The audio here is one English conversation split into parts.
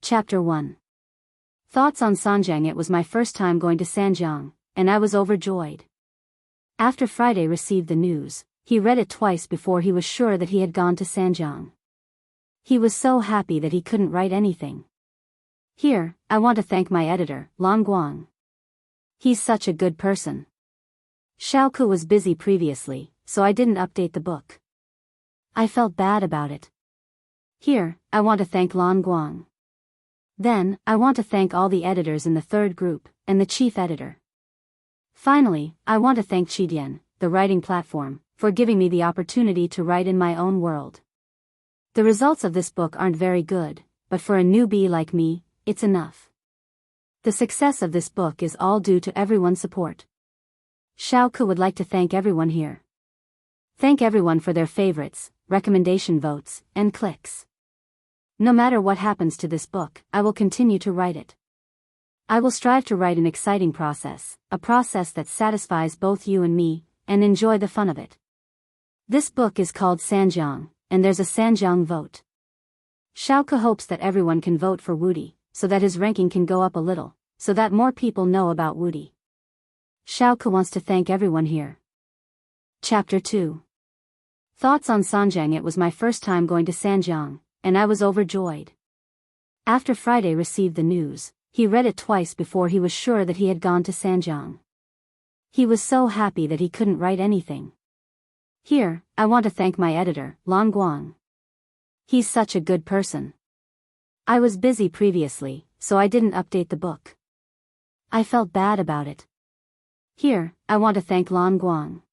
Chapter 1. Thoughts on Sanjiang. It was my first time going to Sanjiang, and I was overjoyed. After Friday received the news, he read it twice before he was sure that he had gone to Sanjiang. He was so happy that he couldn't write anything. Here, I want to thank my editor, Lan Guang. He's such a good person. Xiaoku was busy previously, so I didn't update the book. I felt bad about it. Here, I want to thank Lan Guang. Then, I want to thank all the editors in the third group, and the chief editor. Finally, I want to thank Qidian, the writing platform, for giving me the opportunity to write in my own world. The results of this book aren't very good, but for a newbie like me, it's enough. The success of this book is all due to everyone's support. Xiaoku would like to thank everyone here. Thank everyone for their favorites, recommendation votes, and clicks. No matter what happens to this book, I will continue to write it. I will strive to write an exciting process, a process that satisfies both you and me, and enjoy the fun of it. This book is called Sanjiang, and there's a Sanjiang vote. Xiaoku hopes that everyone can vote for Wudi, so that his ranking can go up a little, so that more people know about Wudi. Xiaoku wants to thank everyone here. Chapter 2. Thoughts on Sanjiang. It was my first time going to Sanjiang, and I was overjoyed. After Friday received the news, he read it twice before he was sure that he had gone to Sanjiang. He was so happy that he couldn't write anything. Here, I want to thank my editor, Lan Guang. He's such a good person. I was busy previously, so I didn't update the book. I felt bad about it. Here, I want to thank Lan Guang.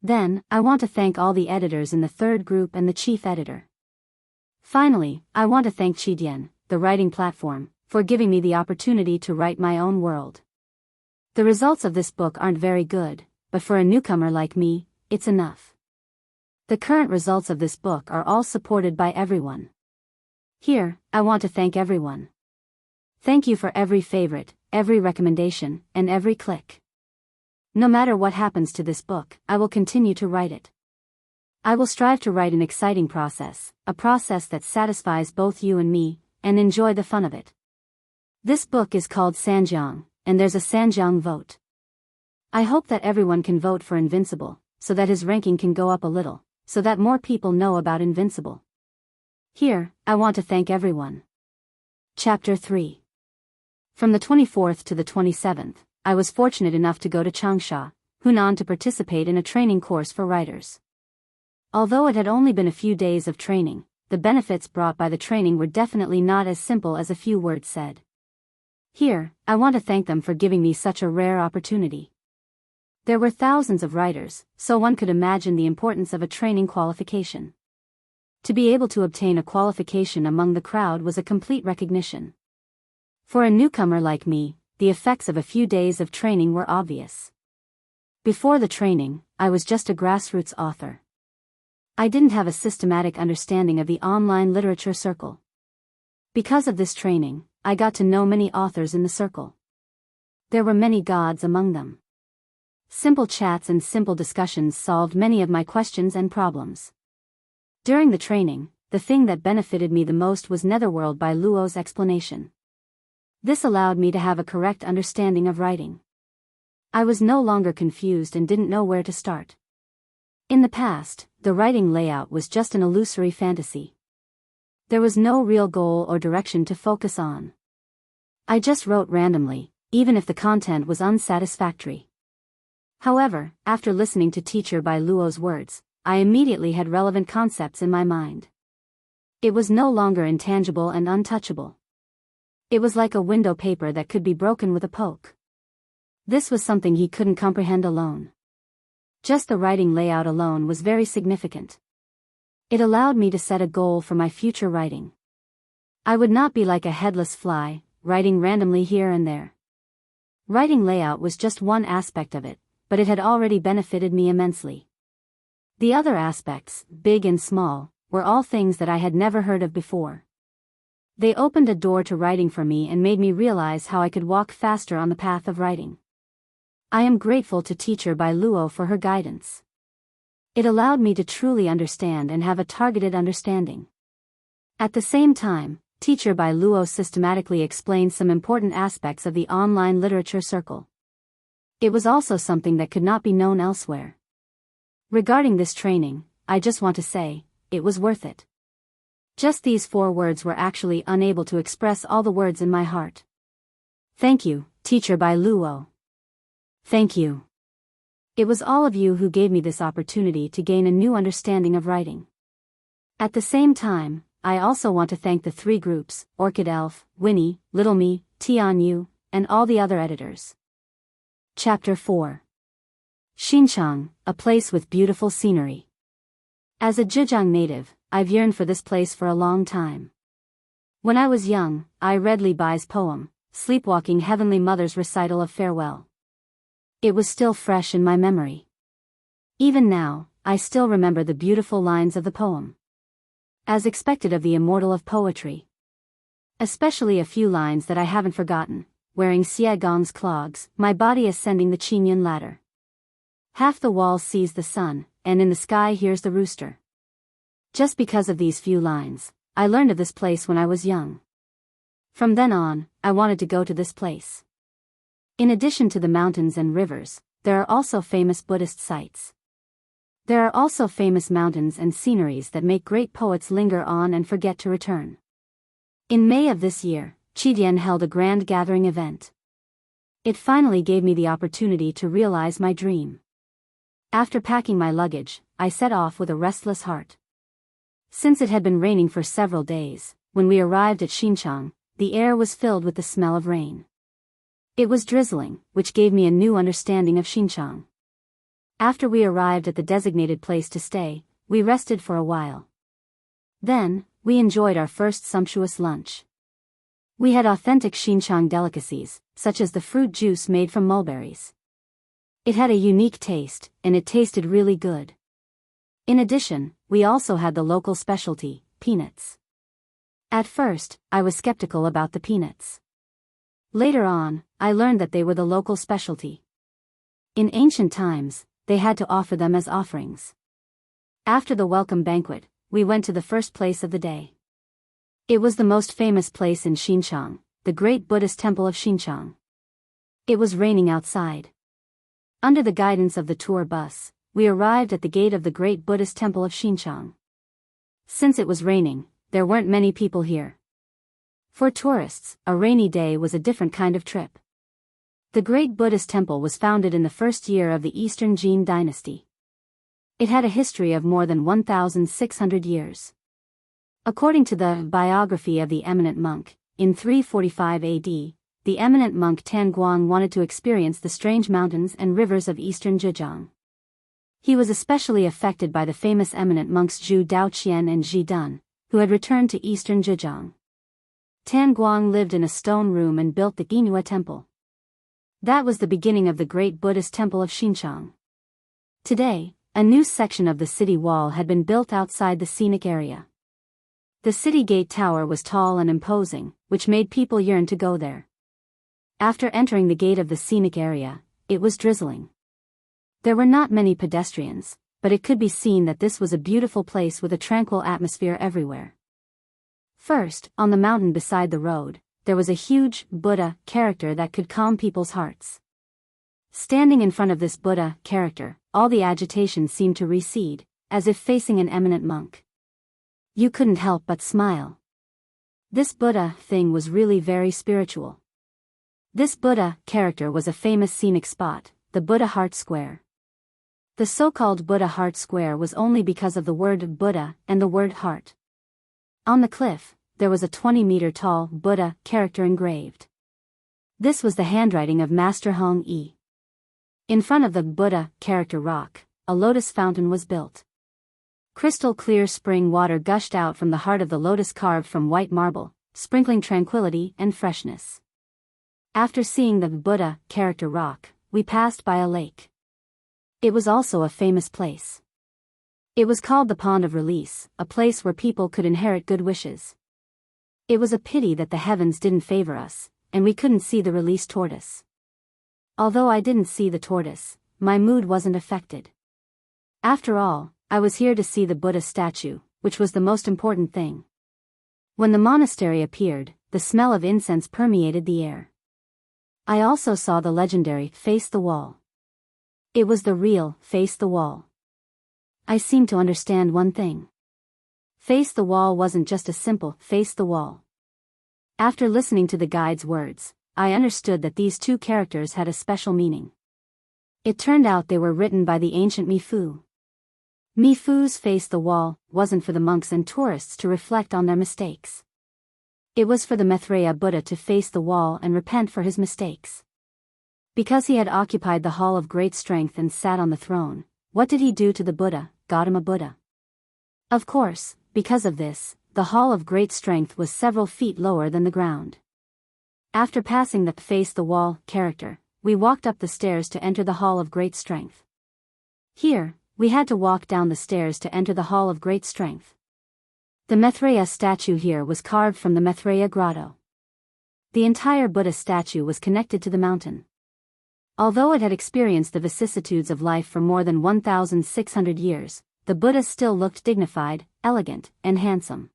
Then, I want to thank all the editors in the third group and the chief editor. Finally, I want to thank Qidian, the writing platform, for giving me the opportunity to write my own world. The results of this book aren't very good, but for a newcomer like me, it's enough. The current results of this book are all supported by everyone. Here, I want to thank everyone. Thank you for every favorite, every recommendation, and every click. No matter what happens to this book, I will continue to write it. I will strive to write an exciting process, a process that satisfies both you and me, and enjoy the fun of it. This book is called Sanjiang, and there's a Sanjiang vote. I hope that everyone can vote for Invincible, so that his ranking can go up a little, so that more people know about Invincible. Here, I want to thank everyone. Chapter 3. From the 24th to the 27th, I was fortunate enough to go to Changsha, Hunan to participate in a training course for writers. Although it had only been a few days of training, the benefits brought by the training were definitely not as simple as a few words said. Here, I want to thank them for giving me such a rare opportunity. There were thousands of writers, so one could imagine the importance of a training qualification. To be able to obtain a qualification among the crowd was a complete recognition. For a newcomer like me, the effects of a few days of training were obvious. Before the training, I was just a grassroots author. I didn't have a systematic understanding of the online literature circle. Because of this training, I got to know many authors in the circle. There were many gods among them. Simple chats and simple discussions solved many of my questions and problems. During the training, the thing that benefited me the most was Netherworld by Luo's explanation. This allowed me to have a correct understanding of writing. I was no longer confused and didn't know where to start. In the past, the writing layout was just an illusory fantasy. There was no real goal or direction to focus on. I just wrote randomly, even if the content was unsatisfactory. However, after listening to Teacher by Luo's words, I immediately had relevant concepts in my mind. It was no longer intangible and untouchable. It was like a window paper that could be broken with a poke. This was something he couldn't comprehend alone. Just the writing layout alone was very significant. It allowed me to set a goal for my future writing. I would not be like a headless fly, writing randomly here and there. Writing layout was just one aspect of it, but it had already benefited me immensely. The other aspects, big and small, were all things that I had never heard of before. They opened a door to writing for me and made me realize how I could walk faster on the path of writing. I am grateful to Teacher by Luo for her guidance. It allowed me to truly understand and have a targeted understanding. At the same time, Teacher by Luo systematically explained some important aspects of the online literature circle. It was also something that could not be known elsewhere. Regarding this training, I just want to say, it was worth it. Just these 4 words were actually unable to express all the words in my heart. Thank you, Teacher by Luo. Thank you. It was all of you who gave me this opportunity to gain a new understanding of writing. At the same time, I also want to thank the 3 groups, Orchid Elf, Winnie, Little Me, Tian Yu, and all the other editors. Chapter 4. Xinjiang, a place with beautiful scenery. As a Zhejiang native, I've yearned for this place for a long time. When I was young, I read Li Bai's poem, Sleepwalking Heavenly Mother's recital of farewell. It was still fresh in my memory. Even now, I still remember the beautiful lines of the poem. As expected of the immortal of poetry. Especially a few lines that I haven't forgotten, wearing Xie Gong's clogs, my body ascending the Qingyun ladder. Half the wall sees the sun, and in the sky hears the rooster. Just because of these few lines, I learned of this place when I was young. From then on, I wanted to go to this place. In addition to the mountains and rivers, there are also famous Buddhist sites. There are also famous mountains and sceneries that make great poets linger on and forget to return. In May of this year, Qidian held a grand gathering event. It finally gave me the opportunity to realize my dream. After packing my luggage, I set off with a restless heart. Since it had been raining for several days, when we arrived at Xinjiang, the air was filled with the smell of rain. It was drizzling, which gave me a new understanding of Xinjiang. After we arrived at the designated place to stay, we rested for a while. Then, we enjoyed our first sumptuous lunch. We had authentic Xinjiang delicacies, such as the fruit juice made from mulberries. It had a unique taste, and it tasted really good. In addition, we also had the local specialty, peanuts. At first, I was skeptical about the peanuts. Later on, I learned that they were the local specialty. In ancient times, they had to offer them as offerings. After the welcome banquet, we went to the first place of the day. It was the most famous place in Xinjiang, the great Buddhist temple of Xinjiang. It was raining outside. Under the guidance of the tour bus, we arrived at the gate of the great Buddhist temple of Xinjiang. Since it was raining, there weren't many people here. For tourists, a rainy day was a different kind of trip. The great Buddhist temple was founded in the first year of the Eastern Jin dynasty. It had a history of more than 1,600 years. According to the biography of the eminent monk, in 345 AD, the eminent monk Tan Guang wanted to experience the strange mountains and rivers of eastern Zhejiang. He was especially affected by the famous eminent monks Zhu Daoqian and Zhi Dun, who had returned to eastern Zhejiang. Tan Guang lived in a stone room and built the Ginhua temple. That was the beginning of the great Buddhist temple of Xinjiang. Today, a new section of the city wall had been built outside the scenic area. The city gate tower was tall and imposing, which made people yearn to go there. After entering the gate of the scenic area, it was drizzling. There were not many pedestrians, but it could be seen that this was a beautiful place with a tranquil atmosphere everywhere. First, on the mountain beside the road, there was a huge Buddha character that could calm people's hearts. Standing in front of this Buddha character, all the agitation seemed to recede, as if facing an eminent monk. You couldn't help but smile. This Buddha thing was really very spiritual. This Buddha character was a famous scenic spot, the Buddha Heart Square. The so-called Buddha Heart Square was only because of the word Buddha and the word heart. On the cliff, there was a 20-meter-tall Buddha character engraved. This was the handwriting of Master Hong Yi. In front of the Buddha character rock, a lotus fountain was built. Crystal clear spring water gushed out from the heart of the lotus carved from white marble, sprinkling tranquility and freshness. After seeing the Buddha character rock, we passed by a lake. It was also a famous place. It was called the Pond of Release, a place where people could inherit good wishes. It was a pity that the heavens didn't favor us, and we couldn't see the released tortoise. Although I didn't see the tortoise, my mood wasn't affected. After all, I was here to see the Buddha statue, which was the most important thing. When the monastery appeared, the smell of incense permeated the air. I also saw the legendary Face the Wall. It was the real Face the Wall. I seemed to understand one thing. Face the Wall wasn't just a simple face the wall. After listening to the guide's words, I understood that these two characters had a special meaning. It turned out they were written by the ancient Mifu. Mifu's Face the Wall wasn't for the monks and tourists to reflect on their mistakes. It was for the Maitreya Buddha to face the wall and repent for his mistakes. Because he had occupied the Hall of Great Strength and sat on the throne, what did he do to the Buddha, Gautama Buddha? Of course, because of this, the Hall of Great Strength was several feet lower than the ground. After passing the Face the Wall character, we walked up the stairs to enter the Hall of Great Strength. Here, we had to walk down the stairs to enter the Hall of Great Strength. The Maitreya statue here was carved from the Maitreya grotto. The entire Buddha statue was connected to the mountain. Although it had experienced the vicissitudes of life for more than 1,600 years, the Buddha still looked dignified, elegant, and handsome.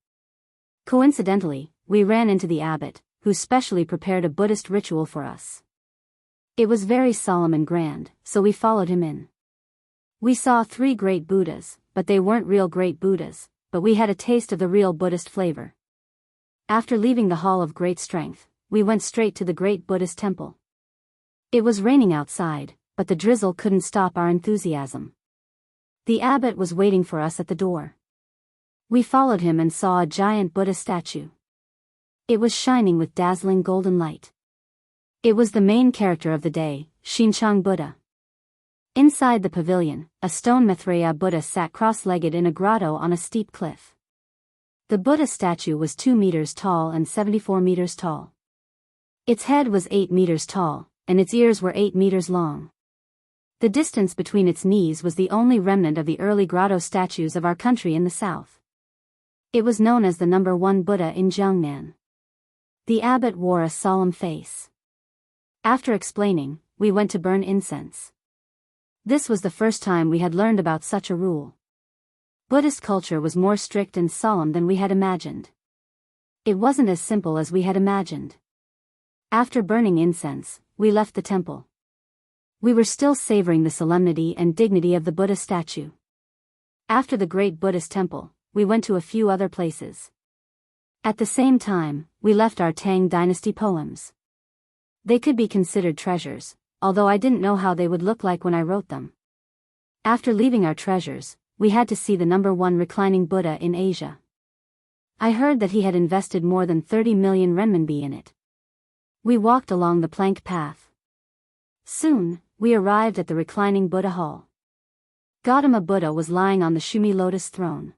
Coincidentally, we ran into the abbot, who specially prepared a Buddhist ritual for us. It was very solemn and grand, so we followed him in. We saw 3 great Buddhas, but they weren't real great Buddhas, but we had a taste of the real Buddhist flavor. After leaving the Hall of Great Strength, we went straight to the great Buddhist temple. It was raining outside, but the drizzle couldn't stop our enthusiasm. The abbot was waiting for us at the door. We followed him and saw a giant Buddha statue. It was shining with dazzling golden light. It was the main character of the day, Xinqiang Buddha. Inside the pavilion, a stone Maitreya Buddha sat cross-legged in a grotto on a steep cliff. The Buddha statue was 2 meters tall and 74 meters tall. Its head was 8 meters tall, and its ears were 8 meters long. The distance between its knees was the only remnant of the early grotto statues of our country in the south. It was known as the number 1 Buddha in Jiangnan. The abbot wore a solemn face. After explaining, we went to burn incense. This was the first time we had learned about such a rule. Buddhist culture was more strict and solemn than we had imagined. It wasn't as simple as we had imagined. After burning incense, we left the temple. We were still savoring the solemnity and dignity of the Buddha statue. After the great Buddhist temple, we went to a few other places. At the same time, we left our Tang dynasty poems. They could be considered treasures, although I didn't know how they would look like when I wrote them. After leaving our treasures, we had to see the number 1 reclining Buddha in Asia. I heard that he had invested more than 30 million renminbi in it. We walked along the plank path. Soon, we arrived at the reclining Buddha hall. Gautama Buddha was lying on the Shumi lotus throne.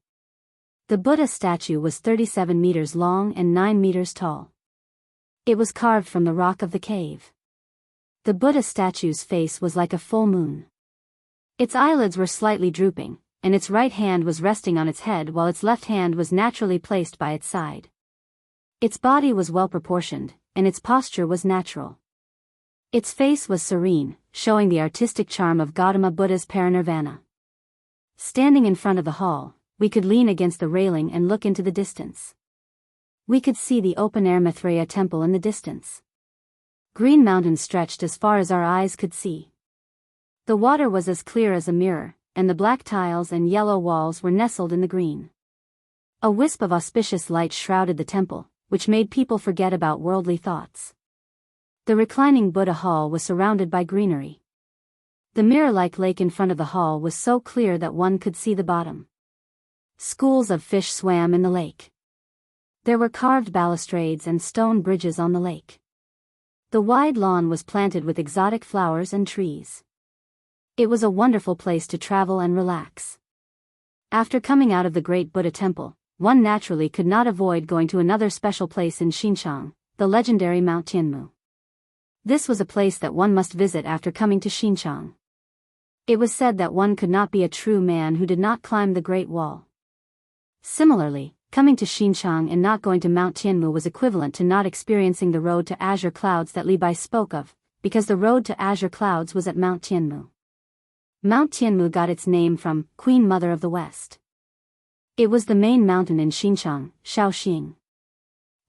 The Buddha statue was 37 meters long and 9 meters tall. It was carved from the rock of the cave. The Buddha statue's face was like a full moon. Its eyelids were slightly drooping, and its right hand was resting on its head while its left hand was naturally placed by its side. Its body was well proportioned, and its posture was natural. Its face was serene, showing the artistic charm of Gautama Buddha's parinirvana. Standing in front of the hall, we could lean against the railing and look into the distance. We could see the open-air Maitreya temple in the distance. Green mountains stretched as far as our eyes could see. The water was as clear as a mirror, and the black tiles and yellow walls were nestled in the green. A wisp of auspicious light shrouded the temple, which made people forget about worldly thoughts. The reclining Buddha hall was surrounded by greenery. The mirror-like lake in front of the hall was so clear that one could see the bottom. Schools of fish swam in the lake. There were carved balustrades and stone bridges on the lake. The wide lawn was planted with exotic flowers and trees. It was a wonderful place to travel and relax. After coming out of the great Buddha temple, one naturally could not avoid going to another special place in Xinjiang, the legendary Mount Tianmu. This was a place that one must visit after coming to Xinjiang. It was said that one could not be a true man who did not climb the Great Wall. Similarly, coming to Xinjiang and not going to Mount Tianmu was equivalent to not experiencing the road to azure clouds that Li Bai spoke of, because the road to azure clouds was at Mount Tianmu. Mount Tianmu got its name from Queen Mother of the West. It was the main mountain in Xinjiang, Shaoxing.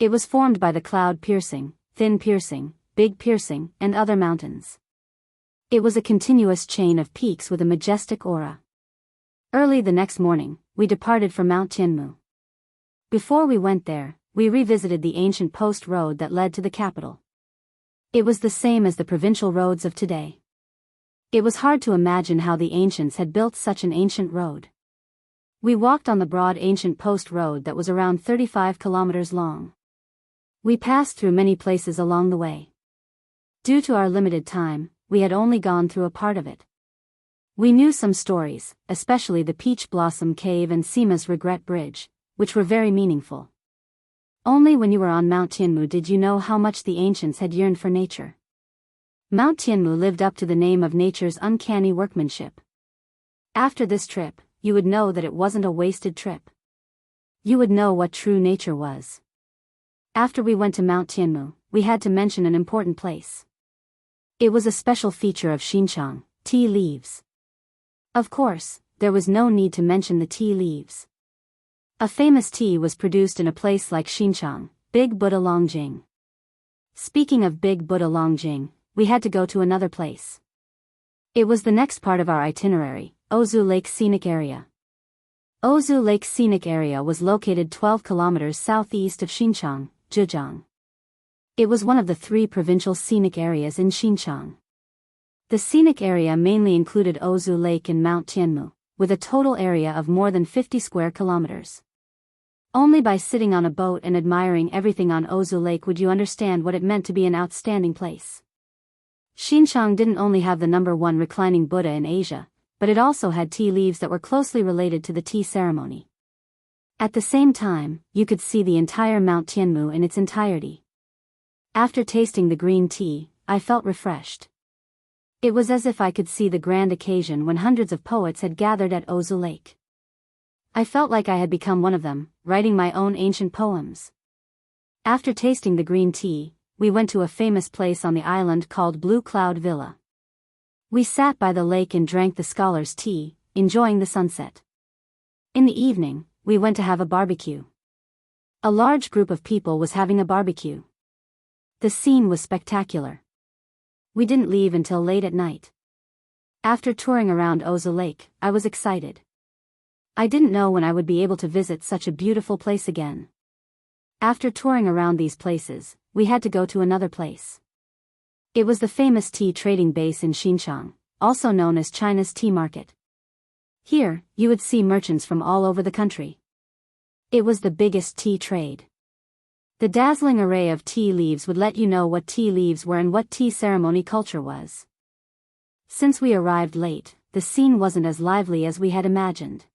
It was formed by the cloud piercing, thin piercing, big piercing, and other mountains. It was a continuous chain of peaks with a majestic aura. Early the next morning, we departed for Mount Tianmu. Before we went there, we revisited the ancient post road that led to the capital. It was the same as the provincial roads of today. It was hard to imagine how the ancients had built such an ancient road. We walked on the broad ancient post road that was around 35 kilometers long. We passed through many places along the way. Due to our limited time, we had only gone through a part of it. We knew some stories, especially the Peach Blossom Cave and Sima's Regret Bridge, which were very meaningful. Only when you were on Mount Tianmu did you know how much the ancients had yearned for nature. Mount Tianmu lived up to the name of nature's uncanny workmanship. After this trip, you would know that it wasn't a wasted trip. You would know what true nature was. After we went to Mount Tianmu, we had to mention an important place. It was a special feature of Xinjiang, tea leaves. Of course, there was no need to mention the tea leaves. A famous tea was produced in a place like Xinjiang, Big Buddha Longjing. Speaking of Big Buddha Longjing, we had to go to another place. It was the next part of our itinerary, Ozu Lake Scenic Area. Ozu Lake Scenic Area was located 12 kilometers southeast of Xinjiang, Zhejiang. It was one of the 3 provincial scenic areas in Xinjiang. The scenic area mainly included Ozu Lake and Mount Tianmu, with a total area of more than 50 square kilometers. Only by sitting on a boat and admiring everything on Ozu Lake would you understand what it meant to be an outstanding place. Xinjiang didn't only have the #1 reclining Buddha in Asia, but it also had tea leaves that were closely related to the tea ceremony. At the same time, you could see the entire Mount Tianmu in its entirety. After tasting the green tea, I felt refreshed. It was as if I could see the grand occasion when hundreds of poets had gathered at Ozu Lake. I felt like I had become one of them, writing my own ancient poems. After tasting the green tea, we went to a famous place on the island called Blue Cloud Villa. We sat by the lake and drank the scholars' tea, enjoying the sunset. In the evening, we went to have a barbecue. A large group of people was having a barbecue. The scene was spectacular. We didn't leave until late at night. After touring around Ozu Lake, I was excited. I didn't know when I would be able to visit such a beautiful place again. After touring around these places, we had to go to another place. It was the famous tea trading base in Xinjiang, also known as China's tea market. Here, you would see merchants from all over the country. It was the biggest tea trade. The dazzling array of tea leaves would let you know what tea leaves were and what tea ceremony culture was. Since we arrived late, the scene wasn't as lively as we had imagined.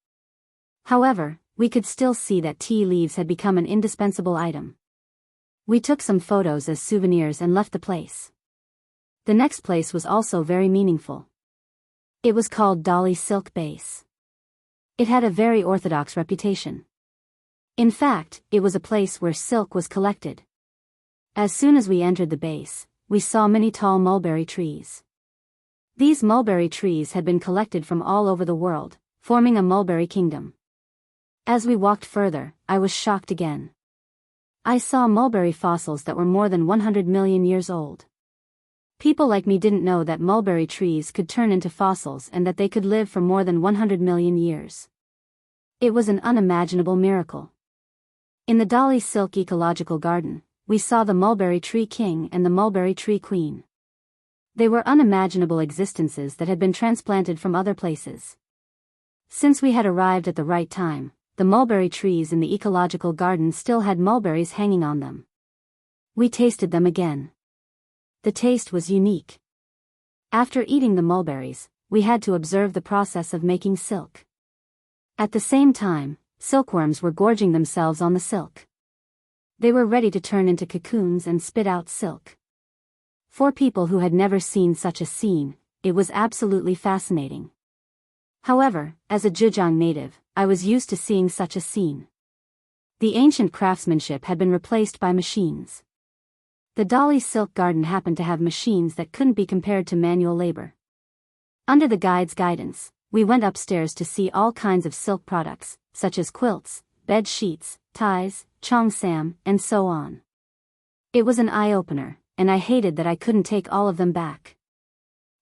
However, we could still see that tea leaves had become an indispensable item. We took some photos as souvenirs and left the place. The next place was also very meaningful. It was called Dali Silk Base. It had a very orthodox reputation. In fact, it was a place where silk was collected. As soon as we entered the base, we saw many tall mulberry trees. These mulberry trees had been collected from all over the world, forming a mulberry kingdom. As we walked further, I was shocked again. I saw mulberry fossils that were more than 100 million years old. People like me didn't know that mulberry trees could turn into fossils and that they could live for more than 100 million years. It was an unimaginable miracle. In the Dali Silk Ecological Garden, we saw the mulberry tree king and the mulberry tree queen. They were unimaginable existences that had been transplanted from other places. Since we had arrived at the right time, the mulberry trees in the ecological garden still had mulberries hanging on them. We tasted them again. The taste was unique. After eating the mulberries, we had to observe the process of making silk. At the same time, silkworms were gorging themselves on the silk. They were ready to turn into cocoons and spit out silk. For people who had never seen such a scene, it was absolutely fascinating. However, as a Zhejiang native, I was used to seeing such a scene. The ancient craftsmanship had been replaced by machines. The Dali Silk Garden happened to have machines that couldn't be compared to manual labor. Under the guide's guidance, we went upstairs to see all kinds of silk products, such as quilts, bed sheets, ties, cheongsam, and so on. It was an eye-opener, and I hated that I couldn't take all of them back.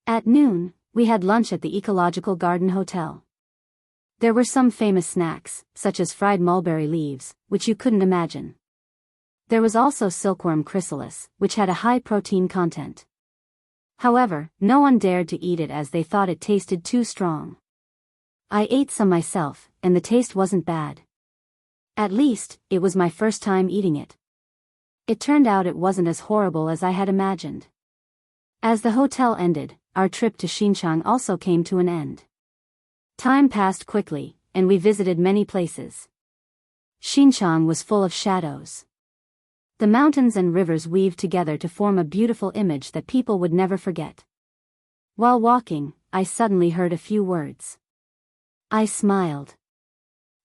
At noon, we had lunch at the Ecological Garden Hotel. There were some famous snacks, such as fried mulberry leaves, which you couldn't imagine. There was also silkworm chrysalis, which had a high protein content. However, no one dared to eat it as they thought it tasted too strong. I ate some myself, and the taste wasn't bad. At least, it was my first time eating it. It turned out it wasn't as horrible as I had imagined. As the hotel ended, our trip to Xinjiang also came to an end. Time passed quickly, and we visited many places. Xinjiang was full of shadows. The mountains and rivers weaved together to form a beautiful image that people would never forget. While walking, I suddenly heard a few words. I smiled.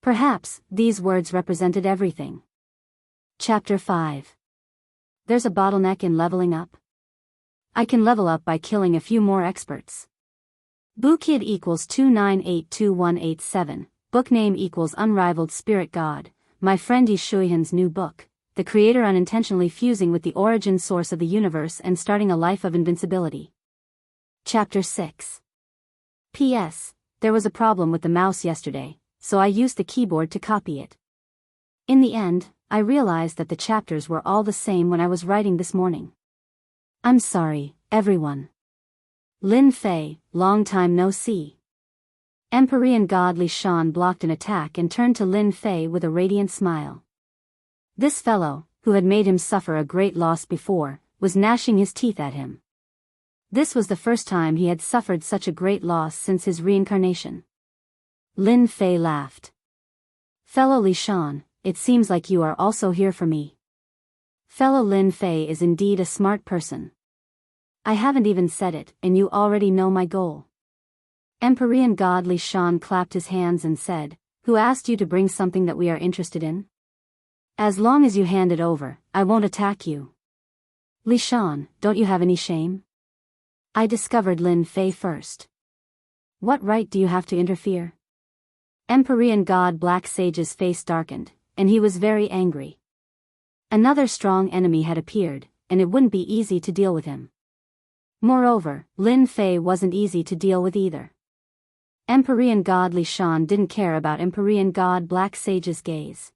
Perhaps these words represented everything. Chapter 5. There's a bottleneck in leveling up. I can level up by killing a few more experts. Bookid equals 2982187, book name equals Unrivaled Spirit God, my friend Yi Shuihan's new book, the creator unintentionally fusing with the origin source of the universe and starting a life of invincibility. Chapter 6. P.S. There was a problem with the mouse yesterday, so I used the keyboard to copy it. In the end, I realized that the chapters were all the same when I was writing this morning. I'm sorry, everyone. Lin Fei, long time no see. Empyrean god Li Shan blocked an attack and turned to Lin Fei with a radiant smile. This fellow, who had made him suffer a great loss before, was gnashing his teeth at him. This was the first time he had suffered such a great loss since his reincarnation. Lin Fei laughed. Fellow Li Shan, it seems like you are also here for me. Fellow Lin Fei is indeed a smart person. I haven't even said it, and you already know my goal. Empyrean god Li Shan clapped his hands and said, Who asked you to bring something that we are interested in? As long as you hand it over, I won't attack you. Li Shan, don't you have any shame? I discovered Lin Fei first. What right do you have to interfere? Empyrean god Black Sage's face darkened, and he was very angry. Another strong enemy had appeared, and it wouldn't be easy to deal with him. Moreover, Lin Fei wasn't easy to deal with either. Empyrean god Li Shan didn't care about Empyrean god Black Sage's gaze.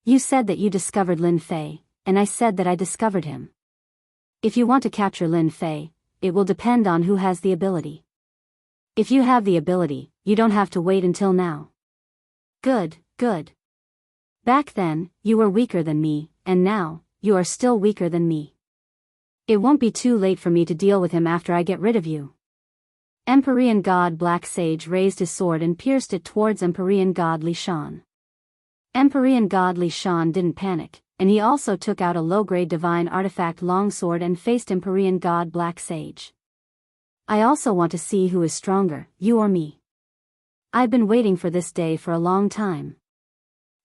You said that you discovered Lin Fei, and I said that I discovered him. If you want to capture Lin Fei, it will depend on who has the ability. If you have the ability, you don't have to wait until now. Good, good. Back then, you were weaker than me, and now, you are still weaker than me. It won't be too late for me to deal with him after I get rid of you. Empyrean god Black Sage raised his sword and pierced it towards Empyrean god Li Shan. Empyrean god Li Shan didn't panic, and he also took out a low-grade divine artifact longsword and faced Empyrean god Black Sage. I also want to see who is stronger, you or me. I've been waiting for this day for a long time.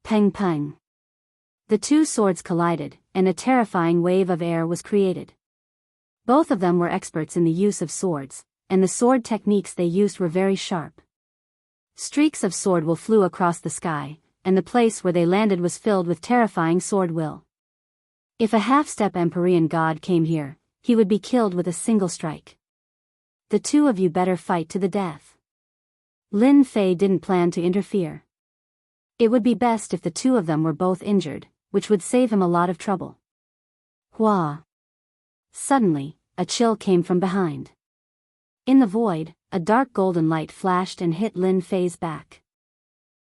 Peng peng. The two swords collided, and a terrifying wave of air was created. Both of them were experts in the use of swords, and the sword techniques they used were very sharp. Streaks of sword will flew across the sky, and the place where they landed was filled with terrifying sword will. If a half-step Empyrean god came here, he would be killed with a single strike. The two of you better fight to the death. Lin Fei didn't plan to interfere. It would be best if the two of them were both injured, which would save him a lot of trouble. Hua! Suddenly, a chill came from behind. In the void, a dark golden light flashed and hit Lin Fei's back.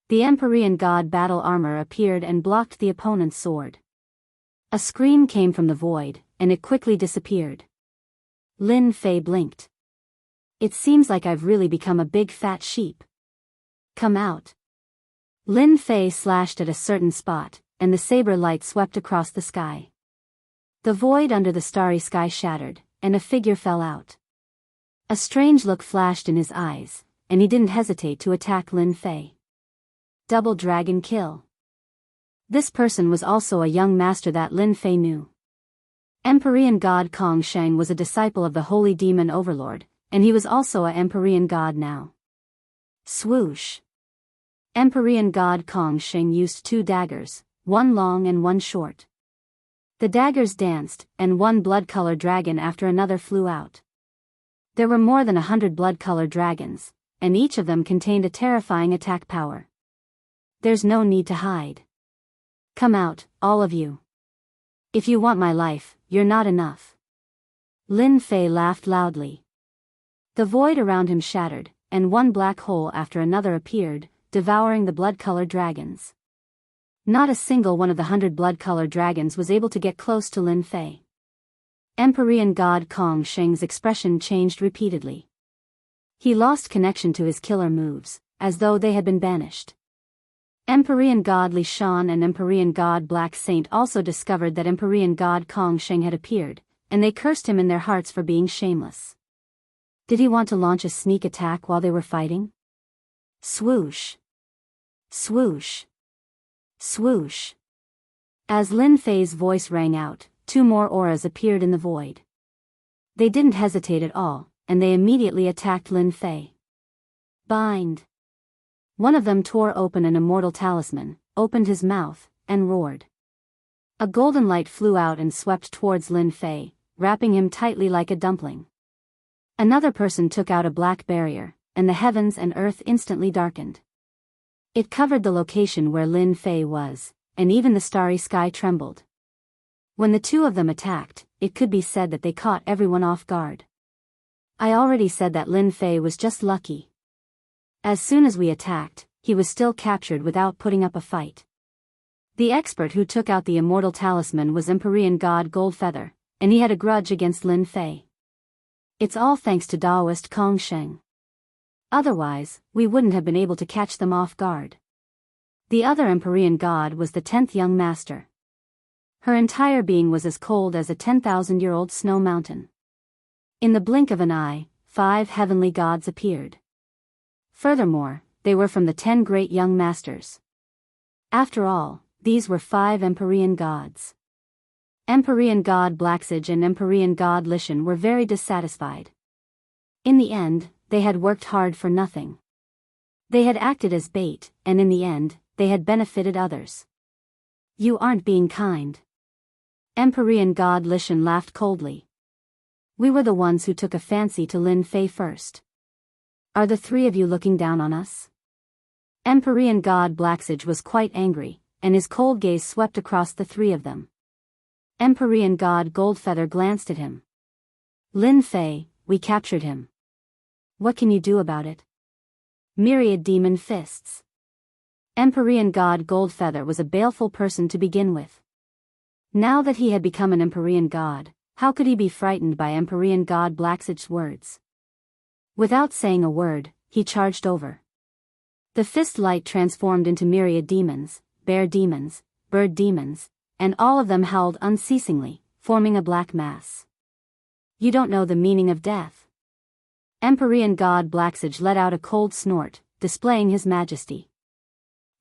The Empyrean god battle armor appeared and blocked the opponent's sword. A scream came from the void, and it quickly disappeared. Lin Fei blinked. It seems like I've really become a big fat sheep. Come out. Lin Fei slashed at a certain spot, and the saber light swept across the sky. The void under the starry sky shattered, and a figure fell out. A strange look flashed in his eyes, and he didn't hesitate to attack Lin Fei. Double dragon kill. This person was also a young master that Lin Fei knew. Empyrean god Kong Sheng was a disciple of the holy demon overlord, and he was also a Empyrean god now. Swoosh. Empyrean god Kong Sheng used 2 daggers, one long and one short. The daggers danced, and one blood-colored dragon after another flew out. There were more than 100 blood-colored dragons, and each of them contained a terrifying attack power. There's no need to hide. Come out, all of you. If you want my life, you're not enough. Lin Fei laughed loudly. The void around him shattered, and one black hole after another appeared, devouring the blood-colored dragons. Not a single one of the 100 blood-colored dragons was able to get close to Lin Fei. Empyrean god Kong Sheng's expression changed repeatedly. He lost connection to his killer moves, as though they had been banished. Empyrean god Li Shan and Empyrean god Black Saint also discovered that Empyrean god Kong Sheng had appeared, and they cursed him in their hearts for being shameless. Did he want to launch a sneak attack while they were fighting? Swoosh! Swoosh! Swoosh! As Lin Fei's voice rang out, 2 more auras appeared in the void. They didn't hesitate at all, and they immediately attacked Lin Fei. Bind! One of them tore open an immortal talisman, opened his mouth, and roared. A golden light flew out and swept towards Lin Fei, wrapping him tightly like a dumpling. Another person took out a black barrier, and the heavens and earth instantly darkened. It covered the location where Lin Fei was, and even the starry sky trembled. When the 2 of them attacked, it could be said that they caught everyone off guard. I already said that Lin Fei was just lucky. As soon as we attacked, he was still captured without putting up a fight. The expert who took out the immortal talisman was Empyrean god Goldfeather, and he had a grudge against Lin Fei. It's all thanks to Taoist Kong Sheng. Otherwise, we wouldn't have been able to catch them off guard. The other Empyrean god was the 10th young master. Her entire being was as cold as a 10,000-year-old snow mountain. In the blink of an eye, 5 heavenly gods appeared. Furthermore, they were from the 10 great young masters. After all, these were 5 Empyrean gods. Empyrean god Blacksage and Empyrean god Lishan were very dissatisfied. In the end, they had worked hard for nothing. They had acted as bait, and in the end, they had benefited others. You aren't being kind. Empyrean god Lishan laughed coldly. We were the ones who took a fancy to Lin Fei first. Are the 3 of you looking down on us? Empyrean god Blacksage was quite angry, and his cold gaze swept across the 3 of them. Empyrean god Goldfeather glanced at him. Lin Fei, we captured him. What can you do about it? Myriad demon fists. Empyrean god Goldfeather was a baleful person to begin with. Now that he had become an Empyrean god, how could he be frightened by Empyrean god Blacksage's words? Without saying a word, he charged over. The fist light transformed into myriad demons, bear demons, bird demons, and all of them howled unceasingly, forming a black mass. You don't know the meaning of death. Empyrean god Blacksage let out a cold snort, displaying his majesty.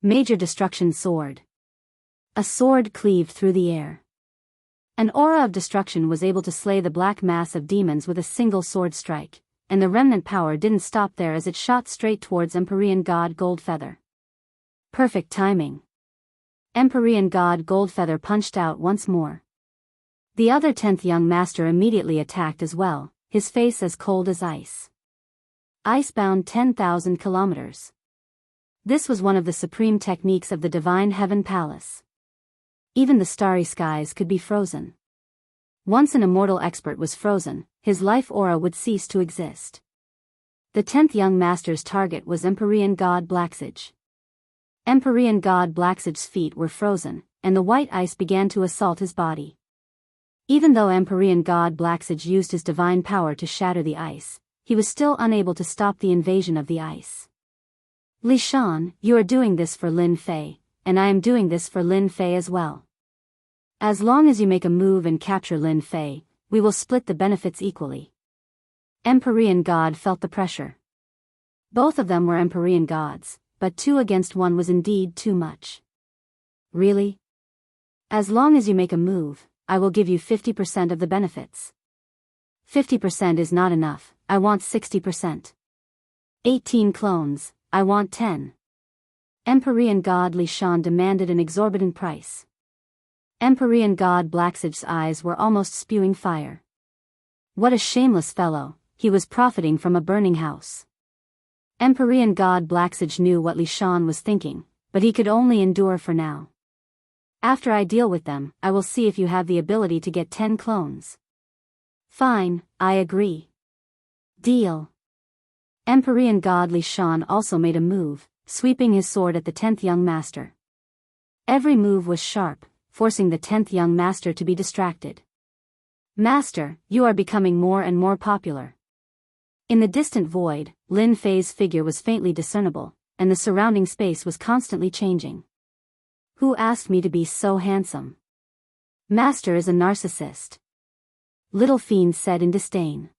Major destruction sword. A sword cleaved through the air. An aura of destruction was able to slay the black mass of demons with a single sword strike, and the remnant power didn't stop there as it shot straight towards Empyrean god Goldfeather. Perfect timing. Empyrean god Goldfeather punched out once more. The other 10th young master immediately attacked as well, his face as cold as ice. Icebound 10,000 kilometers. This was one of the supreme techniques of the Divine Heaven Palace. Even the starry skies could be frozen. Once an immortal expert was frozen, his life aura would cease to exist. The 10th young master's target was Empyrean god Blacksage. Empyrean god Blacksage's feet were frozen, and the white ice began to assault his body. Even though Empyrean god Blacksage used his divine power to shatter the ice, he was still unable to stop the invasion of the ice. Li Shan, you are doing this for Lin Fei, and I am doing this for Lin Fei as well. As long as you make a move and capture Lin Fei, we will split the benefits equally. Empyrean god felt the pressure. Both of them were Empyrean gods, but 2 against 1 was indeed too much. Really? As long as you make a move, I will give you 50% of the benefits. 50% is not enough, I want 60%. 18 clones, I want 10. Empyrean god Li Shan demanded an exorbitant price. Empyrean god Blacksage's eyes were almost spewing fire. What a shameless fellow, he was profiting from a burning house. Empyrean god Blacksage knew what Li Shan was thinking, but he could only endure for now. After I deal with them, I will see if you have the ability to get 10 clones. Fine, I agree. Deal. Empyrean god Li Shan also made a move, sweeping his sword at the 10th young master. Every move was sharp, forcing the 10th young master to be distracted. Master, you are becoming more and more popular. In the distant void, Lin Fei's figure was faintly discernible, and the surrounding space was constantly changing. Who asked me to be so handsome? Master is a narcissist. Little fiend said in disdain.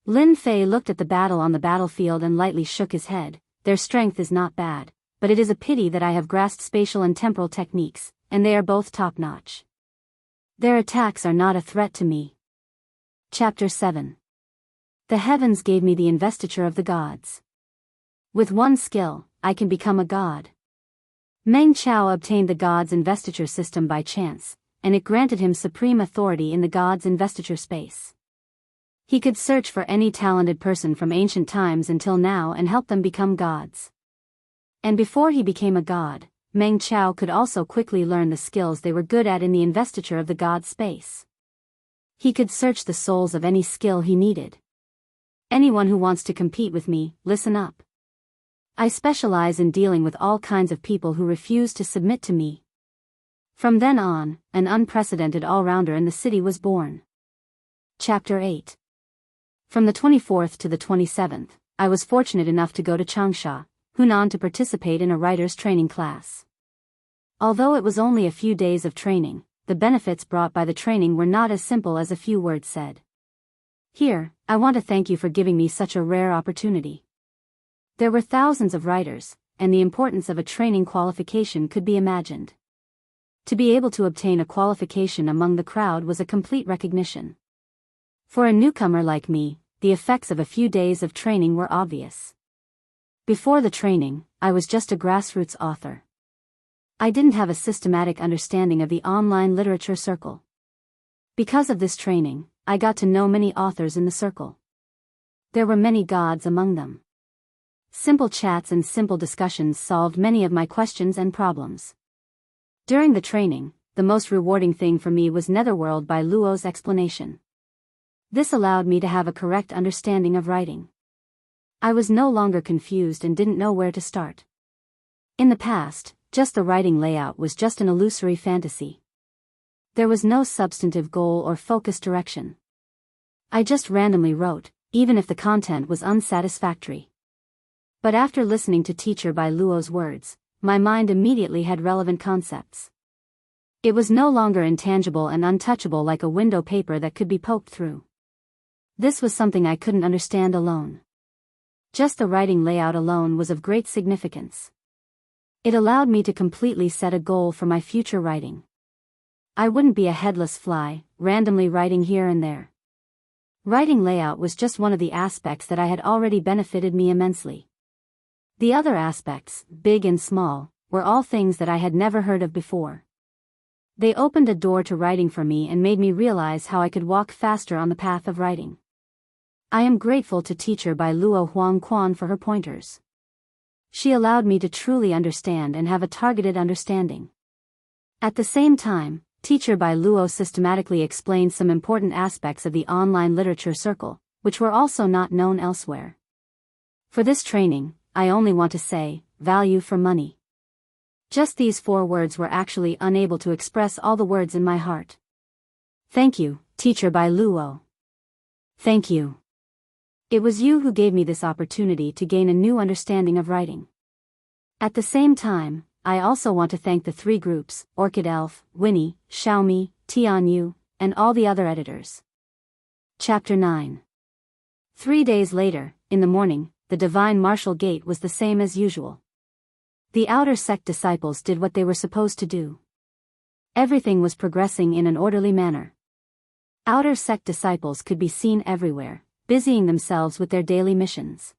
Lin Fei looked at the battle on the battlefield and lightly shook his head. Their strength is not bad, but it is a pity that I have grasped spatial and temporal techniques, and they are both top-notch. Their attacks are not a threat to me. Chapter 7. The heavens gave me the investiture of the gods. With one skill, I can become a god. Meng Chao obtained the god's investiture system by chance, and it granted him supreme authority in the god's investiture space. He could search for any talented person from ancient times until now and help them become gods. And before he became a god, Meng Chao could also quickly learn the skills they were good at in the investiture of the god space. He could search the souls of any skill he needed. Anyone who wants to compete with me, listen up. I specialize in dealing with all kinds of people who refuse to submit to me. From then on, an unprecedented all-rounder in the city was born. Chapter 8. From the 24th to the 27th, I was fortunate enough to go to Changsha, Hunan to participate in a writer's training class. Although it was only a few days of training, the benefits brought by the training were not as simple as a few words said. Here, I want to thank you for giving me such a rare opportunity. There were thousands of writers, and the importance of a training qualification could be imagined. To be able to obtain a qualification among the crowd was a complete recognition. For a newcomer like me, the effects of a few days of training were obvious. Before the training, I was just a grassroots author. I didn't have a systematic understanding of the online literature circle. Because of this training, I got to know many authors in the circle. There were many gods among them. Simple chats and simple discussions solved many of my questions and problems. During the training, the most rewarding thing for me was Netherworld by Luo's explanation. This allowed me to have a correct understanding of writing. I was no longer confused and didn't know where to start. In the past, just the writing layout was just an illusory fantasy. There was no substantive goal or focused direction. I just randomly wrote, even if the content was unsatisfactory. But after listening to Teacher by Luo's words, my mind immediately had relevant concepts. It was no longer intangible and untouchable like a window paper that could be poked through. This was something I couldn't understand alone. Just the writing layout alone was of great significance. It allowed me to completely set a goal for my future writing. I wouldn't be a headless fly, randomly writing here and there. Writing layout was just one of the aspects that I had already benefited me immensely. The other aspects, big and small, were all things that I had never heard of before. They opened a door to writing for me and made me realize how I could walk faster on the path of writing. I am grateful to Teacher by Luo Huang Quan for her pointers. She allowed me to truly understand and have a targeted understanding. At the same time, Teacher by Luo systematically explained some important aspects of the online literature circle, which were also not known elsewhere. For this training, I only want to say, value for money. Just these 4 words were actually unable to express all the words in my heart. Thank you, Teacher by Luo. Thank you. It was you who gave me this opportunity to gain a new understanding of writing. At the same time, I also want to thank the 3 groups, Orchid Elf, Winnie, Xiaomi, Tianyu, and all the other editors. Chapter 9. 3 days later, in the morning, the Divine Martial Gate was the same as usual. The outer sect disciples did what they were supposed to do. Everything was progressing in an orderly manner. Outer sect disciples could be seen everywhere, busying themselves with their daily missions.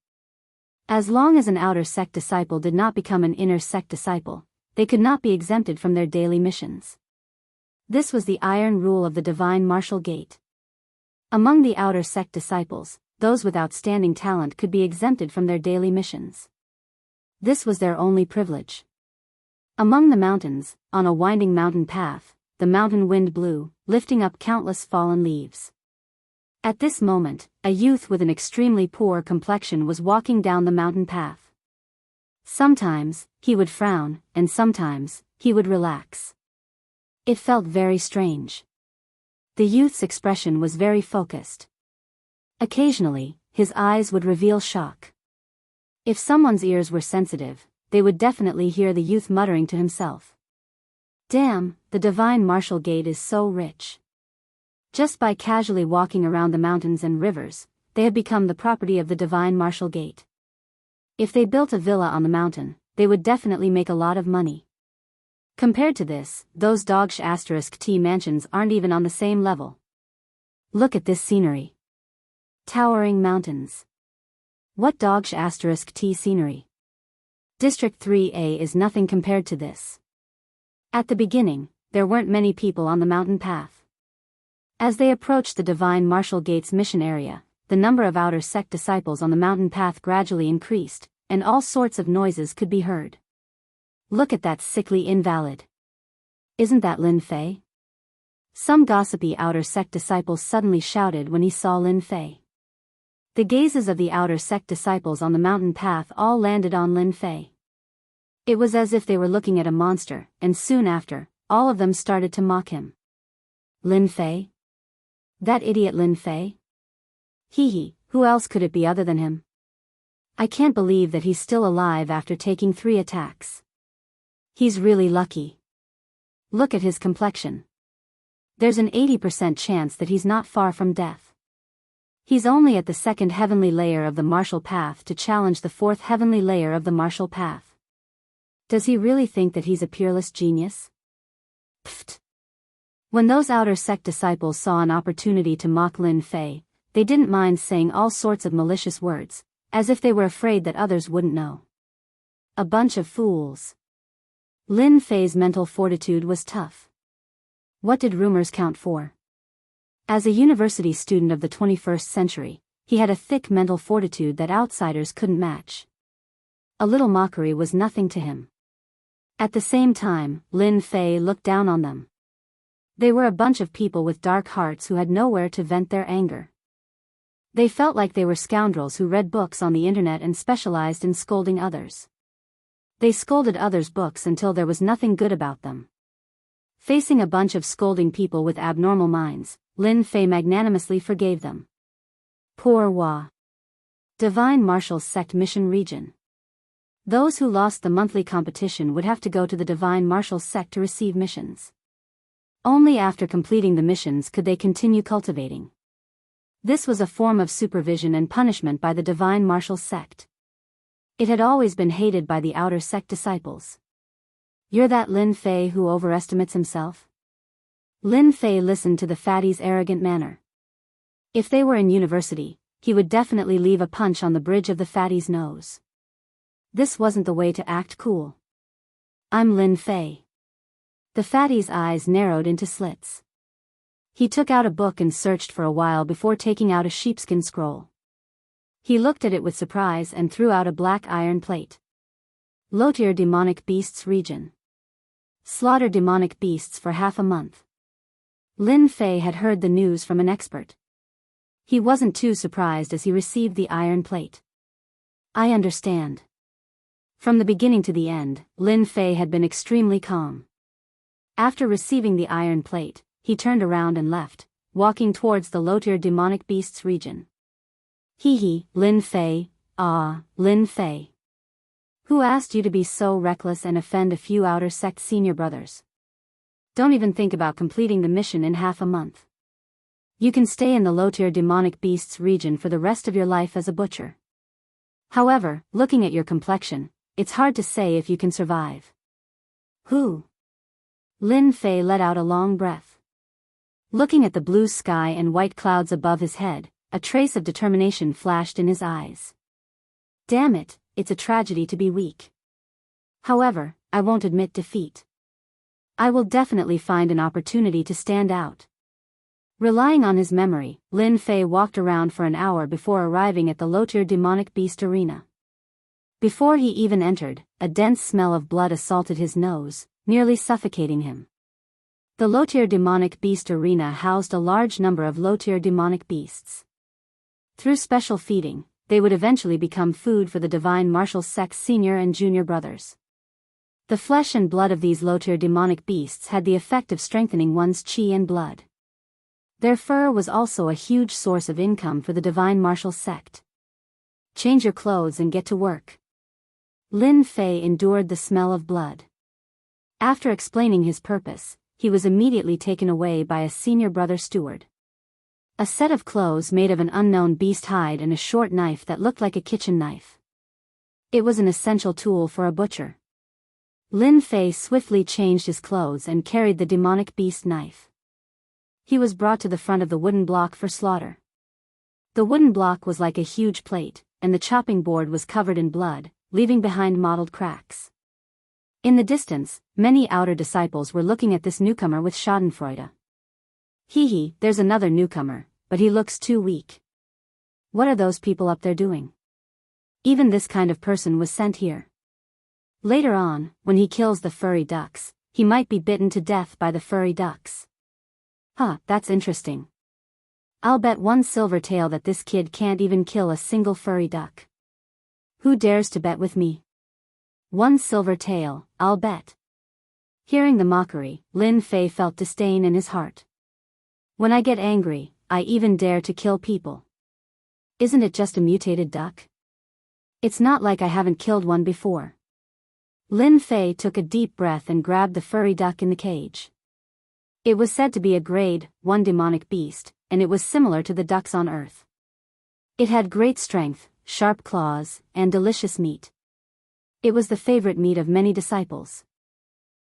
As long as an outer sect disciple did not become an inner sect disciple, they could not be exempted from their daily missions. This was the iron rule of the divine martial gate. Among the outer sect disciples, those with outstanding talent could be exempted from their daily missions. This was their only privilege. Among the mountains, on a winding mountain path, the mountain wind blew, lifting up countless fallen leaves. At this moment, a youth with an extremely poor complexion was walking down the mountain path. Sometimes, he would frown, and sometimes, he would relax. It felt very strange. The youth's expression was very focused. Occasionally, his eyes would reveal shock. If someone's ears were sensitive, they would definitely hear the youth muttering to himself. Damn, the divine martial gate is so rich. Just by casually walking around the mountains and rivers, they have become the property of the divine martial gate. If they built a villa on the mountain, they would definitely make a lot of money. Compared to this, those dog**t mansions aren't even on the same level. Look at this scenery. Towering mountains. What dog**t scenery? District 3A is nothing compared to this. At the beginning, there weren't many people on the mountain path. As they approached the divine martial gate's mission area, the number of outer sect disciples on the mountain path gradually increased, and all sorts of noises could be heard. Look at that sickly invalid. Isn't that Lin Fei? Some gossipy outer sect disciple suddenly shouted when he saw Lin Fei. The gazes of the outer sect disciples on the mountain path all landed on Lin Fei. It was as if they were looking at a monster, and soon after, all of them started to mock him. Lin Fei? That idiot Lin Fei? Hee, who else could it be other than him? I can't believe that he's still alive after taking 3 attacks. He's really lucky. Look at his complexion. There's an 80% chance that he's not far from death. He's only at the 2nd heavenly layer of the martial path to challenge the 4th heavenly layer of the martial path. Does he really think that he's a peerless genius? Pfft. When those outer sect disciples saw an opportunity to mock Lin Fei, they didn't mind saying all sorts of malicious words, as if they were afraid that others wouldn't know. A bunch of fools. Lin Fei's mental fortitude was tough. What did rumors count for? As a university student of the 21st century, he had a thick mental fortitude that outsiders couldn't match. A little mockery was nothing to him. At the same time, Lin Fei looked down on them. They were a bunch of people with dark hearts who had nowhere to vent their anger. They felt like they were scoundrels who read books on the internet and specialized in scolding others. They scolded others' books until there was nothing good about them. Facing a bunch of scolding people with abnormal minds, Lin Fei magnanimously forgave them. Poor Hua. Divine Martial Sect Mission Region. Those who lost the monthly competition would have to go to the Divine Martial Sect to receive missions. Only after completing the missions could they continue cultivating. This was a form of supervision and punishment by the Divine Martial Sect. It had always been hated by the outer sect disciples. You're that Lin Fei who overestimates himself? Lin Fei listened to the fatty's arrogant manner. If they were in university, he would definitely leave a punch on the bridge of the fatty's nose. This wasn't the way to act cool. I'm Lin Fei. The fatty's eyes narrowed into slits. He took out a book and searched for a while before taking out a sheepskin scroll. He looked at it with surprise and threw out a black iron plate. Lotier demonic beasts region. Slaughter demonic beasts for half a month. Lin Fei had heard the news from an expert. He wasn't too surprised as he received the iron plate. I understand. From the beginning to the end, Lin Fei had been extremely calm. After receiving the iron plate, he turned around and left, walking towards the Lotier demonic beasts region. Hee, Lin Fei, Lin Fei. Who asked you to be so reckless and offend a few outer sect senior brothers? Don't even think about completing the mission in half a month. You can stay in the Lotier demonic beasts region for the rest of your life as a butcher. However, looking at your complexion, it's hard to say if you can survive. Who? Lin Fei let out a long breath. Looking at the blue sky and white clouds above his head, a trace of determination flashed in his eyes. Damn it, it's a tragedy to be weak. However, I won't admit defeat. I will definitely find an opportunity to stand out. Relying on his memory, Lin Fei walked around for an hour before arriving at the Lotier demonic beast arena. Before he even entered, a dense smell of blood assaulted his nose, nearly suffocating him. The Lotier demonic beast arena housed a large number of Lotier demonic beasts. Through special feeding, they would eventually become food for the divine martial sect's senior and junior brothers. The flesh and blood of these Lotier demonic beasts had the effect of strengthening one's chi and blood. Their fur was also a huge source of income for the divine martial sect. Change your clothes and get to work. Lin Fei endured the smell of blood. After explaining his purpose, he was immediately taken away by a senior brother steward. A set of clothes made of an unknown beast hide and a short knife that looked like a kitchen knife. It was an essential tool for a butcher. Lin Fei swiftly changed his clothes and carried the demonic beast knife. He was brought to the front of the wooden block for slaughter. The wooden block was like a huge plate, and the chopping board was covered in blood, leaving behind mottled cracks. In the distance, many outer disciples were looking at this newcomer with schadenfreude. Hee, there's another newcomer, but he looks too weak. What are those people up there doing? Even this kind of person was sent here. Later on, when he kills the furry ducks, he might be bitten to death by the furry ducks. That's interesting. I'll bet 1 silver tael that this kid can't even kill a single furry duck. Who dares to bet with me? 1 silver tael, I'll bet. Hearing the mockery, Lin Fei felt disdain in his heart. When I get angry, I even dare to kill people. Isn't it just a mutated duck? It's not like I haven't killed one before. Lin Fei took a deep breath and grabbed the furry duck in the cage. It was said to be a grade 1 demonic beast, and it was similar to the ducks on Earth. It had great strength, sharp claws, and delicious meat. It was the favorite meat of many disciples.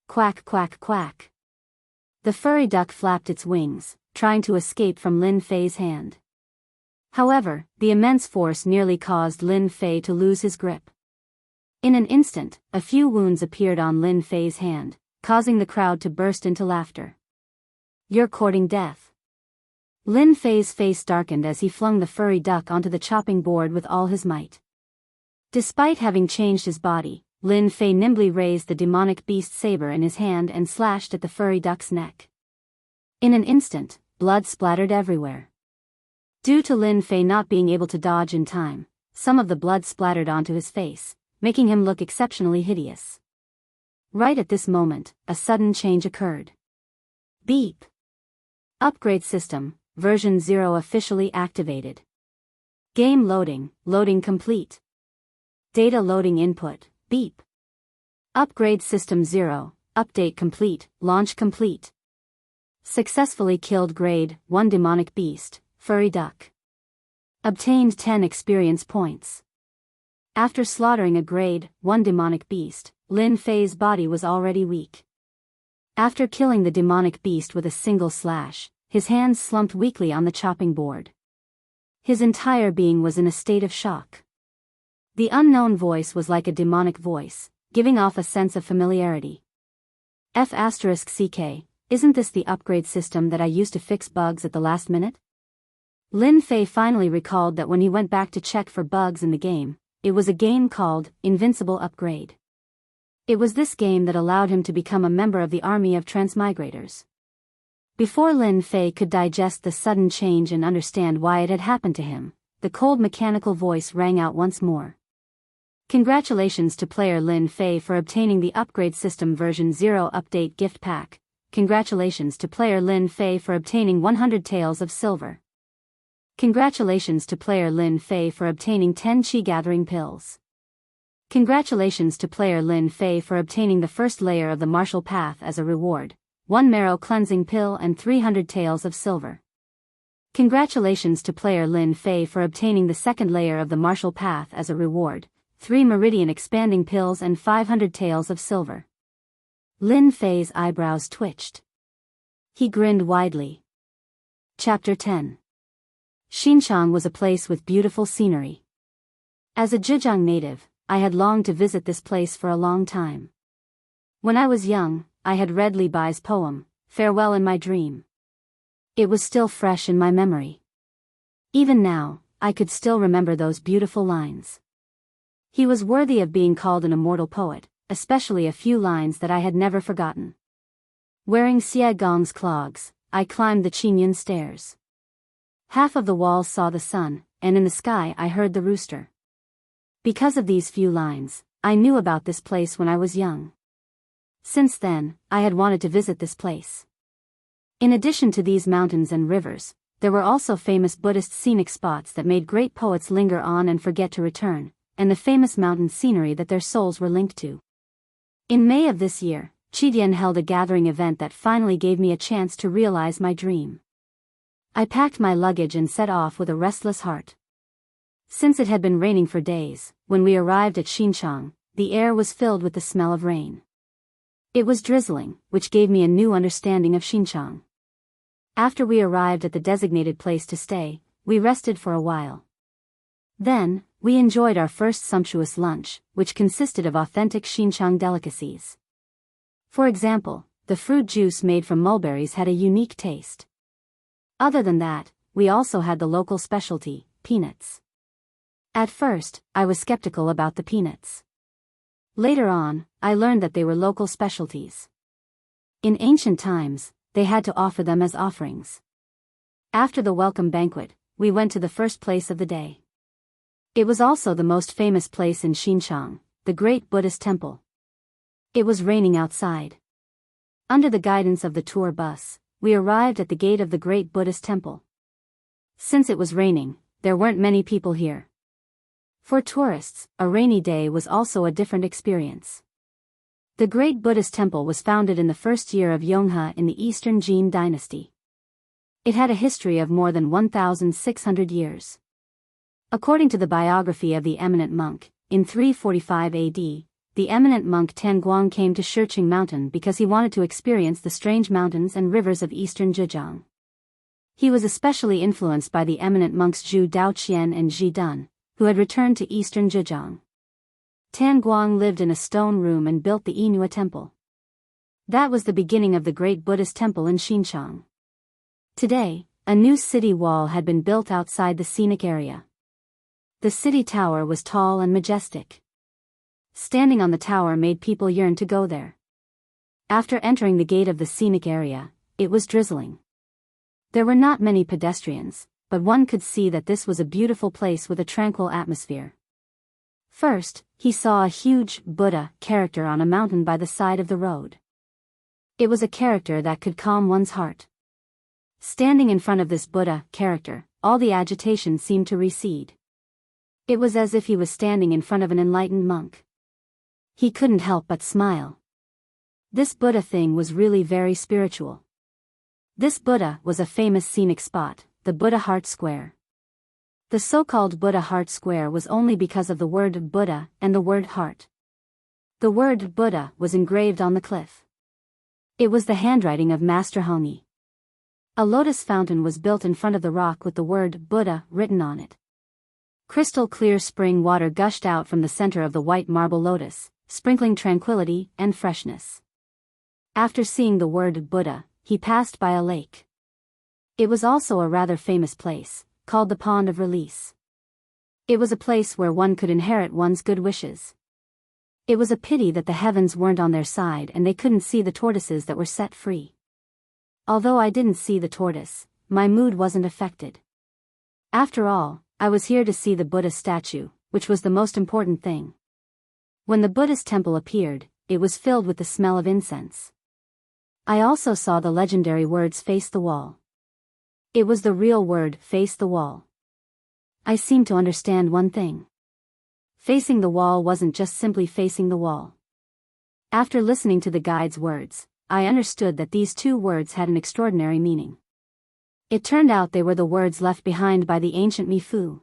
Quack, quack, quack. The furry duck flapped its wings, trying to escape from Lin Fei's hand. However, the immense force nearly caused Lin Fei to lose his grip. In an instant, a few wounds appeared on Lin Fei's hand, causing the crowd to burst into laughter. You're courting death. Lin Fei's face darkened as he flung the furry duck onto the chopping board with all his might. Despite having changed his body, Lin Fei nimbly raised the demonic beast saber in his hand and slashed at the furry duck's neck. In an instant, blood splattered everywhere. Due to Lin Fei not being able to dodge in time, some of the blood splattered onto his face, making him look exceptionally hideous. Right at this moment, a sudden change occurred. Beep. Upgrade system, version 0 officially activated. Game loading complete. Data loading input, beep. Upgrade system 0, update complete, launch complete. Successfully killed grade 1 demonic beast, furry duck. Obtained 10 experience points. After slaughtering a grade 1 demonic beast, Lin Fei's body was already weak. After killing the demonic beast with a single slash, his hands slumped weakly on the chopping board. His entire being was in a state of shock. The unknown voice was like a demonic voice, giving off a sense of familiarity. F***CK, isn't this the upgrade system that I used to fix bugs at the last minute? Lin Fei finally recalled that when he went back to check for bugs in the game, it was a game called Invincible Upgrade. It was this game that allowed him to become a member of the army of transmigrators. Before Lin Fei could digest the sudden change and understand why it had happened to him, the cold mechanical voice rang out once more. Congratulations to player Lin Fei for obtaining the Upgrade System version 0 update gift pack. Congratulations to player Lin Fei for obtaining 100 taels of silver. Congratulations to player Lin Fei for obtaining 10 chi gathering pills. Congratulations to player Lin Fei for obtaining the first layer of the martial path as a reward, 1 marrow cleansing pill and 300 taels of silver. Congratulations to player Lin Fei for obtaining the second layer of the martial path as a reward, 3 meridian expanding pills and 500 taels of silver. Lin Fei's eyebrows twitched. He grinned widely. Chapter 10. Xinjiang was a place with beautiful scenery. As a Zhejiang native, I had longed to visit this place for a long time. When I was young, I had read Li Bai's poem, Farewell in my dream. It was still fresh in my memory. Even now, I could still remember those beautiful lines. He was worthy of being called an immortal poet, especially a few lines that I had never forgotten. Wearing Xie Gong's clogs, I climbed the Qingyun stairs. Half of the walls saw the sun, and in the sky I heard the rooster. Because of these few lines, I knew about this place when I was young. Since then, I had wanted to visit this place. In addition to these mountains and rivers, there were also famous Buddhist scenic spots that made great poets linger on and forget to return, and the famous mountain scenery that their souls were linked to. In May of this year, Qidian held a gathering event that finally gave me a chance to realize my dream. I packed my luggage and set off with a restless heart. Since it had been raining for days, when we arrived at Xinchang, the air was filled with the smell of rain. It was drizzling, which gave me a new understanding of Xinchang. After we arrived at the designated place to stay, we rested for a while. Then, we enjoyed our first sumptuous lunch, which consisted of authentic Xinchang delicacies. For example, the fruit juice made from mulberries had a unique taste. Other than that, we also had the local specialty, peanuts. At first, I was skeptical about the peanuts. Later on, I learned that they were local specialties. In ancient times, they had to offer them as offerings. After the welcome banquet, we went to the first place of the day. It was also the most famous place in Xinchang, the great Buddhist temple. It was raining outside. Under the guidance of the tour bus, we arrived at the gate of the great Buddhist temple. Since it was raining, there weren't many people here. For tourists, a rainy day was also a different experience. The great Buddhist temple was founded in the first year of Yonhe in the Eastern Jin dynasty. It had a history of more than 1,600 years. According to the biography of the eminent monk, in 345 AD, the eminent monk Tanguang came to Shiqing Mountain because he wanted to experience the strange mountains and rivers of eastern Zhejiang. He was especially influenced by the eminent monks Zhu Daoqian and Zhi Dun, who had returned to eastern Zhejiang. Tanguang lived in a stone room and built the Yinhua temple. That was the beginning of the great Buddhist temple in Xinchang. Today, a new city wall had been built outside the scenic area. The city tower was tall and majestic. Standing on the tower made people yearn to go there. After entering the gate of the scenic area, it was drizzling. There were not many pedestrians, but one could see that this was a beautiful place with a tranquil atmosphere. First, he saw a huge Buddha character on a mountain by the side of the road. It was a character that could calm one's heart. Standing in front of this Buddha character, all the agitation seemed to recede. It was as if he was standing in front of an enlightened monk. He couldn't help but smile. This Buddha thing was really very spiritual. This Buddha was a famous scenic spot, the Buddha Heart Square. The so-called Buddha Heart Square was only because of the word Buddha and the word heart. The word Buddha was engraved on the cliff. It was the handwriting of Master Hongyi. A lotus fountain was built in front of the rock with the word Buddha written on it. Crystal clear spring water gushed out from the center of the white marble lotus, sprinkling tranquility and freshness. After seeing the word Buddha, he passed by a lake. It was also a rather famous place, called the Pond of Release. It was a place where one could inherit one's good wishes. It was a pity that the heavens weren't on their side and they couldn't see the tortoises that were set free. Although I didn't see the tortoise, my mood wasn't affected. After all, I was here to see the Buddha statue, which was the most important thing. When the Buddhist temple appeared, it was filled with the smell of incense. I also saw the legendary words "face the wall." It was the real word "face the wall." I seemed to understand one thing. Facing the wall wasn't just simply facing the wall. After listening to the guide's words, I understood that these two words had an extraordinary meaning. It turned out they were the words left behind by the ancient Mifu.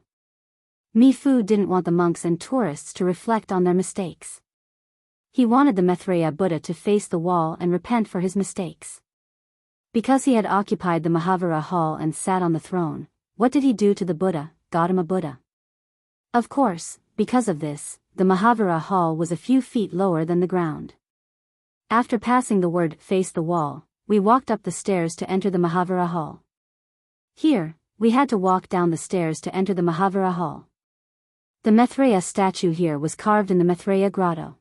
Mifu didn't want the monks and tourists to reflect on their mistakes. He wanted the Maitreya Buddha to face the wall and repent for his mistakes. Because he had occupied the Mahavira hall and sat on the throne, what did he do to the Buddha, Gautama Buddha? Of course, Because of this, the Mahavira Hall was a few feet lower than the ground. After passing the word "face the wall," we walked up the stairs to enter the Mahavira Hall. Here, we had to walk down the stairs to enter the Mahavira Hall. The Maitreya statue here was carved in the Maitreya grotto.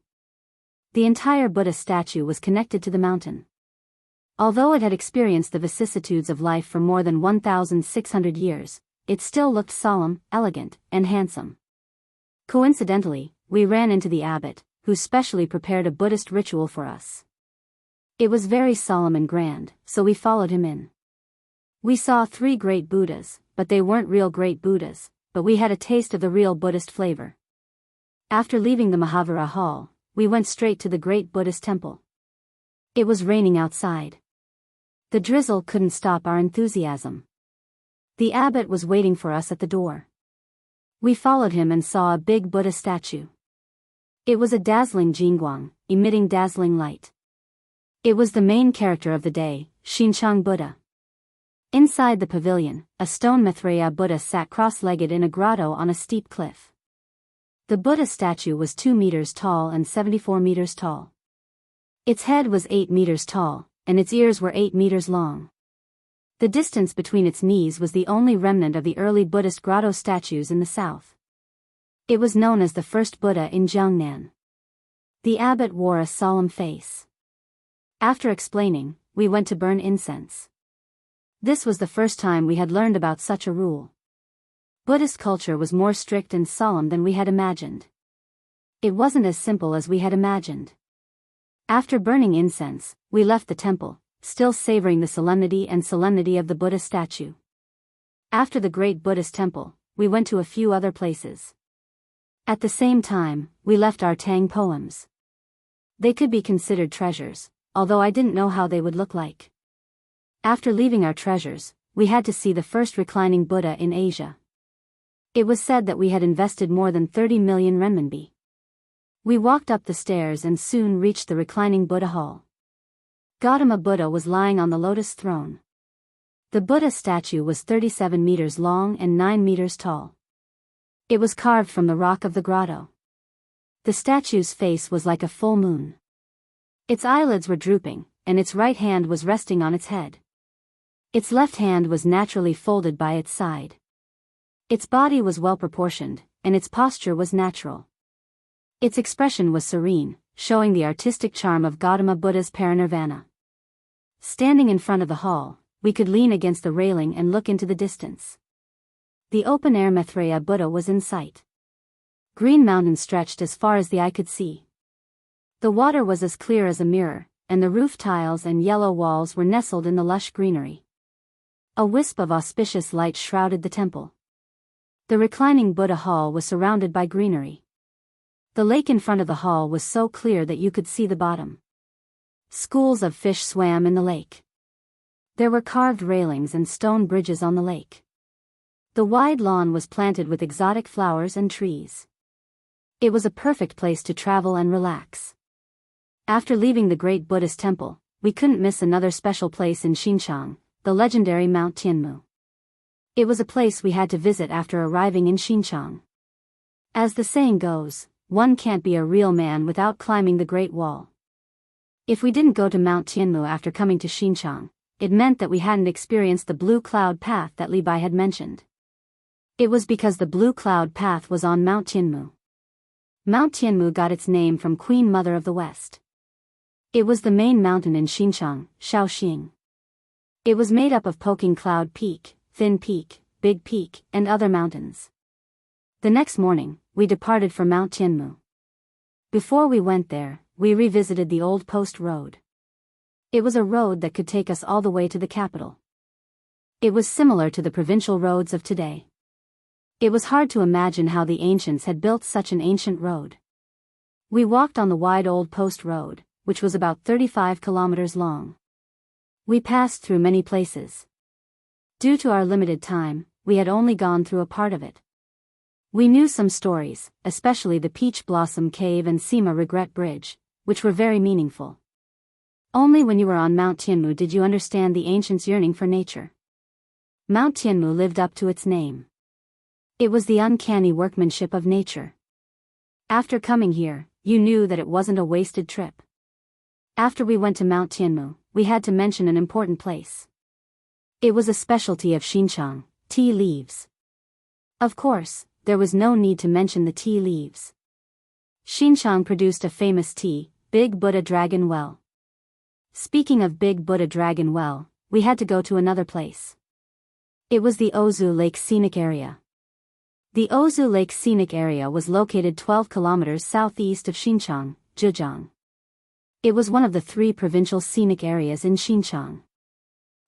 The entire Buddha statue was connected to the mountain. Although it had experienced the vicissitudes of life for more than 1,600 years, it still looked solemn, elegant, and handsome. Coincidentally, we ran into the abbot, who specially prepared a Buddhist ritual for us. It was very solemn and grand, so we followed him in. We saw 3 great Buddhas, but they weren't real great Buddhas, but we had a taste of the real Buddhist flavor. After leaving the Mahavira Hall, we went straight to the great Buddhist temple. It was raining outside. The drizzle couldn't stop our enthusiasm. The abbot was waiting for us at the door. We followed him and saw a big Buddha statue. It was a dazzling jingguang, emitting dazzling light. It was the main character of the day, Xinchang Buddha. Inside the pavilion, a stone Maitreya Buddha sat cross-legged in a grotto on a steep cliff. The Buddha statue was 2 meters tall and 74 meters tall. Its head was 8 meters tall, and its ears were 8 meters long. The distance between its knees was the only remnant of the early Buddhist grotto statues in the south. It was known as the first Buddha in Jiangnan. The abbot wore a solemn face. After explaining, we went to burn incense. This was the first time we had learned about such a rule. Buddhist culture was more strict and solemn than we had imagined. It wasn't as simple as we had imagined. After burning incense, we left the temple, still savoring the solemnity of the Buddha statue. After the great Buddhist temple, we went to a few other places. At the same time, we left our Tang poems. They could be considered treasures, although I didn't know how they would look like. After leaving our treasures, we had to see the first reclining Buddha in Asia. It was said that we had invested more than 30 million renminbi. We walked up the stairs and soon reached the reclining Buddha hall. Gautama Buddha was lying on the lotus throne. The Buddha statue was 37 meters long and 9 meters tall. It was carved from the rock of the grotto. The statue's face was like a full moon. Its eyelids were drooping, and its right hand was resting on its head. Its left hand was naturally folded by its side. Its body was well proportioned, and its posture was natural. Its expression was serene, showing the artistic charm of Gautama Buddha's parinirvana. Standing in front of the hall, we could lean against the railing and look into the distance. The open-air Maitreya Buddha was in sight. Green mountains stretched as far as the eye could see. The water was as clear as a mirror, and the roof tiles and yellow walls were nestled in the lush greenery. A wisp of auspicious light shrouded the temple. The reclining Buddha hall was surrounded by greenery. The lake in front of the hall was so clear that you could see the bottom. Schools of fish swam in the lake. There were carved railings and stone bridges on the lake. The wide lawn was planted with exotic flowers and trees. It was a perfect place to travel and relax. After leaving the great Buddhist temple, we couldn't miss another special place in Xinjiang, the legendary Mount Tianmu. It was a place we had to visit after arriving in Xinjiang. As the saying goes, one can't be a real man without climbing the Great Wall. If we didn't go to Mount Tianmu after coming to Xinjiang, it meant that we hadn't experienced the blue cloud path that Li Bai had mentioned. It was because the blue cloud path was on Mount Tianmu. Mount Tianmu got its name from Queen Mother of the West. It was the main mountain in Xinjiang, Shaoxing. It was made up of Poking Cloud Peak, Thin Peak, Big Peak, and other mountains. The next morning, we departed for Mount Tianmu. Before we went there, we revisited the old post road. It was a road that could take us all the way to the capital. It was similar to the provincial roads of today. It was hard to imagine how the ancients had built such an ancient road. We walked on the wide old post road, which was about 35 kilometers long. We passed through many places. Due to our limited time, we had only gone through a part of it. We knew some stories, especially the Peach Blossom Cave and Sima Regret Bridge, which were very meaningful. Only when you were on Mount Tianmu did you understand the ancients' yearning for nature. Mount Tianmu lived up to its name. It was the uncanny workmanship of nature. After coming here, you knew that it wasn't a wasted trip. After we went to Mount Tianmu, we had to mention an important place. It was a specialty of Xinjiang, tea leaves. Of course, there was no need to mention the tea leaves. Xinjiang produced a famous tea, Big Buddha Dragon Well. Speaking of Big Buddha Dragon Well, we had to go to another place. It was the Ozu Lake Scenic Area. The Ozu Lake Scenic Area was located 12 kilometers southeast of Xinjiang, Zhejiang. It was one of the 3 provincial scenic areas in Xinjiang.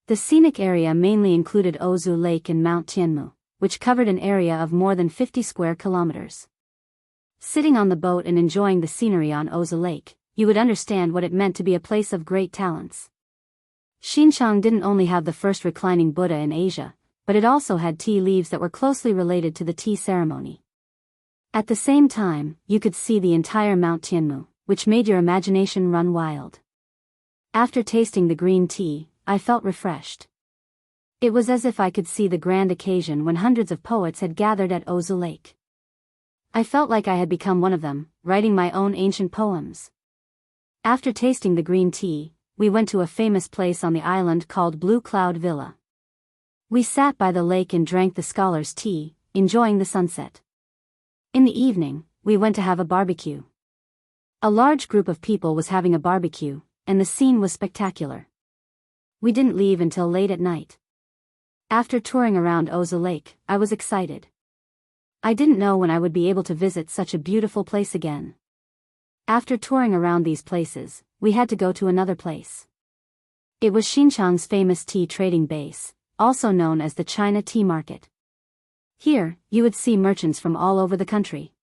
The scenic area mainly included Ozu Lake and Mount Tianmu, which covered an area of more than 50 square kilometers. Sitting on the boat and enjoying the scenery on Ozu Lake, you would understand what it meant to be a place of great talents. Xinjiang didn't only have the first reclining Buddha in Asia, but it also had tea leaves that were closely related to the tea ceremony. At the same time, you could see the entire Mount Tianmu, which made your imagination run wild. After tasting the green tea, I felt refreshed. It was as if I could see the grand occasion when hundreds of poets had gathered at Ozu Lake. I felt like I had become one of them, writing my own ancient poems. After tasting the green tea, we went to a famous place on the island called Blue Cloud Villa. We sat by the lake and drank the scholar's tea, enjoying the sunset. In the evening, we went to have a barbecue. A large group of people was having a barbecue, and the scene was spectacular. We didn't leave until late at night. After touring around Ozu Lake, I was excited. I didn't know when I would be able to visit such a beautiful place again. After touring around these places, we had to go to another place. It was Xinjiang's famous tea trading base, also known as the China Tea Market. Here, you would see merchants from all over the country.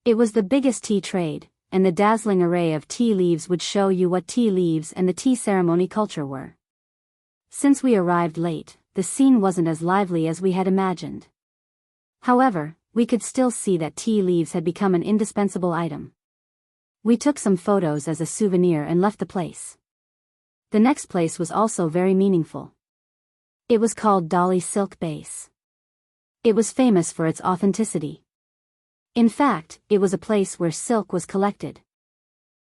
It was the biggest tea trade, and the dazzling array of tea leaves would show you what tea leaves and the tea ceremony culture were. Since we arrived late, the scene wasn't as lively as we had imagined. However, we could still see that tea leaves had become an indispensable item. We took some photos as a souvenir and left the place. The next place was also very meaningful. It was called Dali Silk Base. It was famous for its authenticity. In fact, it was a place where silk was collected.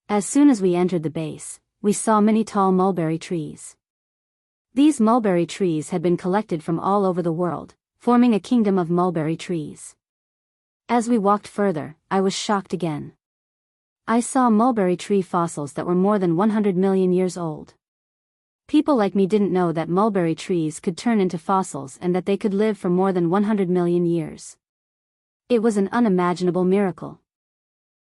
As soon as we entered the base, we saw many tall mulberry trees. These mulberry trees had been collected from all over the world, forming a kingdom of mulberry trees. As we walked further, I was shocked again. I saw mulberry tree fossils that were more than 100 million years old. People like me didn't know that mulberry trees could turn into fossils and that they could live for more than 100 million years. It was an unimaginable miracle.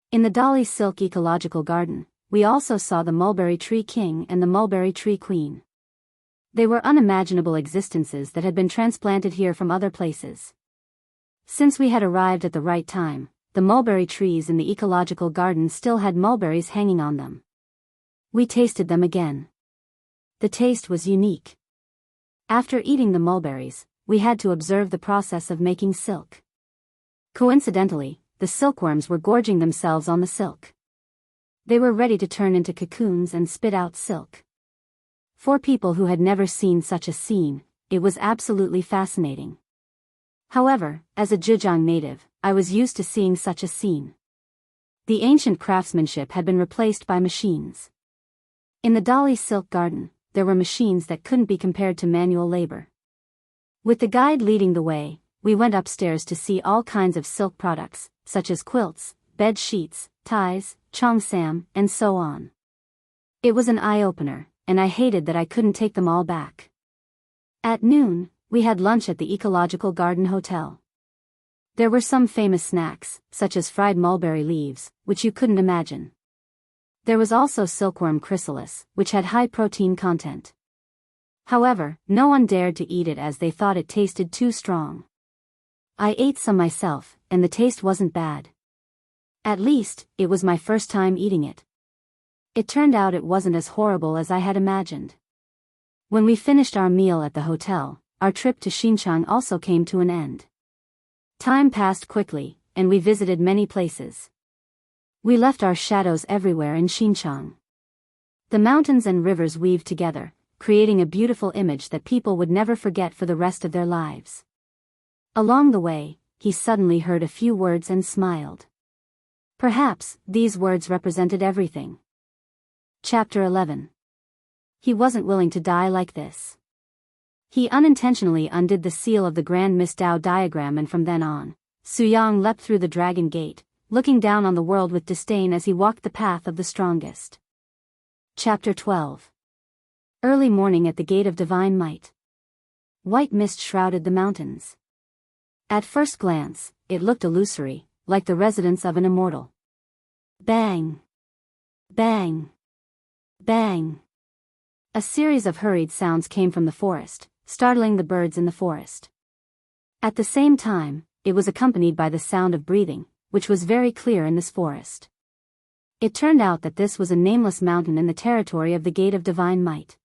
In the Dali Silk Ecological Garden, we also saw the mulberry tree king and the mulberry tree queen. They were unimaginable existences that had been transplanted here from other places. Since we had arrived at the right time, the mulberry trees in the ecological garden still had mulberries hanging on them. We tasted them again. The taste was unique. After eating the mulberries, we had to observe the process of making silk. Coincidentally, the silkworms were gorging themselves on the silk. They were ready to turn into cocoons and spit out silk. For people who had never seen such a scene, it was absolutely fascinating. However, as a Zhejiang native, I was used to seeing such a scene. The ancient craftsmanship had been replaced by machines. In the Dali Silk Garden, there were machines that couldn't be compared to manual labor. With the guide leading the way, we went upstairs to see all kinds of silk products, such as quilts, bed sheets, ties, cheongsam, and so on. It was an eye-opener, and I hated that I couldn't take them all back. At noon, we had lunch at the Ecological Garden Hotel. There were some famous snacks, such as fried mulberry leaves, which you couldn't imagine. There was also silkworm chrysalis, which had high protein content. However, no one dared to eat it as they thought it tasted too strong. I ate some myself, and the taste wasn't bad. At least, it was my first time eating it. It turned out it wasn't as horrible as I had imagined. When we finished our meal at the hotel, our trip to Xinjiang also came to an end. Time passed quickly, and we visited many places. We left our shadows everywhere in Xinjiang. The mountains and rivers weaved together, creating a beautiful image that people would never forget for the rest of their lives. Along the way, he suddenly heard a few words and smiled. Perhaps these words represented everything. Chapter 11. He wasn't willing to die like this. He unintentionally undid the seal of the Grand Mistao diagram, and from then on, Suyang leapt through the dragon gate, looking down on the world with disdain as he walked the path of the strongest. Chapter 12. Early morning at the gate of divine might. White mist shrouded the mountains. At first glance, it looked illusory, like the residence of an immortal. Bang! Bang! Bang! A series of hurried sounds came from the forest, startling the birds in the forest. At the same time, it was accompanied by the sound of breathing, which was very clear in this forest. It turned out that this was a nameless mountain in the territory of the Gate of Divine Might.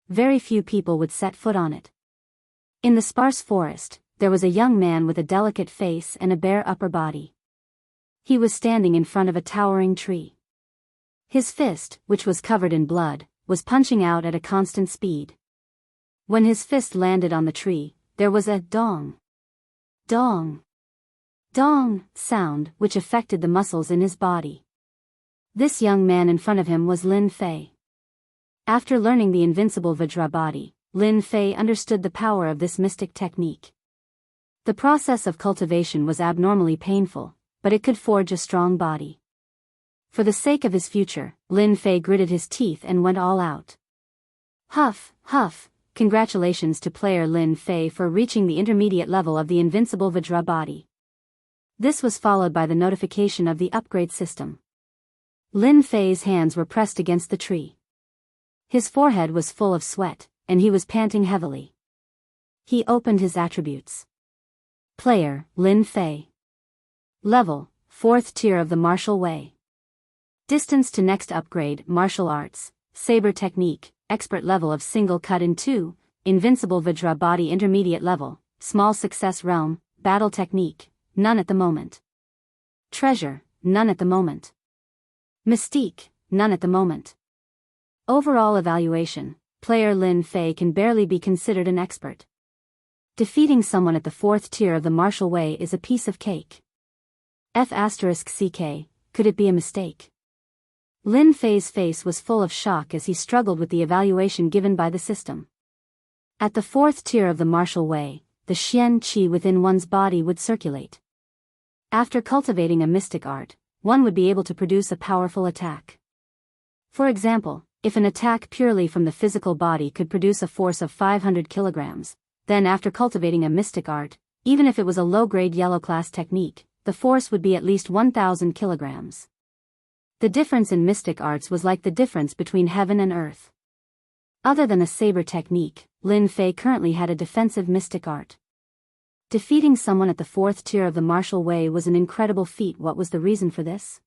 Very few people would set foot on it. In the sparse forest, there was a young man with a delicate face and a bare upper body. He was standing in front of a towering tree. His fist, which was covered in blood, was punching out at a constant speed. When his fist landed on the tree, there was a dong, dong, dong sound which affected the muscles in his body. This young man in front of him was Lin Fei. After learning the invincible Vajra body, Lin Fei understood the power of this mystic technique. The process of cultivation was abnormally painful, but it could forge a strong body. For the sake of his future, Lin Fei gritted his teeth and went all out. Huff, huff, congratulations to player Lin Fei for reaching the intermediate level of the invincible Vajra body. This was followed by the notification of the upgrade system. Lin Fei's hands were pressed against the tree. His forehead was full of sweat, and he was panting heavily. He opened his attributes. Player, Lin Fei. Level, 4th tier of the martial way. Distance to next upgrade, martial arts, saber technique, expert level of single cut in 2, invincible Vajra body intermediate level, small success realm, battle technique, none at the moment. Treasure, none at the moment. Mystique, none at the moment. Overall evaluation, player Lin Fei can barely be considered an expert. Defeating someone at the 4th tier of the martial way is a piece of cake. F***CK, could it be a mistake? Lin Fei's face was full of shock as he struggled with the evaluation given by the system. At the 4th tier of the martial way, the Xian Qi within one's body would circulate. After cultivating a mystic art, one would be able to produce a powerful attack. For example, if an attack purely from the physical body could produce a force of 500 kilograms, then after cultivating a mystic art, even if it was a low-grade yellow class technique, the force would be at least 1,000 kilograms. The difference in mystic arts was like the difference between heaven and earth. Other than a saber technique, Lin Fei currently had a defensive mystic art. Defeating someone at the 4th tier of the martial way was an incredible feat. What was the reason for this?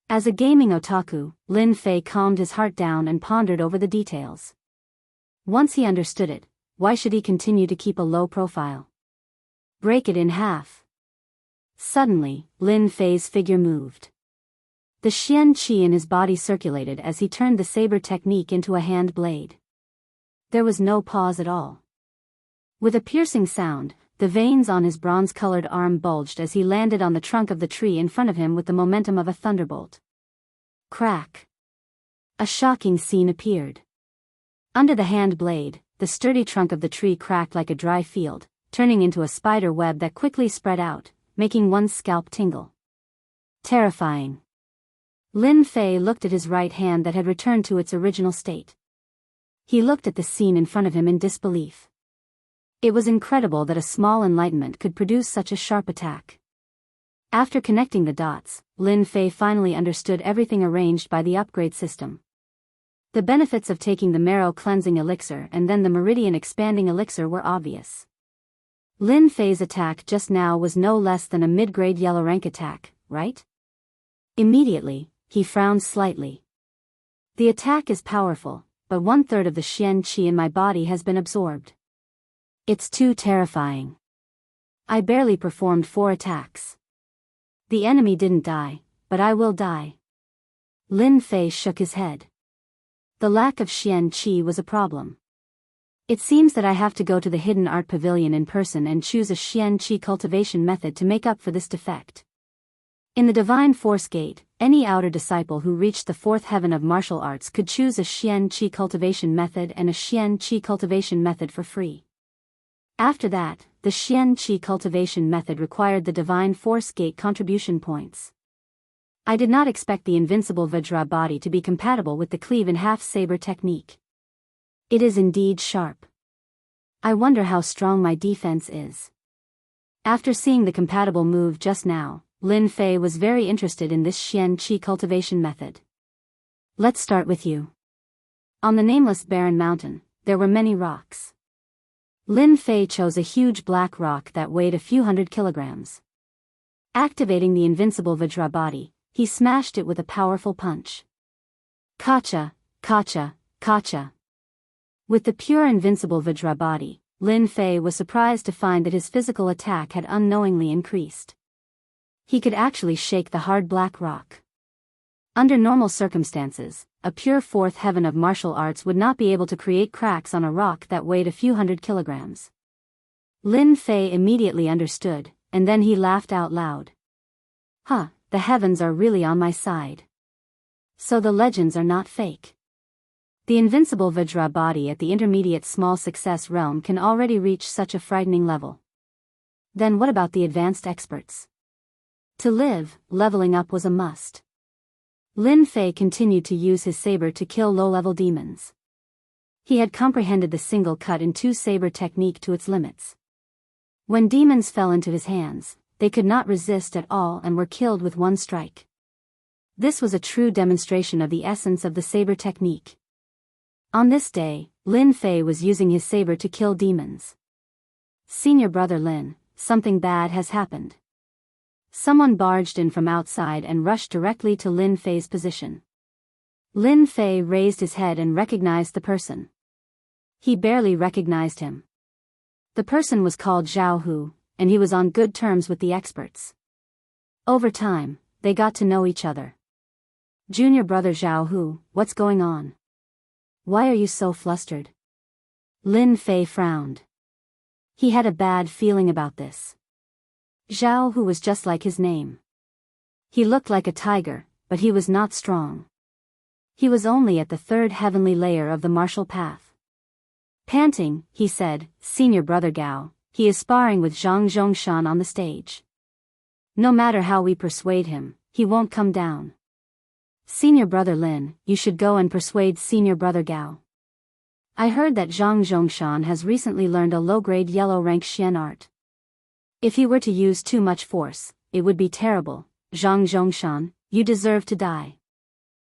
As a gaming otaku, Lin Fei calmed his heart down and pondered over the details. Once he understood it, why should he continue to keep a low profile? Break it in half. Suddenly, Lin Fei's figure moved. The Xian Qi in his body circulated as he turned the saber technique into a hand blade. There was no pause at all. With a piercing sound, the veins on his bronze-colored arm bulged as he landed on the trunk of the tree in front of him with the momentum of a thunderbolt. Crack! A shocking scene appeared. Under the hand blade, the sturdy trunk of the tree cracked like a dry field, turning into a spider web that quickly spread out, making one's scalp tingle. Terrifying. Lin Fei looked at his right hand that had returned to its original state. He looked at the scene in front of him in disbelief. It was incredible that a small enlightenment could produce such a sharp attack. After connecting the dots, Lin Fei finally understood everything arranged by the upgrade system. The benefits of taking the marrow cleansing elixir and then the meridian expanding elixir were obvious. Lin Fei's attack just now was no less than a mid-grade yellow rank attack, right? Immediately, he frowned slightly. The attack is powerful, but 1/3 of the Xian Qi in my body has been absorbed. It's too terrifying. I barely performed 4 attacks. The enemy didn't die, but I will die. Lin Fei shook his head. The lack of Xian Qi was a problem. It seems that I have to go to the Hidden Art Pavilion in person and choose a Xian Qi cultivation method to make up for this defect. In the Divine Force Gate, any outer disciple who reached the fourth heaven of martial arts could choose a Xian Qi cultivation method and a Xian Qi cultivation method for free. After that, the Xian Qi cultivation method required the Divine Force Gate contribution points. I did not expect the invincible Vajra body to be compatible with the cleave-in-half saber technique. It is indeed sharp. I wonder how strong my defense is. After seeing the compatible move just now, Lin Fei was very interested in this Xian Qi cultivation method. Let's start with you. On the nameless barren mountain, there were many rocks. Lin Fei chose a huge black rock that weighed a few hundred kilograms. Activating the invincible Vajra body, he smashed it with a powerful punch. Kacha, kacha, kacha. With the pure invincible Vajra body, Lin Fei was surprised to find that his physical attack had unknowingly increased. He could actually shake the hard black rock. Under normal circumstances, a pure fourth heaven of martial arts would not be able to create cracks on a rock that weighed a few hundred kilograms. Lin Fei immediately understood, and then he laughed out loud. Huh, the heavens are really on my side. So the legends are not fake. The invincible Vajra body at the intermediate small success realm can already reach such a frightening level. Then what about the advanced experts? To live, leveling up was a must. Lin Fei continued to use his saber to kill low-level demons. He had comprehended the single cut in two saber technique to its limits. When demons fell into his hands, they could not resist at all and were killed with one strike. This was a true demonstration of the essence of the saber technique. On this day, Lin Fei was using his saber to kill demons. Senior brother Lin, something bad has happened. Someone barged in from outside and rushed directly to Lin Fei's position. Lin Fei raised his head and recognized the person. He barely recognized him. The person was called Jianghu, and he was on good terms with the experts. Over time, they got to know each other. Junior brother Jianghu, what's going on? Why are you so flustered? Lin Fei frowned. He had a bad feeling about this. Zhao Hu was just like his name. He looked like a tiger, but he was not strong. He was only at the third heavenly layer of the martial path. Panting, he said, Senior brother Gao, he is sparring with Zhang Zhongshan on the stage. No matter how we persuade him, he won't come down. Senior brother Lin, you should go and persuade senior brother Gao. I heard that Zhang Zhongshan has recently learned a low-grade yellow rank Xian art. If he were to use too much force, it would be terrible. Zhang Zhongshan, you deserve to die.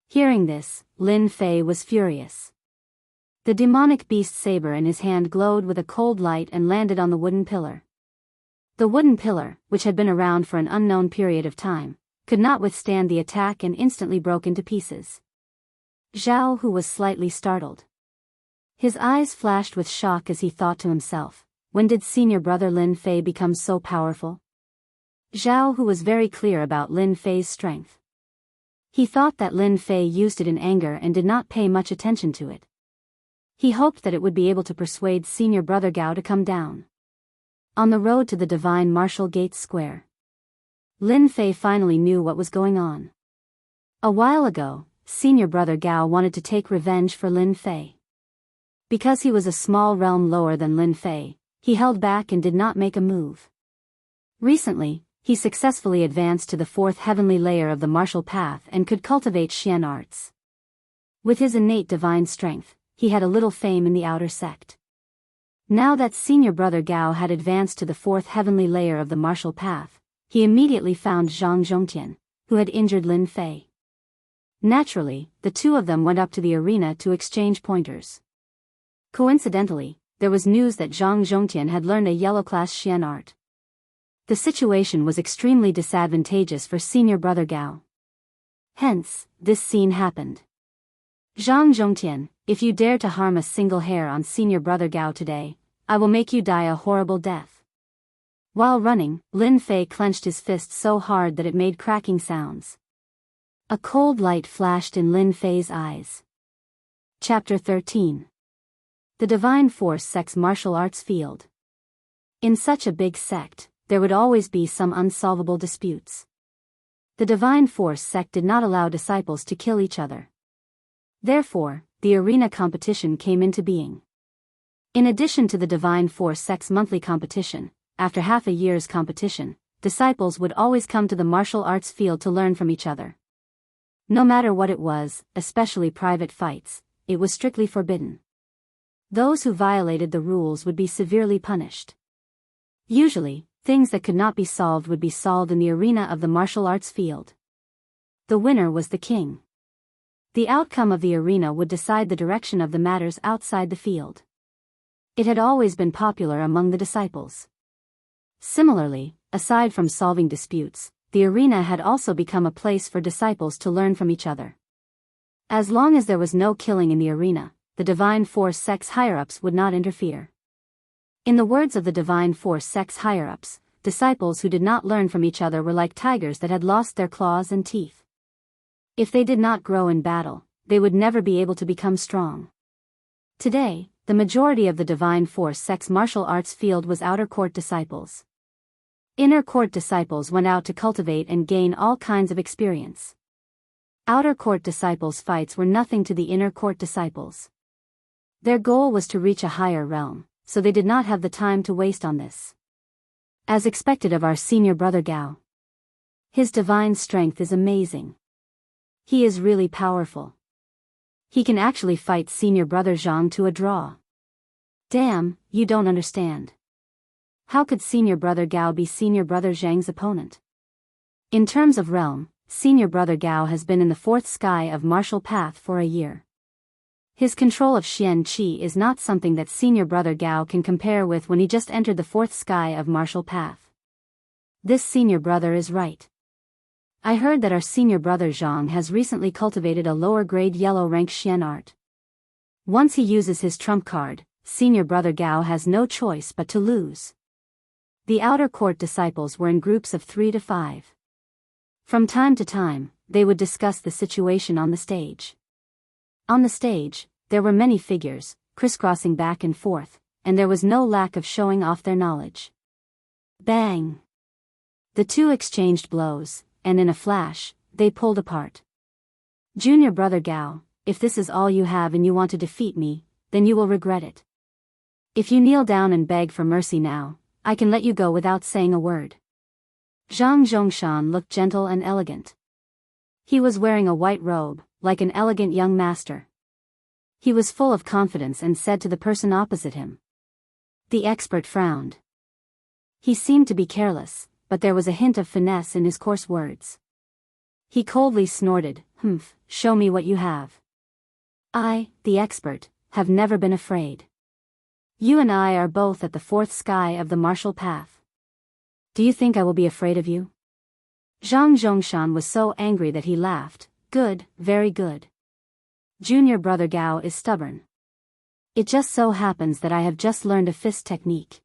Hearing this, Lin Fei was furious. The demonic beast saber in his hand glowed with a cold light and landed on the wooden pillar. The wooden pillar, which had been around for an unknown period of time, could not withstand the attack and instantly broke into pieces. Zhao Hu was slightly startled. His eyes flashed with shock as he thought to himself, when did senior brother Lin Fei become so powerful? Zhao Hu was very clear about Lin Fei's strength. He thought that Lin Fei used it in anger and did not pay much attention to it. He hoped that it would be able to persuade senior brother Gao to come down. On the road to the Divine Martial Gates Square, Lin Fei finally knew what was going on. A while ago, senior brother Gao wanted to take revenge for Lin Fei. Because he was a small realm lower than Lin Fei, he held back and did not make a move. Recently, he successfully advanced to the fourth heavenly layer of the martial path and could cultivate Xian arts. With his innate divine strength, he had a little fame in the outer sect. Now that senior brother Gao had advanced to the fourth heavenly layer of the martial path, he immediately found Zhang Zhongtian, who had injured Lin Fei. Naturally, the two of them went up to the arena to exchange pointers. Coincidentally, there was news that Zhang Zhongtian had learned a yellow-class Xian art. The situation was extremely disadvantageous for senior brother Gao. Hence, this scene happened. Zhang Zhongtian, if you dare to harm a single hair on senior brother Gao today, I will make you die a horrible death. While running, Lin Fei clenched his fist so hard that it made cracking sounds. A cold light flashed in Lin Fei's eyes. Chapter 13. The Divine Force Sect's Martial Arts Field. In such a big sect, there would always be some unsolvable disputes. The Divine Force sect did not allow disciples to kill each other. Therefore, the arena competition came into being. In addition to the Divine Force sect's monthly competition, after half a year's competition, disciples would always come to the martial arts field to learn from each other. No matter what it was, especially private fights, it was strictly forbidden. Those who violated the rules would be severely punished. Usually, things that could not be solved would be solved in the arena of the martial arts field. The winner was the king. The outcome of the arena would decide the direction of the matters outside the field. It had always been popular among the disciples. Similarly, aside from solving disputes, the arena had also become a place for disciples to learn from each other. As long as there was no killing in the arena, the Divine Force sect's higher-ups would not interfere. In the words of the Divine Force sect's higher-ups, disciples who did not learn from each other were like tigers that had lost their claws and teeth. If they did not grow in battle, they would never be able to become strong. Today, the majority of the Divine Force sect's martial arts field was outer court disciples. Inner court disciples went out to cultivate and gain all kinds of experience. Outer court disciples' fights were nothing to the inner court disciples. Their goal was to reach a higher realm, so they did not have the time to waste on this. As expected of our senior brother Gao. His divine strength is amazing. He is really powerful. He can actually fight senior brother Zhang to a draw. Damn, you don't understand. How could senior brother Gao be senior brother Zhang's opponent? In terms of realm, senior brother Gao has been in the fourth sky of martial path for a year. His control of Xian Qi is not something that senior brother Gao can compare with when he just entered the fourth sky of martial path. This senior brother is right. I heard that our senior brother Zhang has recently cultivated a lower-grade yellow-rank Xian art. Once he uses his trump card, senior brother Gao has no choice but to lose. The outer court disciples were in groups of 3 to 5. From time to time, they would discuss the situation on the stage. On the stage, there were many figures, crisscrossing back and forth, and there was no lack of showing off their knowledge. Bang! The two exchanged blows, and in a flash, they pulled apart. Junior brother Gao, if this is all you have and you want to defeat me, then you will regret it. If you kneel down and beg for mercy now, I can let you go without saying a word. Zhang Zhongshan looked gentle and elegant. He was wearing a white robe, like an elegant young master. He was full of confidence and said to the person opposite him. The expert frowned. He seemed to be careless, but there was a hint of finesse in his coarse words. He coldly snorted, "Humph, show me what you have." I, the expert, have never been afraid. You and I are both at the fourth sky of the martial path. Do you think I will be afraid of you? Zhang Zhongshan was so angry that he laughed. Good, very good. Junior brother Gao is stubborn. It just so happens that I have just learned a fist technique.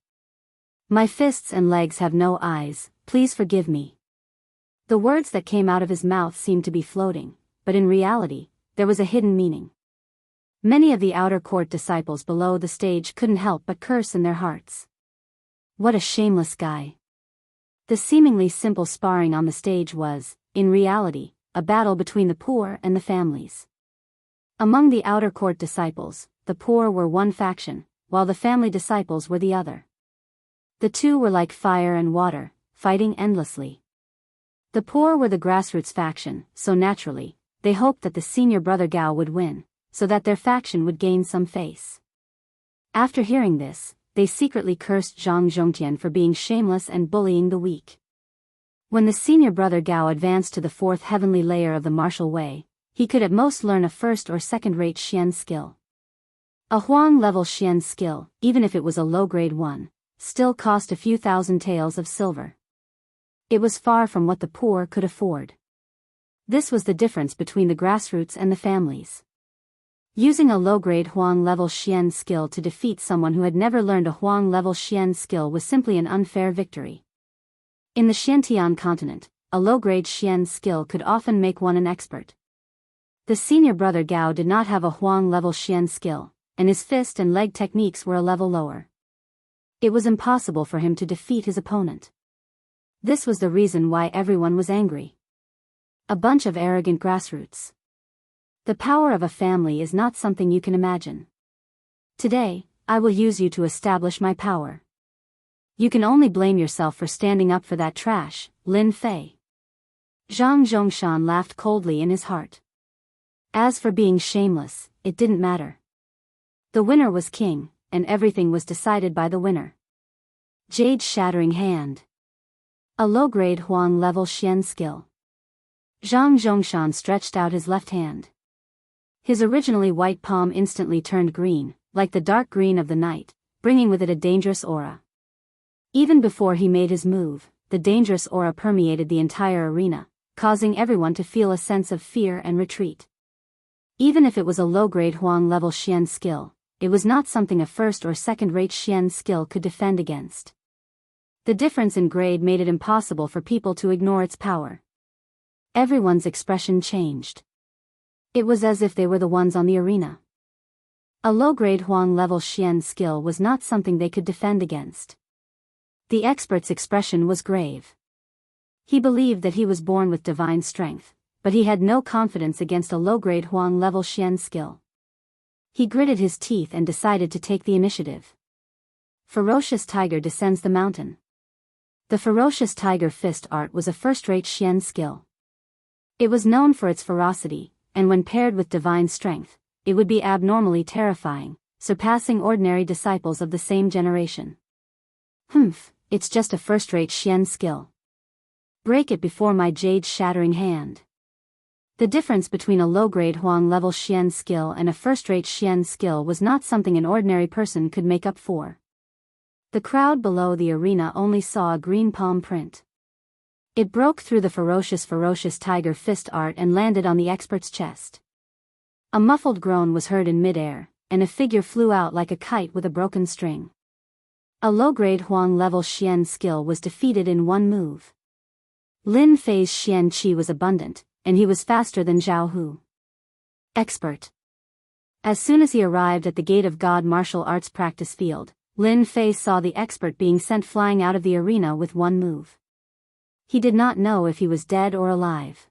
My fists and legs have no eyes, please forgive me. The words that came out of his mouth seemed to be floating, but in reality, there was a hidden meaning. Many of the outer court disciples below the stage couldn't help but curse in their hearts. What a shameless guy. The seemingly simple sparring on the stage was, in reality, a battle between the poor and the families. Among the outer court disciples, the poor were one faction, while the family disciples were the other. The two were like fire and water, fighting endlessly. The poor were the grassroots faction, so naturally, they hoped that the senior brother Gao would win, so that their faction would gain some face. After hearing this, they secretly cursed Zhang Zhongtian for being shameless and bullying the weak. When the senior brother Gao advanced to the fourth heavenly layer of the martial way, he could at most learn a first or second-rate Xian skill. A Huang-level Xian skill, even if it was a low-grade one, still cost a few thousand taels of silver. It was far from what the poor could afford. This was the difference between the grassroots and the families. Using a low-grade Huang-level Xian skill to defeat someone who had never learned a Huang-level Xian skill was simply an unfair victory. In the Xiantian continent, a low-grade Xian skill could often make one an expert. The senior brother Gao did not have a Huang-level Xian skill, and his fist and leg techniques were a level lower. It was impossible for him to defeat his opponent. This was the reason why everyone was angry. A bunch of arrogant grassroots. The power of a family is not something you can imagine. Today, I will use you to establish my power. You can only blame yourself for standing up for that trash, Lin Fei. Zhang Zhongshan laughed coldly in his heart. As for being shameless, it didn't matter. The winner was king, and everything was decided by the winner. Jade Shattering Hand. A low-grade Huang level Xian skill. Zhang Zhongshan stretched out his left hand. His originally white palm instantly turned green, like the dark green of the night, bringing with it a dangerous aura. Even before he made his move, the dangerous aura permeated the entire arena, causing everyone to feel a sense of fear and retreat. Even if it was a low-grade Huang level Xian skill, it was not something a first or second-rate Xian skill could defend against. The difference in grade made it impossible for people to ignore its power. Everyone's expression changed. It was as if they were the ones on the arena. A low-grade Huang level Xian skill was not something they could defend against. The expert's expression was grave. He believed that he was born with divine strength, but he had no confidence against a low-grade Huang level Xian skill. He gritted his teeth and decided to take the initiative. Ferocious Tiger descends the mountain. The Ferocious Tiger Fist art was a first-rate Xian skill. It was known for its ferocity, and when paired with divine strength, it would be abnormally terrifying, surpassing ordinary disciples of the same generation. It's just a first-rate Xian skill. Break it before my Jade Shattering Hand. The difference between a low-grade Huang level Xian skill and a first-rate Xian skill was not something an ordinary person could make up for. The crowd below the arena only saw a green palm print. It broke through the ferocious tiger fist art and landed on the expert's chest. A muffled groan was heard in midair, and a figure flew out like a kite with a broken string. A low-grade Huang level Xian skill was defeated in one move. Lin Fei's Xian Qi was abundant, and he was faster than Jianghu. Expert. As soon as he arrived at the Gate of God martial arts practice field, Lin Fei saw the expert being sent flying out of the arena with one move. He did not know if he was dead or alive.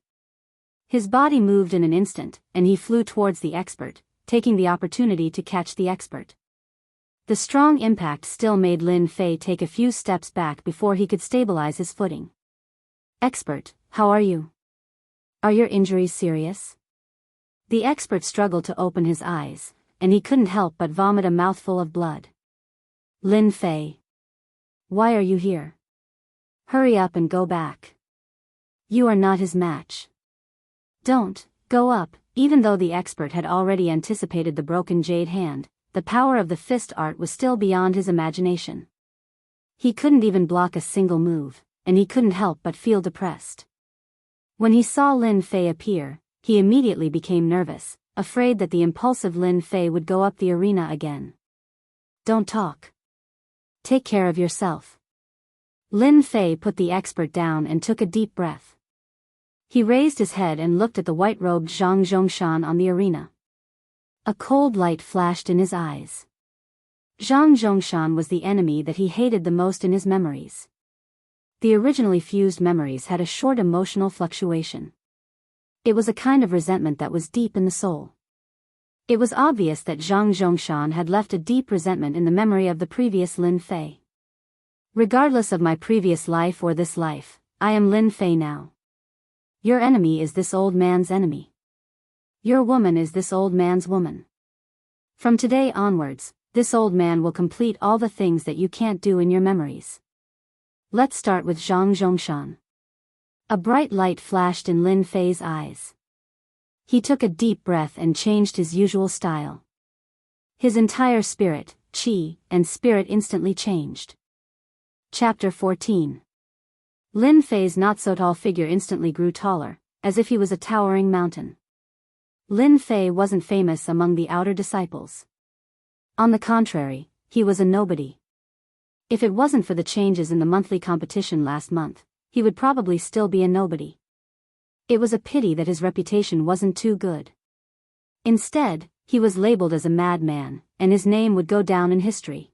His body moved in an instant, and he flew towards the expert, taking the opportunity to catch the expert. The strong impact still made Lin Fei take a few steps back before he could stabilize his footing. Expert, how are you? Are your injuries serious? The expert struggled to open his eyes, and he couldn't help but vomit a mouthful of blood. Lin Fei. Why are you here? Hurry up and go back. You are not his match. Don't go up. Even though the expert had already anticipated the broken jade hand, the power of the fist art was still beyond his imagination. He couldn't even block a single move, and he couldn't help but feel depressed. When he saw Lin Fei appear, he immediately became nervous, afraid that the impulsive Lin Fei would go up the arena again. Don't talk. Take care of yourself. Lin Fei put the expert down and took a deep breath. He raised his head and looked at the white-robed Zhang Zhongshan on the arena. A cold light flashed in his eyes. Zhang Zhongshan was the enemy that he hated the most in his memories. The originally fused memories had a short emotional fluctuation. It was a kind of resentment that was deep in the soul. It was obvious that Zhang Zhongshan had left a deep resentment in the memory of the previous Lin Fei. Regardless of my previous life or this life, I am Lin Fei now. Your enemy is this old man's enemy. Your woman is this old man's woman. From today onwards, this old man will complete all the things that you can't do in your memories. Let's start with Zhang Zhongshan. A bright light flashed in Lin Fei's eyes. He took a deep breath and changed his usual style. His entire spirit, qi, and spirit instantly changed. Chapter 14. Lin Fei's not-so-tall figure instantly grew taller, as if he was a towering mountain. Lin Fei wasn't famous among the outer disciples. On the contrary, he was a nobody. If it wasn't for the changes in the monthly competition last month, he would probably still be a nobody. It was a pity that his reputation wasn't too good. Instead, he was labeled as a madman, and his name would go down in history.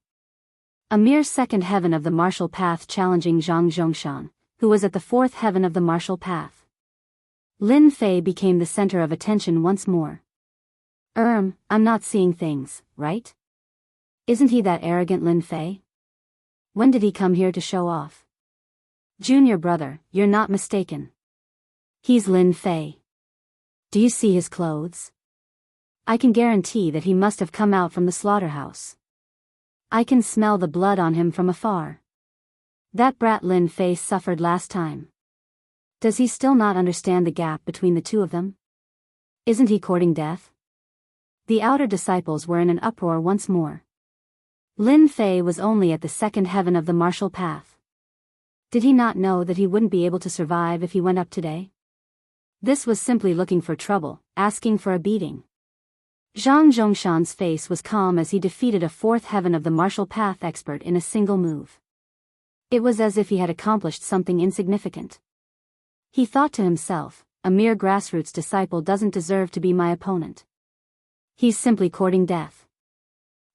A mere second heaven of the martial path challenging Zhang Zhongshan, who was at the fourth heaven of the martial path. Lin Fei became the center of attention once more. I'm not seeing things, right? Isn't he that arrogant Lin Fei? When did he come here to show off? Junior brother, you're not mistaken. He's Lin Fei. Do you see his clothes? I can guarantee that he must have come out from the slaughterhouse. I can smell the blood on him from afar. That brat Lin Fei suffered last time. Does he still not understand the gap between the two of them? Isn't he courting death? The outer disciples were in an uproar once more. Lin Fei was only at the second heaven of the martial path. Did he not know that he wouldn't be able to survive if he went up today? This was simply looking for trouble, asking for a beating. Zhang Zhongshan's face was calm as he defeated a fourth heaven of the martial path expert in a single move. It was as if he had accomplished something insignificant. He thought to himself, a mere grassroots disciple doesn't deserve to be my opponent. He's simply courting death.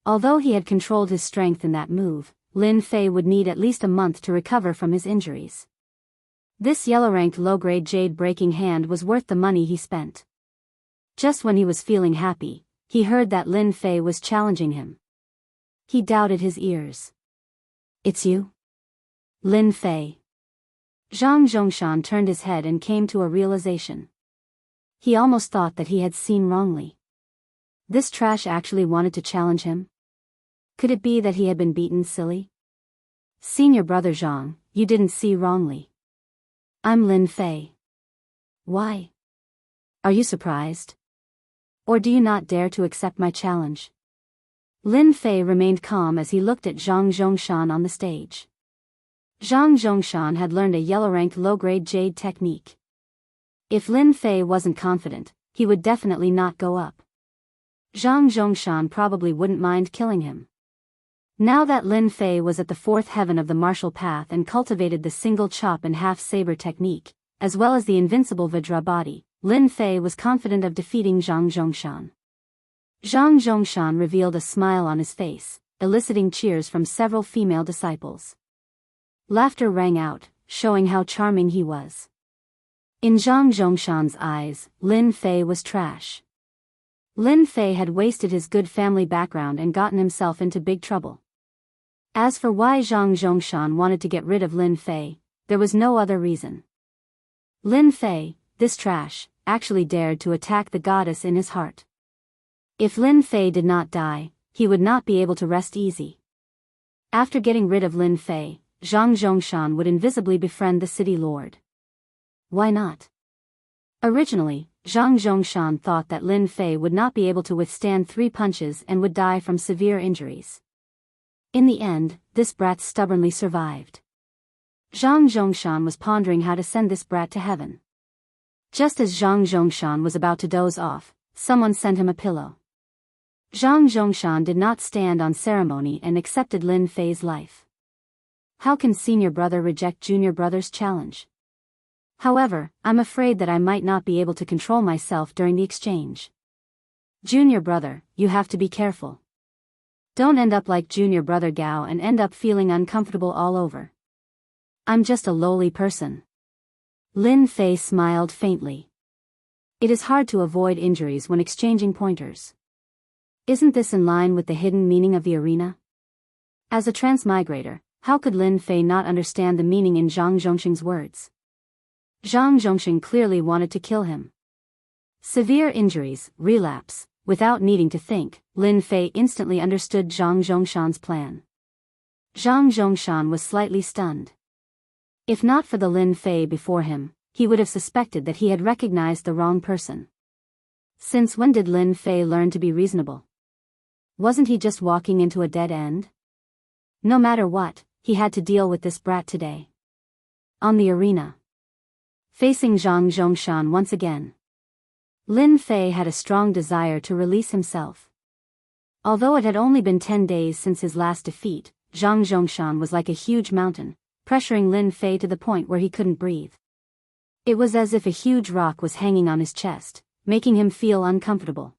Although he had controlled his strength in that move, Lin Fei would need at least a month to recover from his injuries. This yellow-ranked low-grade jade-breaking hand was worth the money he spent. Just when he was feeling happy, he heard that Lin Fei was challenging him. He doubted his ears. It's you? Lin Fei. Zhang Zhongshan turned his head and came to a realization. He almost thought that he had seen wrongly. This trash actually wanted to challenge him? Could it be that he had been beaten silly? Senior brother Zhang, you didn't see wrongly. I'm Lin Fei. Why? Are you surprised? Or do you not dare to accept my challenge? Lin Fei remained calm as he looked at Zhang Zhongshan on the stage. Zhang Zhongshan had learned a yellow-ranked low-grade jade technique. If Lin Fei wasn't confident, he would definitely not go up. Zhang Zhongshan probably wouldn't mind killing him. Now that Lin Fei was at the fourth heaven of the martial path and cultivated the single chop and half saber technique, as well as the invincible Vajra body, Lin Fei was confident of defeating Zhang Zhongshan. Zhang Zhongshan revealed a smile on his face, eliciting cheers from several female disciples. Laughter rang out, showing how charming he was. In Zhang Zhongshan's eyes, Lin Fei was trash. Lin Fei had wasted his good family background and gotten himself into big trouble. As for why Zhang Zhongshan wanted to get rid of Lin Fei, there was no other reason. Lin Fei, this trash, actually dared to attack the goddess in his heart. If Lin Fei did not die, he would not be able to rest easy. After getting rid of Lin Fei, Zhang Zhongshan would invisibly befriend the city lord. Why not? Originally, Zhang Zhongshan thought that Lin Fei would not be able to withstand 3 punches and would die from severe injuries. In the end, this brat stubbornly survived. Zhang Zhongshan was pondering how to send this brat to heaven. Just as Zhang Zhongshan was about to doze off, someone sent him a pillow. Zhang Zhongshan did not stand on ceremony and accepted Lin Fei's life. How can senior brother reject junior brother's challenge? However, I'm afraid that I might not be able to control myself during the exchange. Junior brother, you have to be careful. Don't end up like junior brother Gao and end up feeling uncomfortable all over. I'm just a lowly person. Lin Fei smiled faintly. It is hard to avoid injuries when exchanging pointers. Isn't this in line with the hidden meaning of the arena? As a transmigrator, how could Lin Fei not understand the meaning in Zhang Zhongxing's words? Zhang Zhongxing clearly wanted to kill him. Severe injuries, relapse. Without needing to think, Lin Fei instantly understood Zhang Zhongshan's plan. Zhang Zhongshan was slightly stunned. If not for the Lin Fei before him, he would have suspected that he had recognized the wrong person. Since when did Lin Fei learn to be reasonable? Wasn't he just walking into a dead end? No matter what, he had to deal with this brat today. On the arena. Facing Zhang Zhongshan once again. Lin Fei had a strong desire to release himself. Although it had only been 10 days since his last defeat, Zhang Zhongshan was like a huge mountain, pressuring Lin Fei to the point where he couldn't breathe. It was as if a huge rock was hanging on his chest, making him feel uncomfortable.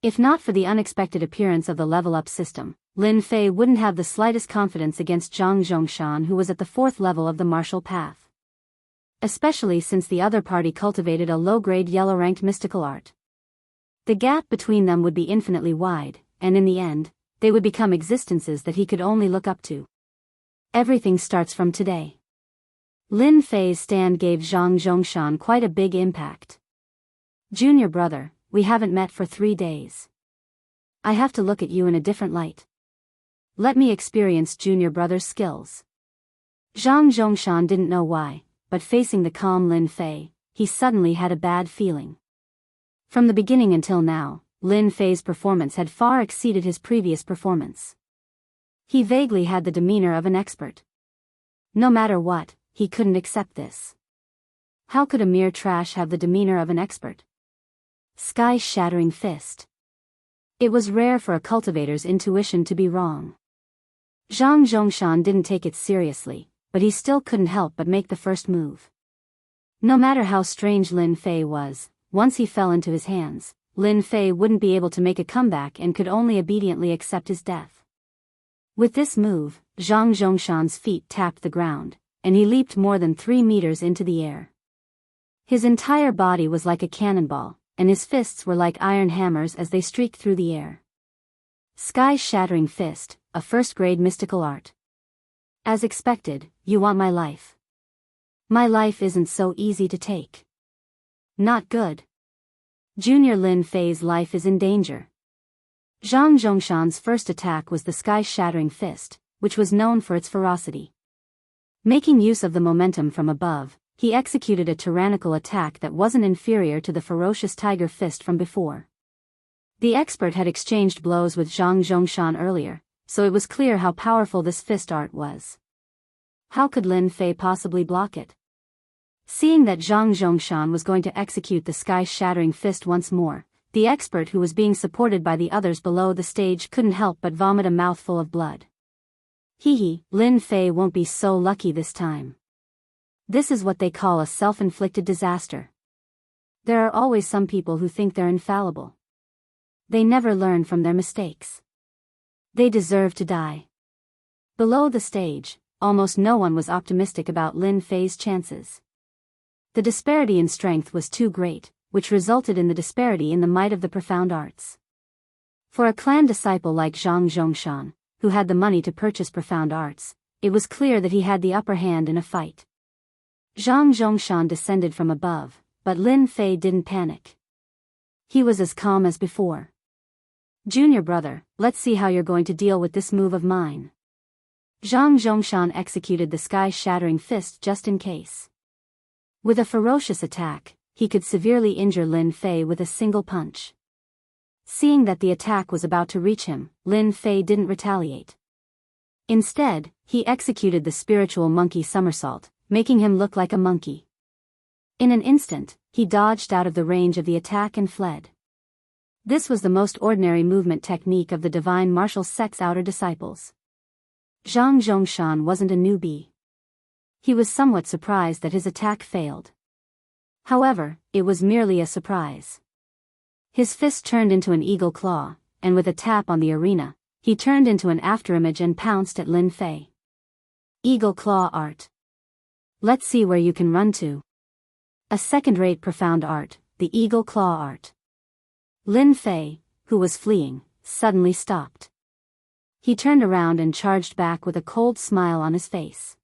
If not for the unexpected appearance of the level-up system, Lin Fei wouldn't have the slightest confidence against Zhang Zhongshan, who was at the 4th level of the martial path. especially since the other party cultivated a low-grade yellow-ranked mystical art. The gap between them would be infinitely wide, and in the end, they would become existences that he could only look up to. Everything starts from today. Lin Fei's stand gave Zhang Zhongshan quite a big impact. Junior brother, we haven't met for 3 days. I have to look at you in a different light. Let me experience junior brother's skills. Zhang Zhongshan didn't know why, but facing the calm Lin Fei, he suddenly had a bad feeling. From the beginning until now, Lin Fei's performance had far exceeded his previous performance. He vaguely had the demeanor of an expert. No matter what, he couldn't accept this. How could a mere trash have the demeanor of an expert? Sky-shattering fist. It was rare for a cultivator's intuition to be wrong. Zhang Zhongshan didn't take it seriously, but he still couldn't help but make the first move. No matter how strange Lin Fei was, once he fell into his hands, Lin Fei wouldn't be able to make a comeback and could only obediently accept his death. With this move, Zhang Zhongshan's feet tapped the ground, and he leaped more than 3 meters into the air. His entire body was like a cannonball, and his fists were like iron hammers as they streaked through the air. Sky-shattering fist, a first-grade mystical art. As expected, you want my life. My life isn't so easy to take. Not good. Junior Lin Fei's life is in danger. Zhang Zhongshan's first attack was the sky-shattering fist, which was known for its ferocity. Making use of the momentum from above, he executed a tyrannical attack that wasn't inferior to the ferocious tiger fist from before. The expert had exchanged blows with Zhang Zhongshan earlier, so it was clear how powerful this fist art was. How could Lin Fei possibly block it? Seeing that Zhang Zhongshan was going to execute the sky-shattering fist once more, the expert who was being supported by the others below the stage couldn't help but vomit a mouthful of blood. Hee, Lin Fei won't be so lucky this time. This is what they call a self-inflicted disaster. There are always some people who think they're infallible. They never learn from their mistakes. They deserve to die. Below the stage, almost no one was optimistic about Lin Fei's chances. The disparity in strength was too great, which resulted in the disparity in the might of the profound arts. For a clan disciple like Zhang Zhongshan, who had the money to purchase profound arts, it was clear that he had the upper hand in a fight. Zhang Zhongshan descended from above, but Lin Fei didn't panic. He was as calm as before. Junior brother, let's see how you're going to deal with this move of mine. Zhang Zhongshan executed the sky-shattering fist just in case. With a ferocious attack, he could severely injure Lin Fei with a single punch. Seeing that the attack was about to reach him, Lin Fei didn't retaliate. Instead, he executed the spiritual monkey somersault, making him look like a monkey. In an instant, he dodged out of the range of the attack and fled. This was the most ordinary movement technique of the divine martial sect's outer disciples. Zhang Zhongshan wasn't a newbie. He was somewhat surprised that his attack failed. However, it was merely a surprise. His fist turned into an eagle claw, and with a tap on the arena, he turned into an afterimage and pounced at Lin Fei. Eagle claw art. Let's see where you can run to. A second-rate profound art, the eagle claw art. Lin Fei, who was fleeing, suddenly stopped. He turned around and charged back with a cold smile on his face.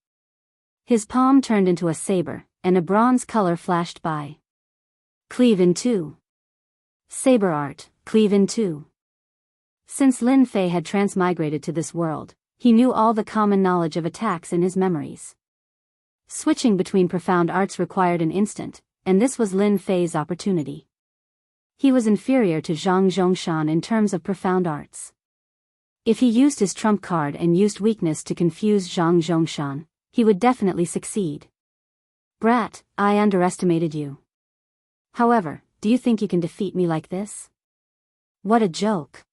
His palm turned into a saber, and a bronze color flashed by. Cleave in two. Saber art, cleave in two. Since Lin Fei had transmigrated to this world, he knew all the common knowledge of attacks in his memories. Switching between profound arts required an instant, and this was Lin Fei's opportunity. He was inferior to Zhang Zhongshan in terms of profound arts. If he used his trump card and used weakness to confuse Zhang Zhongshan, he would definitely succeed. Brat, I underestimated you. However, do you think you can defeat me like this? What a joke.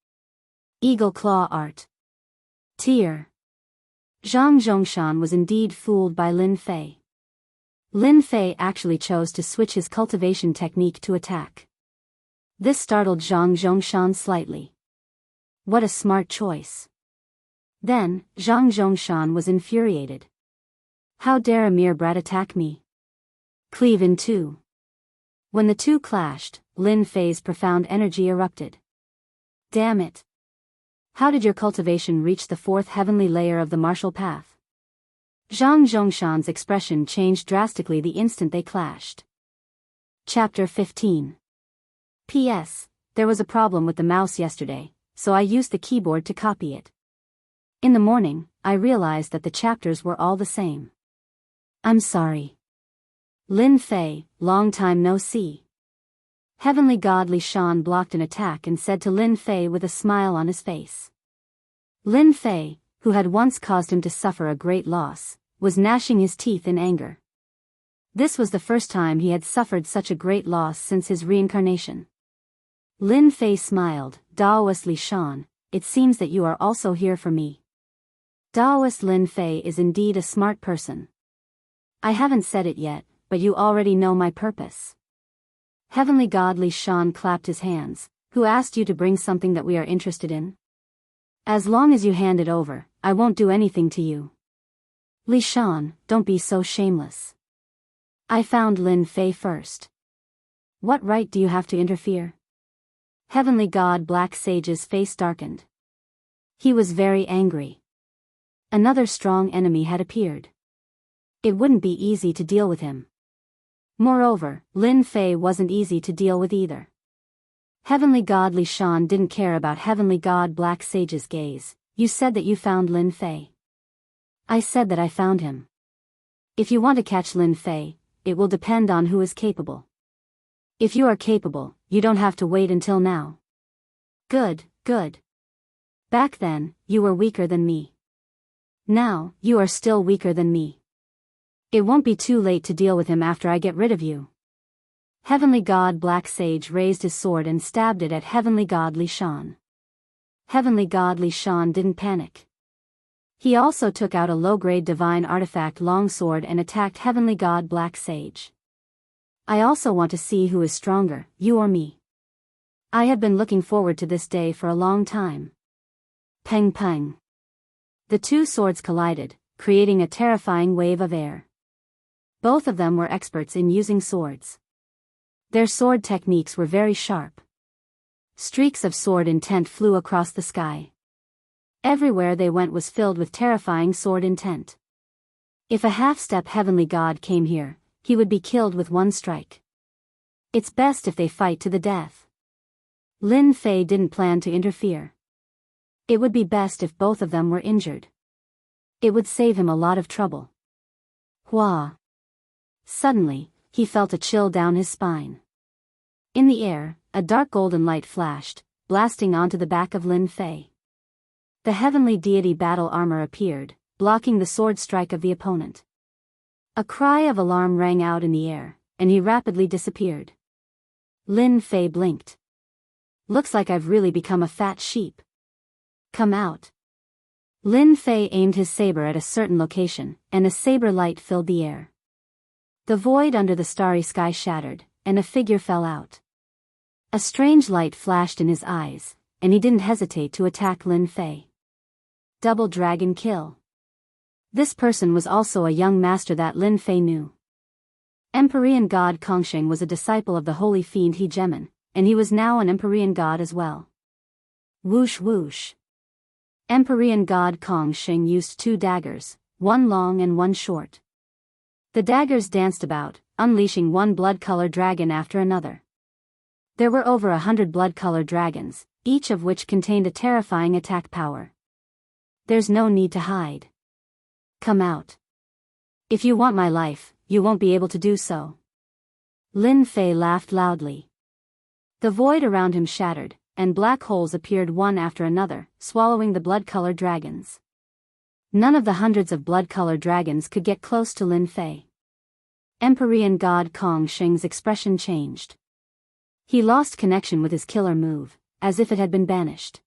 Eagle claw art. Tear. Zhang Zhongshan was indeed fooled by Lin Fei. Lin Fei actually chose to switch his cultivation technique to attack. This startled Zhang Zhongshan slightly. What a smart choice. Then, Zhang Zhongshan was infuriated. How dare a mere brat attack me? Cleave in two. When the two clashed, Lin Fei's profound energy erupted. Damn it. How did your cultivation reach the fourth heavenly layer of the martial path? Zhang Zhongshan's expression changed drastically the instant they clashed. Chapter 15. P.S. There was a problem with the mouse yesterday, so I used the keyboard to copy it. In the morning, I realized that the chapters were all the same. I'm sorry. Lin Fei, long time no see. Heavenly God Li Shan blocked an attack and said to Lin Fei with a smile on his face. Lin Fei, who had once caused him to suffer a great loss, was gnashing his teeth in anger. This was the first time he had suffered such a great loss since his reincarnation. Lin Fei smiled. Daoist Li Shan, it seems that you are also here for me. Daoist Lin Fei is indeed a smart person. I haven't said it yet, but you already know my purpose. Heavenly God Li Shan clapped his hands. Who asked you to bring something that we are interested in? As long as you hand it over, I won't do anything to you. Li Shan, don't be so shameless. I found Lin Fei first. What right do you have to interfere? Heavenly God Black Sage's face darkened. He was very angry. Another strong enemy had appeared. It wouldn't be easy to deal with him. Moreover, Lin Fei wasn't easy to deal with either. Heavenly God Li Shan didn't care about Heavenly God Black Sage's gaze. You said that you found Lin Fei. I said that I found him. If you want to catch Lin Fei, it will depend on who is capable. If you are capable, you don't have to wait until now. Good, good. Back then, you were weaker than me. Now, you are still weaker than me. It won't be too late to deal with him after I get rid of you. Heavenly God Black Sage raised his sword and stabbed it at Heavenly God Li Shan. Heavenly God Li Shan didn't panic. He also took out a low-grade divine artifact longsword and attacked Heavenly God Black Sage. I also want to see who is stronger, you or me. I have been looking forward to this day for a long time. Peng peng. The two swords collided, creating a terrifying wave of air. Both of them were experts in using swords. Their sword techniques were very sharp. Streaks of sword intent flew across the sky. Everywhere they went was filled with terrifying sword intent. If a half-step heavenly god came here, he would be killed with one strike. It's best if they fight to the death. Lin Fei didn't plan to interfere. It would be best if both of them were injured. It would save him a lot of trouble. Hua. Suddenly, he felt a chill down his spine. In the air, a dark golden light flashed, blasting onto the back of Lin Fei. The heavenly deity battle armor appeared, blocking the sword strike of the opponent. A cry of alarm rang out in the air, and he rapidly disappeared. Lin Fei blinked. Looks like I've really become a fat sheep. Come out. Lin Fei aimed his saber at a certain location, and a saber light filled the air. The void under the starry sky shattered, and a figure fell out. A strange light flashed in his eyes, and he didn't hesitate to attack Lin Fei. Double dragon kill. This person was also a young master that Lin Fei knew. Empyrean god Kongsheng was a disciple of the holy fiend He Gemin, and he was now an Empyrean god as well. Whoosh whoosh. Empyrean god Kongsheng used two daggers, one long and one short. The daggers danced about, unleashing one blood-colored dragon after another. There were over 100 blood-colored dragons, each of which contained a terrifying attack power. There's no need to hide. Come out. If you want my life, you won't be able to do so. Lin Fei laughed loudly. The void around him shattered, and black holes appeared one after another, swallowing the blood-colored dragons. None of the hundreds of blood-colored dragons could get close to Lin Fei. Empyrean god Kongsheng's expression changed. He lost connection with his killer move, as if it had been banished.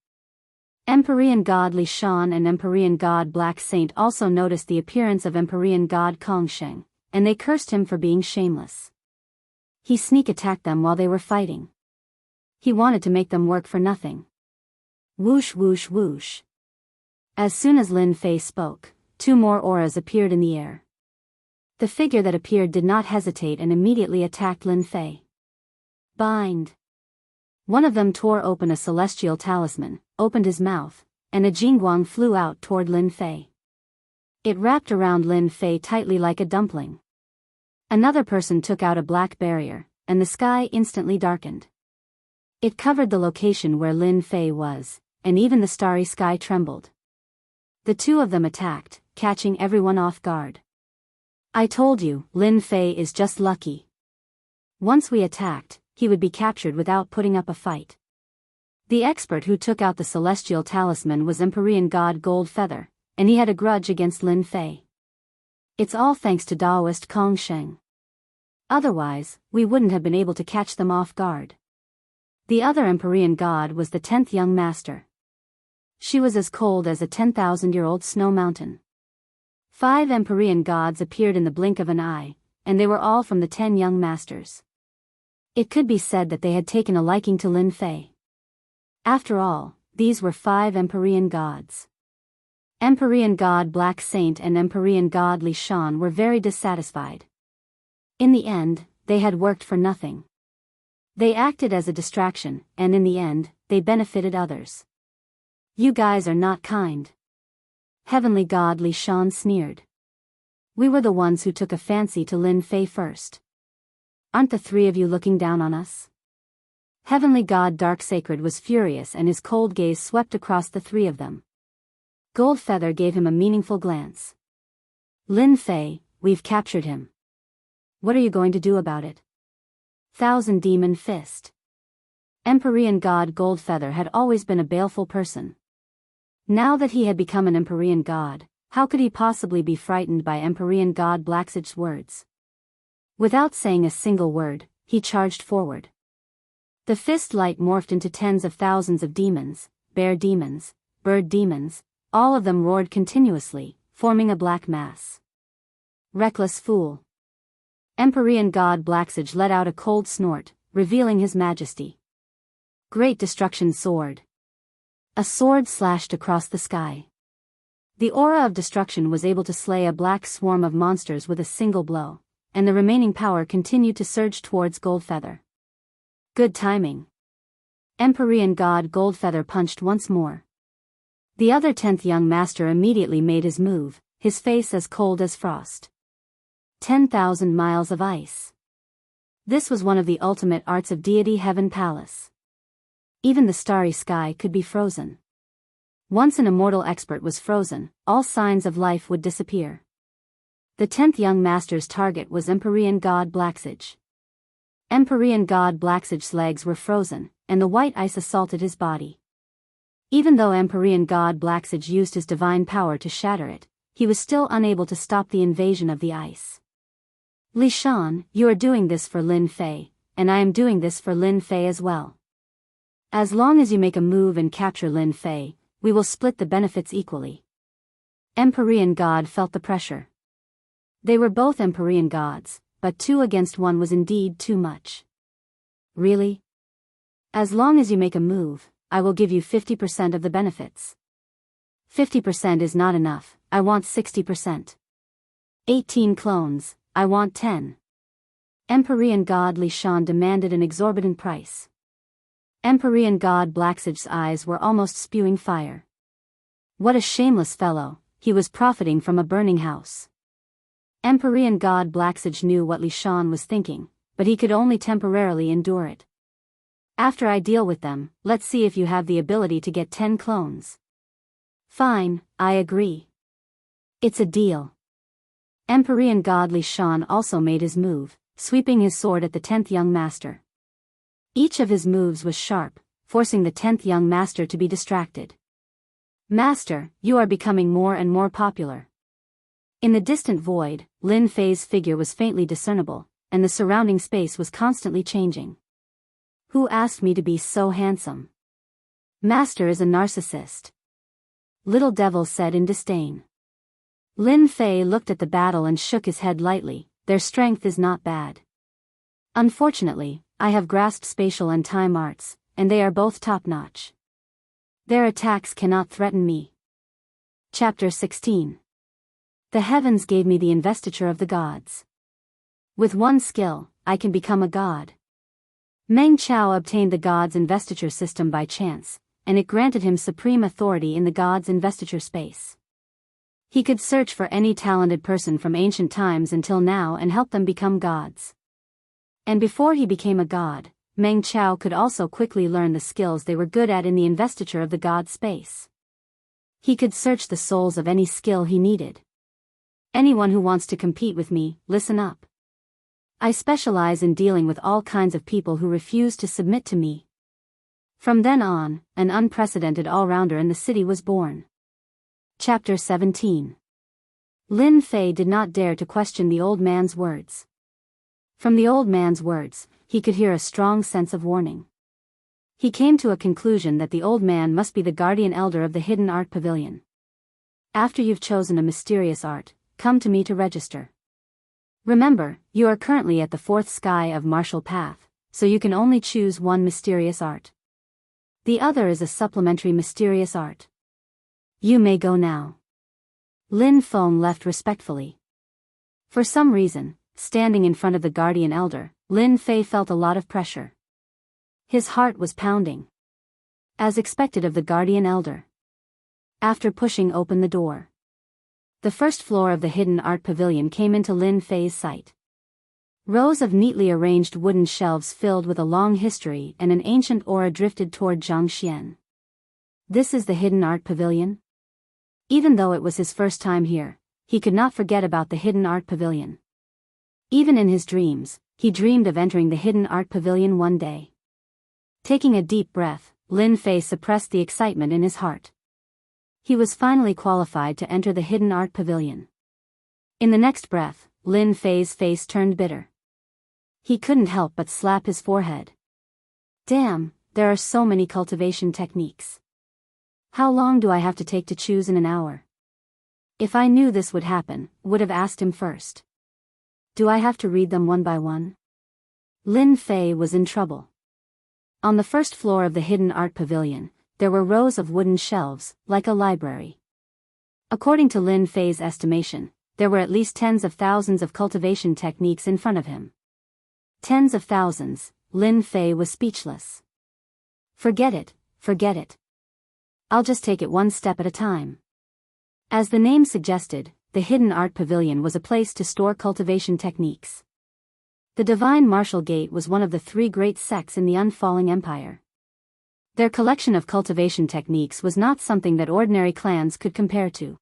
Empyrean god Li Shan and Empyrean god Black Saint also noticed the appearance of Empyrean god Kongsheng, and they cursed him for being shameless. He sneak attacked them while they were fighting. He wanted to make them work for nothing. Whoosh whoosh whoosh. As soon as Lin Fei spoke, two more auras appeared in the air. The figure that appeared did not hesitate and immediately attacked Lin Fei. Bind. One of them tore open a celestial talisman, opened his mouth, and a jingguang flew out toward Lin Fei. It wrapped around Lin Fei tightly like a dumpling. Another person took out a black barrier, and the sky instantly darkened. It covered the location where Lin Fei was, and even the starry sky trembled. The two of them attacked, catching everyone off guard. I told you, Lin Fei is just lucky. Once we attacked, he would be captured without putting up a fight. The expert who took out the celestial talisman was Empyrean god Gold Feather, and he had a grudge against Lin Fei. It's all thanks to Taoist Kong Sheng. Otherwise, we wouldn't have been able to catch them off guard. The other Empyrean god was the 10th young master. She was as cold as a 10,000-year-old snow mountain. 5 Empyrean gods appeared in the blink of an eye, and they were all from the 10 young masters. It could be said that they had taken a liking to Lin Fei. After all, these were 5 Empyrean gods. Empyrean god Black Saint and Empyrean god Li Shan were very dissatisfied. In the end, they had worked for nothing. They acted as a distraction, and in the end, they benefited others. You guys are not kind. Heavenly god Li Shan sneered. We were the ones who took a fancy to Lin Fei first. Aren't the 3 of you looking down on us? Heavenly god Dark Sacred was furious and his cold gaze swept across the 3 of them. Gold Feather gave him a meaningful glance. Lin Fei, we've captured him. What are you going to do about it? Thousand Demon Fist. Empyrean god Gold Feather had always been a baleful person. Now that he had become an Empyrean god, how could he possibly be frightened by Empyrean god Blacksage's words? Without saying a single word, he charged forward. The fist light morphed into tens of thousands of demons, bear demons, bird demons, all of them roared continuously, forming a black mass. Reckless fool. Empyrean god Blacksage let out a cold snort, revealing his majesty. Great Destruction Sword. A sword slashed across the sky. The aura of destruction was able to slay a black swarm of monsters with a single blow, and the remaining power continued to surge towards Gold Feather. Good timing. Empyrean god Gold Feather punched once more. The other 10th young master immediately made his move, his face as cold as frost. 10,000 miles of ice. This was one of the ultimate arts of deity Heaven Palace. Even the starry sky could be frozen. Once an immortal expert was frozen, all signs of life would disappear. The 10th young master's target was Empyrean god Blacksage. Empyrean god Blacksage's legs were frozen, and the white ice assaulted his body. Even though Empyrean god Blacksage used his divine power to shatter it, he was still unable to stop the invasion of the ice. Li Shan, you are doing this for Lin Fei, and I am doing this for Lin Fei as well. As long as you make a move and capture Lin Fei, we will split the benefits equally. Empyrean god felt the pressure. They were both Empyrean gods, but 2 against 1 was indeed too much. Really? As long as you make a move, I will give you 50% of the benefits. 50% is not enough, I want 60%. 18 clones, I want 10. Empyrean god Li Shan demanded an exorbitant price. Empyrean god Blacksage's eyes were almost spewing fire. What a shameless fellow, he was profiting from a burning house. Empyrean god Blacksage knew what Li Shan was thinking, but he could only temporarily endure it. After I deal with them, let's see if you have the ability to get 10 clones. Fine, I agree. It's a deal. Empyrean god Li Shan also made his move, sweeping his sword at the 10th young master. Each of his moves was sharp, forcing the 10th young master to be distracted. Master, you are becoming more and more popular. In the distant void, Lin Fei's figure was faintly discernible, and the surrounding space was constantly changing. Who asked me to be so handsome? Master is a narcissist. Little Devil said in disdain. Lin Fei looked at the battle and shook his head lightly. Their strength is not bad. Unfortunately, I have grasped spatial and time arts, and they are both top-notch. Their attacks cannot threaten me. Chapter 16. The heavens gave me the investiture of the gods. With one skill, I can become a god. Meng Chao obtained the god's investiture system by chance, and it granted him supreme authority in the god's investiture space. He could search for any talented person from ancient times until now and help them become gods. And before he became a god, Meng Chao could also quickly learn the skills they were good at in the investiture of the god space. He could search the souls of any skill he needed. Anyone who wants to compete with me, listen up. I specialize in dealing with all kinds of people who refuse to submit to me. From then on, an unprecedented all-rounder in the city was born. Chapter 17. Lin Fei did not dare to question the old man's words. From the old man's words, he could hear a strong sense of warning. He came to a conclusion that the old man must be the guardian elder of the hidden art pavilion. After you've chosen a mysterious art, come to me to register. Remember, you are currently at the fourth sky of martial path, so you can only choose one mysterious art. The other is a supplementary mysterious art. You may go now. Lin Feng left respectfully. For some reason, standing in front of the guardian elder, Lin Fei felt a lot of pressure. His heart was pounding. As expected of the guardian elder. After pushing open the door, the first floor of the hidden art pavilion came into Lin Fei's sight. Rows of neatly arranged wooden shelves filled with a long history and an ancient aura drifted toward Jianghu. This is the hidden art pavilion? Even though it was his first time here, he could not forget about the hidden art pavilion. Even in his dreams, he dreamed of entering the hidden art pavilion one day. Taking a deep breath, Lin Fei suppressed the excitement in his heart. He was finally qualified to enter the hidden art pavilion. In the next breath, Lin Fei's face turned bitter. He couldn't help but slap his forehead. Damn, there are so many cultivation techniques. How long do I have to take to choose in an hour? If I knew this would happen, would have asked him first. Do I have to read them one by one? Lin Fei was in trouble. On the first floor of the hidden art pavilion, there were rows of wooden shelves, like a library. According to Lin Fei's estimation, there were at least tens of thousands of cultivation techniques in front of him. Tens of thousands, Lin Fei was speechless. Forget it, forget it. I'll just take it one step at a time. As the name suggested, the hidden art pavilion was a place to store cultivation techniques. The Divine Martial Gate was one of the three great sects in the unfalling empire. Their collection of cultivation techniques was not something that ordinary clans could compare to.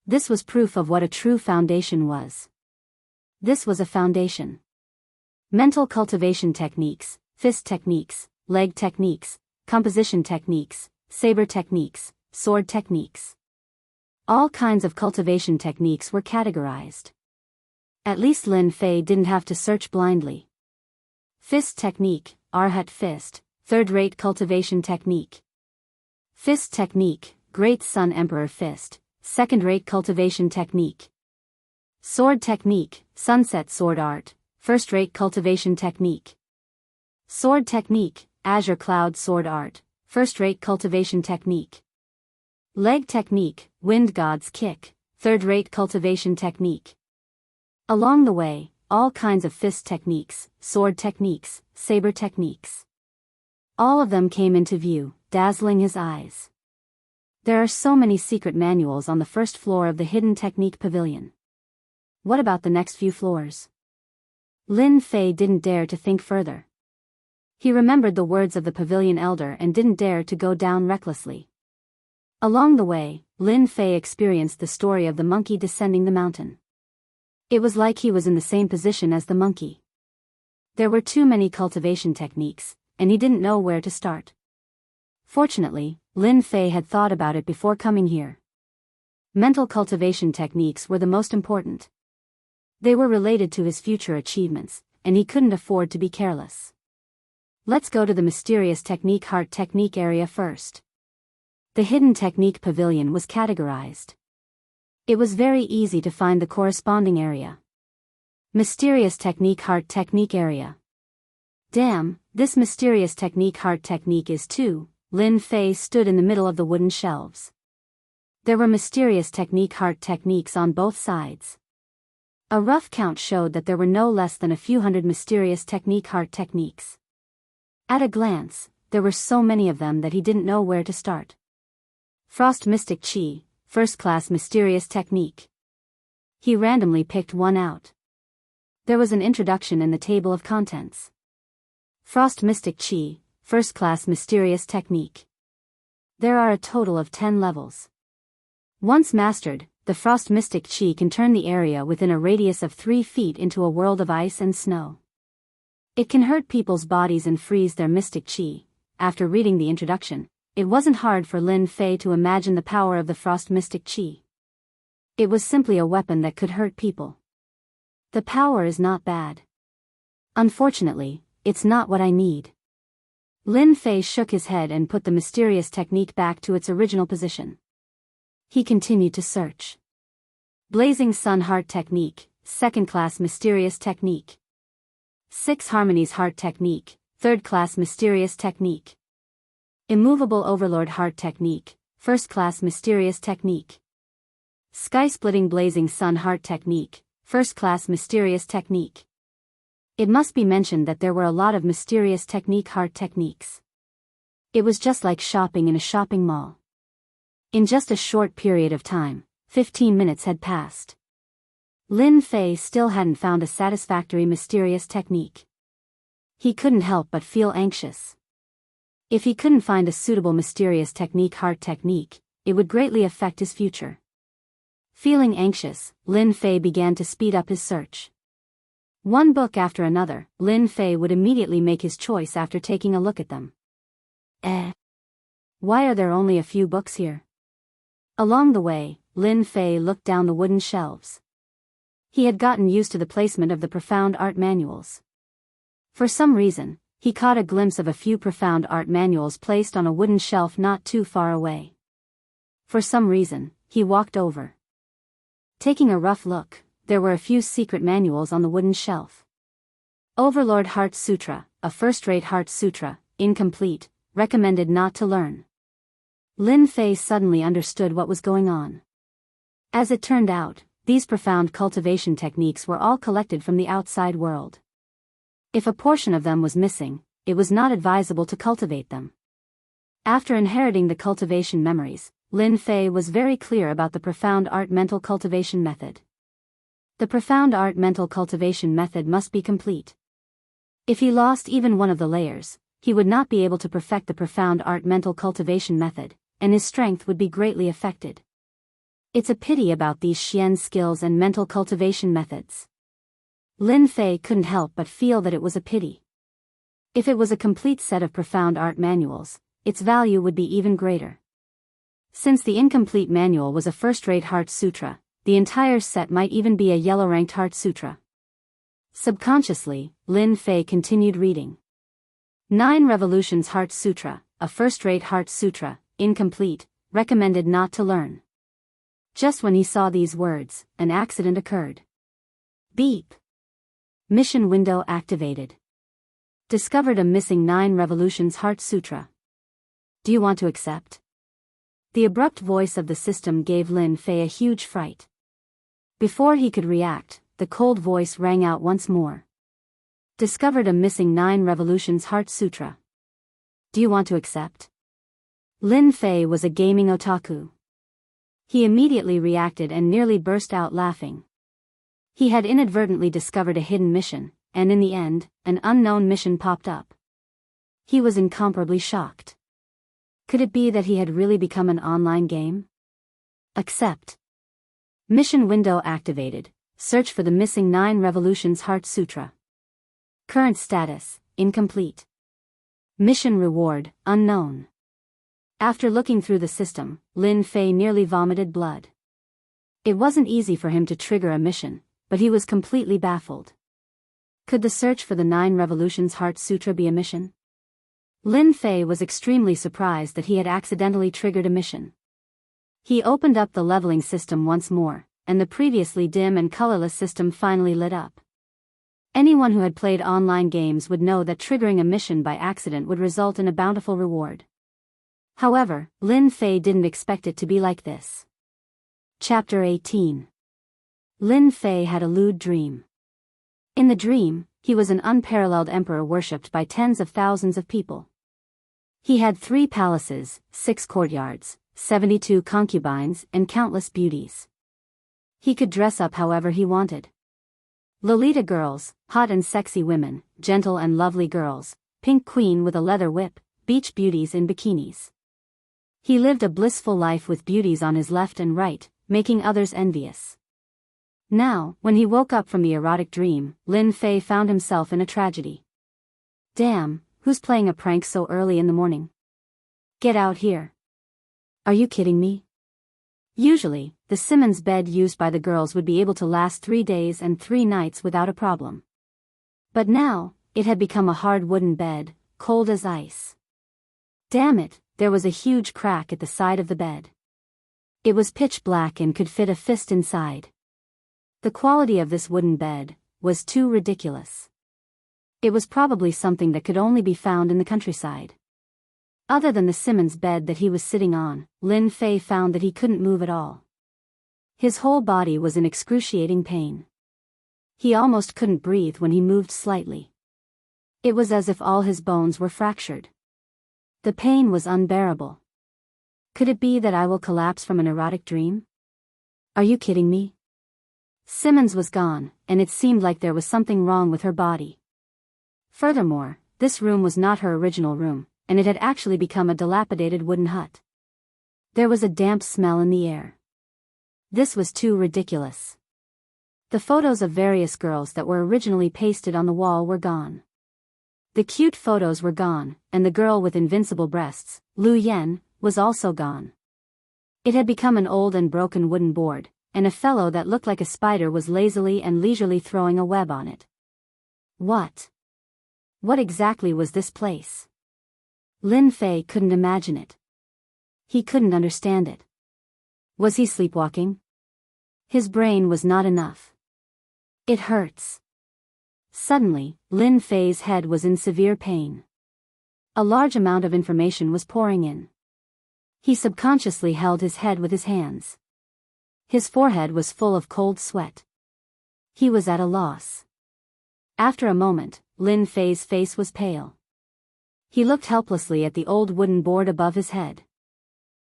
This was proof of what a true foundation was. This was a foundation. Mental cultivation techniques, fist techniques, leg techniques, composition techniques, saber techniques, sword techniques. All kinds of cultivation techniques were categorized. At least Lin Fei didn't have to search blindly. Fist technique, Arhat fist, third-rate cultivation technique. Fist technique, Great Sun Emperor fist, second-rate cultivation technique. Sword technique, Sunset sword art, first-rate cultivation technique. Sword technique, Azure Cloud sword art, first-rate cultivation technique. Leg technique, Wind God's kick, third-rate cultivation technique. Along the way, all kinds of fist techniques, sword techniques, saber techniques. All of them came into view, dazzling his eyes. There are so many secret manuals on the first floor of the hidden technique pavilion. What about the next few floors? Lin Fei didn't dare to think further. He remembered the words of the pavilion elder and didn't dare to go down recklessly. Along the way, Lin Fei experienced the story of the monkey descending the mountain. It was like he was in the same position as the monkey. There were too many cultivation techniques, and he didn't know where to start. Fortunately, Lin Fei had thought about it before coming here. Mental cultivation techniques were the most important. They were related to his future achievements, and he couldn't afford to be careless. Let's go to the mysterious technique heart technique area first. The hidden technique pavilion was categorized. It was very easy to find the corresponding area. Mysterious technique heart technique area. Damn, this mysterious technique heart technique is too. Lin Fei stood in the middle of the wooden shelves. There were mysterious heart techniques on both sides. A rough count showed that there were no less than a few hundred mysterious heart techniques. At a glance, there were so many of them that he didn't know where to start. Frost Mystic Chi, First Class Mysterious Technique. He randomly picked one out. There was an introduction in the table of contents. Frost Mystic Chi, First Class Mysterious Technique. There are a total of 10 levels. Once mastered, the Frost Mystic Chi can turn the area within a radius of 3 feet into a world of ice and snow. It can hurt people's bodies and freeze their mystic chi. After reading the introduction, it wasn't hard for Lin Fei to imagine the power of the Frost Mystic Chi. It was simply a weapon that could hurt people. The power is not bad. Unfortunately, it's not what I need. Lin Fei shook his head and put the mysterious technique back to its original position. He continued to search. Blazing Sun Heart Technique, Second Class Mysterious Technique. 6 Harmonies Heart Technique, Third Class Mysterious Technique. Immovable Overlord Heart Technique, First Class Mysterious Technique. Sky-Splitting Blazing Sun Heart Technique, First Class Mysterious Technique. It must be mentioned that there were a lot of mysterious heart techniques. It was just like shopping in a shopping mall. In just a short period of time, 15 minutes had passed. Lin Fei still hadn't found a satisfactory mysterious technique. He couldn't help but feel anxious. If he couldn't find a suitable mysterious heart technique, it would greatly affect his future. Feeling anxious, Lin Fei began to speed up his search. One book after another, Lin Fei would immediately make his choice after taking a look at them. Why are there only a few books here? Along the way, Lin Fei looked down the wooden shelves. He had gotten used to the placement of the profound art manuals. For some reason, he caught a glimpse of a few profound art manuals placed on a wooden shelf not too far away. For some reason, he walked over. Taking a rough look, there were a few secret manuals on the wooden shelf. Overlord Heart Sutra, a first-rate Heart Sutra, incomplete, recommended not to learn. Lin Fei suddenly understood what was going on. As it turned out, these profound cultivation techniques were all collected from the outside world. If a portion of them was missing, it was not advisable to cultivate them. After inheriting the cultivation memories, Lin Fei was very clear about the profound art mental cultivation method. The profound art mental cultivation method must be complete. If he lost even one of the layers, he would not be able to perfect the profound art mental cultivation method, and his strength would be greatly affected. It's a pity about these Xian skills and mental cultivation methods. Lin Fei couldn't help but feel that it was a pity. If it was a complete set of profound art manuals, its value would be even greater. Since the incomplete manual was a first-rate Heart Sutra, the entire set might even be a yellow-ranked Heart Sutra. Subconsciously, Lin Fei continued reading. 9 Revolutions Heart Sutra, a first-rate Heart Sutra, incomplete, recommended not to learn. Just when he saw these words, an accident occurred. Beep. Mission window activated. Discovered a missing 9 Revolutions Heart Sutra. Do you want to accept? The abrupt voice of the system gave Lin Fei a huge fright. Before he could react, the cold voice rang out once more. Discovered a missing 9 Revolutions Heart Sutra. Do you want to accept? Lin Fei was a gaming otaku. He immediately reacted and nearly burst out laughing. He had inadvertently discovered a hidden mission, and in the end, an unknown mission popped up. He was incomparably shocked. Could it be that he had really become an online game? Accept. Mission window activated. Search for the missing 9 Revolutions Heart Sutra. Current status, incomplete. Mission reward, unknown. After looking through the system, Lin Fei nearly vomited blood. It wasn't easy for him to trigger a mission, but he was completely baffled. Could the search for the 9 Revolutions Heart Sutra be a mission? Lin Fei was extremely surprised that he had accidentally triggered a mission. He opened up the leveling system once more, and the previously dim and colorless system finally lit up. Anyone who had played online games would know that triggering a mission by accident would result in a bountiful reward. However, Lin Fei didn't expect it to be like this. Chapter 18. Lin Fei had a lewd dream. In the dream, he was an unparalleled emperor worshipped by tens of thousands of people. He had 3 palaces, 6 courtyards, 72 concubines, and countless beauties. He could dress up however he wanted. Lolita girls, hot and sexy women, gentle and lovely girls, pink queen with a leather whip, beach beauties in bikinis. He lived a blissful life with beauties on his left and right, making others envious. Now, when he woke up from the erotic dream, Lin Fei found himself in a tragedy. Damn, who's playing a prank so early in the morning? Get out here. Are you kidding me? Usually, the Simmons bed used by the girls would be able to last 3 days and 3 nights without a problem. But now, it had become a hard wooden bed, cold as ice. Damn it, there was a huge crack at the side of the bed. It was pitch black and could fit a fist inside. The quality of this wooden bed was too ridiculous. It was probably something that could only be found in the countryside. Other than the Simmons bed that he was sitting on, Lin Fei found that he couldn't move at all. His whole body was in excruciating pain. He almost couldn't breathe when he moved slightly. It was as if all his bones were fractured. The pain was unbearable. Could it be that I will collapse from an erotic dream? Are you kidding me? Simmons was gone, and it seemed like there was something wrong with her body. Furthermore, this room was not her original room, and it had actually become a dilapidated wooden hut. There was a damp smell in the air. This was too ridiculous. The photos of various girls that were originally pasted on the wall were gone. The cute photos were gone, and the girl with invincible breasts, Lu Yen, was also gone. It had become an old and broken wooden board, and a fellow that looked like a spider was lazily and leisurely throwing a web on it. What? What exactly was this place? Lin Fei couldn't imagine it. He couldn't understand it. Was he sleepwalking? His brain was not enough. It hurts. Suddenly, Lin Fei's head was in severe pain. A large amount of information was pouring in. He subconsciously held his head with his hands. His forehead was full of cold sweat. He was at a loss. After a moment, Lin Fei's face was pale. He looked helplessly at the old wooden board above his head.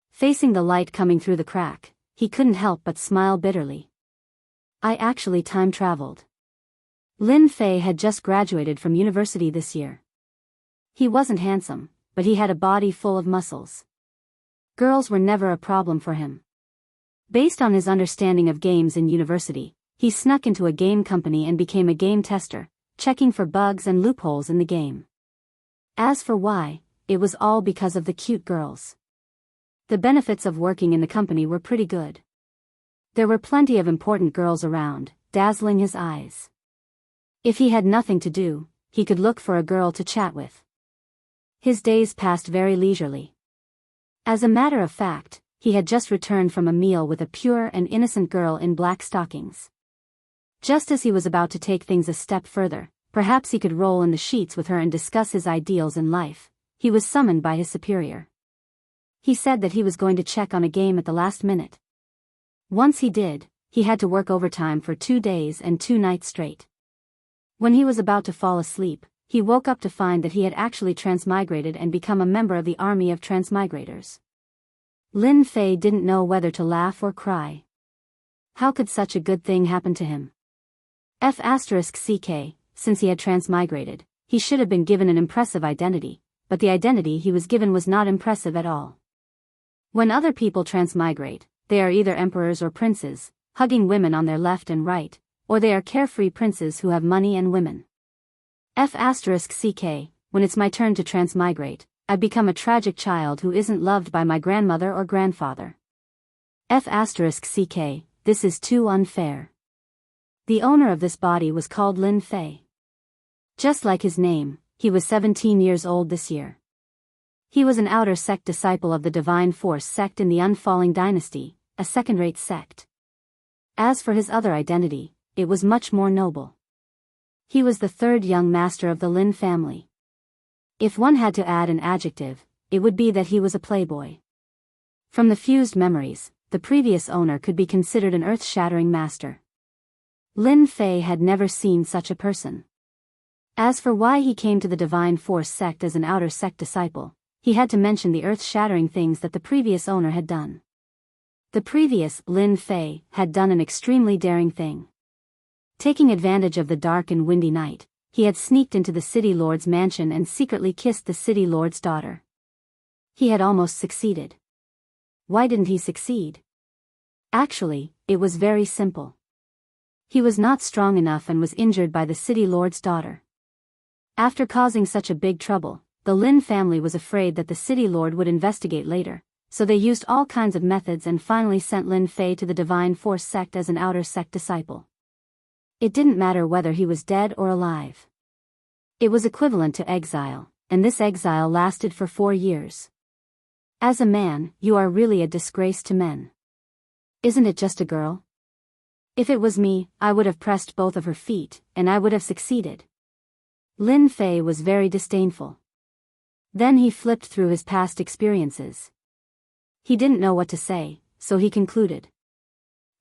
Facing the light coming through the crack, he couldn't help but smile bitterly. I actually time traveled. Lin Fei had just graduated from university this year. He wasn't handsome, but he had a body full of muscles. Girls were never a problem for him. Based on his understanding of games in university, he snuck into a game company and became a game tester, checking for bugs and loopholes in the game. As for why, it was all because of the cute girls. The benefits of working in the company were pretty good. There were plenty of important girls around, dazzling his eyes. If he had nothing to do, he could look for a girl to chat with. His days passed very leisurely. As a matter of fact, he had just returned from a meal with a pure and innocent girl in black stockings. Just as he was about to take things a step further, perhaps he could roll in the sheets with her and discuss his ideals in life, he was summoned by his superior. He said that he was going to check on a game at the last minute. Once he did, he had to work overtime for 2 days and 2 nights straight. When he was about to fall asleep, he woke up to find that he had actually transmigrated and become a member of the army of transmigrators. Lin Fei didn't know whether to laugh or cry. How could such a good thing happen to him? *CK, since he had transmigrated, he should have been given an impressive identity, but the identity he was given was not impressive at all. When other people transmigrate, they are either emperors or princes, hugging women on their left and right, or they are carefree princes who have money and women. *CK, when it's my turn to transmigrate, I've become a tragic child who isn't loved by my grandmother or grandfather. *CK, this is too unfair. The owner of this body was called Lin Fei. Just like his name, he was 17 years old this year. He was an outer sect disciple of the Divine Force sect in the Unfalling Dynasty, a second-rate sect. As for his other identity, it was much more noble. He was the 3rd young master of the Lin family. If one had to add an adjective, it would be that he was a playboy. From the fused memories, the previous owner could be considered an earth-shattering master. Lin Fei had never seen such a person. As for why he came to the Divine Force sect as an outer sect disciple, he had to mention the earth-shattering things that the previous owner had done. The previous Lin Fei had done an extremely daring thing. Taking advantage of the dark and windy night, he had sneaked into the city lord's mansion and secretly kissed the city lord's daughter. He had almost succeeded. Why didn't he succeed? Actually, it was very simple. He was not strong enough and was injured by the city lord's daughter. After causing such a big trouble, the Lin family was afraid that the city lord would investigate later, so they used all kinds of methods and finally sent Lin Fei to the Divine Force sect as an outer sect disciple. It didn't matter whether he was dead or alive. It was equivalent to exile, and this exile lasted for 4 years. As a man, you are really a disgrace to men. Isn't it just a girl? If it was me, I would have pressed both of her feet, and I would have succeeded. Lin Fei was very disdainful. Then he flipped through his past experiences. He didn't know what to say, so he concluded.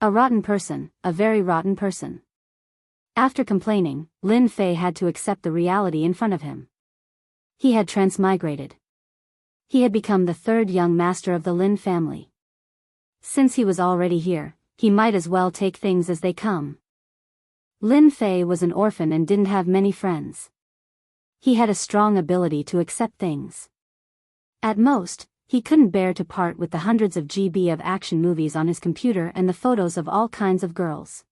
A rotten person, a very rotten person. After complaining, Lin Fei had to accept the reality in front of him. He had transmigrated. He had become the third young master of the Lin family. Since he was already here, he might as well take things as they come. Lin Fei was an orphan and didn't have many friends. He had a strong ability to accept things. At most, he couldn't bear to part with the hundreds of GB of action movies on his computer and the photos of all kinds of girls.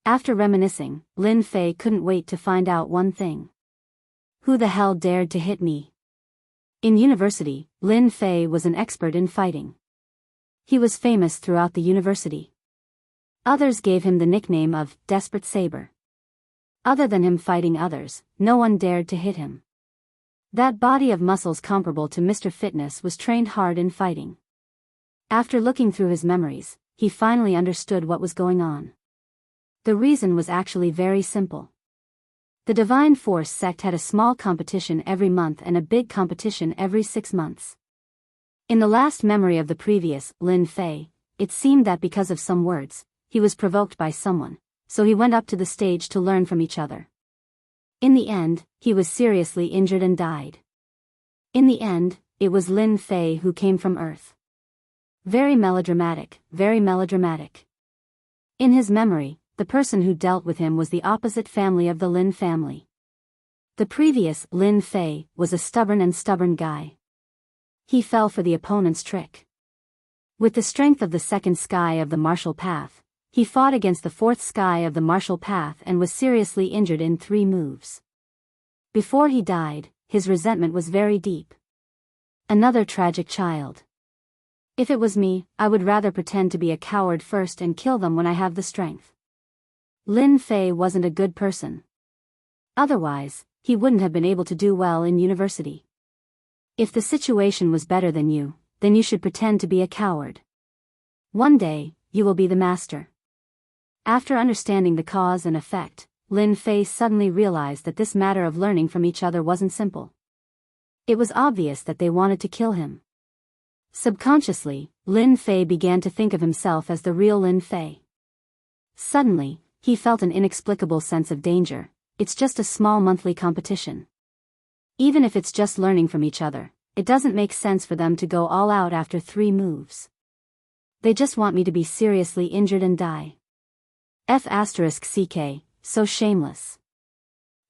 After reminiscing, Lin Fei couldn't wait to find out one thing. Who the hell dared to hit me? In university, Lin Fei was an expert in fighting. He was famous throughout the university. Others gave him the nickname of Desperate Saber. Other than him fighting others, no one dared to hit him. That body of muscles comparable to Mr. Fitness was trained hard in fighting. After looking through his memories, he finally understood what was going on. The reason was actually very simple. The Divine Force sect had a small competition every month and a big competition every 6 months. In the last memory of the previous Lin Fei, it seemed that because of some words, he was provoked by someone, so he went up to the stage to learn from each other. In the end, he was seriously injured and died. In the end, it was Lin Fei who came from Earth. Very melodramatic, very melodramatic. In his memory, the person who dealt with him was the opposite family of the Lin family. The previous Lin Fei was a stubborn guy. He fell for the opponent's trick. With the strength of the second sky of the martial path, he fought against the fourth sky of the martial path and was seriously injured in 3 moves. Before he died, his resentment was very deep. Another tragic child. If it was me, I would rather pretend to be a coward first and kill them when I have the strength. Lin Fei wasn't a good person. Otherwise, he wouldn't have been able to do well in university. If the situation was better than you, then you should pretend to be a coward. One day, you will be the master. After understanding the cause and effect, Lin Fei suddenly realized that this matter of learning from each other wasn't simple. It was obvious that they wanted to kill him. Subconsciously, Lin Fei began to think of himself as the real Lin Fei. Suddenly, he felt an inexplicable sense of danger. It's just a small monthly competition. Even if it's just learning from each other, it doesn't make sense for them to go all out after 3 moves. They just want me to be seriously injured and die. F***ck, so shameless.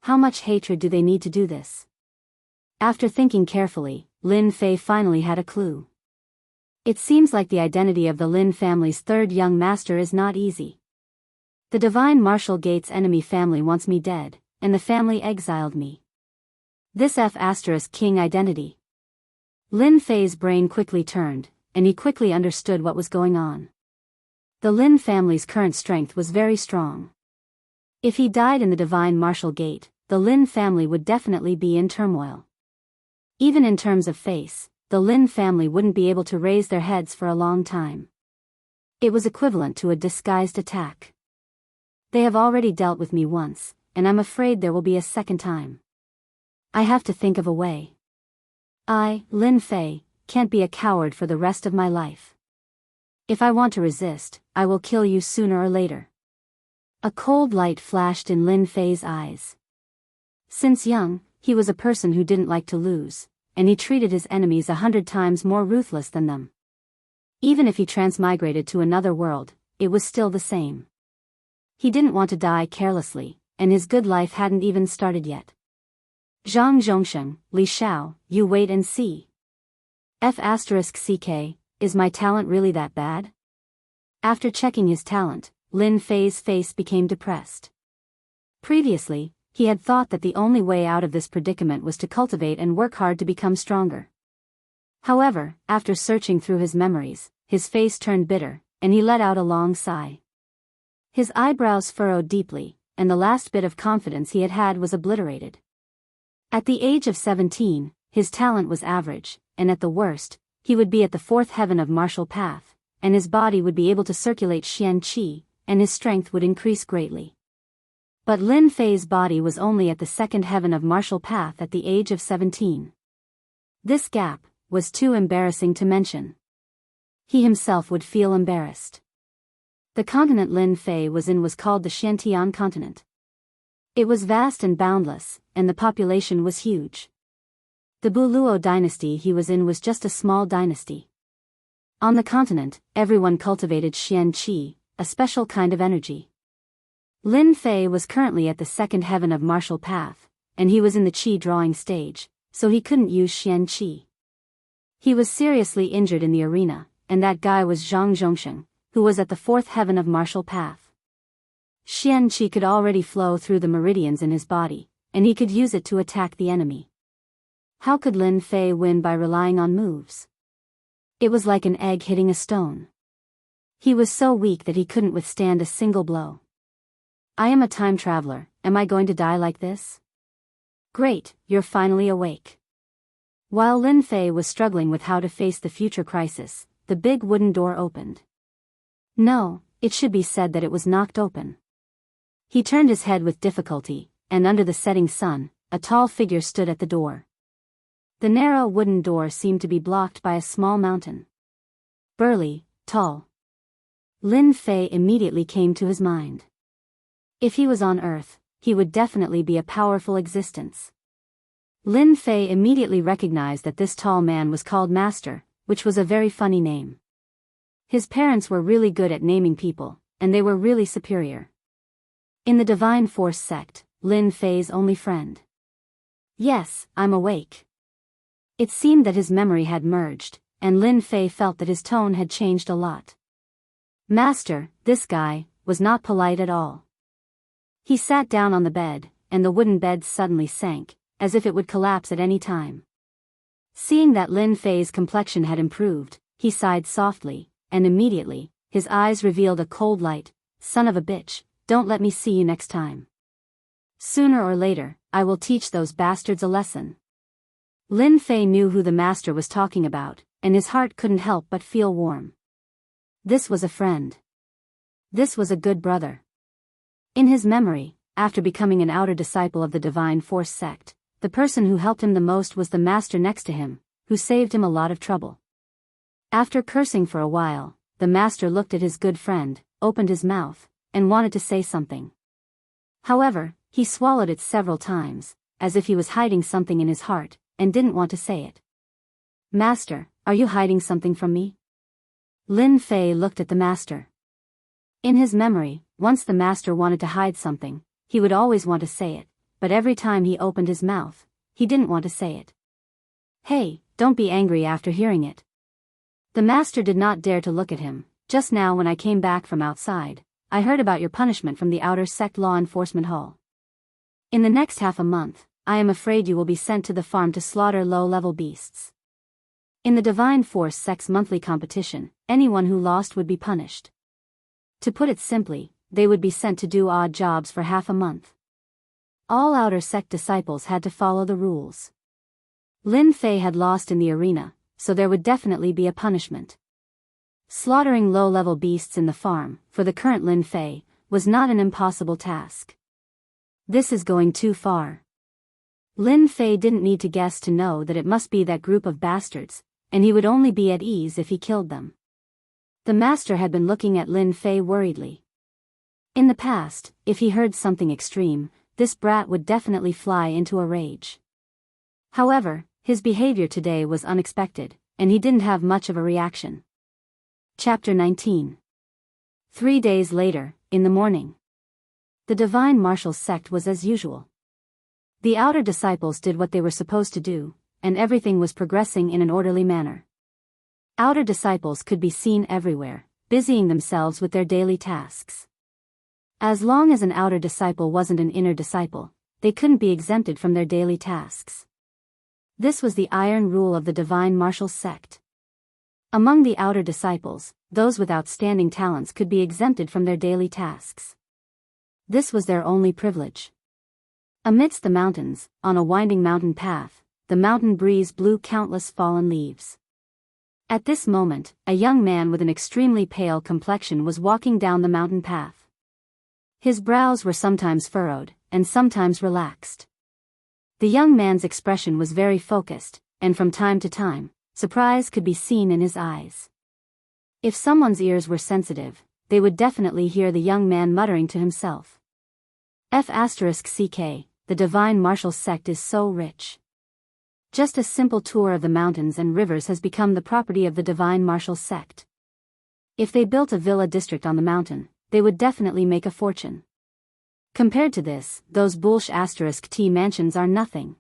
How much hatred do they need to do this? After thinking carefully, Lin Fei finally had a clue. It seems like the identity of the Lin family's third young master is not easy. The Divine Martial Gate's enemy family wants me dead, and the family exiled me. This F***king identity. Lin Fei's brain quickly turned, and he quickly understood what was going on. The Lin family's current strength was very strong. If he died in the Divine Martial Gate, the Lin family would definitely be in turmoil. Even in terms of face, the Lin family wouldn't be able to raise their heads for a long time. It was equivalent to a disguised attack. They have already dealt with me once, and I'm afraid there will be a second time. I have to think of a way. I, Lin Fei, can't be a coward for the rest of my life. If I want to resist, I will kill you sooner or later. A cold light flashed in Lin Fei's eyes. Since young, he was a person who didn't like to lose, and he treated his enemies 100 times more ruthless than them. Even if he transmigrated to another world, it was still the same. He didn't want to die carelessly, and his good life hadn't even started yet. Zhang Zhongsheng, Li Xiao, you wait and see. F***ck, is my talent really that bad? After checking his talent, Lin Fei's face became depressed. Previously, he had thought that the only way out of this predicament was to cultivate and work hard to become stronger. However, after searching through his memories, his face turned bitter, and he let out a long sigh. His eyebrows furrowed deeply, and the last bit of confidence he had had was obliterated. At the age of 17, his talent was average, and at the worst, he would be at the fourth heaven of martial path, and his body would be able to circulate Xian Qi, and his strength would increase greatly. But Lin Fei's body was only at the second heaven of martial path at the age of 17. This gap was too embarrassing to mention. He himself would feel embarrassed. The continent Lin Fei was in was called the Xiantian continent. It was vast and boundless, and the population was huge. The Buluo dynasty he was in was just a small dynasty. On the continent, everyone cultivated Xian Qi, a special kind of energy. Lin Fei was currently at the second heaven of martial path, and he was in the Qi drawing stage, so he couldn't use Xian Qi. He was seriously injured in the arena, and that guy was Zhang Zhongsheng, who was at the fourth heaven of martial path. Xian Qi could already flow through the meridians in his body, and he could use it to attack the enemy. How could Lin Fei win by relying on moves? It was like an egg hitting a stone. He was so weak that he couldn't withstand a single blow. I am a time traveler, am I going to die like this? Great, you're finally awake. While Lin Fei was struggling with how to face the future crisis, the big wooden door opened. No, it should be said that it was knocked open. He turned his head with difficulty, and under the setting sun, a tall figure stood at the door. The narrow wooden door seemed to be blocked by a small mountain. Burly, tall. Lin Fei immediately came to his mind. If he was on Earth, he would definitely be a powerful existence. Lin Fei immediately recognized that this tall man was called Master, which was a very funny name. His parents were really good at naming people, and they were really superior. In the Divine Force sect, Lin Fei's only friend. Yes, I'm awake. It seemed that his memory had merged, and Lin Fei felt that his tone had changed a lot. Master, this guy, was not polite at all. He sat down on the bed, and the wooden bed suddenly sank, as if it would collapse at any time. Seeing that Lin Fei's complexion had improved, he sighed softly, and immediately, his eyes revealed a cold light. Son of a bitch, don't let me see you next time. Sooner or later, I will teach those bastards a lesson. Lin Fei knew who the master was talking about, and his heart couldn't help but feel warm. This was a friend. This was a good brother. In his memory, after becoming an outer disciple of the Divine Force sect, the person who helped him the most was the master next to him, who saved him a lot of trouble. After cursing for a while, the master looked at his good friend, opened his mouth, and wanted to say something. However, he swallowed it several times, as if he was hiding something in his heart, and didn't want to say it. Master, are you hiding something from me? Lin Fei looked at the master. In his memory, once the master wanted to hide something, he would always want to say it, but every time he opened his mouth, he didn't want to say it. Hey, don't be angry after hearing it. The master did not dare to look at him. Just now when I came back from outside, I heard about your punishment from the outer sect law enforcement hall. In the next half a month, I am afraid you will be sent to the farm to slaughter low-level beasts. In the Divine Force sect's monthly competition, anyone who lost would be punished. To put it simply, they would be sent to do odd jobs for half a month. All outer sect disciples had to follow the rules. Lin Fei had lost in the arena, so there would definitely be a punishment. Slaughtering low-level beasts in the farm, for the current Lin Fei, was not an impossible task. This is going too far. Lin Fei didn't need to guess to know that it must be that group of bastards, and he would only be at ease if he killed them. The master had been looking at Lin Fei worriedly. In the past, if he heard something extreme, this brat would definitely fly into a rage. However, his behavior today was unexpected, and he didn't have much of a reaction. Chapter 19. 3 days later, in the morning. The divine martial sect was as usual. The outer disciples did what they were supposed to do, and everything was progressing in an orderly manner. Outer disciples could be seen everywhere, busying themselves with their daily tasks. As long as an outer disciple wasn't an inner disciple, they couldn't be exempted from their daily tasks. This was the iron rule of the divine martial sect. Among the outer disciples, those with outstanding talents could be exempted from their daily tasks. This was their only privilege. Amidst the mountains, on a winding mountain path, the mountain breeze blew countless fallen leaves. At this moment, a young man with an extremely pale complexion was walking down the mountain path. His brows were sometimes furrowed, and sometimes relaxed. The young man's expression was very focused, and from time to time, surprise could be seen in his eyes. If someone's ears were sensitive, they would definitely hear the young man muttering to himself. **CK, the divine martial sect is so rich. Just a simple tour of the mountains and rivers has become the property of the divine martial sect. If they built a villa district on the mountain, they would definitely make a fortune. Compared to this, those **T mansions are nothing.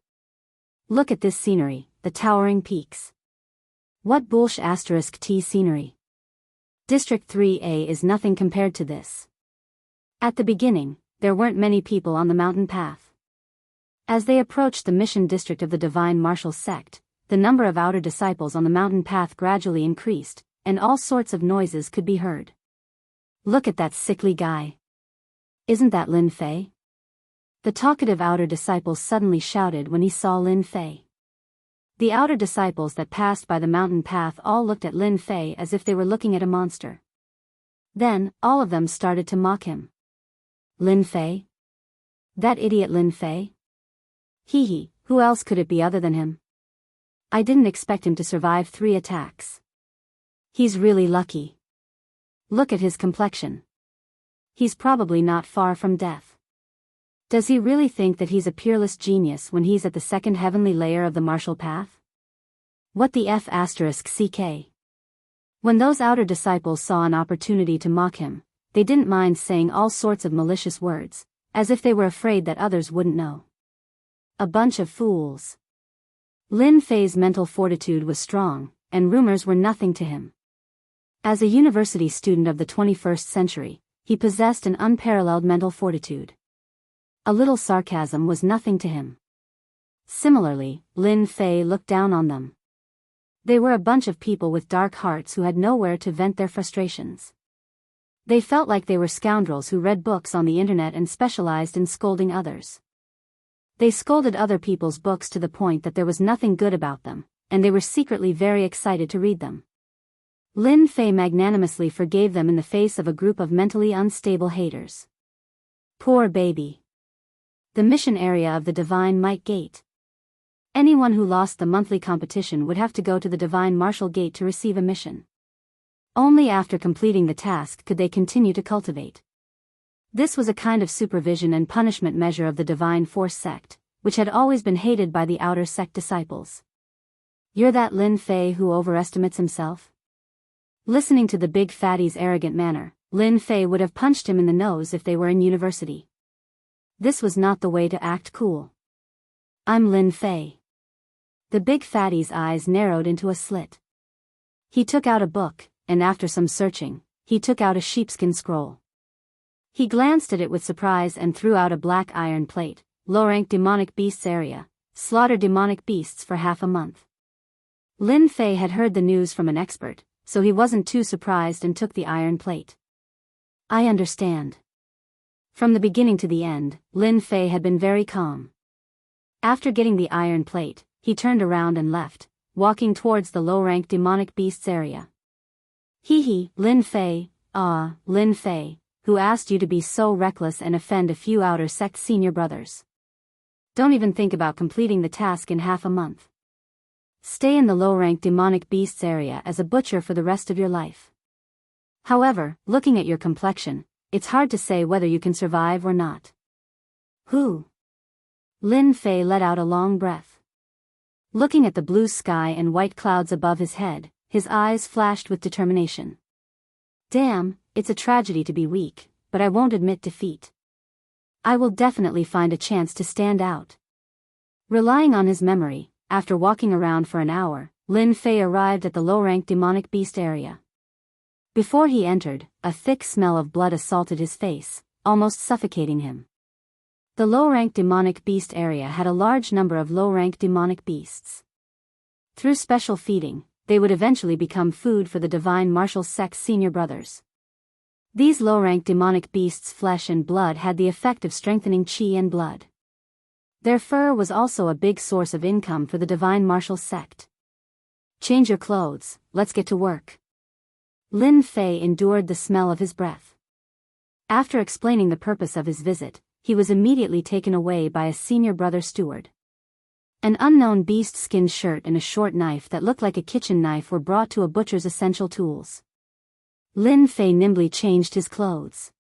Look at this scenery, the towering peaks. What **T scenery? District 3A is nothing compared to this. At the beginning, there weren't many people on the mountain path. As they approached the mission district of the divine martial sect, the number of outer disciples on the mountain path gradually increased, and all sorts of noises could be heard. Look at that sickly guy. Isn't that Lin Fei? The talkative outer disciple suddenly shouted when he saw Lin Fei. The outer disciples that passed by the mountain path all looked at Lin Fei as if they were looking at a monster. Then, all of them started to mock him. Lin Fei? That idiot Lin Fei? Hee, who else could it be other than him? I didn't expect him to survive 3 attacks. He's really lucky. Look at his complexion. He's probably not far from death. Does he really think that he's a peerless genius when he's at the second heavenly layer of the martial path? What the **CK? When those outer disciples saw an opportunity to mock him, they didn't mind saying all sorts of malicious words, as if they were afraid that others wouldn't know. A bunch of fools. Lin Fei's mental fortitude was strong, and rumors were nothing to him. As a university student of the 21st century, he possessed an unparalleled mental fortitude. A little sarcasm was nothing to him. Similarly, Lin Fei looked down on them. They were a bunch of people with dark hearts who had nowhere to vent their frustrations. They felt like they were scoundrels who read books on the internet and specialized in scolding others. They scolded other people's books to the point that there was nothing good about them, and they were secretly very excited to read them. Lin Fei magnanimously forgave them in the face of a group of mentally unstable haters. Poor baby. The mission area of the Divine Might Gate. Anyone who lost the monthly competition would have to go to the Divine Martial Gate to receive a mission. Only after completing the task could they continue to cultivate. This was a kind of supervision and punishment measure of the Divine Force sect, which had always been hated by the outer sect disciples. You're that Lin Fei who overestimates himself? Listening to the big fatty's arrogant manner, Lin Fei would have punched him in the nose if they were in university. This was not the way to act cool. I'm Lin Fei. The big fatty's eyes narrowed into a slit. He took out a book, and after some searching, he took out a sheepskin scroll. He glanced at it with surprise and threw out a black iron plate. Low-rank demonic beasts area. Slaughter demonic beasts for half a month. Lin Fei had heard the news from an expert, so he wasn't too surprised and took the iron plate. I understand. From the beginning to the end, Lin Fei had been very calm. After getting the iron plate, he turned around and left, walking towards the low-rank demonic beasts area. Lin Fei, Lin Fei, who asked you to be so reckless and offend a few outer sect senior brothers? Don't even think about completing the task in half a month. Stay in the low-rank demonic beasts area as a butcher for the rest of your life. However, looking at your complexion, it's hard to say whether you can survive or not. Who? Lin Fei let out a long breath. Looking at the blue sky and white clouds above his head, his eyes flashed with determination. Damn, it's a tragedy to be weak, but I won't admit defeat. I will definitely find a chance to stand out. Relying on his memory, after walking around for an hour, Lin Fei arrived at the low-ranked demonic beast area. Before he entered, a thick smell of blood assaulted his face, almost suffocating him. The low-ranked demonic beast area had a large number of low-ranked demonic beasts. Through special feeding, they would eventually become food for the divine martial sect's senior brothers. These low-ranked demonic beasts' flesh and blood had the effect of strengthening qi and blood. Their fur was also a big source of income for the divine martial sect. Change your clothes, let's get to work. Lin Fei endured the smell of his breath. After explaining the purpose of his visit, he was immediately taken away by a senior brother steward. An unknown beast-skin shirt and a short knife that looked like a kitchen knife were brought to a butcher's essential tools. Lin Fei nimbly changed his clothes.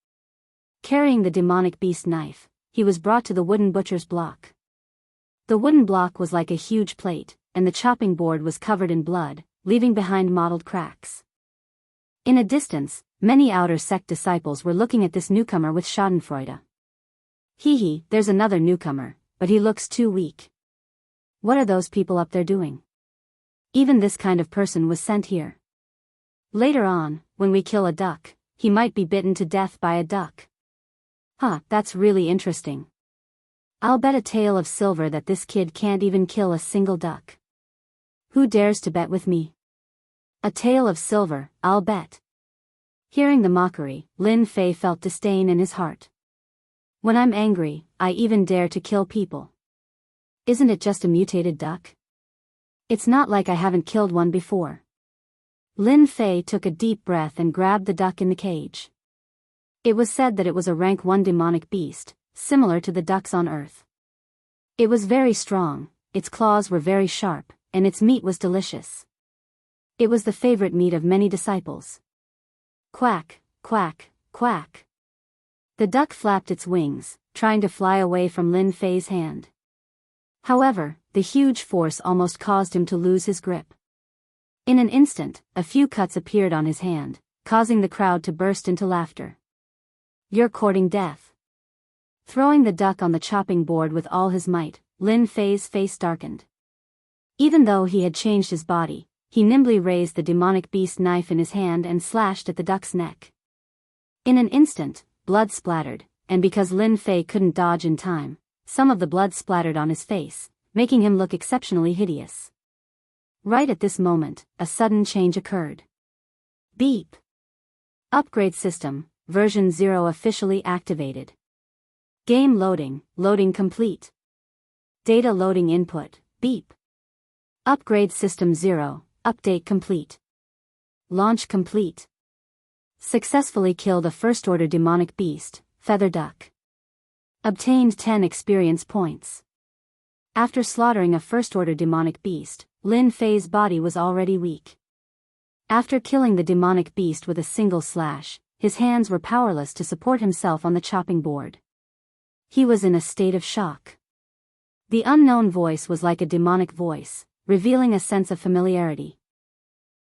Carrying the demonic beast knife, he was brought to the wooden butcher's block. The wooden block was like a huge plate, and the chopping board was covered in blood, leaving behind mottled cracks. In a distance, many outer sect disciples were looking at this newcomer with schadenfreude. Hee, there's another newcomer, but he looks too weak. What are those people up there doing? Even this kind of person was sent here. Later on, when we kill a duck, he might be bitten to death by a duck. Huh, that's really interesting. I'll bet a tael of silver that this kid can't even kill a single duck. Who dares to bet with me? A tael of silver, I'll bet. Hearing the mockery, Lin Fei felt disdain in his heart. When I'm angry, I even dare to kill people. Isn't it just a mutated duck? It's not like I haven't killed one before. Lin Fei took a deep breath and grabbed the duck in the cage. It was said that it was a rank 1 demonic beast, similar to the ducks on Earth. It was very strong, its claws were very sharp, and its meat was delicious. It was the favorite meat of many disciples. Quack, quack, quack. The duck flapped its wings, trying to fly away from Lin Fei's hand. However, the huge force almost caused him to lose his grip. In an instant, a few cuts appeared on his hand, causing the crowd to burst into laughter. You're courting death. Throwing the duck on the chopping board with all his might, Lin Fei's face darkened. Even though he had changed his body, he nimbly raised the demonic beast knife in his hand and slashed at the duck's neck. In an instant, blood splattered, and because Lin Fei couldn't dodge in time, some of the blood splattered on his face, making him look exceptionally hideous. Right at this moment, a sudden change occurred. Beep. Upgrade system, version 0 officially activated. Game loading, loading complete. Data loading input, beep. Upgrade system 0, update complete. Launch complete. Successfully killed a first-order demonic beast, feather duck. Obtained 10 experience points. After slaughtering a first-order demonic beast, Lin Fei's body was already weak. After killing the demonic beast with a single slash, his hands were powerless to support himself on the chopping board. He was in a state of shock. The unknown voice was like a demonic voice, revealing a sense of familiarity.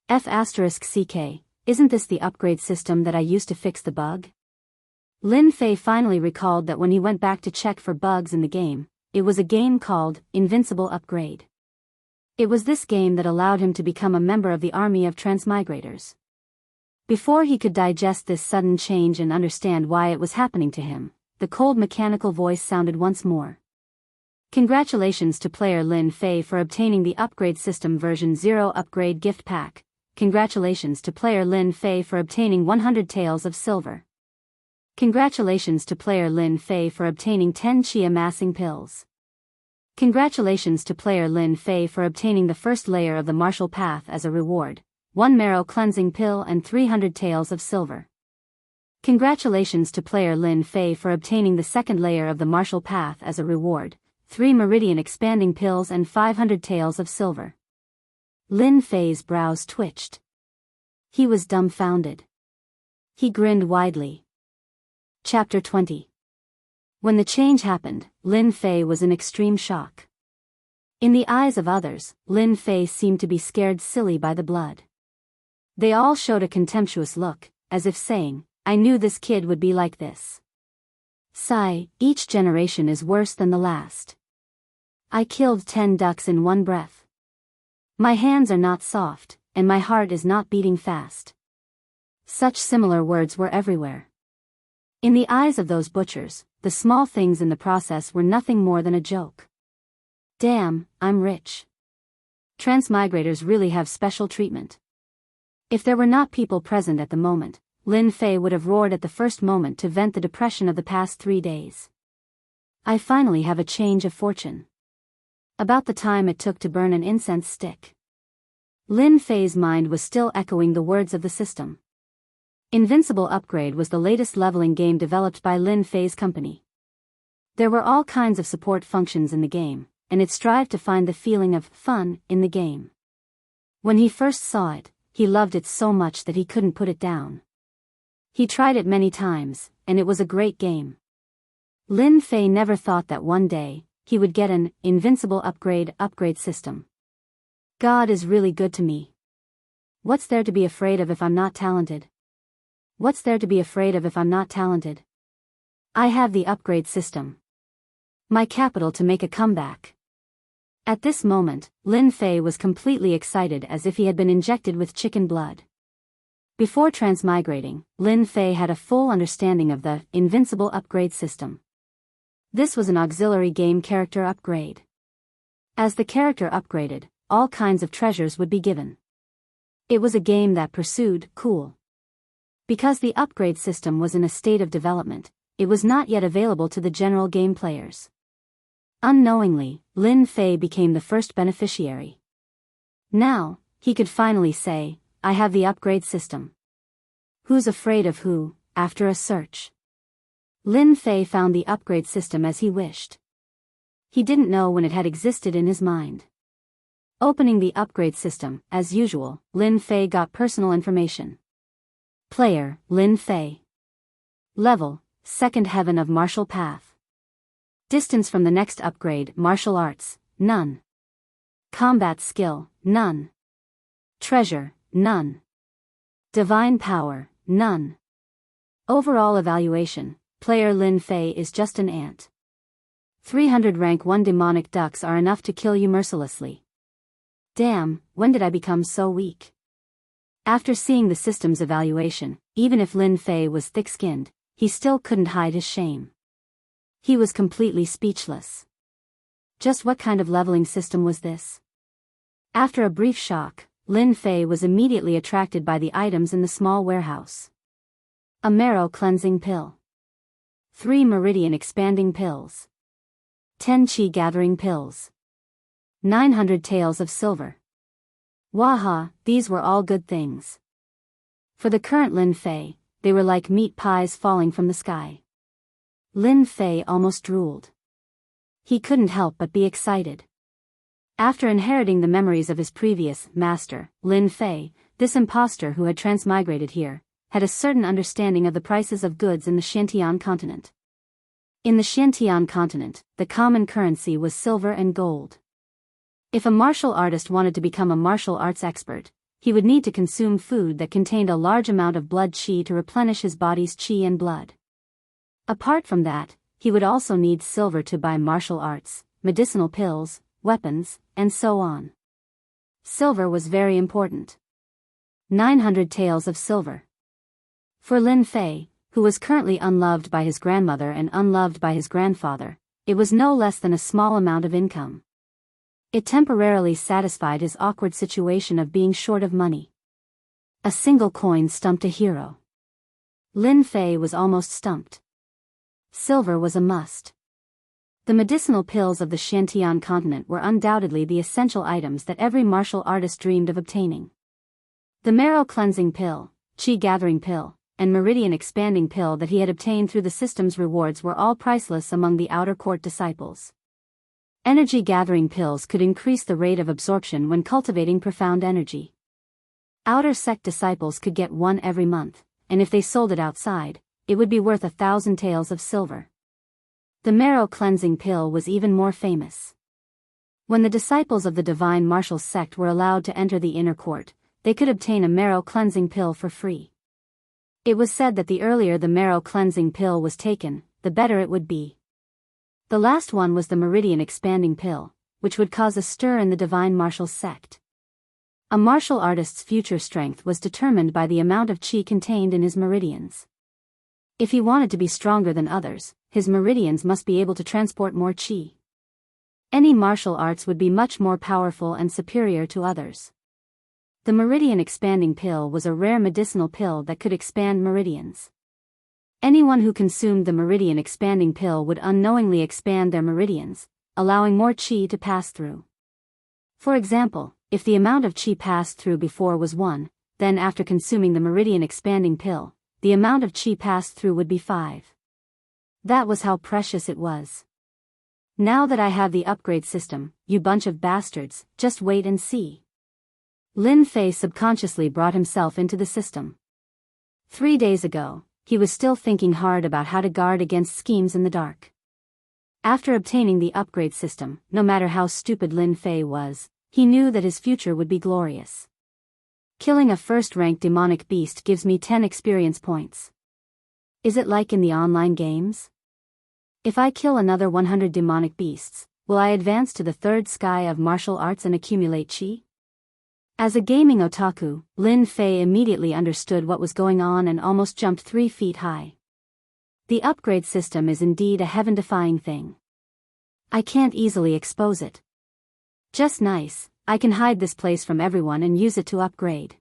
F*CK, isn't this the upgrade system that I used to fix the bug? Lin Fei finally recalled that when he went back to check for bugs in the game, it was a game called Invincible Upgrade. It was this game that allowed him to become a member of the army of transmigrators. Before he could digest this sudden change and understand why it was happening to him, the cold mechanical voice sounded once more. Congratulations to player Lin Fei for obtaining the Upgrade System version 0 upgrade gift pack. Congratulations to player Lin Fei for obtaining 100 taels of silver. Congratulations to player Lin Fei for obtaining 10 chi amassing pills. Congratulations to player Lin Fei for obtaining the first layer of the martial path as a reward, 1 marrow cleansing pill and 300 taels of silver. Congratulations to player Lin Fei for obtaining the second layer of the martial path as a reward, 3 meridian expanding pills and 500 taels of silver. Lin Fei's brows twitched. He was dumbfounded. He grinned widely. Chapter 20. When the change happened, Lin Fei was in extreme shock. In the eyes of others, Lin Fei seemed to be scared silly by the blood. They all showed a contemptuous look, as if saying, "I knew this kid would be like this. Sigh, each generation is worse than the last. I killed 10 ducks in one breath. My hands are not soft, and my heart is not beating fast." Such similar words were everywhere. In the eyes of those butchers, the small things in the process were nothing more than a joke. Damn, I'm rich. Transmigrators really have special treatment. If there were not people present at the moment, Lin Fei would have roared at the first moment to vent the depression of the past 3 days. I finally have a change of fortune. About the time it took to burn an incense stick. Lin Fei's mind was still echoing the words of the system. Invincible Upgrade was the latest leveling game developed by Lin Fei's company. There were all kinds of support functions in the game, and it strived to find the feeling of fun in the game. When he first saw it, he loved it so much that he couldn't put it down. He tried it many times, and it was a great game. Lin Fei never thought that one day, he would get an invincible upgrade system. God is really good to me. What's there to be afraid of if I'm not talented? What's there to be afraid of if I'm not talented? I have the upgrade system. My capital to make a comeback. At this moment, Lin Fei was completely excited as if he had been injected with chicken blood. Before transmigrating, Lin Fei had a full understanding of the invincible upgrade system. This was an auxiliary game character upgrade. As the character upgraded, all kinds of treasures would be given. It was a game that pursued cool. Because the upgrade system was in a state of development, it was not yet available to the general game players. Unknowingly, Lin Fei became the first beneficiary. Now, he could finally say, I have the upgrade system. Who's afraid of who, after a search? Lin Fei found the upgrade system as he wished. He didn't know when it had existed in his mind. Opening the upgrade system, as usual, Lin Fei got personal information. Player, Lin Fei. Level, Second Heaven of Martial Path. Distance from the next upgrade, Martial Arts, none. Combat Skill, none. Treasure, none. Divine Power, none. Overall evaluation, player Lin Fei is just an ant. 300 rank 1 demonic ducks are enough to kill you mercilessly. Damn, when did I become so weak? After seeing the system's evaluation, even if Lin Fei was thick-skinned, he still couldn't hide his shame. He was completely speechless. Just what kind of leveling system was this? After a brief shock, Lin Fei was immediately attracted by the items in the small warehouse. A marrow cleansing pill. 3 meridian expanding pills. 10 chi gathering pills. 900 taels of silver. Waha, these were all good things. For the current Lin Fei, they were like meat pies falling from the sky. Lin Fei almost drooled. He couldn't help but be excited. After inheriting the memories of his previous master, Lin Fei, this impostor who had transmigrated here, had a certain understanding of the prices of goods in the Xiantian continent. In the Xiantian continent, the common currency was silver and gold. If a martial artist wanted to become a martial arts expert, he would need to consume food that contained a large amount of blood qi to replenish his body's qi and blood. Apart from that, he would also need silver to buy martial arts, medicinal pills, weapons, and so on. Silver was very important. 900 taels of silver. For Lin Fei, who was currently unloved by his grandmother and unloved by his grandfather, it was no less than a small amount of income. It temporarily satisfied his awkward situation of being short of money. A single coin stumped a hero. Lin Fei was almost stumped. Silver was a must. The medicinal pills of the Xiantian continent were undoubtedly the essential items that every martial artist dreamed of obtaining. The marrow cleansing pill, qi gathering pill, and meridian expanding pill that he had obtained through the system's rewards were all priceless among the outer court disciples. Energy gathering pills could increase the rate of absorption when cultivating profound energy. Outer sect disciples could get one every month, and if they sold it outside, it would be worth 1,000 taels of silver. The marrow cleansing pill was even more famous. When the disciples of the divine martial sect were allowed to enter the inner court, they could obtain a marrow cleansing pill for free. It was said that the earlier the marrow cleansing pill was taken, the better it would be. The last one was the meridian expanding pill, which would cause a stir in the divine martial sect. A martial artist's future strength was determined by the amount of qi contained in his meridians. If he wanted to be stronger than others, his meridians must be able to transport more qi. Any martial arts would be much more powerful and superior to others. The meridian expanding pill was a rare medicinal pill that could expand meridians. Anyone who consumed the meridian expanding pill would unknowingly expand their meridians, allowing more qi to pass through. For example, if the amount of qi passed through before was 1, then after consuming the meridian expanding pill, the amount of qi passed through would be 5. That was how precious it was. Now that I have the upgrade system, you bunch of bastards, just wait and see. Lin Fei subconsciously brought himself into the system. 3 days ago, he was still thinking hard about how to guard against schemes in the dark. After obtaining the upgrade system, no matter how stupid Lin Fei was, he knew that his future would be glorious. Killing a first-rank demonic beast gives me 10 experience points. Is it like in the online games? If I kill another 100 demonic beasts, will I advance to the third sky of martial arts and accumulate qi? As a gaming otaku, Lin Fei immediately understood what was going on and almost jumped 3 feet high. The upgrade system is indeed a heaven-defying thing. I can't easily expose it. Just nice, I can hide this place from everyone and use it to upgrade.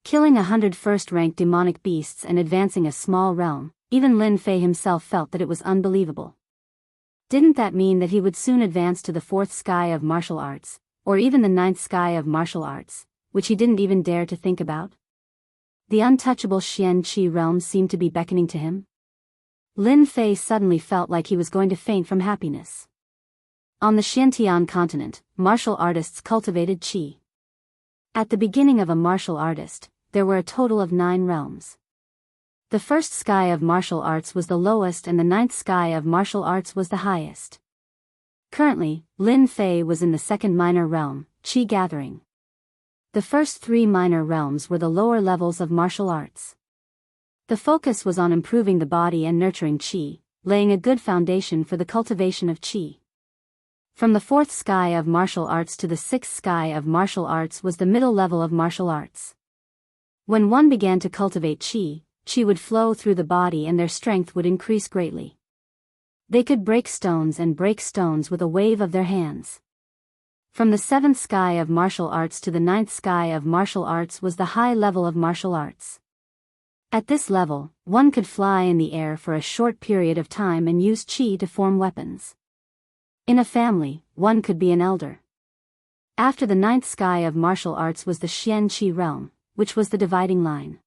Killing 100 first-rank demonic beasts and advancing a small realm, even Lin Fei himself felt that it was unbelievable. Didn't that mean that he would soon advance to the 4th sky of martial arts, or even the 9th sky of martial arts, which he didn't even dare to think about? The untouchable Xian Qi realm seemed to be beckoning to him. Lin Fei suddenly felt like he was going to faint from happiness. On the Xiantian continent, martial artists cultivated qi. At the beginning of a martial artist, there were a total of 9 realms. The 1st sky of martial arts was the lowest and the 9th sky of martial arts was the highest. Currently, Lin Fei was in the 2nd minor realm, qi gathering. The first 3 minor realms were the lower levels of martial arts. The focus was on improving the body and nurturing qi, laying a good foundation for the cultivation of qi. From the 4th sky of martial arts to the 6th sky of martial arts was the middle level of martial arts. When one began to cultivate qi, qi would flow through the body and their strength would increase greatly. They could break stones with a wave of their hands. From the 7th sky of martial arts to the 9th sky of martial arts was the high level of martial arts. At this level, one could fly in the air for a short period of time and use qi to form weapons. In a family, one could be an elder. After the 9th sky of martial arts was the Xian Qi realm, which was the dividing line.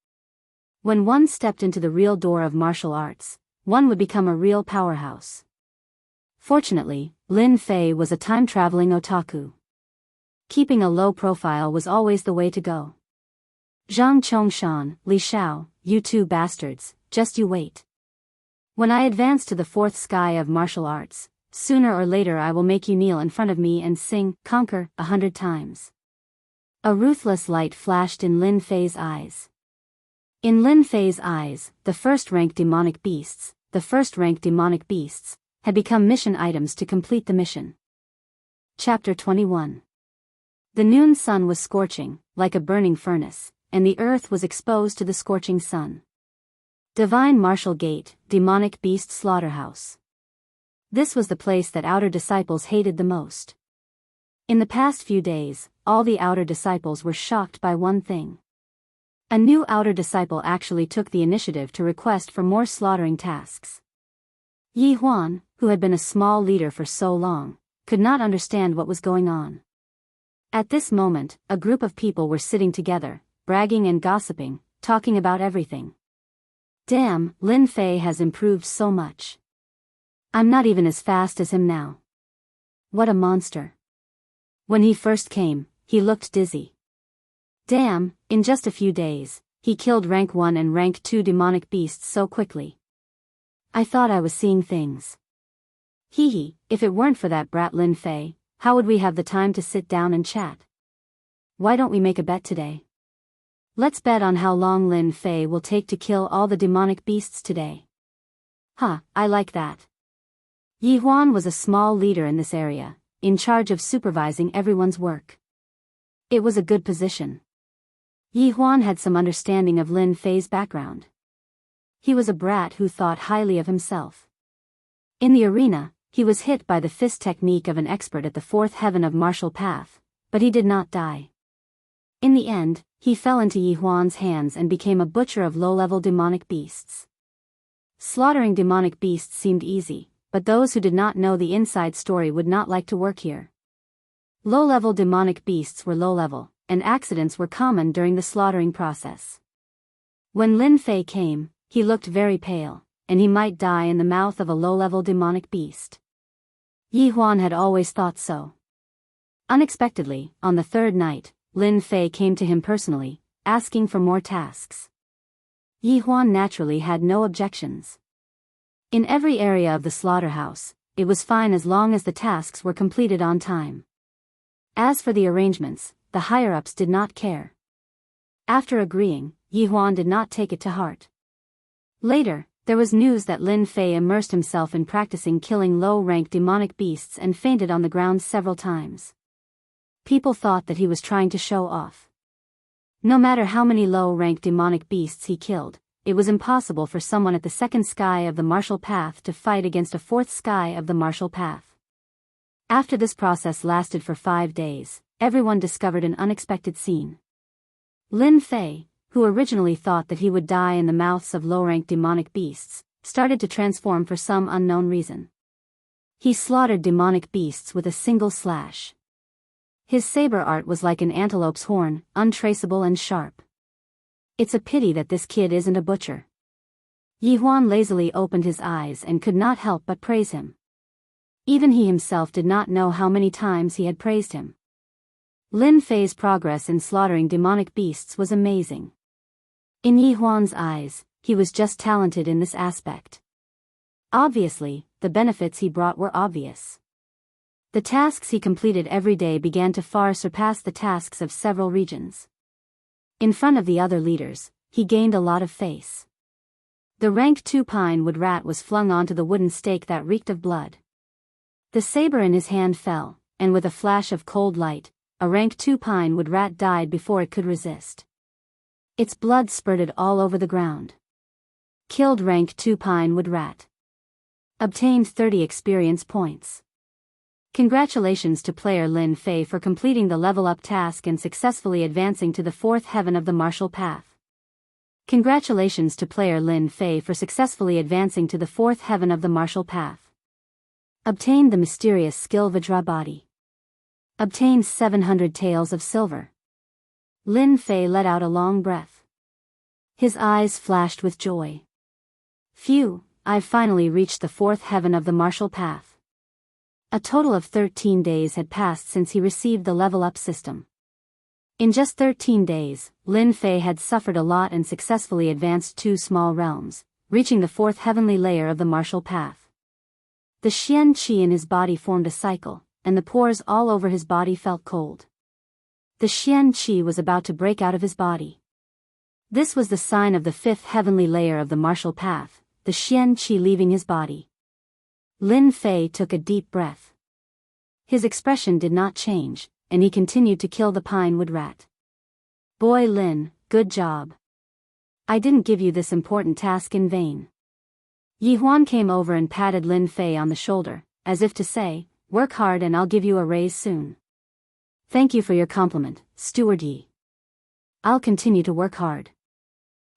When one stepped into the real door of martial arts, one would become a real powerhouse. Fortunately, Lin Fei was a time-traveling otaku. Keeping a low profile was always the way to go. Zhang Chongshan, Li Shao, you 2 bastards, just you wait. When I advance to the 4th sky of martial arts, sooner or later I will make you kneel in front of me and sing, conquer, 100 times. A ruthless light flashed in Lin Fei's eyes. In Lin Fei's eyes, the first-rank demonic beasts, had become mission items to complete the mission. Chapter 21. The noon sun was scorching, like a burning furnace, and the earth was exposed to the scorching sun. Divine Martial Gate, Demonic Beast Slaughterhouse. This was the place that outer disciples hated the most. In the past few days, all the outer disciples were shocked by one thing. A new outer disciple actually took the initiative to request for more slaughtering tasks. Yi Huan, who had been a small leader for so long, could not understand what was going on. At this moment, a group of people were sitting together, bragging and gossiping, talking about everything. Damn, Lin Fei has improved so much. I'm not even as fast as him now. What a monster. When he first came, he looked dizzy. Damn, in just a few days, he killed rank 1 and rank 2 demonic beasts so quickly. I thought I was seeing things. Hee hee, if it weren't for that brat Lin Fei, how would we have the time to sit down and chat? Why don't we make a bet today? Let's bet on how long Lin Fei will take to kill all the demonic beasts today. Huh, I like that. Yi Huan was a small leader in this area, in charge of supervising everyone's work. It was a good position. Yi Huan had some understanding of Lin Fei's background. He was a brat who thought highly of himself. In the arena, he was hit by the fist technique of an expert at the fourth heaven of martial path, but he did not die. In the end, he fell into Yi Huan's hands and became a butcher of low-level demonic beasts. Slaughtering demonic beasts seemed easy, but those who did not know the inside story would not like to work here. Low-level demonic beasts were low-level, and accidents were common during the slaughtering process. When Lin Fei came, he looked very pale, and he might die in the mouth of a low-level demonic beast. Yi Huan had always thought so. Unexpectedly, on the third night, Lin Fei came to him personally, asking for more tasks. Yi Huan naturally had no objections. In every area of the slaughterhouse, it was fine as long as the tasks were completed on time. As for the arrangements, the higher-ups did not care. After agreeing, Yi Huan did not take it to heart. Later, there was news that Lin Fei immersed himself in practicing killing low-rank demonic beasts and fainted on the ground several times. People thought that he was trying to show off. No matter how many low-rank demonic beasts he killed, it was impossible for someone at the second sky of the martial path to fight against a fourth sky of the martial path. After this process lasted for 5 days, everyone discovered an unexpected scene. Lin Fei, who originally thought that he would die in the mouths of low-rank demonic beasts, started to transform for some unknown reason. He slaughtered demonic beasts with a single slash. His saber art was like an antelope's horn, untraceable and sharp. It's a pity that this kid isn't a butcher. Yi Huan lazily opened his eyes and could not help but praise him. Even he himself did not know how many times he had praised him. Lin Fei's progress in slaughtering demonic beasts was amazing. In Yi Huan's eyes, he was just talented in this aspect. Obviously, the benefits he brought were obvious. The tasks he completed every day began to far surpass the tasks of several regions. In front of the other leaders, he gained a lot of face. The rank 2 pine wood rat was flung onto the wooden stake that reeked of blood. The saber in his hand fell, and with a flash of cold light, a rank 2 pine wood rat died before it could resist. Its blood spurted all over the ground. Killed rank 2 pine wood rat. Obtained 30 experience points. Congratulations to player Lin Fei for completing the level-up task and successfully advancing to the fourth heaven of the martial path. Congratulations to player Lin Fei for successfully advancing to the fourth heaven of the martial path. Obtained the mysterious skill Vajra body. Obtained 700 taels of silver. Lin Fei let out a long breath. His eyes flashed with joy. Phew, I've finally reached the fourth heaven of the martial path. A total of 13 days had passed since he received the level-up system. In just 13 days, Lin Fei had suffered a lot and successfully advanced 2 small realms, reaching the fourth heavenly layer of the martial path. The Xian Qi in his body formed a cycle, and the pores all over his body felt cold. The Xian Qi was about to break out of his body. This was the sign of the fifth heavenly layer of the martial path, the Xian Qi leaving his body. Lin Fei took a deep breath. His expression did not change, and he continued to kill the pine wood rat. Boy Lin, good job. I didn't give you this important task in vain. Yi Huan came over and patted Lin Fei on the shoulder, as if to say, work hard and I'll give you a raise soon. Thank you for your compliment, Steward Yi. I'll continue to work hard.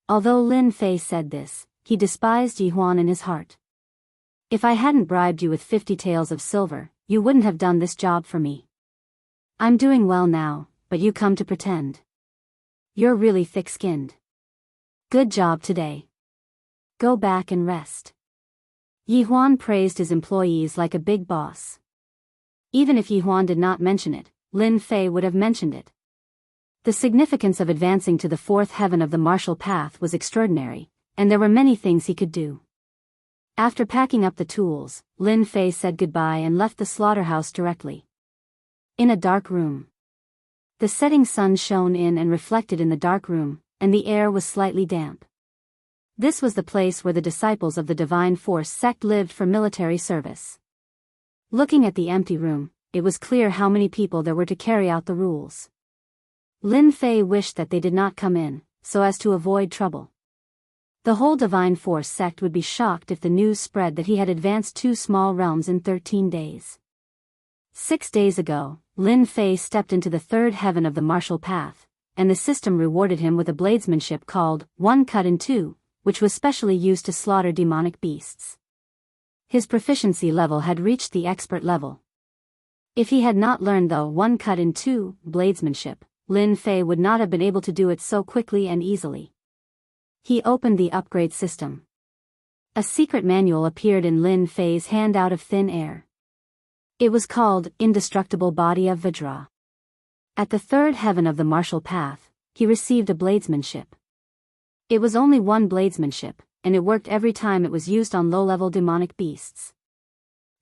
Although Lin Fei said this, he despised Yi Huan in his heart. If I hadn't bribed you with 50 taels of silver, you wouldn't have done this job for me. I'm doing well now, but you come to pretend. You're really thick-skinned. Good job today. Go back and rest. Yi Huan praised his employees like a big boss. Even if Yi Huan did not mention it, Lin Fei would have mentioned it. The significance of advancing to the fourth heaven of the martial path was extraordinary, and there were many things he could do. After packing up the tools, Lin Fei said goodbye and left the slaughterhouse directly. In a dark room. The setting sun shone in and reflected in the dark room, and the air was slightly damp. This was the place where the disciples of the Divine Force sect lived for military service. Looking at the empty room, it was clear how many people there were to carry out the rules. Lin Fei wished that they did not come in, so as to avoid trouble. The whole Divine Force sect would be shocked if the news spread that he had advanced 2 small realms in 13 days. 6 days ago, Lin Fei stepped into the third heaven of the martial path, and the system rewarded him with a bladesmanship called One Cut in Two, which was specially used to slaughter demonic beasts. His proficiency level had reached the expert level. If he had not learned the One Cut in Two bladesmanship, Lin Fei would not have been able to do it so quickly and easily. He opened the upgrade system. A secret manual appeared in Lin Fei's hand out of thin air. It was called Indestructible Body of Vajra. At the third heaven of the martial path, he received a bladesmanship. It was only one bladesmanship, and it worked every time it was used on low-level demonic beasts.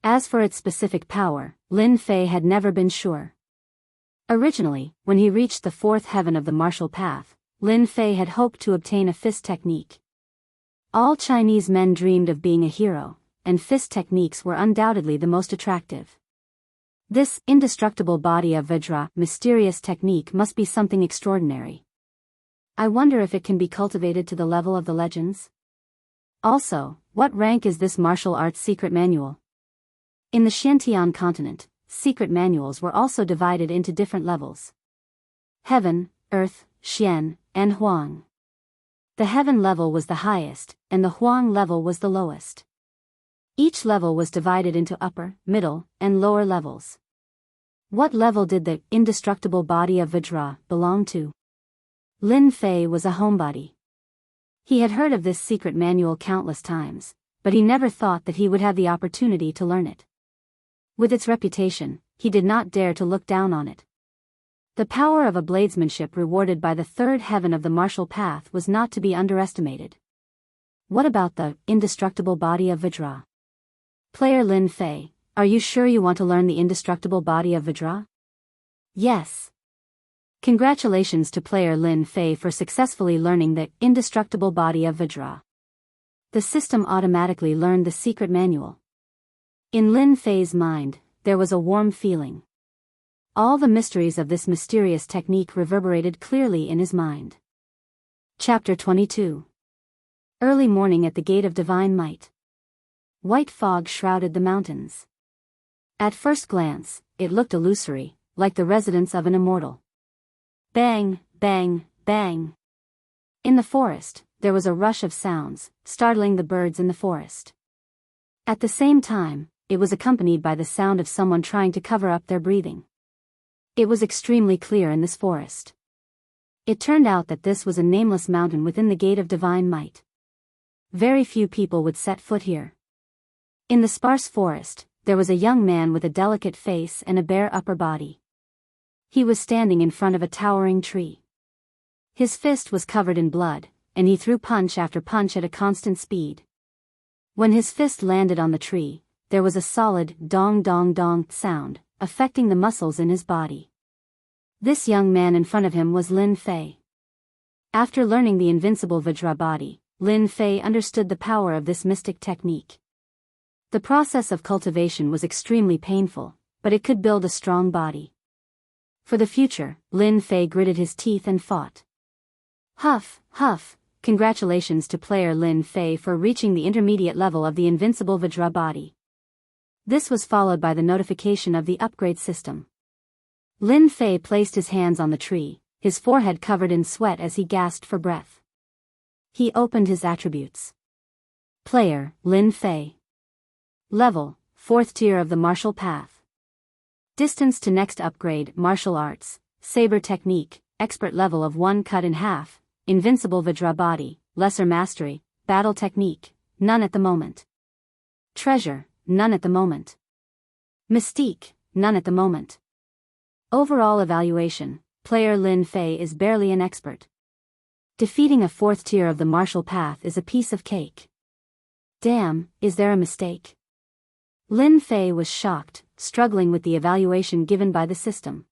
As for its specific power, Lin Fei had never been sure. Originally, when he reached the fourth heaven of the martial path, Lin Fei had hoped to obtain a fist technique. All Chinese men dreamed of being a hero, and fist techniques were undoubtedly the most attractive. This indestructible body of Vajra mysterious technique must be something extraordinary. I wonder if it can be cultivated to the level of the legends? Also, what rank is this martial arts secret manual? In the Xiantian continent, secret manuals were also divided into different levels. Heaven, Earth, Xian, and Huang. The Heaven level was the highest, and the Huang level was the lowest. Each level was divided into upper, middle, and lower levels. What level did the indestructible body of Vajra belong to? Lin Fei was a homebody. He had heard of this secret manual countless times, but he never thought that he would have the opportunity to learn it. With its reputation, he did not dare to look down on it. The power of a bladesmanship rewarded by the third heaven of the martial path was not to be underestimated. What about the indestructible body of Vajra? Player Lin Fei, are you sure you want to learn the indestructible body of Vajra? Yes. Congratulations to player Lin Fei for successfully learning the indestructible body of Vajra. The system automatically learned the secret manual. In Lin Fei's mind, there was a warm feeling. All the mysteries of this mysterious technique reverberated clearly in his mind. Chapter 22. Early morning at the Gate of Divine Might. White fog shrouded the mountains. At first glance, it looked illusory, like the residence of an immortal. Bang, bang, bang. In the forest, there was a rush of sounds, startling the birds in the forest. At the same time, it was accompanied by the sound of someone trying to cover up their breathing. It was extremely clear in this forest. It turned out that this was a nameless mountain within the Gate of Divine Might. Very few people would set foot here. In the sparse forest, there was a young man with a delicate face and a bare upper body. He was standing in front of a towering tree. His fist was covered in blood, and he threw punch after punch at a constant speed. When his fist landed on the tree, there was a solid dong dong dong sound, affecting the muscles in his body. This young man in front of him was Lin Fei. After learning the invincible Vajra body, Lin Fei understood the power of this mystic technique. The process of cultivation was extremely painful, but it could build a strong body. For the future, Lin Fei gritted his teeth and fought. Huff, huff, congratulations to player Lin Fei for reaching the intermediate level of the invincible Vajra body. This was followed by the notification of the upgrade system. Lin Fei placed his hands on the tree, his forehead covered in sweat as he gasped for breath. He opened his attributes. Player, Lin Fei. Level, 4th tier of the martial path. Distance to next upgrade, martial arts, saber technique, expert level of 1 cut in half, invincible Vajra body, lesser mastery, battle technique, none at the moment. Treasure, none at the moment. Mystique, none at the moment. Overall evaluation, player Lin Fei is barely an expert. Defeating a fourth tier of the martial path is a piece of cake. Damn, is there a mistake? Lin Fei was shocked, struggling with the evaluation given by the system.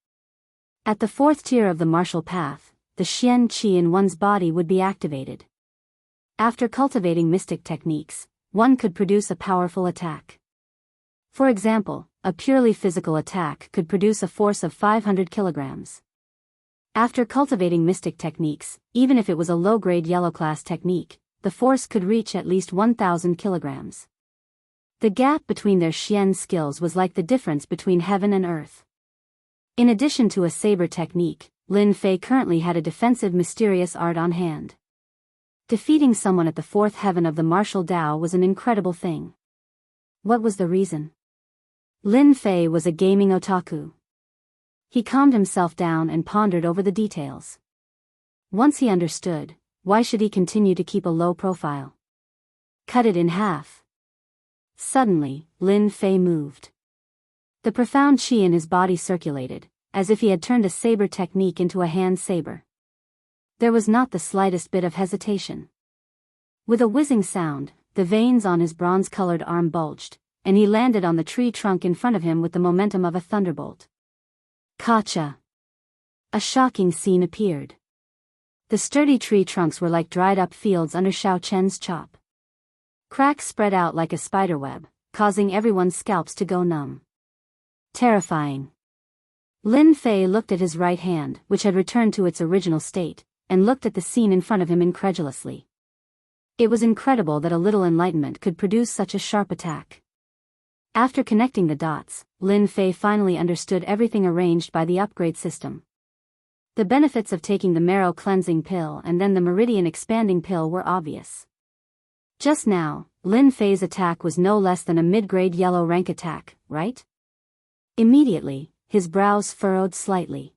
At the fourth tier of the martial path, the Xian Qi in one's body would be activated. After cultivating mystic techniques, one could produce a powerful attack. For example, a purely physical attack could produce a force of 500 kilograms. After cultivating mystic techniques, even if it was a low-grade yellow-class technique, the force could reach at least 1,000 kilograms. The gap between their Xian skills was like the difference between heaven and earth. In addition to a saber technique, Lin Fei currently had a defensive mysterious art on hand. Defeating someone at the fourth heaven of the martial Tao was an incredible thing. What was the reason? Lin Fei was a gaming otaku. He calmed himself down and pondered over the details. Once he understood, why should he continue to keep a low profile? Cut it in half. Suddenly, Lin Fei moved. The profound qi in his body circulated, as if he had turned a saber technique into a hand saber. There was not the slightest bit of hesitation. With a whizzing sound, the veins on his bronze-colored arm bulged, and he landed on the tree trunk in front of him with the momentum of a thunderbolt. Gotcha! A shocking scene appeared. The sturdy tree trunks were like dried-up fields under Xiao Chen's chop. Cracks spread out like a spiderweb, causing everyone's scalps to go numb. Terrifying. Lin Fei looked at his right hand, which had returned to its original state, and looked at the scene in front of him incredulously. It was incredible that a little enlightenment could produce such a sharp attack. After connecting the dots, Lin Fei finally understood everything arranged by the upgrade system. The benefits of taking the marrow cleansing pill and then the meridian expanding pill were obvious. Just now, Lin Fei's attack was no less than a mid-grade yellow rank attack, right? Immediately, his brows furrowed slightly.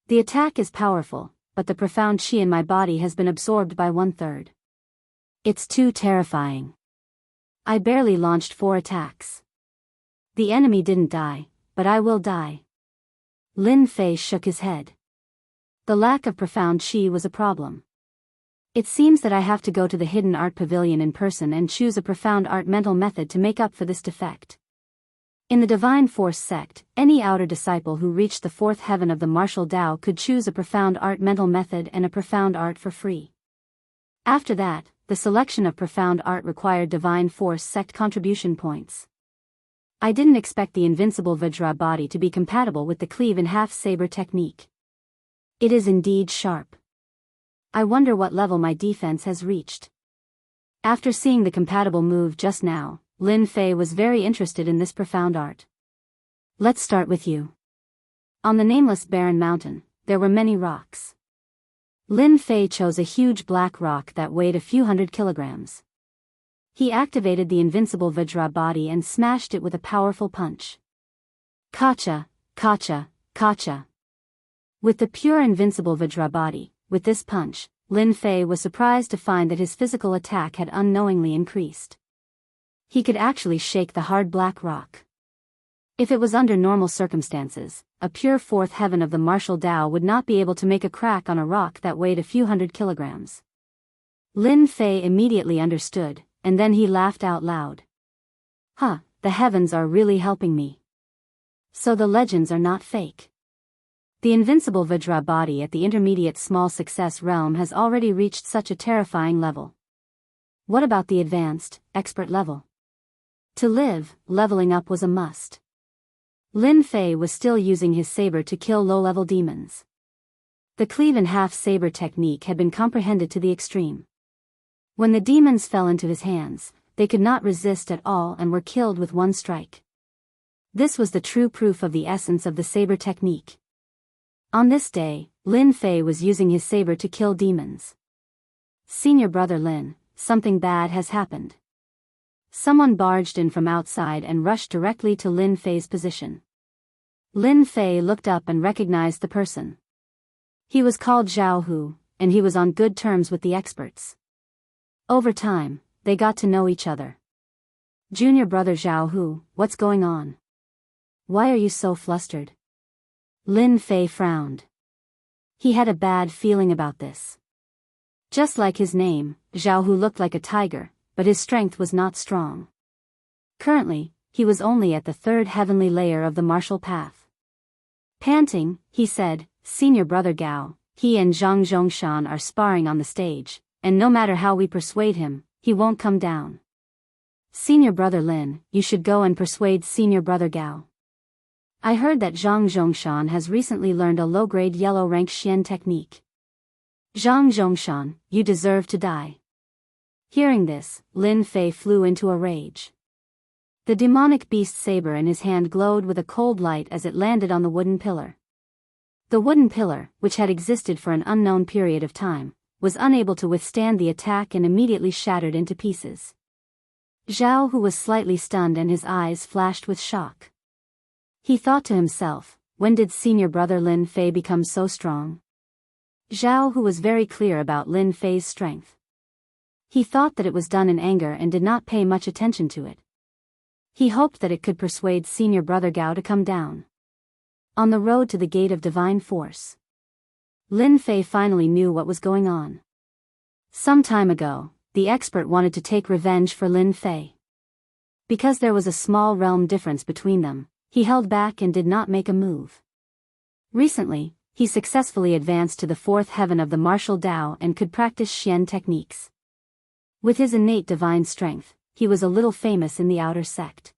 The attack is powerful, but the profound qi in my body has been absorbed by 1/3. It's too terrifying. I barely launched 4 attacks. The enemy didn't die, but I will die. Lin Fei shook his head. The lack of profound qi was a problem. It seems that I have to go to the Hidden Art Pavilion in person and choose a profound art mental method to make up for this defect. In the Divine Force sect, any outer disciple who reached the 4th heaven of the martial Tao could choose a profound art mental method and a profound art for free. After that, the selection of profound art required Divine Force sect contribution points. I didn't expect the invincible Vajra body to be compatible with the cleave-in-half saber technique. It is indeed sharp. I wonder what level my defense has reached. After seeing the compatible move just now, Lin Fei was very interested in this profound art. Let's start with you. On the nameless barren mountain, there were many rocks. Lin Fei chose a huge black rock that weighed a few hundred kilograms. He activated the invincible Vajra body and smashed it with a powerful punch. Gotcha, gotcha, gotcha. With the pure invincible Vajra body, with this punch, Lin Fei was surprised to find that his physical attack had unknowingly increased. He could actually shake the hard black rock. If it was under normal circumstances, a pure 4th heaven of the martial Tao would not be able to make a crack on a rock that weighed a few hundred kilograms. Lin Fei immediately understood, and then he laughed out loud. Huh, the heavens are really helping me. So the legends are not fake. The invincible Vajra body at the intermediate small success realm has already reached such a terrifying level. What about the advanced, expert level? To live, leveling up was a must. Lin Fei was still using his saber to kill low-level demons. The cleave-in-half saber technique had been comprehended to the extreme. When the demons fell into his hands, they could not resist at all and were killed with one strike. This was the true proof of the essence of the saber technique. On this day, Lin Fei was using his saber to kill demons. Senior brother Lin, something bad has happened. Someone barged in from outside and rushed directly to Lin Fei's position. Lin Fei looked up and recognized the person. He was called Jianghu, and he was on good terms with the experts. Over time, they got to know each other. Junior brother Jianghu, what's going on? Why are you so flustered? Lin Fei frowned. He had a bad feeling about this. Just like his name, Jianghu looked like a tiger, but his strength was not strong. Currently, he was only at the third heavenly layer of the martial path. Panting, he said, "Senior brother Gao, he and Zhang Zhongshan are sparring on the stage, and no matter how we persuade him, he won't come down. Senior brother Lin, you should go and persuade senior brother Gao. I heard that Zhang Zhongshan has recently learned a low-grade yellow-rank Xian technique. Zhang Zhongshan, you deserve to die." Hearing this, Lin Fei flew into a rage. The demonic beast saber in his hand glowed with a cold light as it landed on the wooden pillar. The wooden pillar, which had existed for an unknown period of time, was unable to withstand the attack and immediately shattered into pieces. Zhao, who was slightly stunned and his eyes flashed with shock. He thought to himself, when did senior brother Lin Fei become so strong? Zhao, who was very clear about Lin Fei's strength. He thought that it was done in anger and did not pay much attention to it. He hoped that it could persuade senior brother Gao to come down. On the road to the gate of divine force, Lin Fei finally knew what was going on. Some time ago, the expert wanted to take revenge for Lin Fei. Because there was a small realm difference between them, he held back and did not make a move. Recently, he successfully advanced to the fourth heaven of the martial Tao and could practice Xian techniques. With his innate divine strength, he was a little famous in the outer sect.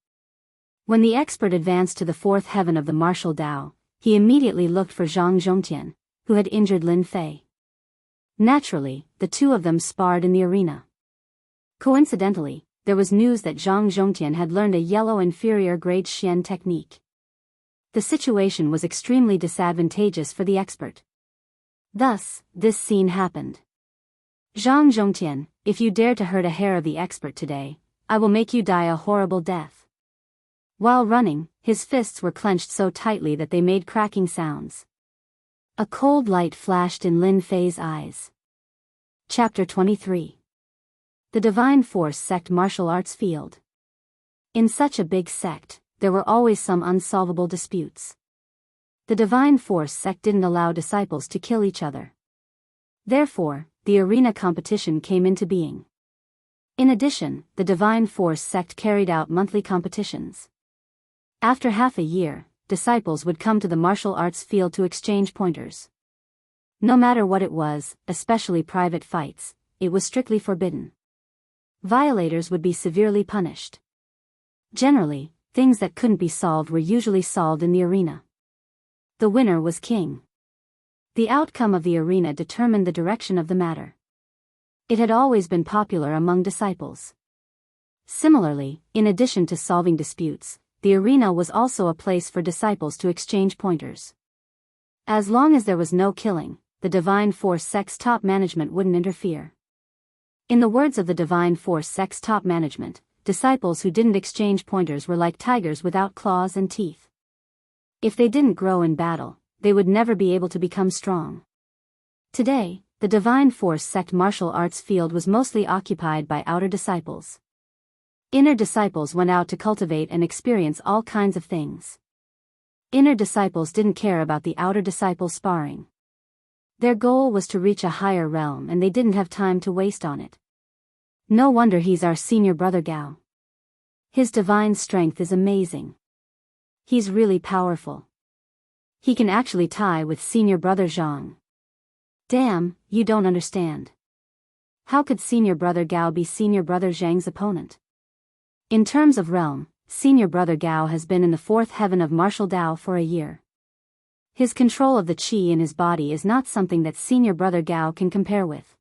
When the expert advanced to the fourth heaven of the martial Tao, he immediately looked for Zhang Zhongtian, who had injured Lin Fei. Naturally, the two of them sparred in the arena. Coincidentally, there was news that Zhang Zhongtian had learned a yellow inferior grade Xian technique. The situation was extremely disadvantageous for the expert. Thus, this scene happened. "Zhang Zhongtian, if you dare to hurt a hair of the expert today, I will make you die a horrible death." While running, his fists were clenched so tightly that they made cracking sounds. A cold light flashed in Lin Fei's eyes. Chapter 23. The Divine Force Sect Martial Arts Field. In such a big sect, there were always some unsolvable disputes. The Divine Force Sect didn't allow disciples to kill each other. Therefore, the arena competition came into being. In addition, the Divine Force Sect carried out monthly competitions. After half a year, disciples would come to the martial arts field to exchange pointers. No matter what it was, especially private fights, it was strictly forbidden. Violators would be severely punished. Generally, things that couldn't be solved were usually solved in the arena. The winner was king. The outcome of the arena determined the direction of the matter. It had always been popular among disciples. Similarly, in addition to solving disputes, the arena was also a place for disciples to exchange pointers. As long as there was no killing, the Divine Force Sect's top management wouldn't interfere. In the words of the Divine Force Sect's top management, disciples who didn't exchange pointers were like tigers without claws and teeth. If they didn't grow in battle, they would never be able to become strong. Today, the Divine Force Sect martial arts field was mostly occupied by outer disciples. Inner disciples went out to cultivate and experience all kinds of things. Inner disciples didn't care about the outer disciples sparring. Their goal was to reach a higher realm and they didn't have time to waste on it. No wonder he's our senior brother Gao. His divine strength is amazing. He's really powerful. He can actually tie with senior brother Zhang. Damn, you don't understand. How could senior brother Gao be senior brother Zhang's opponent? In terms of realm, senior brother Gao has been in the fourth heaven of martial Tao for a year. His control of the qi in his body is not something that senior brother Gao can compare with.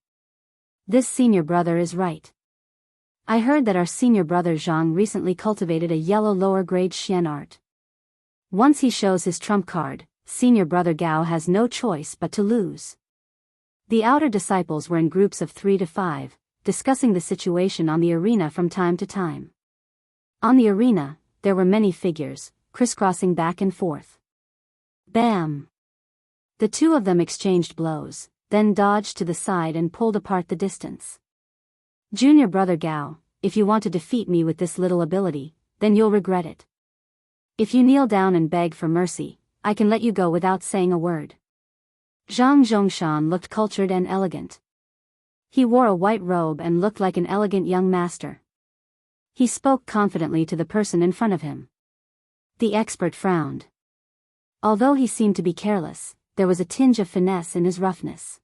This senior brother is right. I heard that our senior brother Zhang recently cultivated a yellow lower grade Xian art. Once he shows his trump card, senior brother Gao has no choice but to lose. The outer disciples were in groups of 3 to 5, discussing the situation on the arena from time to time. On the arena, there were many figures, crisscrossing back and forth. Bam! The two of them exchanged blows, then dodged to the side and pulled apart the distance. Junior brother Gao, if you want to defeat me with this little ability, then you'll regret it. If you kneel down and beg for mercy, I can let you go without saying a word. Zhang Zhongshan looked cultured and elegant. He wore a white robe and looked like an elegant young master. He spoke confidently to the person in front of him. The expert frowned. Although he seemed to be careless, there was a tinge of finesse in his roughness.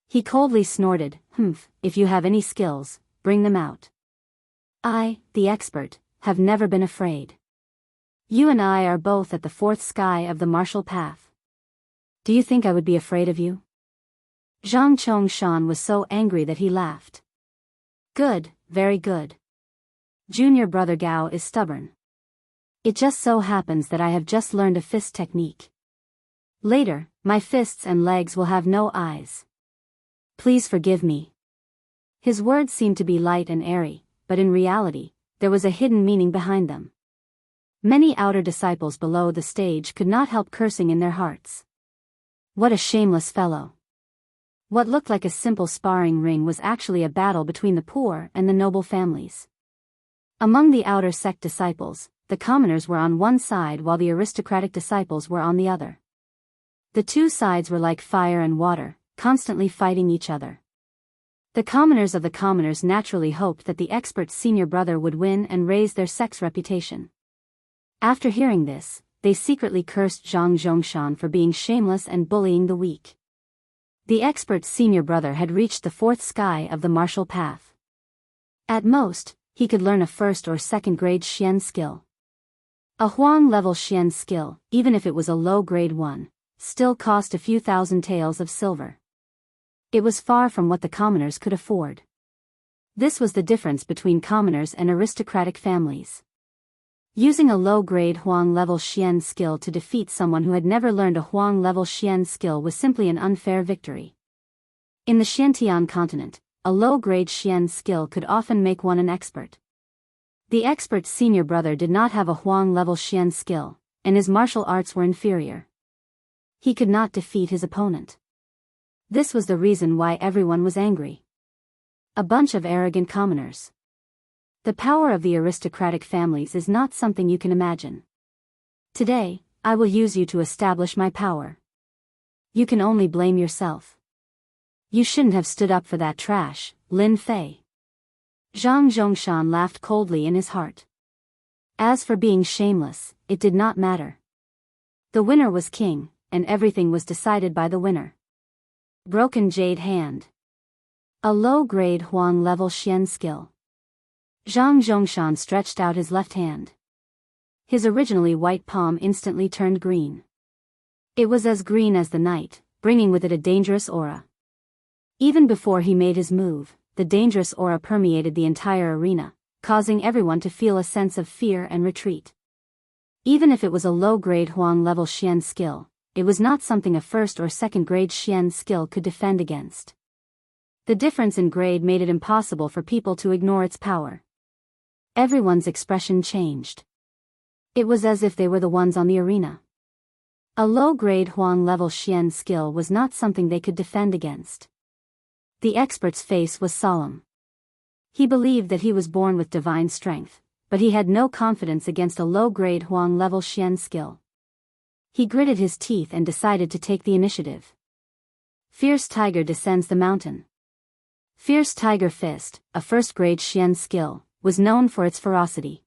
He coldly snorted, if you have any skills, bring them out. I, the expert, have never been afraid. You and I are both at the fourth sky of the martial path. Do you think I would be afraid of you? Zhang Chongshan was so angry that he laughed. Good, very good. Junior brother Gao is stubborn. It just so happens that I have just learned a fist technique. Later, my fists and legs will have no eyes. Please forgive me. His words seemed to be light and airy, but in reality, there was a hidden meaning behind them. Many outer disciples below the stage could not help cursing in their hearts. What a shameless fellow. What looked like a simple sparring ring was actually a battle between the poor and the noble families. Among the outer sect disciples, the commoners were on one side while the aristocratic disciples were on the other. The two sides were like fire and water, constantly fighting each other. The commoners of the commoners naturally hoped that the expert's senior brother would win and raise their sect's reputation. After hearing this, they secretly cursed Zhang Zhongshan for being shameless and bullying the weak. The expert's senior brother had reached the fourth sky of the martial path. At most, he could learn a first or second grade Xian skill. A Huang-level Xian skill, even if it was a low-grade one, still cost a few thousand taels of silver. It was far from what the commoners could afford. This was the difference between commoners and aristocratic families. Using a low-grade Huang-level Xian skill to defeat someone who had never learned a Huang-level Xian skill was simply an unfair victory. In the Xiantian continent, a low-grade Xian skill could often make one an expert. The expert's senior brother did not have a Huang-level Xian skill, and his martial arts were inferior. He could not defeat his opponent. This was the reason why everyone was angry. A bunch of arrogant commoners. The power of the aristocratic families is not something you can imagine. Today, I will use you to establish my power. You can only blame yourself. You shouldn't have stood up for that trash, Lin Fei. Zhang Zhongshan laughed coldly in his heart. As for being shameless, it did not matter. The winner was king, and everything was decided by the winner. Broken jade hand. A low-grade Huang-level Xian skill. Zhang Zhongshan stretched out his left hand. His originally white palm instantly turned green. It was as green as the night, bringing with it a dangerous aura. Even before he made his move, the dangerous aura permeated the entire arena, causing everyone to feel a sense of fear and retreat. Even if it was a low-grade Huang-level Xian skill, it was not something a first or second-grade Xian skill could defend against. The difference in grade made it impossible for people to ignore its power. Everyone's expression changed. It was as if they were the ones on the arena. A low-grade Huang-level Xian skill was not something they could defend against. The expert's face was solemn. He believed that he was born with divine strength, but he had no confidence against a low-grade Huang-level Xian skill. He gritted his teeth and decided to take the initiative. Fierce Tiger descends the mountain. Fierce Tiger Fist, a first-grade Xian skill, was known for its ferocity.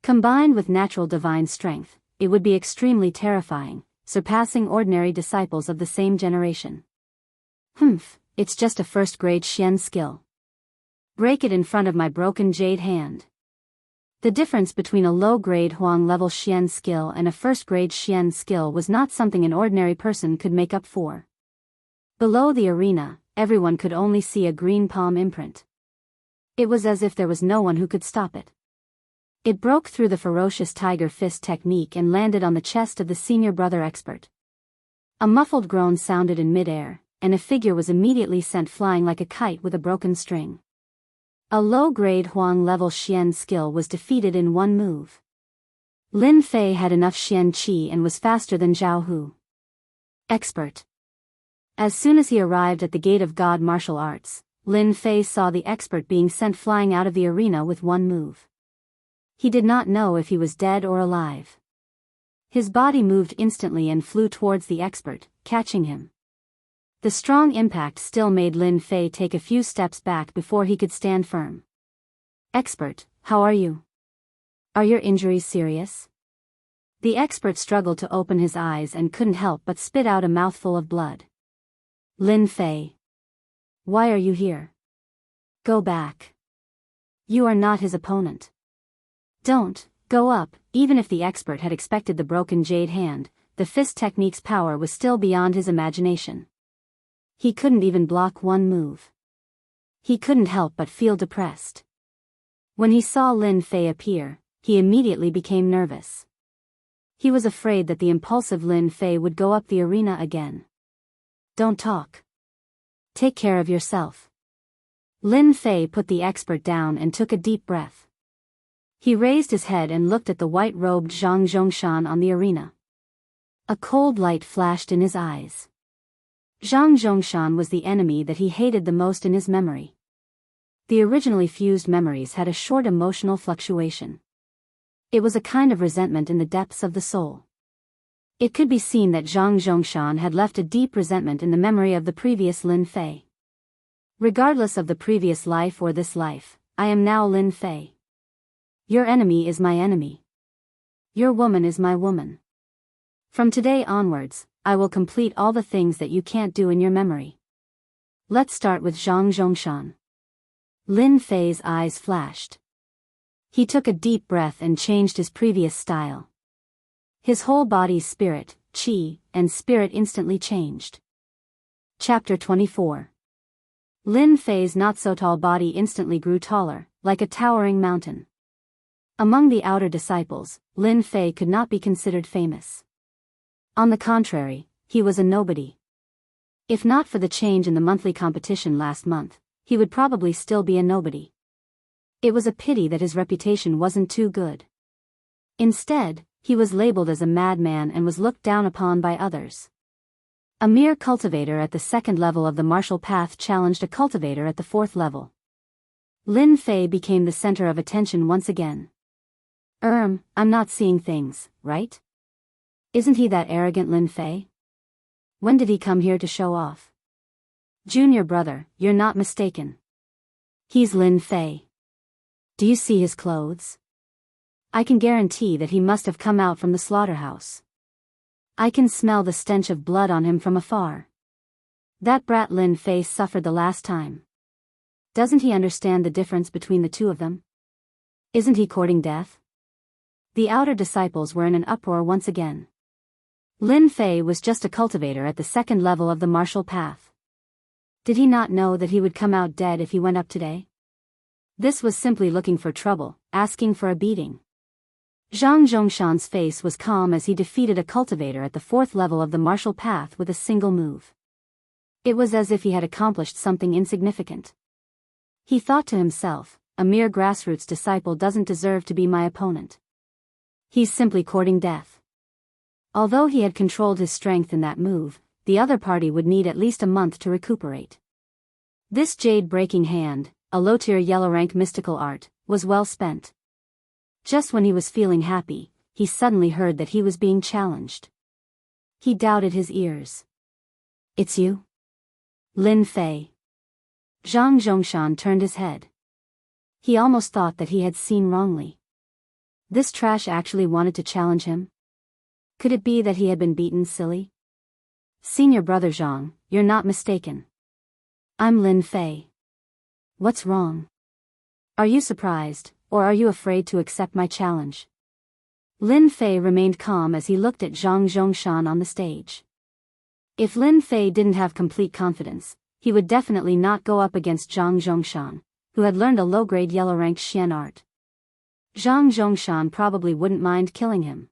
Combined with natural divine strength, it would be extremely terrifying, surpassing ordinary disciples of the same generation. It's just a first-grade Xian skill. Break it in front of my broken jade hand. The difference between a low-grade Huang-level Xian skill and a first-grade Xian skill was not something an ordinary person could make up for. Below the arena, everyone could only see a green palm imprint. It was as if there was no one who could stop it. It broke through the ferocious tiger fist technique and landed on the chest of the senior brother expert. A muffled groan sounded in mid-air, and a figure was immediately sent flying like a kite with a broken string. A low-grade Huang-level Xian skill was defeated in one move. Lin Fei had enough Xian Qi and was faster than Jianghu. Expert. As soon as he arrived at the gate of God martial arts, Lin Fei saw the expert being sent flying out of the arena with one move. He did not know if he was dead or alive. His body moved instantly and flew towards the expert, catching him. The strong impact still made Lin Fei take a few steps back before he could stand firm. "Expert, how are you? Are your injuries serious?" The expert struggled to open his eyes and couldn't help but spit out a mouthful of blood. "Lin Fei. Why are you here? Go back. You are not his opponent. Don't go up." Even if the expert had expected the broken jade hand, the fist technique's power was still beyond his imagination. He couldn't even block one move. He couldn't help but feel depressed. When he saw Lin Fei appear, he immediately became nervous. He was afraid that the impulsive Lin Fei would go up the arena again. "Don't talk. Take care of yourself." Lin Fei put the expert down and took a deep breath. He raised his head and looked at the white-robed Zhang Zhongshan on the arena. A cold light flashed in his eyes. Zhang Zhongshan was the enemy that he hated the most in his memory. The originally fused memories had a short emotional fluctuation. It was a kind of resentment in the depths of the soul. It could be seen that Zhang Zhongshan had left a deep resentment in the memory of the previous Lin Fei. "Regardless of the previous life or this life, I am now Lin Fei. Your enemy is my enemy. Your woman is my woman. From today onwards, I will complete all the things that you can't do in your memory. Let's start with Zhang Zhongshan." Lin Fei's eyes flashed. He took a deep breath and changed his previous style. His whole body's spirit, qi, and spirit instantly changed. Chapter 24. Lin Fei's not-so-tall body instantly grew taller, like a towering mountain. Among the outer disciples, Lin Fei could not be considered famous. On the contrary, he was a nobody. If not for the change in the monthly competition last month, he would probably still be a nobody. It was a pity that his reputation wasn't too good. Instead, he was labeled as a madman and was looked down upon by others. A mere cultivator at the second level of the martial path challenged a cultivator at the fourth level. Lin Fei became the center of attention once again. I'm not seeing things, right? Isn't he that arrogant Lin Fei? When did he come here to show off? Junior brother, you're not mistaken. He's Lin Fei. Do you see his clothes? I can guarantee that he must have come out from the slaughterhouse. I can smell the stench of blood on him from afar. That brat Lin Fei suffered the last time. Doesn't he understand the difference between the two of them? Isn't he courting death? The outer disciples were in an uproar once again. Lin Fei was just a cultivator at the second level of the martial path. Did he not know that he would come out dead if he went up today? This was simply looking for trouble, asking for a beating. Zhang Zhongshan's face was calm as he defeated a cultivator at the fourth level of the martial path with a single move. It was as if he had accomplished something insignificant. He thought to himself, a mere grassroots disciple doesn't deserve to be my opponent. He's simply courting death. Although he had controlled his strength in that move, the other party would need at least a month to recuperate. This jade-breaking hand, a low-tier yellow-rank mystical art, was well spent. Just when he was feeling happy, he suddenly heard that he was being challenged. He doubted his ears. "It's you? Lin Fei." Zhang Zhongshan turned his head. He almost thought that he had seen wrongly. This trash actually wanted to challenge him? Could it be that he had been beaten silly? "Senior brother Zhang, you're not mistaken. I'm Lin Fei. What's wrong? Are you surprised, or are you afraid to accept my challenge?" Lin Fei remained calm as he looked at Zhang Zhongshan on the stage. If Lin Fei didn't have complete confidence, he would definitely not go up against Zhang Zhongshan, who had learned a low-grade yellow-rank Xian art. Zhang Zhongshan probably wouldn't mind killing him.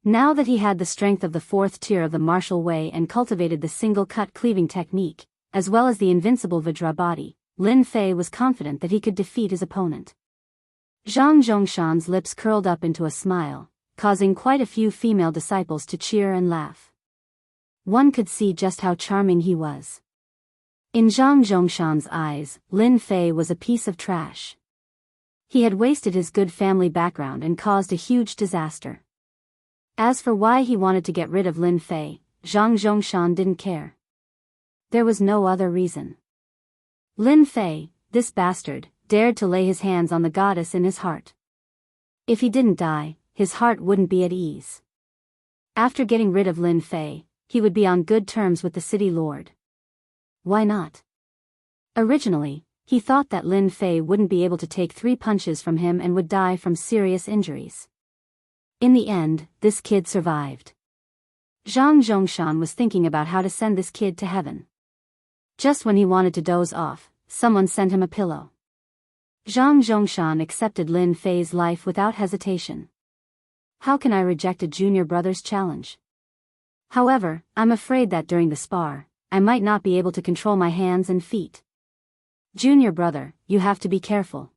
Now that he had the strength of the fourth tier of the martial way and cultivated the single-cut cleaving technique, as well as the invincible Vajra body, Lin Fei was confident that he could defeat his opponent. Zhang Zhongshan's lips curled up into a smile, causing quite a few female disciples to cheer and laugh. One could see just how charming he was. In Zhang Zhongshan's eyes, Lin Fei was a piece of trash. He had wasted his good family background and caused a huge disaster. As for why he wanted to get rid of Lin Fei, Zhang Zhongshan didn't care. There was no other reason. Lin Fei, this bastard, dared to lay his hands on the goddess in his heart. If he didn't die, his heart wouldn't be at ease. After getting rid of Lin Fei, he would be on good terms with the city lord. Why not? Originally, he thought that Lin Fei wouldn't be able to take 3 punches from him and would die from serious injuries. In the end, this kid survived. Zhang Zhongshan was thinking about how to send this kid to heaven. Just when he wanted to doze off, someone sent him a pillow. Zhang Zhongshan accepted Lin Fei's life without hesitation. How can I reject a junior brother's challenge? However, I'm afraid that during the spar, I might not be able to control my hands and feet. Junior brother, you have to be careful.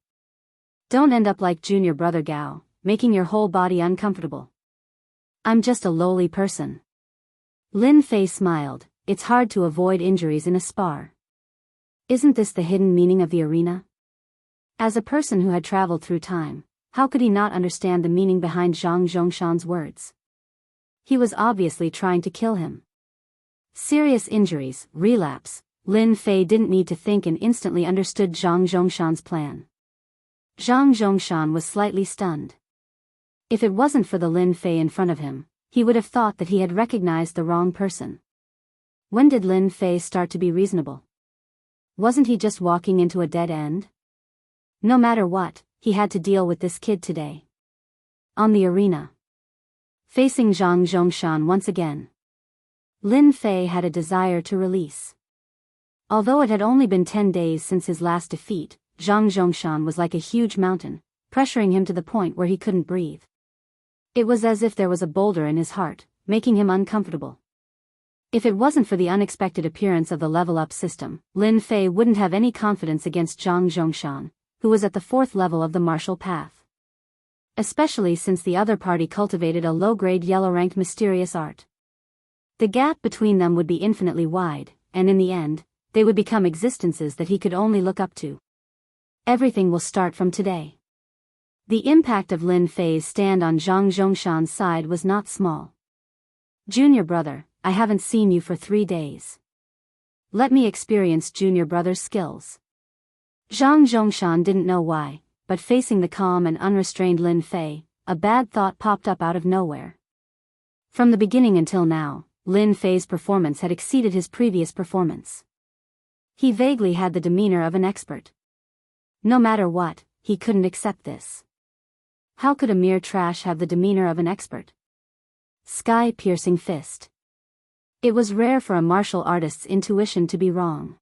Don't end up like junior brother Gao, making your whole body uncomfortable. I'm just a lowly person. Lin Fei smiled. It's hard to avoid injuries in a spar. Isn't this the hidden meaning of the arena? As a person who had traveled through time, how could he not understand the meaning behind Zhang Zhongshan's words? He was obviously trying to kill him. Serious injuries, relapse. Lin Fei didn't need to think and instantly understood Zhang Zhongshan's plan. Zhang Zhongshan was slightly stunned. If it wasn't for the Lin Fei in front of him, he would have thought that he had recognized the wrong person. When did Lin Fei start to be reasonable? Wasn't he just walking into a dead end? No matter what, he had to deal with this kid today. On the arena. Facing Zhang Zhongshan once again. Lin Fei had a desire to release. Although it had only been 10 days since his last defeat, Zhang Zhongshan was like a huge mountain, pressuring him to the point where he couldn't breathe. It was as if there was a boulder in his heart, making him uncomfortable. If it wasn't for the unexpected appearance of the level-up system, Lin Fei wouldn't have any confidence against Zhang Zhongshan, who was at the 4th level of the martial path. Especially since the other party cultivated a low-grade yellow-ranked mysterious art. The gap between them would be infinitely wide, and in the end, they would become existences that he could only look up to. Everything will start from today. The impact of Lin Fei's stand on Zhang Zhongshan's side was not small. Junior brother, I haven't seen you for 3 days. Let me experience junior brother's skills. Zhang Zhongshan didn't know why, but facing the calm and unrestrained Lin Fei, a bad thought popped up out of nowhere. From the beginning until now, Lin Fei's performance had exceeded his previous performance. He vaguely had the demeanor of an expert. No matter what, he couldn't accept this. How could a mere trash have the demeanor of an expert? Sky-piercing fist. It was rare for a martial artist's intuition to be wrong.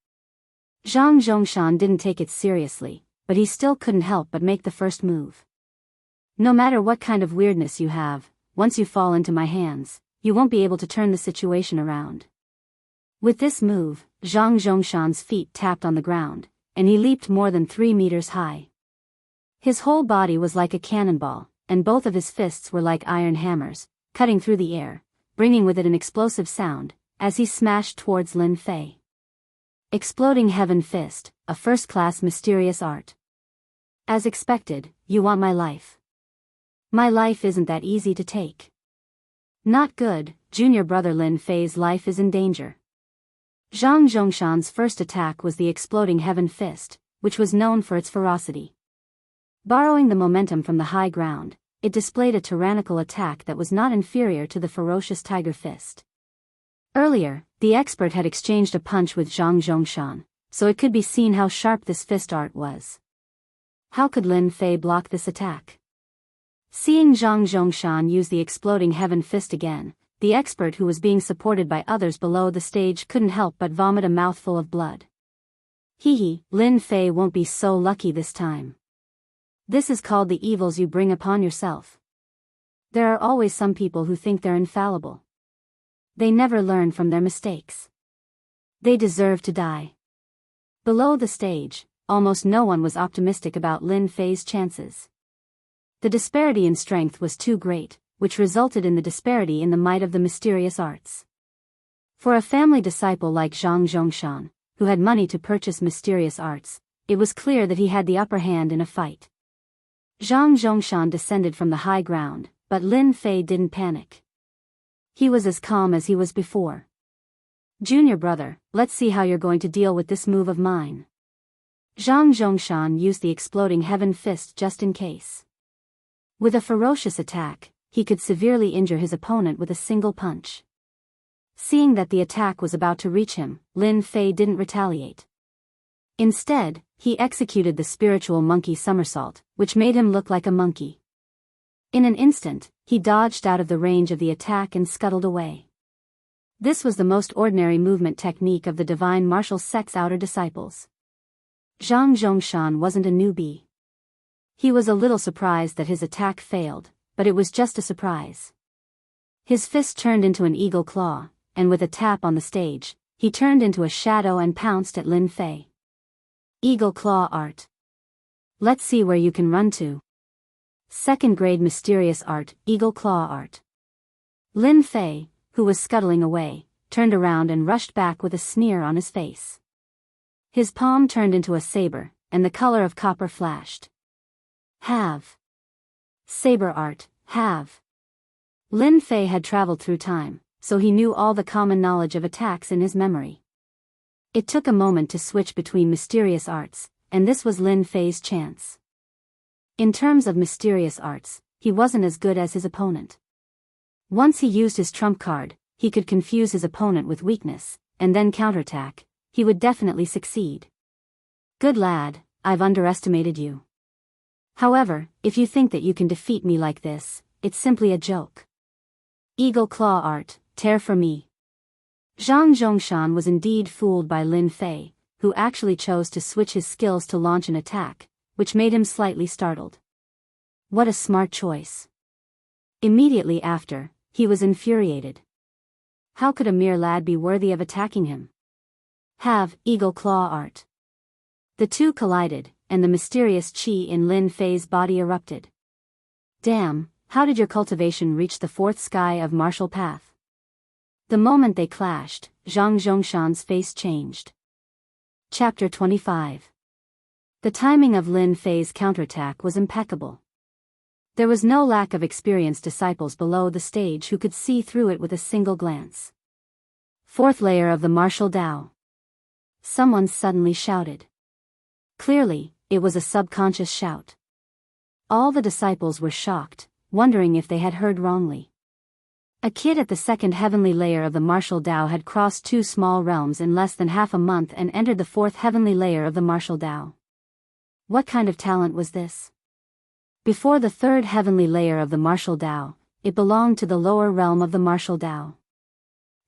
Zhang Zhongshan didn't take it seriously, but he still couldn't help but make the first move. No matter what kind of weirdness you have, once you fall into my hands, you won't be able to turn the situation around. With this move, Zhang Zhongshan's feet tapped on the ground, and he leaped more than 3 meters high. His whole body was like a cannonball, and both of his fists were like iron hammers, cutting through the air, bringing with it an explosive sound, as he smashed towards Lin Fei. Exploding Heaven Fist, a first-class mysterious art. As expected, you want my life. My life isn't that easy to take. Not good, junior brother Lin Fei's life is in danger. Zhang Zhongshan's first attack was the Exploding Heaven Fist, which was known for its ferocity. Borrowing the momentum from the high ground, it displayed a tyrannical attack that was not inferior to the ferocious Tiger Fist. Earlier, the expert had exchanged a punch with Zhang Zhongshan, so it could be seen how sharp this fist art was. How could Lin Fei block this attack? Seeing Zhang Zhongshan use the Exploding Heaven Fist again, the expert who was being supported by others below the stage couldn't help but vomit a mouthful of blood. Hee, Lin Fei won't be so lucky this time. This is called the evils you bring upon yourself. There are always some people who think they're infallible. They never learn from their mistakes. They deserve to die. Below the stage, almost no one was optimistic about Lin Fei's chances. The disparity in strength was too great, which resulted in the disparity in the might of the mysterious arts. For a family disciple like Zhang Zhongshan, who had money to purchase mysterious arts, it was clear that he had the upper hand in a fight. Zhang Zhongshan descended from the high ground, but Lin Fei didn't panic. He was as calm as he was before. Junior brother, let's see how you're going to deal with this move of mine. Zhang Zhongshan used the exploding heaven fist just in case. With a ferocious attack, he could severely injure his opponent with a single punch. Seeing that the attack was about to reach him, Lin Fei didn't retaliate. Instead, he executed the spiritual monkey somersault, which made him look like a monkey. In an instant, he dodged out of the range of the attack and scuttled away. This was the most ordinary movement technique of the divine martial sect's outer disciples. Zhang Zhongshan wasn't a newbie. He was a little surprised that his attack failed, but it was just a surprise. His fist turned into an eagle claw, and with a tap on the stage, he turned into a shadow and pounced at Lin Fei. Eagle claw art. Let's see where you can run to. Second grade mysterious art, eagle claw art. Lin Fei, who was scuttling away, turned around and rushed back with a sneer on his face. His palm turned into a saber, and the color of copper flashed. Have. Saber art, have. Lin Fei had traveled through time, so he knew all the common knowledge of attacks in his memory. It took a moment to switch between mysterious arts, and this was Lin Fei's chance. In terms of mysterious arts, he wasn't as good as his opponent. Once he used his trump card, he could confuse his opponent with weakness, and then counterattack. He would definitely succeed. Good lad, I've underestimated you. However, if you think that you can defeat me like this, it's simply a joke. Eagle claw art, tear for me. Zhang Zhongshan was indeed fooled by Lin Fei, who actually chose to switch his skills to launch an attack, which made him slightly startled. What a smart choice. Immediately after, he was infuriated. How could a mere lad be worthy of attacking him? Have, eagle claw art. The two collided, and the mysterious qi in Lin Fei's body erupted. Damn, how did your cultivation reach the fourth sky of martial path? The moment they clashed, Zhang Zhongshan's face changed. Chapter 25. The timing of Lin Fei's counterattack was impeccable. There was no lack of experienced disciples below the stage who could see through it with a single glance. Fourth layer of the martial Tao. Someone suddenly shouted. Clearly, it was a subconscious shout. All the disciples were shocked, wondering if they had heard wrongly. A kid at the second heavenly layer of the martial Tao had crossed two small realms in less than half a month and entered the fourth heavenly layer of the martial Tao. What kind of talent was this? Before the third heavenly layer of the martial Tao, it belonged to the lower realm of the martial Tao.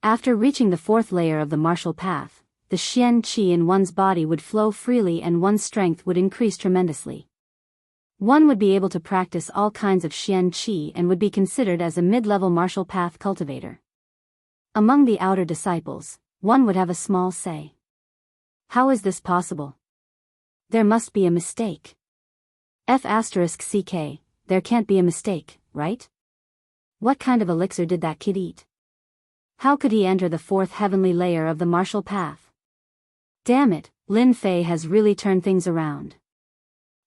After reaching the fourth layer of the martial path, the Xian Qi in one's body would flow freely and one's strength would increase tremendously. One would be able to practice all kinds of Xian Qi and would be considered as a mid-level martial path cultivator. Among the outer disciples, one would have a small say. How is this possible? There must be a mistake. F***ck, there can't be a mistake, right? What kind of elixir did that kid eat? How could he enter the fourth heavenly layer of the martial path? Damn it, Lin Fei has really turned things around.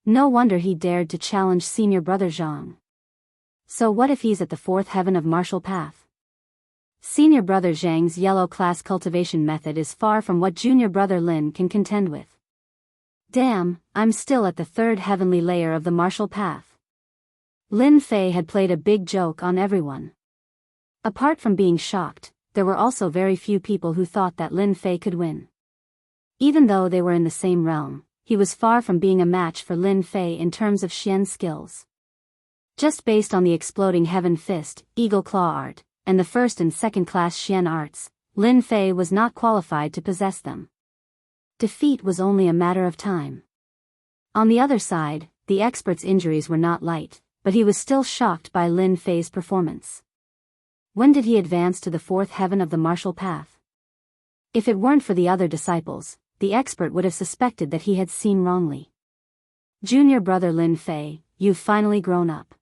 No wonder he dared to challenge senior brother Zhang. So what if he's at the fourth heaven of martial path? Senior brother Zhang's yellow class cultivation method is far from what junior brother Lin can contend with. Damn, I'm still at the third heavenly layer of the martial path. Lin Fei had played a big joke on everyone. Apart from being shocked, there were also very few people who thought that Lin Fei could win. Even though they were in the same realm, he was far from being a match for Lin Fei in terms of Xian skills. Just based on the exploding heaven fist, eagle claw art, and the first and second class Xian arts, Lin Fei was not qualified to possess them. Defeat was only a matter of time. On the other side, the expert's injuries were not light, but he was still shocked by Lin Fei's performance. When did he advance to the fourth heaven of the martial path? If it weren't for the other disciples, the expert would have suspected that he had seen wrongly. Junior brother Lin Fei, you've finally grown up.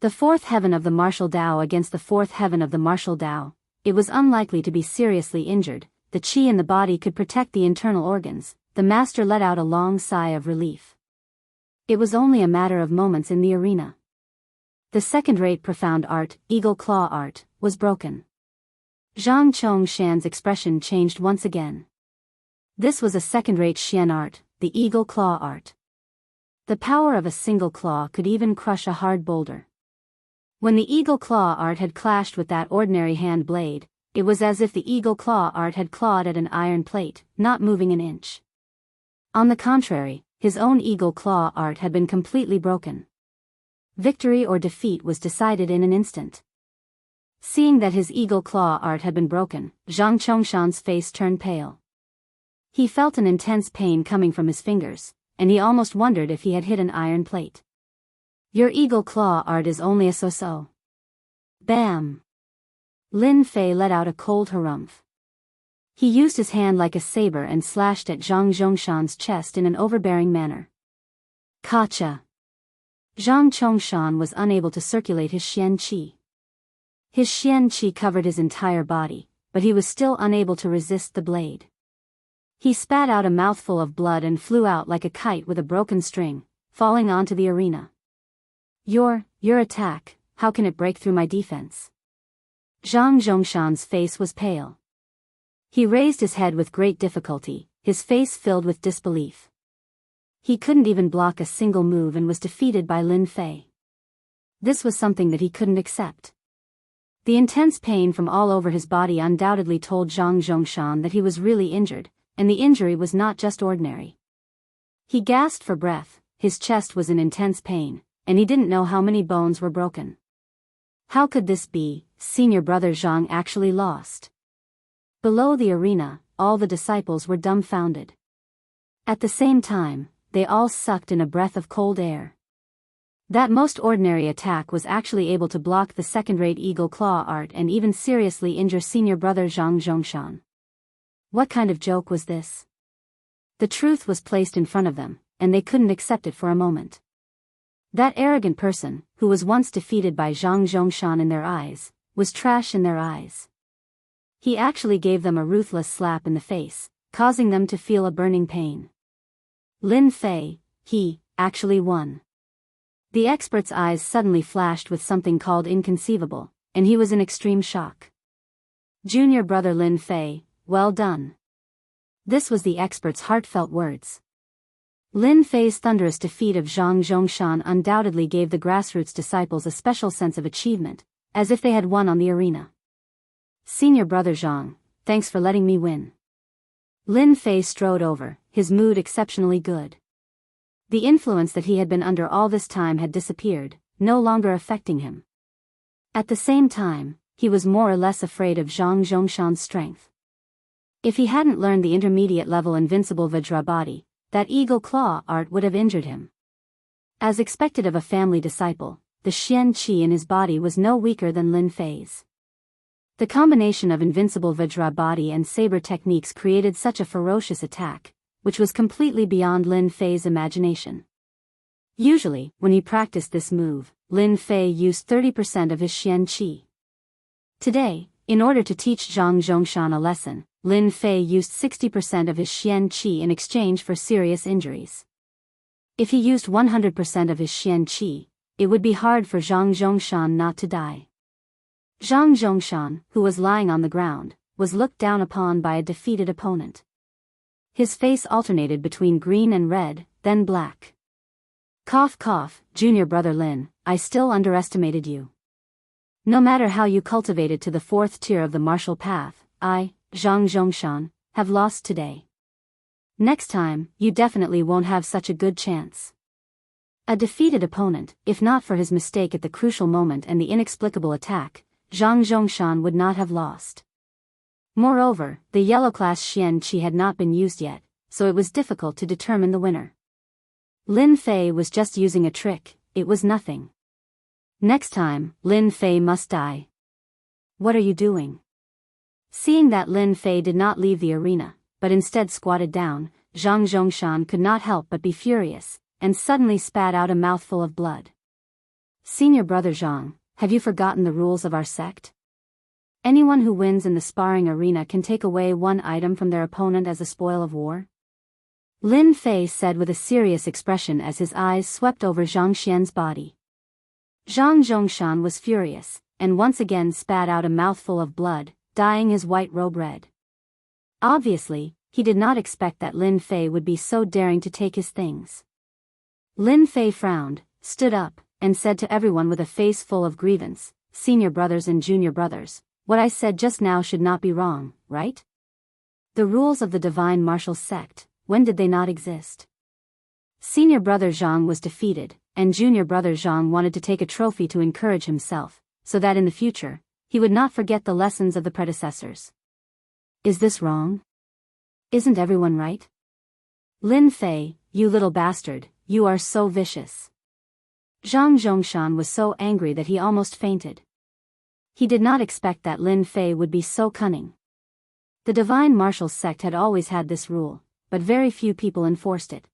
The fourth heaven of the martial Tao against the fourth heaven of the martial Tao, it was unlikely to be seriously injured, the qi in the body could protect the internal organs. The master let out a long sigh of relief. It was only a matter of moments in the arena. The second-rate profound art, eagle claw art, was broken. Zhang Chongshan's expression changed once again. This was a second-rate Xian art, the eagle claw art. The power of a single claw could even crush a hard boulder. When the eagle claw art had clashed with that ordinary hand blade, it was as if the eagle claw art had clawed at an iron plate, not moving an inch. On the contrary, his own eagle claw art had been completely broken. Victory or defeat was decided in an instant. Seeing that his eagle claw art had been broken, Zhang Chongshan's face turned pale. He felt an intense pain coming from his fingers, and he almost wondered if he had hit an iron plate. Your eagle claw art is only a so-so. Bam! Lin Fei let out a cold harumph. He used his hand like a saber and slashed at Zhang Zhongshan's chest in an overbearing manner. Kacha! Zhang Chongshan was unable to circulate his Xian Qi. His Xian Qi covered his entire body, but he was still unable to resist the blade. He spat out a mouthful of blood and flew out like a kite with a broken string, falling onto the arena. Your attack, how can it break through my defense? Zhang Zhongshan's face was pale. He raised his head with great difficulty, his face filled with disbelief. He couldn't even block a single move and was defeated by Lin Fei. This was something that he couldn't accept. The intense pain from all over his body undoubtedly told Zhang Zhongshan that he was really injured, and the injury was not just ordinary. He gasped for breath, his chest was in intense pain, and he didn't know how many bones were broken. How could this be? Senior brother Zhang actually lost. Below the arena, all the disciples were dumbfounded. At the same time, they all sucked in a breath of cold air. That most ordinary attack was actually able to block the second-rate eagle claw art and even seriously injure senior brother Zhang Zhongshan. What kind of joke was this? The truth was placed in front of them, and they couldn't accept it for a moment. That arrogant person, who was once defeated by Zhang Zhongshan in their eyes, was trash in their eyes. He actually gave them a ruthless slap in the face, causing them to feel a burning pain. Lin Fei, he, actually won. The expert's eyes suddenly flashed with something called inconceivable, and he was in extreme shock. Junior brother Lin Fei, well done. This was the expert's heartfelt words. Lin Fei's thunderous defeat of Zhang Zhongshan undoubtedly gave the grassroots disciples a special sense of achievement, as if they had won on the arena. Senior brother Zhang, thanks for letting me win. Lin Fei strode over, his mood exceptionally good. The influence that he had been under all this time had disappeared, no longer affecting him. At the same time, he was more or less afraid of Zhang Zhongshan's strength. If he hadn't learned the intermediate-level invincible Vajra body, that eagle claw art would have injured him. As expected of a family disciple, the Xian Qi in his body was no weaker than Lin Fei's. The combination of invincible Vajra body and saber techniques created such a ferocious attack, which was completely beyond Lin Fei's imagination. Usually, when he practiced this move, Lin Fei used 30% of his Xian Qi. Today, in order to teach Zhang Zhongshan a lesson, Lin Fei used 60% of his Xian Qi in exchange for serious injuries. If he used 100% of his Xian Qi, it would be hard for Zhang Zhongshan not to die. Zhang Zhongshan, who was lying on the ground, was looked down upon by a defeated opponent. His face alternated between green and red, then black. Cough cough, junior brother Lin, I still underestimated you. No matter how you cultivated to the 4th tier of the martial path, I, Zhang Zhongshan, have lost today. Next time, you definitely won't have such a good chance. A defeated opponent, if not for his mistake at the crucial moment and the inexplicable attack, Zhang Zhongshan would not have lost. Moreover, the yellow class Xian Qi had not been used yet, so it was difficult to determine the winner. Lin Fei was just using a trick, it was nothing. Next time, Lin Fei must die. What are you doing? Seeing that Lin Fei did not leave the arena, but instead squatted down, Zhang Zhongshan could not help but be furious, and suddenly spat out a mouthful of blood. Senior brother Zhang, have you forgotten the rules of our sect? Anyone who wins in the sparring arena can take away one item from their opponent as a spoil of war? Lin Fei said with a serious expression as his eyes swept over Zhang Xian's body. Zhang Zhongshan was furious, and once again spat out a mouthful of blood, dyeing his white robe red. Obviously, he did not expect that Lin Fei would be so daring to take his things. Lin Fei frowned, stood up, and said to everyone with a face full of grievance, "Senior brothers and junior brothers, what I said just now should not be wrong, right? The rules of the divine martial sect, when did they not exist?" Senior brother Zhang was defeated, and junior brother Zhang wanted to take a trophy to encourage himself, so that in the future, he would not forget the lessons of the predecessors. Is this wrong? Isn't everyone right? Lin Fei, you little bastard, you are so vicious. Zhang Zhongshan was so angry that he almost fainted. He did not expect that Lin Fei would be so cunning. The divine martial sect had always had this rule, but very few people enforced it.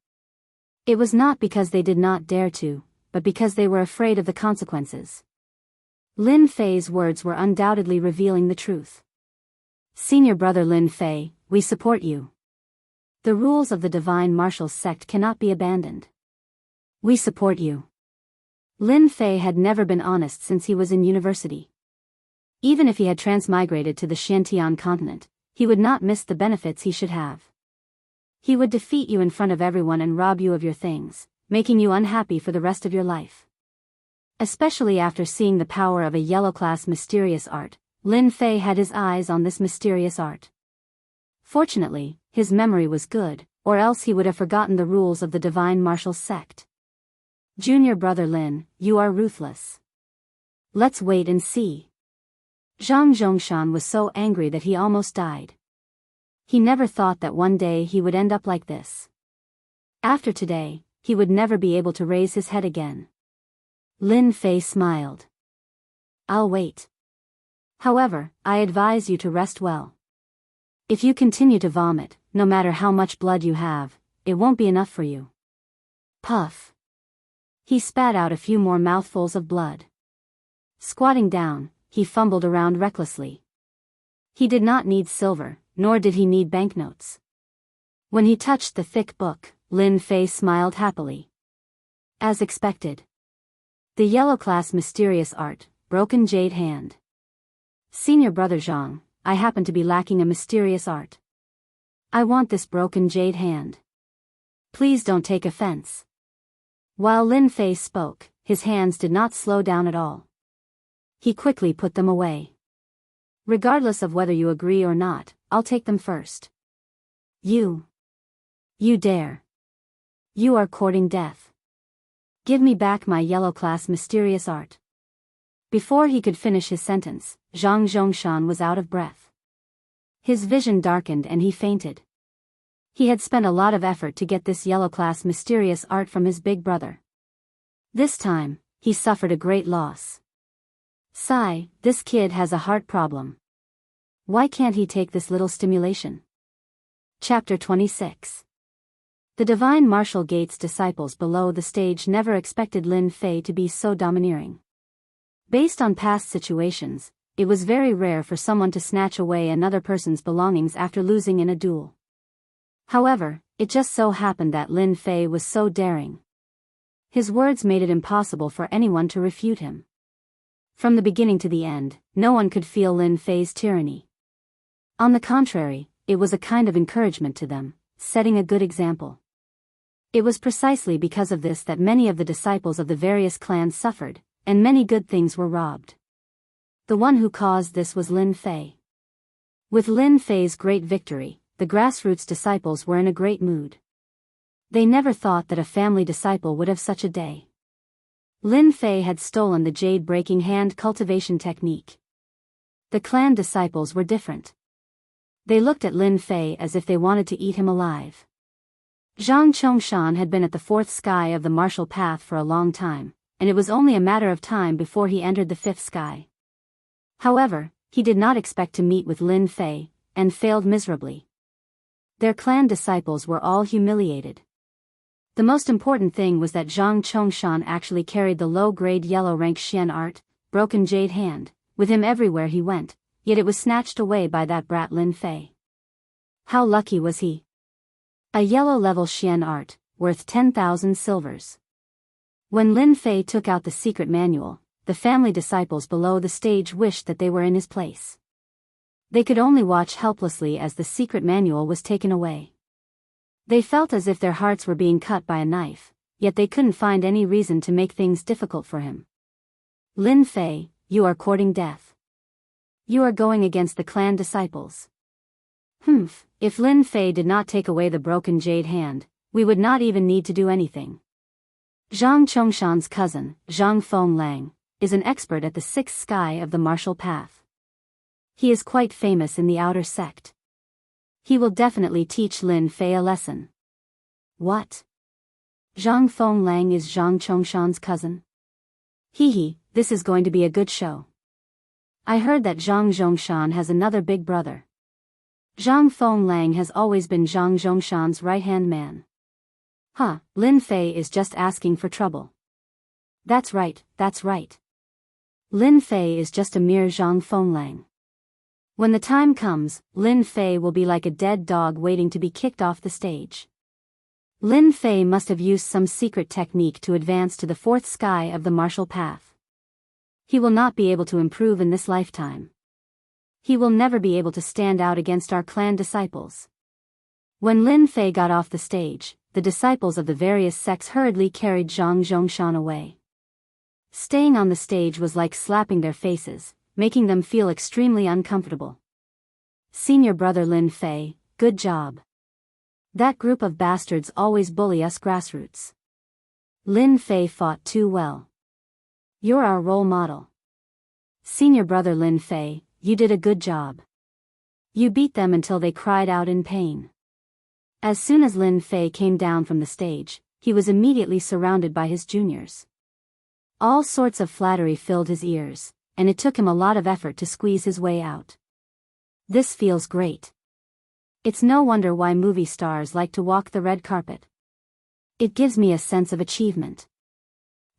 It was not because they did not dare to, but because they were afraid of the consequences. Lin Fei's words were undoubtedly revealing the truth. Senior brother Lin Fei, we support you. The rules of the divine martial sect cannot be abandoned. We support you. Lin Fei had never been honest since he was in university. Even if he had transmigrated to the Xiantian continent, he would not miss the benefits he should have. He would defeat you in front of everyone and rob you of your things, making you unhappy for the rest of your life. Especially after seeing the power of a yellow-class mysterious art, Lin Fei had his eyes on this mysterious art. Fortunately, his memory was good, or else he would have forgotten the rules of the divine martial sect. Junior brother Lin, you are ruthless. Let's wait and see. Zhang Zhongshan was so angry that he almost died. He never thought that one day he would end up like this. After today, he would never be able to raise his head again. Lin Fei smiled. I'll wait. However, I advise you to rest well. If you continue to vomit, no matter how much blood you have, it won't be enough for you. Puff. He spat out a few more mouthfuls of blood. Squatting down, he fumbled around recklessly. He did not need silver, nor did he need banknotes. When he touched the thick book, Lin Fei smiled happily. As expected. The yellow-class mysterious art, broken jade hand. Senior brother Zhang, I happen to be lacking a mysterious art. I want this broken jade hand. Please don't take offense. While Lin Fei spoke, his hands did not slow down at all. He quickly put them away. Regardless of whether you agree or not, I'll take them first. You dare. You are courting death. Give me back my yellow-class mysterious art. Before he could finish his sentence, Zhang Zhongshan was out of breath. His vision darkened and he fainted. He had spent a lot of effort to get this yellow-class mysterious art from his big brother. This time, he suffered a great loss. Sigh, this kid has a heart problem. Why can't he take this little stimulation? Chapter 26. The divine martial gate's disciples below the stage never expected Lin Fei to be so domineering. Based on past situations, it was very rare for someone to snatch away another person's belongings after losing in a duel. However, it just so happened that Lin Fei was so daring. His words made it impossible for anyone to refute him. From the beginning to the end, no one could feel Lin Fei's tyranny. On the contrary, it was a kind of encouragement to them, setting a good example. It was precisely because of this that many of the disciples of the various clans suffered, and many good things were robbed. The one who caused this was Lin Fei. With Lin Fei's great victory, the grassroots disciples were in a great mood. They never thought that a family disciple would have such a day. Lin Fei had stolen the jade-breaking hand cultivation technique. The clan disciples were different. They looked at Lin Fei as if they wanted to eat him alive. Zhang Chongshan had been at the fourth sky of the martial path for a long time, and it was only a matter of time before he entered the fifth sky. However, he did not expect to meet with Lin Fei, and failed miserably. Their clan disciples were all humiliated. The most important thing was that Zhang Chongshan actually carried the low-grade yellow-rank Xian art, broken jade hand, with him everywhere he went, yet it was snatched away by that brat Lin Fei. How lucky was he? A yellow-level Xian art, worth 10,000 silvers. When Lin Fei took out the secret manual, the family disciples below the stage wished that they were in his place. They could only watch helplessly as the secret manual was taken away. They felt as if their hearts were being cut by a knife, yet they couldn't find any reason to make things difficult for him. Lin Fei, you are courting death. You are going against the clan disciples. If Lin Fei did not take away the broken jade hand, we would not even need to do anything. Zhang Chongshan's cousin, Zhang Fenglang, is an expert at the sixth sky of the martial path. He is quite famous in the outer sect. He will definitely teach Lin Fei a lesson. What? Zhang Fenglang is Zhang Chongshan's cousin? This is going to be a good show. I heard that Zhang Zhongshan has another big brother. Zhang Fenglang has always been Zhang Zhongshan's right-hand man. Lin Fei is just asking for trouble. That's right. Lin Fei is just a mere Zhang Fenglang. When the time comes, Lin Fei will be like a dead dog waiting to be kicked off the stage. Lin Fei must have used some secret technique to advance to the fourth sky of the martial path. He will not be able to improve in this lifetime. He will never be able to stand out against our clan disciples. When Lin Fei got off the stage, the disciples of the various sects hurriedly carried Zhang Zhongshan away. Staying on the stage was like slapping their faces, making them feel extremely uncomfortable. Senior brother Lin Fei, good job. That group of bastards always bully us grassroots. Lin Fei fought too well. You're our role model. Senior brother Lin Fei, you did a good job. You beat them until they cried out in pain. As soon as Lin Fei came down from the stage, he was immediately surrounded by his juniors. All sorts of flattery filled his ears, and it took him a lot of effort to squeeze his way out. This feels great. It's no wonder why movie stars like to walk the red carpet. It gives me a sense of achievement.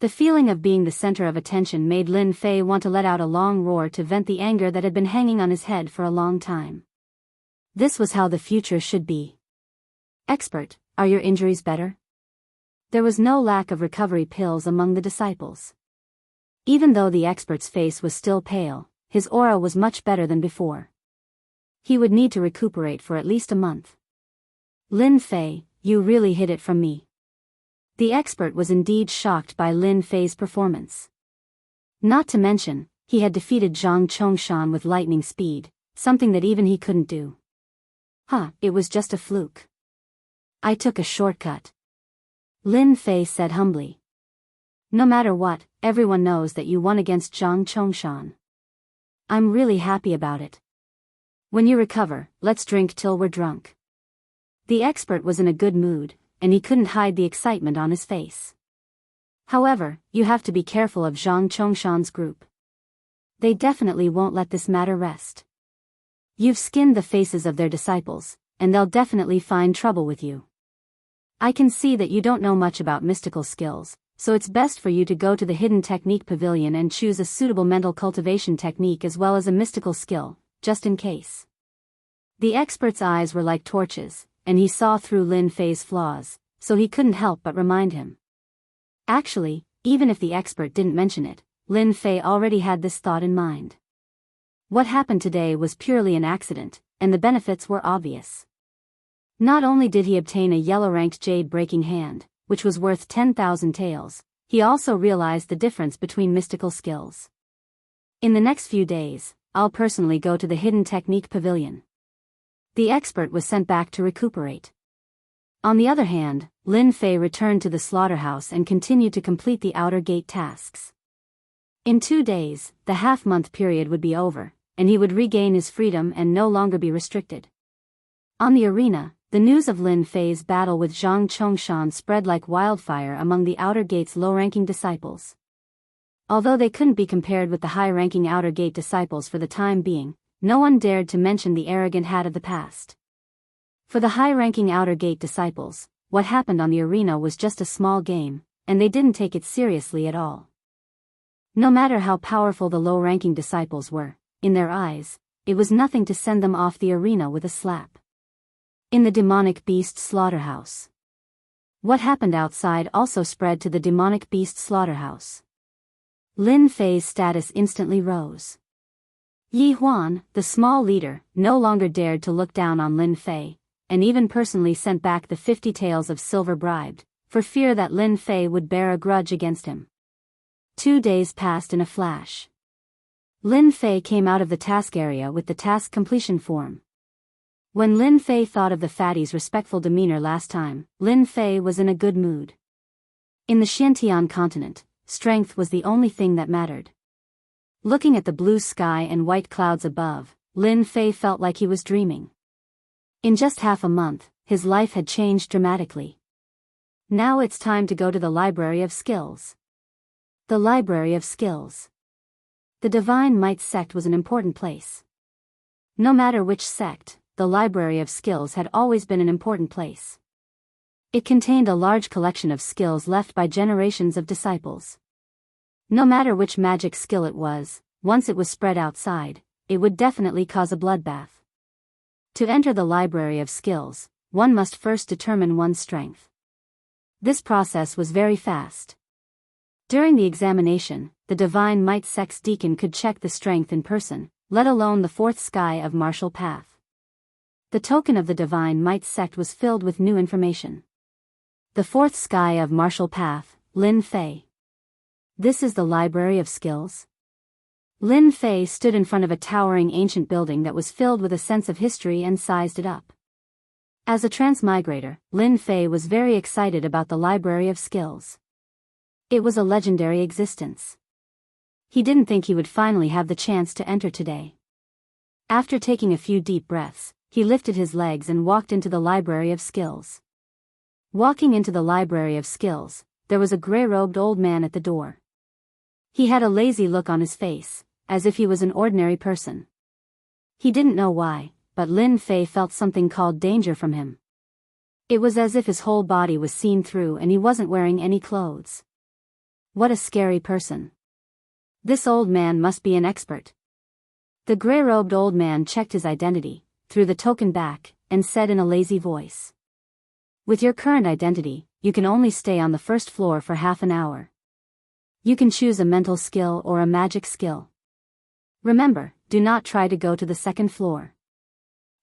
The feeling of being the center of attention made Lin Fei want to let out a long roar to vent the anger that had been hanging on his head for a long time. This was how the future should be. Expert, are your injuries better? There was no lack of recovery pills among the disciples. Even though the expert's face was still pale, his aura was much better than before. He would need to recuperate for at least a month. Lin Fei, you really hid it from me. The expert was indeed shocked by Lin Fei's performance. Not to mention, he had defeated Zhang Chongshan with lightning speed, something that even he couldn't do. It was just a fluke. I took a shortcut. Lin Fei said humbly. No matter what, everyone knows that you won against Zhang Chongshan. I'm really happy about it. When you recover, let's drink till we're drunk. The expert was in a good mood, and he couldn't hide the excitement on his face. However, you have to be careful of Zhang Chongshan's group. They definitely won't let this matter rest. You've skinned the faces of their disciples, and they'll definitely find trouble with you. I can see that you don't know much about mystical skills, so it's best for you to go to the Hidden Technique Pavilion and choose a suitable mental cultivation technique as well as a mystical skill, just in case. The expert's eyes were like torches, and he saw through Lin Fei's flaws, so he couldn't help but remind him. Actually, even if the expert didn't mention it, Lin Fei already had this thought in mind. What happened today was purely an accident, and the benefits were obvious. Not only did he obtain a yellow-ranked jade-breaking hand, which was worth 10,000 taels, he also realized the difference between mystical skills. In the next few days, I'll personally go to the Hidden Technique Pavilion. The expert was sent back to recuperate. On the other hand, Lin Fei returned to the slaughterhouse and continued to complete the outer gate tasks. In 2 days, the half-month period would be over, and he would regain his freedom and no longer be restricted. On the arena, the news of Lin Fei's battle with Zhang Chongshan spread like wildfire among the outer gate's low-ranking disciples. Although they couldn't be compared with the high-ranking outer gate disciples for the time being, no one dared to mention the arrogant hat of the past. For the high-ranking outer gate disciples, what happened on the arena was just a small game, and they didn't take it seriously at all. No matter how powerful the low-ranking disciples were, in their eyes, it was nothing to send them off the arena with a slap. In the demonic beast slaughterhouse. What happened outside also spread to the demonic beast slaughterhouse. Lin Fei's status instantly rose. Yi Huan, the small leader, no longer dared to look down on Lin Fei, and even personally sent back the 50 taels of silver bribed, for fear that Lin Fei would bear a grudge against him. 2 days passed in a flash. Lin Fei came out of the task area with the task completion form. When Lin Fei thought of the fatty's respectful demeanor last time, Lin Fei was in a good mood. In the Xiantian continent, strength was the only thing that mattered. Looking at the blue sky and white clouds above, Lin Fei felt like he was dreaming. In just half a month, his life had changed dramatically. Now it's time to go to the Library of Skills. The Library of Skills. The Divine Might sect was an important place. No matter which sect, the Library of Skills had always been an important place. It contained a large collection of skills left by generations of disciples. No matter which magic skill it was, once it was spread outside, it would definitely cause a bloodbath. To enter the Library of Skills, one must first determine one's strength. This process was very fast. During the examination, the Divine Might sect's deacon could check the strength in person, let alone the fourth sky of martial path. The token of the Divine Might sect was filled with new information. The fourth sky of martial path, Lin Fei. This is the Library of Skills? Lin Fei stood in front of a towering ancient building that was filled with a sense of history and sized it up. As a transmigrator, Lin Fei was very excited about the Library of Skills. It was a legendary existence. He didn't think he would finally have the chance to enter today. After taking a few deep breaths, he lifted his legs and walked into the Library of Skills. Walking into the Library of Skills, there was a gray-robed old man at the door. He had a lazy look on his face, as if he was an ordinary person. He didn't know why, but Lin Fei felt something called danger from him. It was as if his whole body was seen through and he wasn't wearing any clothes. What a scary person. This old man must be an expert. The gray-robed old man checked his identity, threw the token back, and said in a lazy voice. With your current identity, you can only stay on the first floor for half an hour. You can choose a mental skill or a magic skill. Remember, do not try to go to the second floor.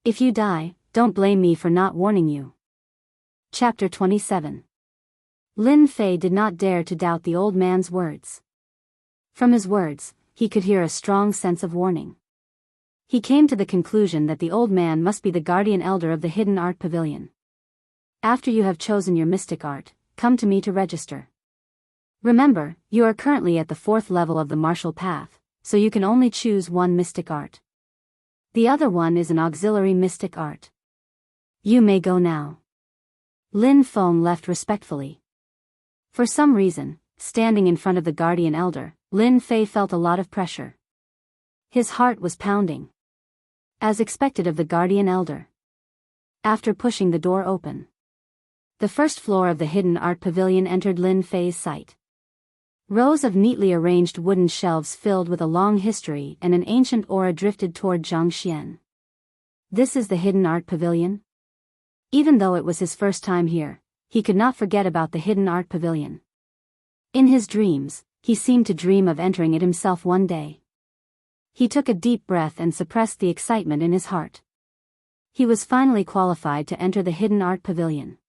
If you die, don't blame me for not warning you. Chapter 27. Lin Fei did not dare to doubt the old man's words. From his words, he could hear a strong sense of warning. He came to the conclusion that the old man must be the guardian elder of the Hidden Art Pavilion. After you have chosen your mystic art, come to me to register. Remember, you are currently at the 4th level of the martial path, so you can only choose one mystic art. The other one is an auxiliary mystic art. You may go now. Lin Feng left respectfully. For some reason, standing in front of the guardian elder, Lin Fei felt a lot of pressure. His heart was pounding. As expected of the guardian elder. After pushing the door open, the first floor of the Hidden Art Pavilion entered Lin Fei's sight. Rows of neatly arranged wooden shelves filled with a long history and an ancient aura drifted toward Jianghu. This is the Hidden Art Pavilion? Even though it was his first time here, he could not forget about the Hidden Art Pavilion. In his dreams, he seemed to dream of entering it himself one day. He took a deep breath and suppressed the excitement in his heart. He was finally qualified to enter the Hidden Art Pavilion.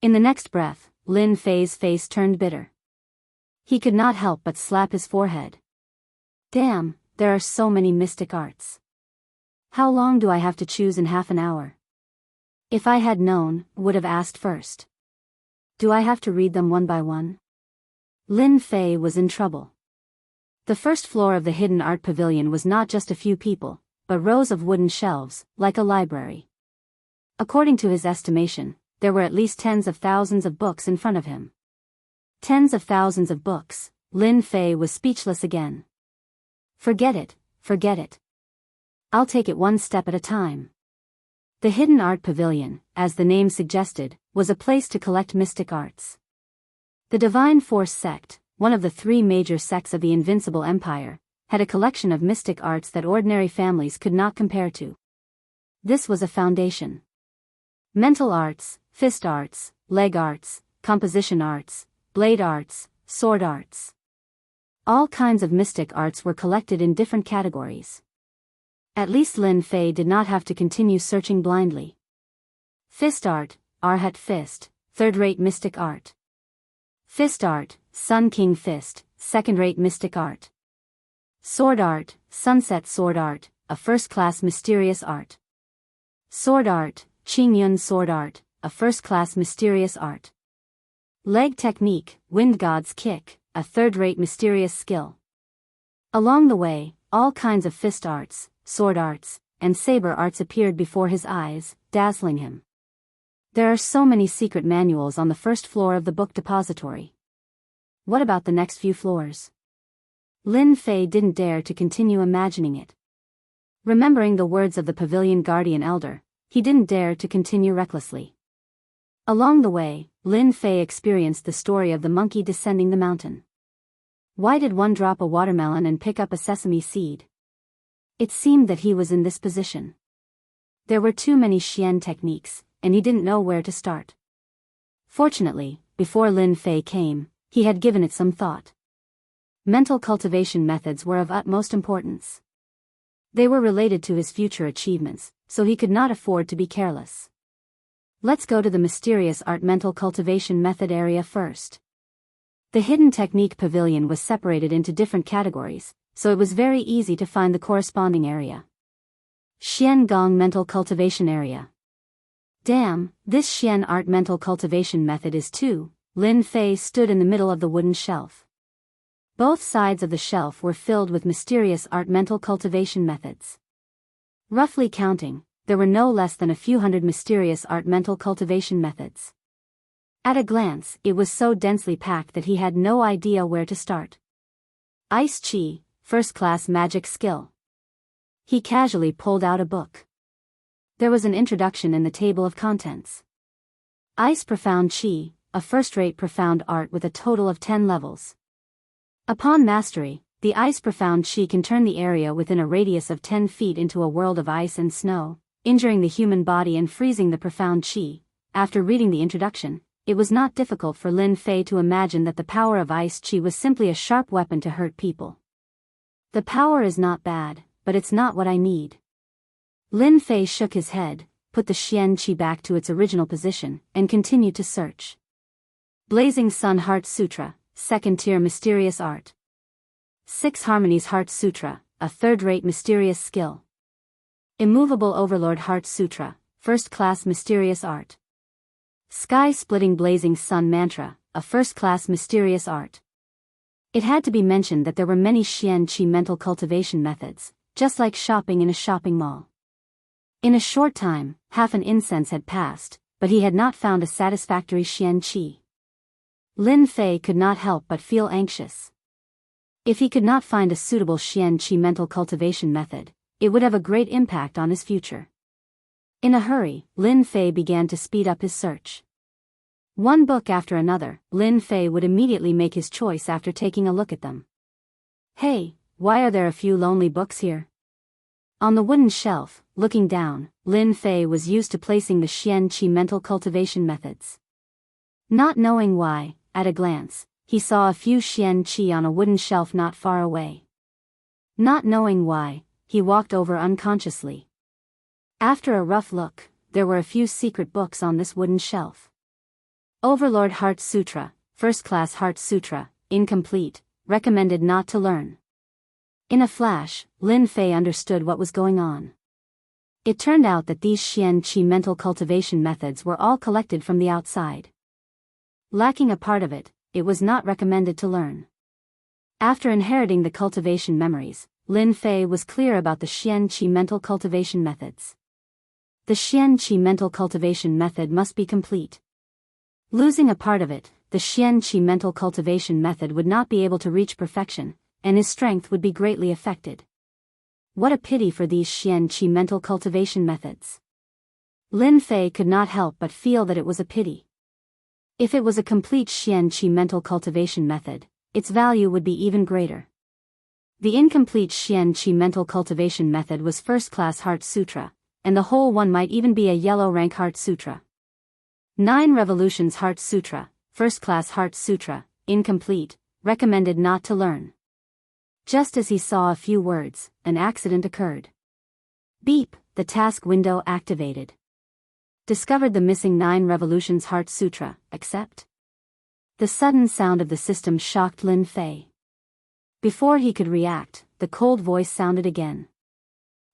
In the next breath, Lin Fei's face turned bitter. He could not help but slap his forehead. Damn, there are so many mystic arts. How long do I have to choose in half an hour? If I had known, would have asked first. Do I have to read them one by one? Lin Fei was in trouble. The first floor of the Hidden Art Pavilion was not just a few people, but rows of wooden shelves, like a library. According to his estimation, there were at least tens of thousands of books in front of him. Tens of thousands of books. Lin Fei was speechless again. Forget it, forget it. I'll take it one step at a time. The Hidden Art Pavilion, as the name suggested, was a place to collect mystic arts. The Divine Force sect, one of the 3 major sects of the Invincible Empire, had a collection of mystic arts that ordinary families could not compare to. This was a foundation. Mental arts, fist arts, leg arts, composition arts, blade arts, sword arts. All kinds of mystic arts were collected in different categories. At least Lin Fei did not have to continue searching blindly. Fist art, Arhat fist, third-rate mystic art. Fist art, Sun King fist, second-rate mystic art. Sword art, Sunset sword art, a first-class mysterious art. Sword art, Qingyun sword art, a first-class mysterious art. Leg technique, Wind God's kick, a third-rate mysterious skill. Along the way, all kinds of fist arts, sword arts, and saber arts appeared before his eyes, dazzling him. There are so many secret manuals on the first floor of the book depository. What about the next few floors? Lin Fei didn't dare to continue imagining it. Remembering the words of the pavilion guardian elder, he didn't dare to continue recklessly. Along the way, Lin Fei experienced the story of the monkey descending the mountain. Why did one drop a watermelon and pick up a sesame seed? It seemed that he was in this position. There were too many Xian techniques, and he didn't know where to start. Fortunately, before Lin Fei came, he had given it some thought. Mental cultivation methods were of utmost importance. They were related to his future achievements, so he could not afford to be careless. Let's go to the mysterious art mental cultivation method area first. The hidden technique pavilion was separated into different categories, so it was very easy to find the corresponding area. Xian Gong mental cultivation area. Damn, this Xian art mental cultivation method is too. Lin Fei stood in the middle of the wooden shelf. Both sides of the shelf were filled with mysterious art mental cultivation methods. Roughly counting, there were no less than a few hundred mysterious art mental cultivation methods. At a glance, it was so densely packed that he had no idea where to start. Ice Chi, first-class magic skill. He casually pulled out a book. There was an introduction in the table of contents. Ice Profound Chi, a first-rate profound art with a total of 10 levels. Upon mastery, the Ice Profound Chi can turn the area within a radius of 10 feet into a world of ice and snow, injuring the human body and freezing the profound Chi. After reading the introduction, it was not difficult for Lin Fei to imagine that the power of Ice Chi was simply a sharp weapon to hurt people. The power is not bad, but it's not what I need. Lin Fei shook his head, put the Xian Qi back to its original position, and continued to search. Blazing Sun Heart Sutra, second-tier mysterious art. Six Harmonies Heart Sutra, a third-rate mysterious skill. Immovable Overlord Heart Sutra, first-class mysterious art. Sky-splitting Blazing Sun Mantra, a first-class mysterious art. It had to be mentioned that there were many Xian Qi mental cultivation methods, just like shopping in a shopping mall. In a short time, half an incense had passed, but he had not found a satisfactory Xian Qi. Lin Fei could not help but feel anxious. If he could not find a suitable Xian Qi mental cultivation method, it would have a great impact on his future. In a hurry, Lin Fei began to speed up his search. One book after another, Lin Fei would immediately make his choice after taking a look at them. Hey, why are there a few lonely books here? On the wooden shelf, looking down, Lin Fei was used to placing the Xian Qi mental cultivation methods. Not knowing why, at a glance, he saw a few Xian Qi on a wooden shelf not far away. Not knowing why, he walked over unconsciously. After a rough look, there were a few secret books on this wooden shelf. Overlord Heart Sutra, First-Class Heart Sutra, incomplete, recommended not to learn. In a flash, Lin Fei understood what was going on. It turned out that these Xian Qi mental cultivation methods were all collected from the outside. Lacking a part of it, it was not recommended to learn. After inheriting the cultivation memories, Lin Fei was clear about the Xian Qi mental cultivation methods. The Xian Qi mental cultivation method must be complete. Losing a part of it, the Xian Qi mental cultivation method would not be able to reach perfection, and his strength would be greatly affected. What a pity for these Xian Qi mental cultivation methods. Lin Fei could not help but feel that it was a pity. If it was a complete Xian Qi mental cultivation method, its value would be even greater. The incomplete Xian Qi mental cultivation method was First-Class Heart Sutra, and the whole one might even be a yellow rank Heart Sutra. 9 Revolutions Heart Sutra, First-Class Heart Sutra, incomplete, recommended not to learn. Just as he saw a few words, an accident occurred. Beep, the task window activated. Discovered the missing 9 revolutions Heart Sutra, accept? The sudden sound of the system shocked Lin Fei. Before he could react, the cold voice sounded again.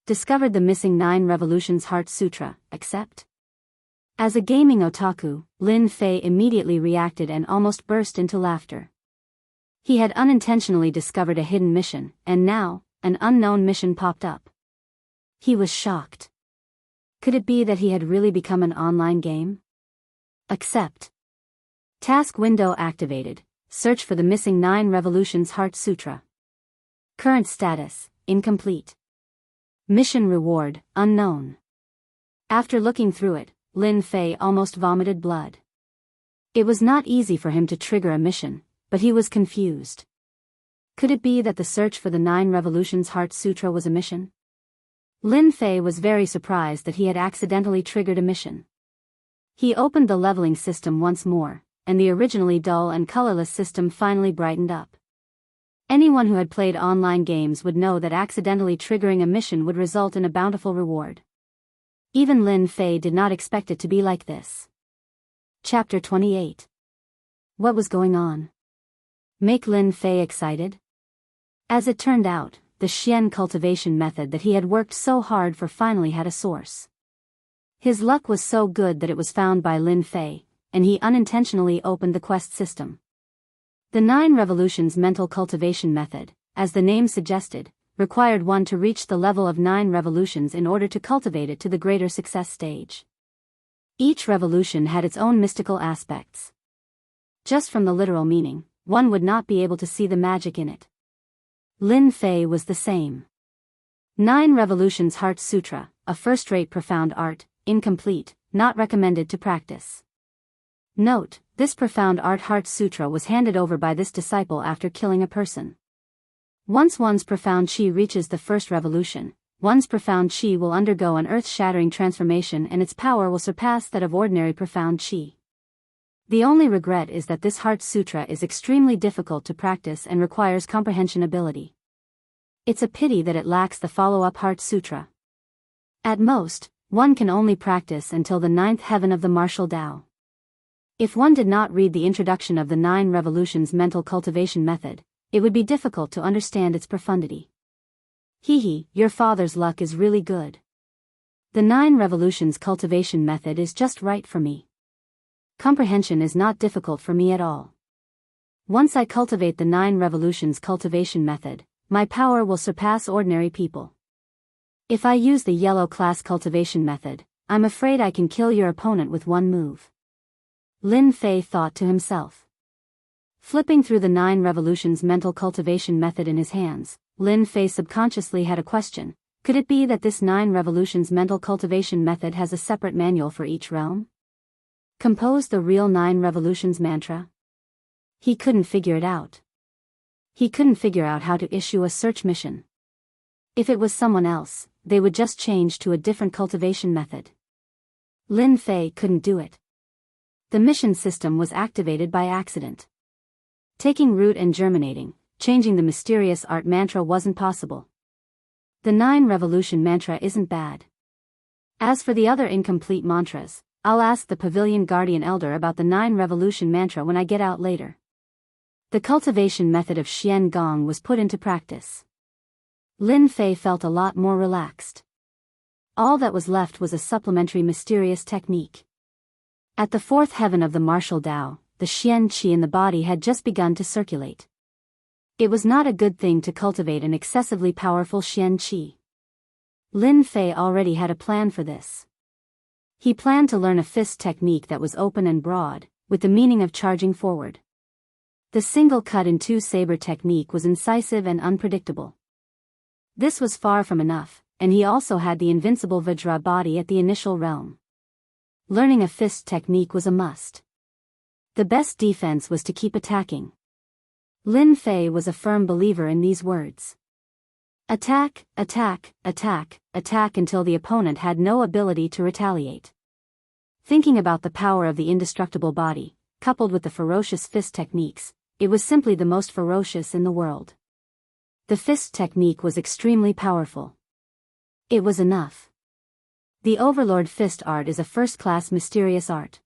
Discovered the missing 9 revolutions Heart Sutra, accept? As a gaming otaku, Lin Fei immediately reacted and almost burst into laughter. He had unintentionally discovered a hidden mission, and now, an unknown mission popped up. He was shocked. Could it be that he had really become an online game? Accept. Task window activated. Search for the missing 9 revolutions Heart Sutra. Current status, incomplete. Mission reward, unknown. After looking through it, Lin Fei almost vomited blood. It was not easy for him to trigger a mission, but he was confused. Could it be that the search for the 9 revolutions Heart Sutra was a mission? Lin Fei was very surprised that he had accidentally triggered a mission. He opened the leveling system once more, and the originally dull and colorless system finally brightened up. Anyone who had played online games would know that accidentally triggering a mission would result in a bountiful reward. Even Lin Fei did not expect it to be like this. Chapter 28. What was going on? Make Lin Fei excited? As it turned out, the Xian cultivation method that he had worked so hard for finally had a source. His luck was so good that it was found by Lin Fei, and he unintentionally opened the quest system. The 9 revolutions mental cultivation method, as the name suggested, required one to reach the level of 9 revolutions in order to cultivate it to the greater success stage. Each revolution had its own mystical aspects. Just from the literal meaning, one would not be able to see the magic in it. Lin Fei was the same. 9 revolutions Heart Sutra, a first-rate profound art, incomplete, not recommended to practice. Note, this profound art Heart Sutra was handed over by this disciple after killing a person. Once one's profound chi reaches the first revolution, one's profound chi will undergo an earth-shattering transformation and its power will surpass that of ordinary profound chi. The only regret is that this Heart Sutra is extremely difficult to practice and requires comprehension ability. It's a pity that it lacks the follow-up Heart Sutra. At most, one can only practice until the 9th heaven of the martial Tao. If one did not read the introduction of the 9 revolutions mental cultivation method, it would be difficult to understand its profundity. Hehe, your father's luck is really good. The 9 revolutions cultivation method is just right for me. Comprehension is not difficult for me at all. Once I cultivate the 9 revolutions cultivation method, my power will surpass ordinary people. If I use the yellow class cultivation method, I'm afraid I can kill your opponent with one move. Lin Fei thought to himself. Flipping through the 9 revolutions mental cultivation method in his hands, Lin Fei subconsciously had a question. Could it be that this 9 revolutions mental cultivation method has a separate manual for each realm? Compose the real 9 revolutions mantra? He couldn't figure it out. He couldn't figure out how to issue a search mission. If it was someone else, they would just change to a different cultivation method. Lin Fei couldn't do it. The mission system was activated by accident. Taking root and germinating, changing the mysterious art mantra wasn't possible. The 9 revolution mantra isn't bad. As for the other incomplete mantras, I'll ask the Pavilion Guardian Elder about the 9 revolution mantra when I get out later. The cultivation method of Xian Gong was put into practice. Lin Fei felt a lot more relaxed. All that was left was a supplementary mysterious technique. At the 4th heaven of the martial Tao, the Xian Qi in the body had just begun to circulate. It was not a good thing to cultivate an excessively powerful Xian Qi. Lin Fei already had a plan for this. He planned to learn a fist technique that was open and broad, with the meaning of charging forward. The single cut in 2 saber technique was incisive and unpredictable. This was far from enough, and he also had the invincible Vajra body at the initial realm. Learning a fist technique was a must. The best defense was to keep attacking. Lin Fei was a firm believer in these words. Attack, attack, attack, attack until the opponent had no ability to retaliate. Thinking about the power of the indestructible body, coupled with the ferocious fist techniques, it was simply the most ferocious in the world. The fist technique was extremely powerful. It was enough. The Overlord Fist art is a first-class mysterious art.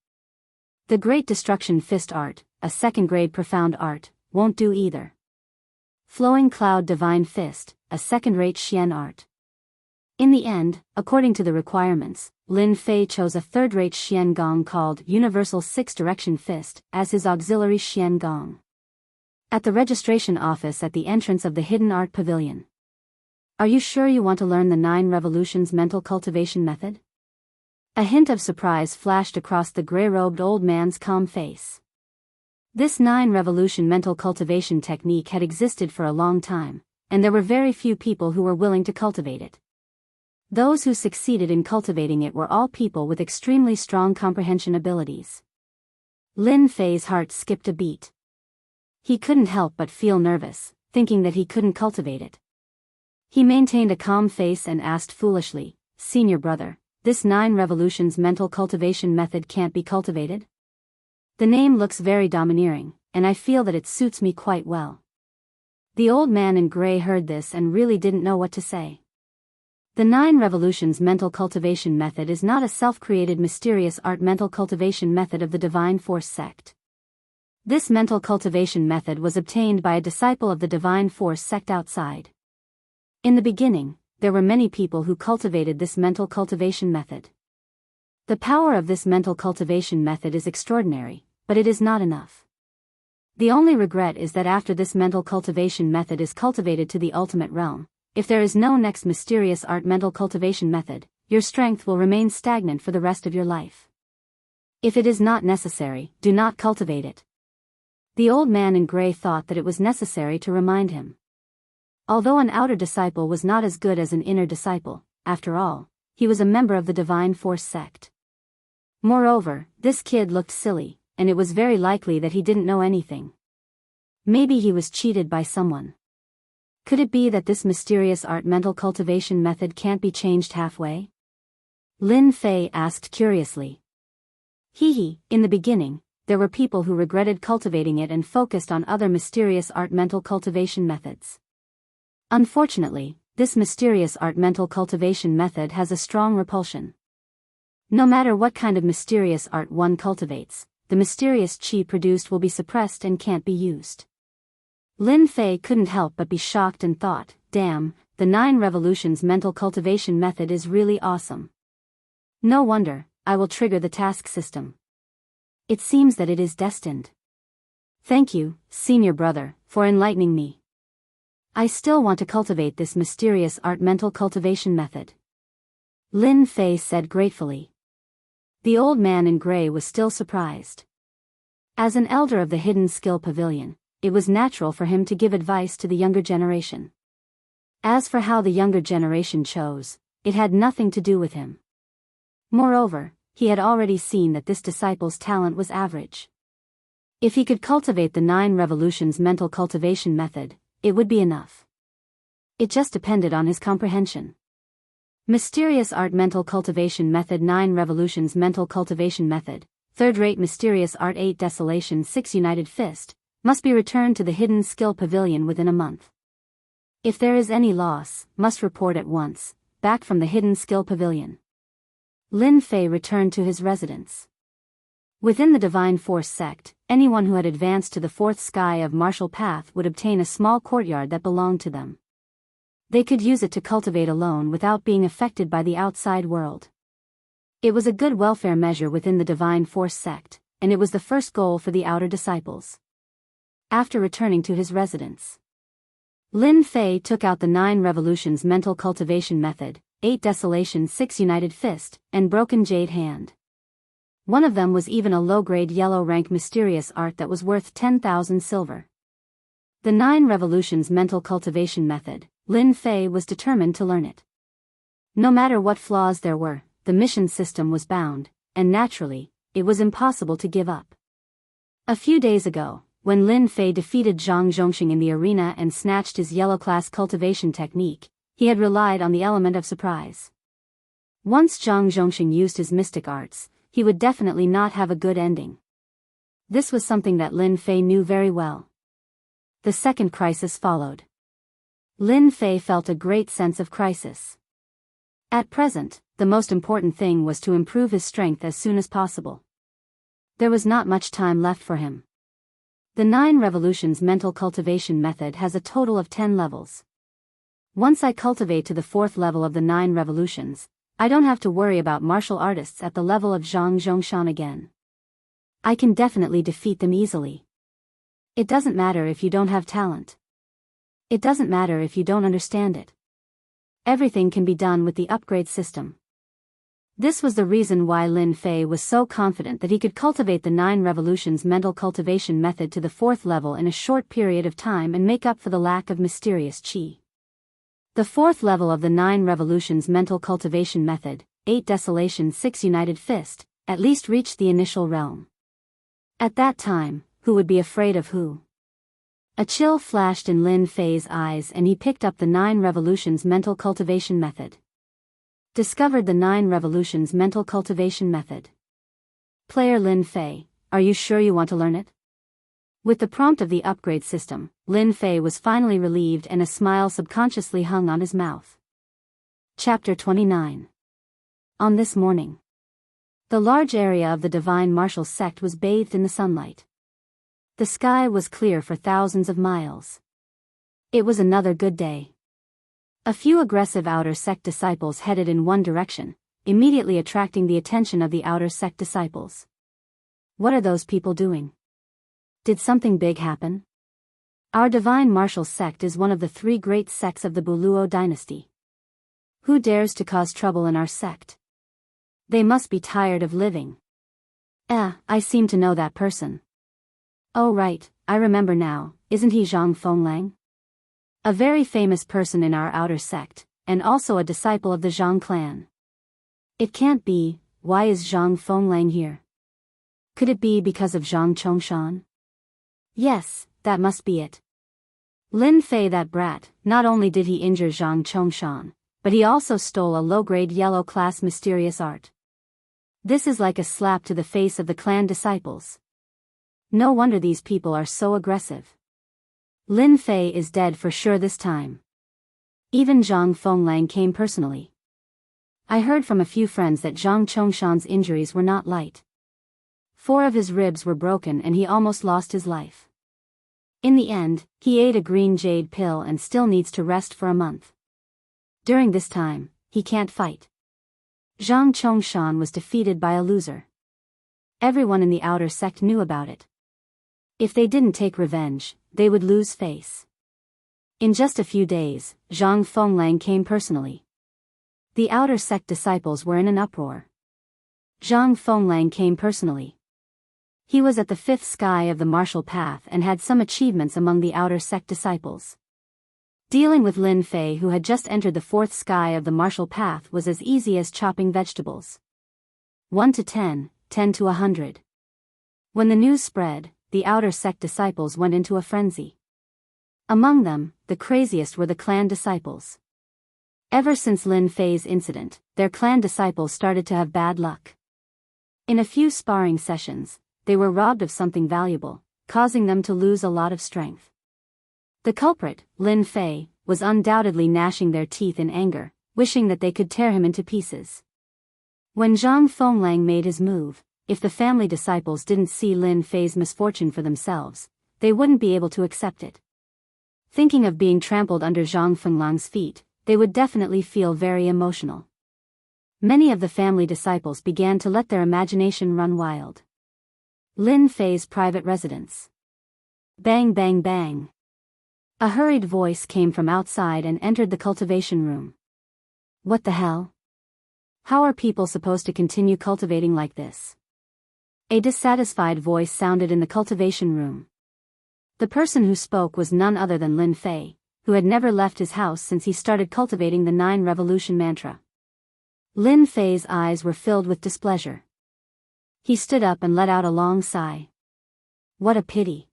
The Great Destruction Fist art, a second-grade profound art, won't do either. Flowing Cloud Divine Fist, a second-rate Xian art. In the end, according to the requirements, Lin Fei chose a third-rate Xian Gong called Universal Six-Direction Fist as his auxiliary Xian Gong. At the registration office at the entrance of the Hidden Art Pavilion. Are you sure you want to learn the 9 Revolutions mental cultivation method? A hint of surprise flashed across the gray-robed old man's calm face. This 9 Revolution mental cultivation technique had existed for a long time, and there were very few people who were willing to cultivate it. Those who succeeded in cultivating it were all people with extremely strong comprehension abilities. Lin Fei's heart skipped a beat. He couldn't help but feel nervous, thinking that he couldn't cultivate it. He maintained a calm face and asked foolishly, "Senior brother, this 9 Revolutions mental cultivation method can't be cultivated? The name looks very domineering, and I feel that it suits me quite well." The old man in gray heard this and really didn't know what to say. The 9 Revolutions mental cultivation method is not a self-created mysterious art mental cultivation method of the Divine Force sect. This mental cultivation method was obtained by a disciple of the Divine Force sect outside. In the beginning, there were many people who cultivated this mental cultivation method. The power of this mental cultivation method is extraordinary, but it is not enough. The only regret is that after this mental cultivation method is cultivated to the ultimate realm, if there is no next mysterious art mental cultivation method, your strength will remain stagnant for the rest of your life. If it is not necessary, do not cultivate it. The old man in gray thought that it was necessary to remind him. Although an outer disciple was not as good as an inner disciple, after all, he was a member of the Divine Force sect. Moreover, this kid looked silly, and it was very likely that he didn't know anything. Maybe he was cheated by someone. Could it be that this mysterious art mental cultivation method can't be changed halfway? Lin Fei asked curiously. In the beginning, there were people who regretted cultivating it and focused on other mysterious art mental cultivation methods. Unfortunately, this mysterious art mental cultivation method has a strong repulsion. No matter what kind of mysterious art one cultivates, the mysterious qi produced will be suppressed and can't be used. Lin Fei couldn't help but be shocked and thought, damn, the 9 Revolutions mental cultivation method is really awesome. No wonder, I will trigger the task system. It seems that it is destined. Thank you, senior brother, for enlightening me. I still want to cultivate this mysterious art mental cultivation method. Lin Fei said gratefully. The old man in gray was still surprised. As an elder of the Hidden Skill Pavilion, it was natural for him to give advice to the younger generation. As for how the younger generation chose, it had nothing to do with him. Moreover, he had already seen that this disciple's talent was average. If he could cultivate the 9 Revolutions mental cultivation method, it would be enough. It just depended on his comprehension. Mysterious Art Mental Cultivation Method 9 Revolutions Mental Cultivation Method, Third-Rate Mysterious Art 8 Desolation 6 United Fist, must be returned to the Hidden Skill Pavilion within a month. If there is any loss, must report at once, back from the Hidden Skill Pavilion. Lin Fei returned to his residence. Within the Divine Force sect, anyone who had advanced to the 4th sky of Martial Path would obtain a small courtyard that belonged to them. They could use it to cultivate alone without being affected by the outside world. It was a good welfare measure within the Divine Force sect, and it was the first goal for the outer disciples. After returning to his residence, Lin Fei took out the 9 Revolutions Mental Cultivation Method, 8 Desolation 6 United Fist, and Broken Jade Hand. One of them was even a low-grade yellow rank mysterious art that was worth 10,000 silver. The 9 Revolutions Mental Cultivation Method, Lin Fei was determined to learn it. No matter what flaws there were, the mission system was bound, and naturally, it was impossible to give up. A few days ago, when Lin Fei defeated Zhang Zhongxing in the arena and snatched his yellow class cultivation technique, he had relied on the element of surprise. Once Zhang Zhongxing used his mystic arts, he would definitely not have a good ending. This was something that Lin Fei knew very well. The second crisis followed. Lin Fei felt a great sense of crisis. At present, the most important thing was to improve his strength as soon as possible. There was not much time left for him. The 9 Revolutions mental cultivation method has a total of 10 levels. Once I cultivate to the 4th level of the 9 Revolutions, I don't have to worry about martial artists at the level of Zhang Zhongshan again. I can definitely defeat them easily. It doesn't matter if you don't have talent. It doesn't matter if you don't understand it. Everything can be done with the upgrade system. This was the reason why Lin Fei was so confident that he could cultivate the 9 Revolutions mental cultivation method to the 4th level in a short period of time and make up for the lack of mysterious qi. The 4th level of the 9 Revolutions mental cultivation method, 8 Desolation 6 United Fist, at least reached the initial realm. At that time, who would be afraid of who? A chill flashed in Lin Fei's eyes and he picked up the 9 Revolutions mental cultivation method. Discovered the 9 Revolutions mental cultivation method. Player Lin Fei, are you sure you want to learn it? With the prompt of the upgrade system, Lin Fei was finally relieved and a smile subconsciously hung on his mouth. Chapter 29. On this morning, the large area of the divine martial sect was bathed in the sunlight. The sky was clear for thousands of miles. It was another good day. A few aggressive outer sect disciples headed in one direction, immediately attracting the attention of the outer sect disciples. What are those people doing? Did something big happen? Our divine martial sect is one of the 3 great sects of the Buluo dynasty. Who dares to cause trouble in our sect? They must be tired of living. I seem to know that person. Oh right, I remember now, isn't he Zhang Fenglang? A very famous person in our outer sect, and also a disciple of the Zhang clan. It can't be, why is Zhang Fenglang here? Could it be because of Zhang Chongshan? Yes, that must be it. Lin Fei, that brat, not only did he injure Zhang Chongshan, but he also stole a low-grade yellow-class mysterious art. This is like a slap to the face of the clan disciples. No wonder these people are so aggressive. Lin Fei is dead for sure this time. Even Zhang Fenglang came personally. I heard from a few friends that Zhang Chongshan's injuries were not light. 4 of his ribs were broken and he almost lost his life. In the end, he ate a green jade pill and still needs to rest for a month. During this time, he can't fight. Zhang Chongshan was defeated by a loser. Everyone in the outer sect knew about it. If they didn't take revenge, they would lose face. In just a few days, Zhang Fenglang came personally. The outer sect disciples were in an uproar. Zhang Fenglang came personally. He was at the 5th sky of the martial path and had some achievements among the outer sect disciples. Dealing with Lin Fei, who had just entered the 4th sky of the martial path, was as easy as chopping vegetables. 1 to 10, 10 to 100. When the news spread, the outer sect disciples went into a frenzy. Among them, the craziest were the clan disciples. Ever since Lin Fei's incident, their clan disciples started to have bad luck. In a few sparring sessions, they were robbed of something valuable, causing them to lose a lot of strength. The culprit, Lin Fei, was undoubtedly gnashing their teeth in anger, wishing that they could tear him into pieces. When Zhang Fenglang made his move, if the family disciples didn't see Lin Fei's misfortune for themselves, they wouldn't be able to accept it. Thinking of being trampled under Zhang Fenglang's feet, they would definitely feel very emotional. Many of the family disciples began to let their imagination run wild. Lin Fei's private residence. Bang bang bang. A hurried voice came from outside and entered the cultivation room. What the hell? How are people supposed to continue cultivating like this? A dissatisfied voice sounded in the cultivation room. The person who spoke was none other than Lin Fei, who had never left his house since he started cultivating the 9 Revolution mantra. Lin Fei's eyes were filled with displeasure. He stood up and let out a long sigh. What a pity.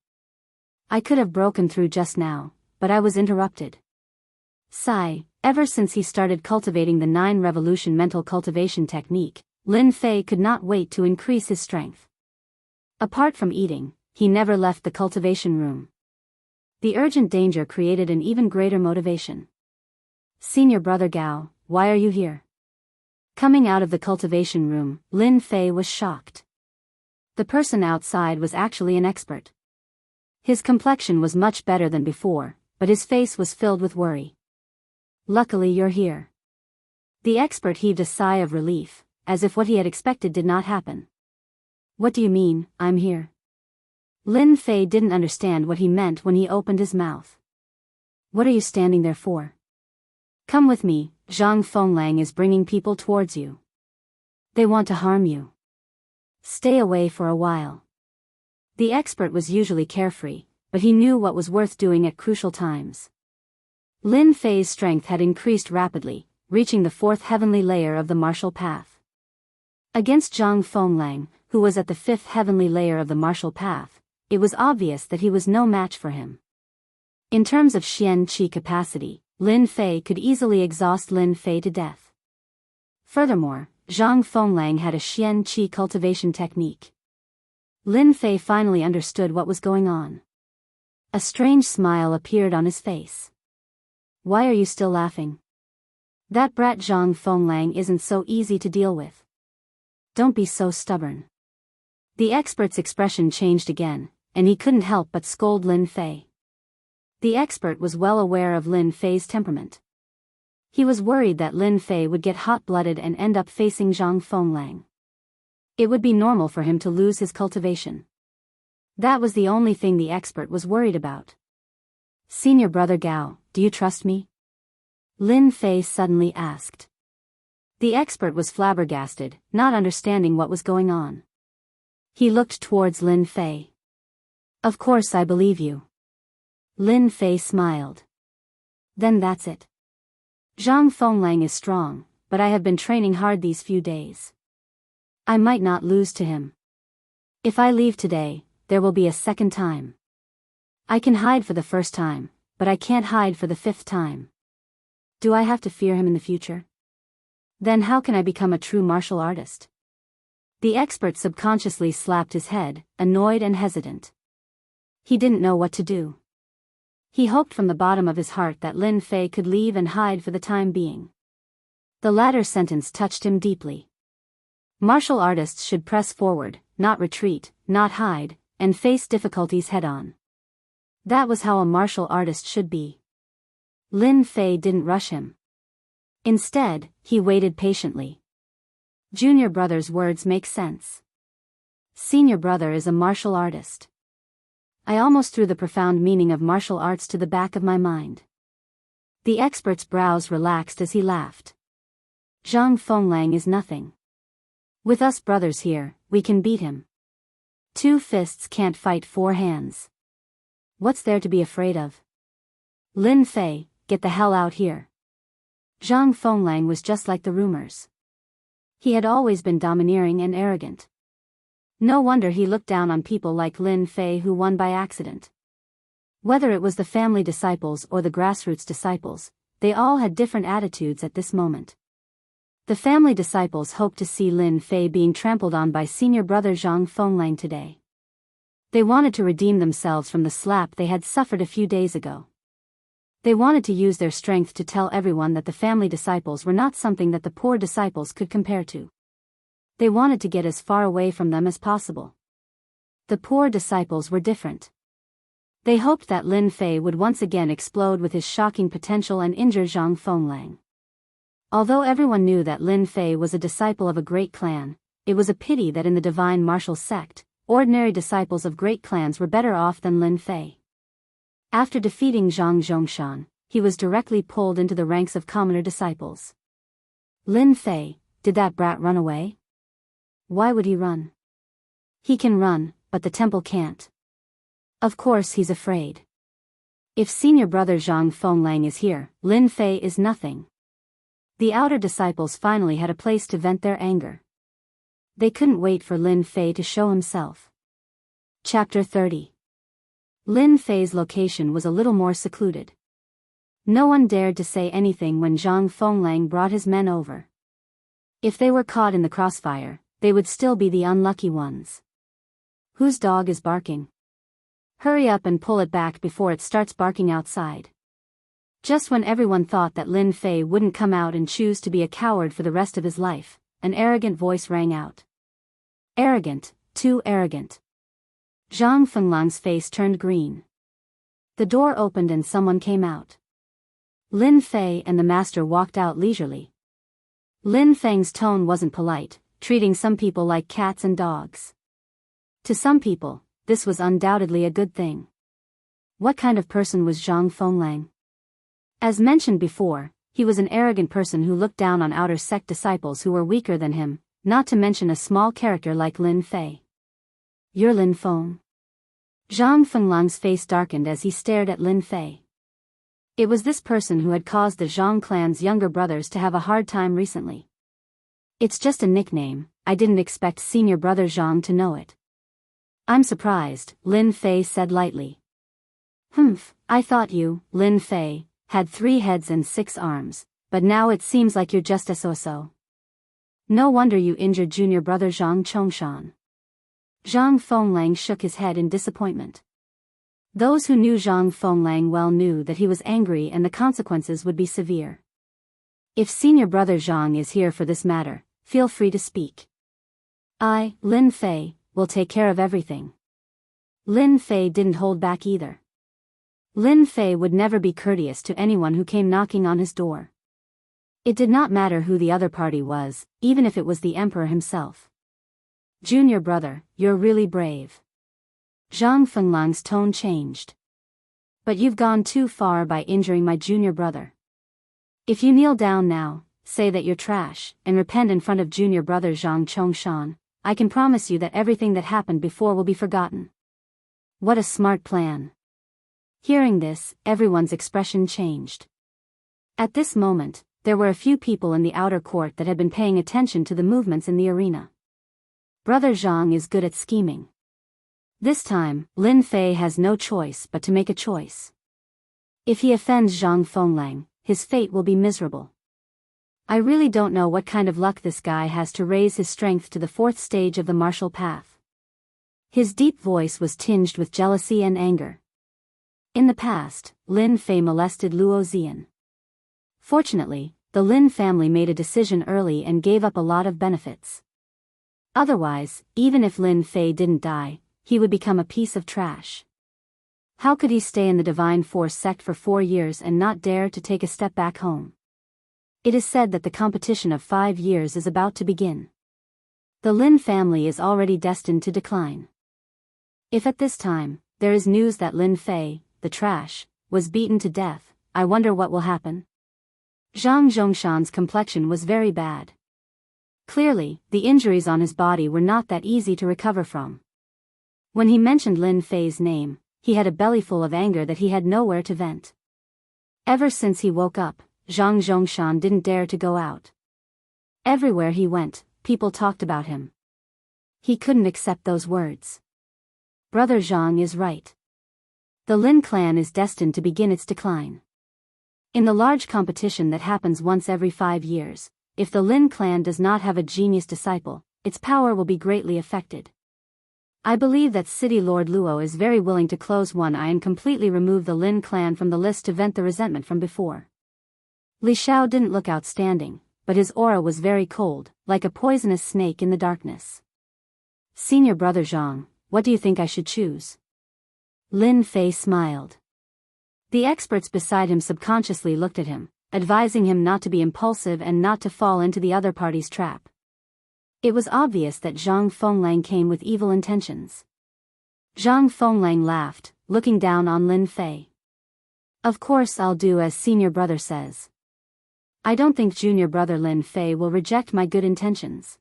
I could have broken through just now, but I was interrupted. Sigh. Ever since he started cultivating the 9 Revolution mental cultivation technique, Lin Fei could not wait to increase his strength. Apart from eating, he never left the cultivation room. The urgent danger created an even greater motivation. Senior Brother Gao, why are you here? Coming out of the cultivation room, Lin Fei was shocked. The person outside was actually an expert. His complexion was much better than before, but his face was filled with worry. "Luckily you're here." The expert heaved a sigh of relief, as if what he had expected did not happen. "What do you mean, I'm here?" Lin Fei didn't understand what he meant when he opened his mouth. "What are you standing there for? Come with me, Zhang Fenglang is bringing people towards you. They want to harm you. Stay away for a while." The expert was usually carefree, but he knew what was worth doing at crucial times. Lin Fei's strength had increased rapidly, reaching the 4th heavenly layer of the martial path. Against Zhang Fenglang, who was at the 5th heavenly layer of the martial path, it was obvious that he was no match for him. In terms of Xian Qi capacity, Lin Fei could easily exhaust Lin Fei to death. Furthermore, Zhang Fenglang had a Xian Qi cultivation technique. Lin Fei finally understood what was going on. A strange smile appeared on his face. "Why are you still laughing? That brat Zhang Fenglang isn't so easy to deal with. Don't be so stubborn." The expert's expression changed again, and he couldn't help but scold Lin Fei. The expert was well aware of Lin Fei's temperament. He was worried that Lin Fei would get hot-blooded and end up facing Zhang Fenglang. It would be normal for him to lose his cultivation. That was the only thing the expert was worried about. "Senior brother Gao, do you trust me?" Lin Fei suddenly asked. The expert was flabbergasted, not understanding what was going on. He looked towards Lin Fei. "Of course I believe you." Lin Fei smiled. "Then that's it. Zhang Fenglang is strong, but I have been training hard these few days. I might not lose to him. If I leave today, there will be a second time. I can hide for the first time, but I can't hide for the 5th time. Do I have to fear him in the future? Then how can I become a true martial artist?" The expert subconsciously slapped his head, annoyed and hesitant. He didn't know what to do. He hoped from the bottom of his heart that Lin Fei could leave and hide for the time being. The latter sentence touched him deeply. Martial artists should press forward, not retreat, not hide, and face difficulties head-on. That was how a martial artist should be. Lin Fei didn't rush him. Instead, he waited patiently. Junior brother's words make sense. Senior brother is a martial artist. I almost threw the profound meaning of martial arts to the back of my mind. The expert's brows relaxed as he laughed. Zhang Fenglang is nothing. With us brothers here, we can beat him. 2 fists can't fight 4 hands. What's there to be afraid of? Lin Fei, get the hell out here. Zhang Fenglang was just like the rumors. He had always been domineering and arrogant. No wonder he looked down on people like Lin Fei who won by accident. Whether it was the family disciples or the grassroots disciples, they all had different attitudes at this moment. The family disciples hoped to see Lin Fei being trampled on by senior brother Zhang Fenglang today. They wanted to redeem themselves from the slap they had suffered a few days ago. They wanted to use their strength to tell everyone that the family disciples were not something that the poor disciples could compare to. They wanted to get as far away from them as possible. The poor disciples were different. They hoped that Lin Fei would once again explode with his shocking potential and injure Zhang Fenglang. Although everyone knew that Lin Fei was a disciple of a great clan, it was a pity that in the divine martial sect, ordinary disciples of great clans were better off than Lin Fei. After defeating Zhang Zhongshan, he was directly pulled into the ranks of commoner disciples. Lin Fei, did that brat run away? Why would he run? He can run, but the temple can't. Of course he's afraid. If senior brother Zhang Fenglang is here, Lin Fei is nothing. The outer disciples finally had a place to vent their anger. They couldn't wait for Lin Fei to show himself. Chapter 30. Lin Fei's location was a little more secluded. No one dared to say anything when Zhang Fenglang brought his men over. If they were caught in the crossfire, they would still be the unlucky ones. Whose dog is barking? Hurry up and pull it back before it starts barking outside. Just when everyone thought that Lin Fei wouldn't come out and choose to be a coward for the rest of his life, an arrogant voice rang out. Arrogant, too arrogant. Zhang Fenglang's face turned green. The door opened and someone came out. Lin Fei and the master walked out leisurely. Lin Feng's tone wasn't polite, treating some people like cats and dogs. To some people, this was undoubtedly a good thing. What kind of person was Zhang Fenglang? As mentioned before, he was an arrogant person who looked down on outer sect disciples who were weaker than him, not to mention a small character like Lin Fei. You're Lin Feng? Zhang Fenglang's face darkened as he stared at Lin Fei. It was this person who had caused the Zhang clan's younger brothers to have a hard time recently. It's just a nickname, I didn't expect senior brother Zhang to know it. I'm surprised, Lin Fei said lightly. I thought you, Lin Fei, had 3 heads and 6 arms, but now it seems like you're just a so-so. No wonder you injured junior brother Zhang Chongshan. Zhang Fenglang shook his head in disappointment. Those who knew Zhang Fenglang well knew that he was angry and the consequences would be severe. If senior brother Zhang is here for this matter, feel free to speak. I, Lin Fei, will take care of everything. Lin Fei didn't hold back either. Lin Fei would never be courteous to anyone who came knocking on his door. It did not matter who the other party was, even if it was the emperor himself. Junior brother, you're really brave. Zhang Fenglang's tone changed. But you've gone too far by injuring my junior brother. If you kneel down now, say that you're trash, and repent in front of junior brother Zhang Chongshan, I can promise you that everything that happened before will be forgotten. What a smart plan. Hearing this, everyone's expression changed. At this moment, there were a few people in the outer court that had been paying attention to the movements in the arena. Brother Zhang is good at scheming. This time, Lin Fei has no choice but to make a choice. If he offends Zhang Fenglang, his fate will be miserable. I really don't know what kind of luck this guy has to raise his strength to the 4th stage of the martial path. His deep voice was tinged with jealousy and anger. In the past, Lin Fei molested Luo Zian. Fortunately, the Lin family made a decision early and gave up a lot of benefits. Otherwise, even if Lin Fei didn't die, he would become a piece of trash. How could he stay in the Divine Force sect for 4 years and not dare to take a step back home? It is said that the competition of 5 years is about to begin. The Lin family is already destined to decline. If at this time, there is news that Lin Fei, the trash, was beaten to death, I wonder what will happen. Zhang Zhongshan's complexion was very bad. Clearly, the injuries on his body were not that easy to recover from. When he mentioned Lin Fei's name, he had a bellyful of anger that he had nowhere to vent. Ever since he woke up, Zhang Zhongshan didn't dare to go out. Everywhere he went, people talked about him. He couldn't accept those words. Brother Zhang is right. The Lin clan is destined to begin its decline. In the large competition that happens once every 5 years, if the Lin clan does not have a genius disciple, its power will be greatly affected. I believe that City Lord Luo is very willing to close one eye and completely remove the Lin clan from the list to vent the resentment from before. Li Xiao didn't look outstanding, but his aura was very cold, like a poisonous snake in the darkness. Senior brother Zhang, what do you think I should choose? Lin Fei smiled. The experts beside him subconsciously looked at him, advising him not to be impulsive and not to fall into the other party's trap. It was obvious that Zhang Fenglang came with evil intentions. Zhang Fenglang laughed, looking down on Lin Fei. Of course I'll do as senior brother says. I don't think junior brother Lin Fei will reject my good intentions.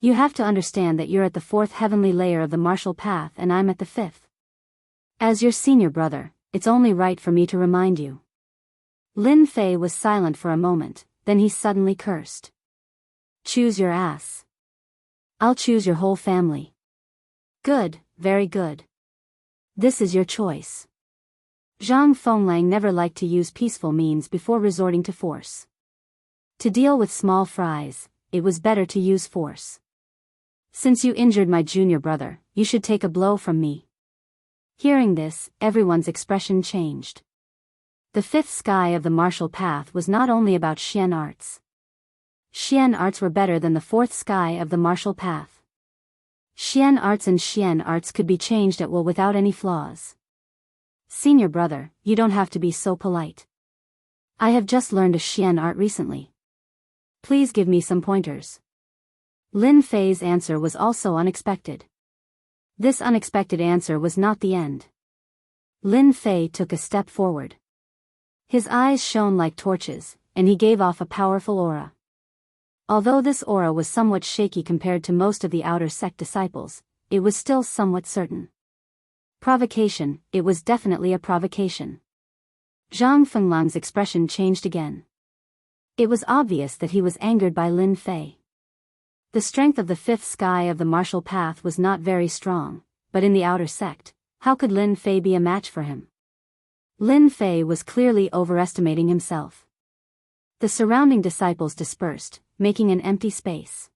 You have to understand that you're at the 4th heavenly layer of the martial path and I'm at the 5th. As your senior brother, it's only right for me to remind you. Lin Fei was silent for a moment, then he suddenly cursed. Choose your ass. I'll choose your whole family. Good, very good. This is your choice. Zhang Fenglang never liked to use peaceful means before resorting to force. To deal with small fries, it was better to use force. Since you injured my junior brother, you should take a blow from me. Hearing this, everyone's expression changed. The fifth sky of the martial path was not only about Xian arts. Xian arts were better than the fourth sky of the martial path. Xian arts and Xian arts could be changed at will without any flaws. Senior brother, you don't have to be so polite. I have just learned a Xian art recently. Please give me some pointers. Lin Fei's answer was also unexpected. This unexpected answer was not the end. Lin Fei took a step forward. His eyes shone like torches, and he gave off a powerful aura. Although this aura was somewhat shaky compared to most of the outer sect disciples, it was still somewhat certain. Provocation, it was definitely a provocation. Zhang Fenglang's expression changed again. It was obvious that he was angered by Lin Fei. The strength of the fifth sky of the martial path was not very strong, but in the outer sect, how could Lin Fei be a match for him? Lin Fei was clearly overestimating himself. The surrounding disciples dispersed, making an empty space.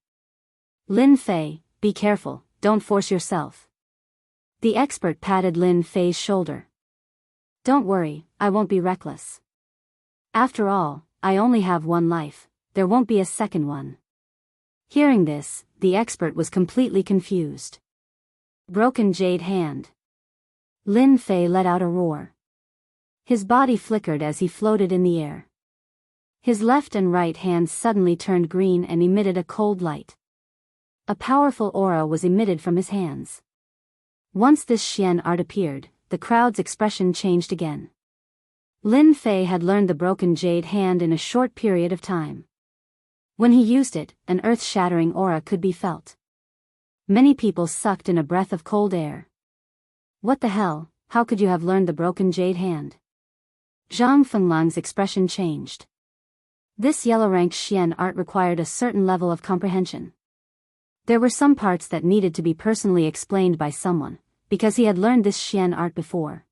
Lin Fei, be careful, don't force yourself. The expert patted Lin Fei's shoulder. Don't worry, I won't be reckless. After all, I only have one life, there won't be a second one. Hearing this, the expert was completely confused. Broken jade hand. Lin Fei let out a roar. His body flickered as he floated in the air. His left and right hands suddenly turned green and emitted a cold light. A powerful aura was emitted from his hands. Once this Xian art appeared, the crowd's expression changed again. Lin Fei had learned the broken jade hand in a short period of time. When he used it, an earth-shattering aura could be felt. Many people sucked in a breath of cold air. What the hell, how could you have learned the broken jade hand? Zhang Fenglang's expression changed. This yellow-ranked Xian art required a certain level of comprehension. There were some parts that needed to be personally explained by someone, because he had learned this Xian art before.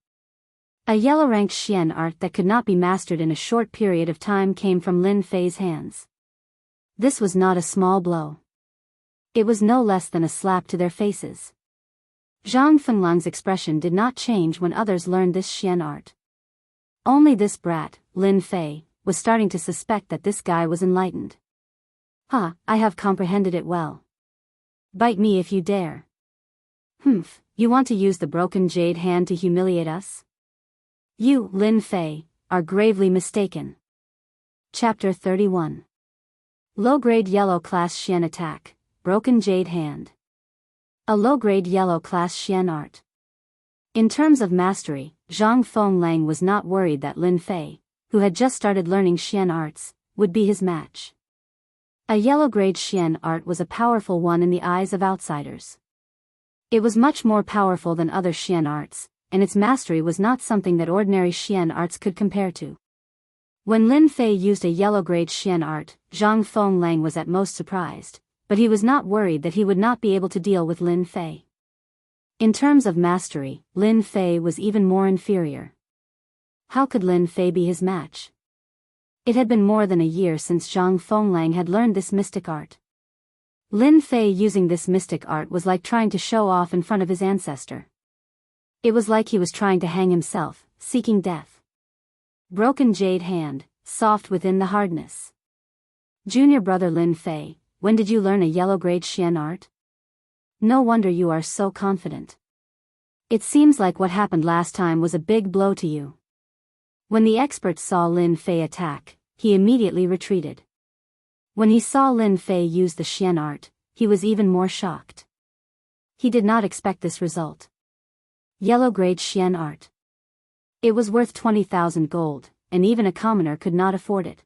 A yellow-ranked Xian art that could not be mastered in a short period of time came from Lin Fei's hands. This was not a small blow. It was no less than a slap to their faces. Zhang Fenglang's expression did not change when others learned this Xian art. Only this brat, Lin Fei, was starting to suspect that this guy was enlightened. I have comprehended it well. Bite me if you dare. You want to use the broken jade hand to humiliate us? You, Lin Fei, are gravely mistaken. Chapter 31. Low-grade yellow class Xian attack, broken jade hand. A low-grade yellow class Xian art. In terms of mastery, Zhang Fenglong was not worried that Lin Fei, who had just started learning Xian arts, would be his match. A yellow-grade Xian art was a powerful one in the eyes of outsiders. It was much more powerful than other Xian arts, and its mastery was not something that ordinary Xian arts could compare to. When Lin Fei used a yellow-grade Xian art, Zhang Fenglong was at most surprised, but he was not worried that he would not be able to deal with Lin Fei. In terms of mastery, Lin Fei was even more inferior. How could Lin Fei be his match? It had been more than a year since Zhang Fenglong had learned this mystic art. Lin Fei using this mystic art was like trying to show off in front of his ancestor. It was like he was trying to hang himself, seeking death. Broken jade hand, soft within the hardness. Junior brother Lin Fei, when did you learn a yellow-grade Xian art? No wonder you are so confident. It seems like what happened last time was a big blow to you. When the expert saw Lin Fei attack, he immediately retreated. When he saw Lin Fei use the Xian art, he was even more shocked. He did not expect this result. Yellow-grade Xian art. It was worth 20,000 gold, and even a commoner could not afford it.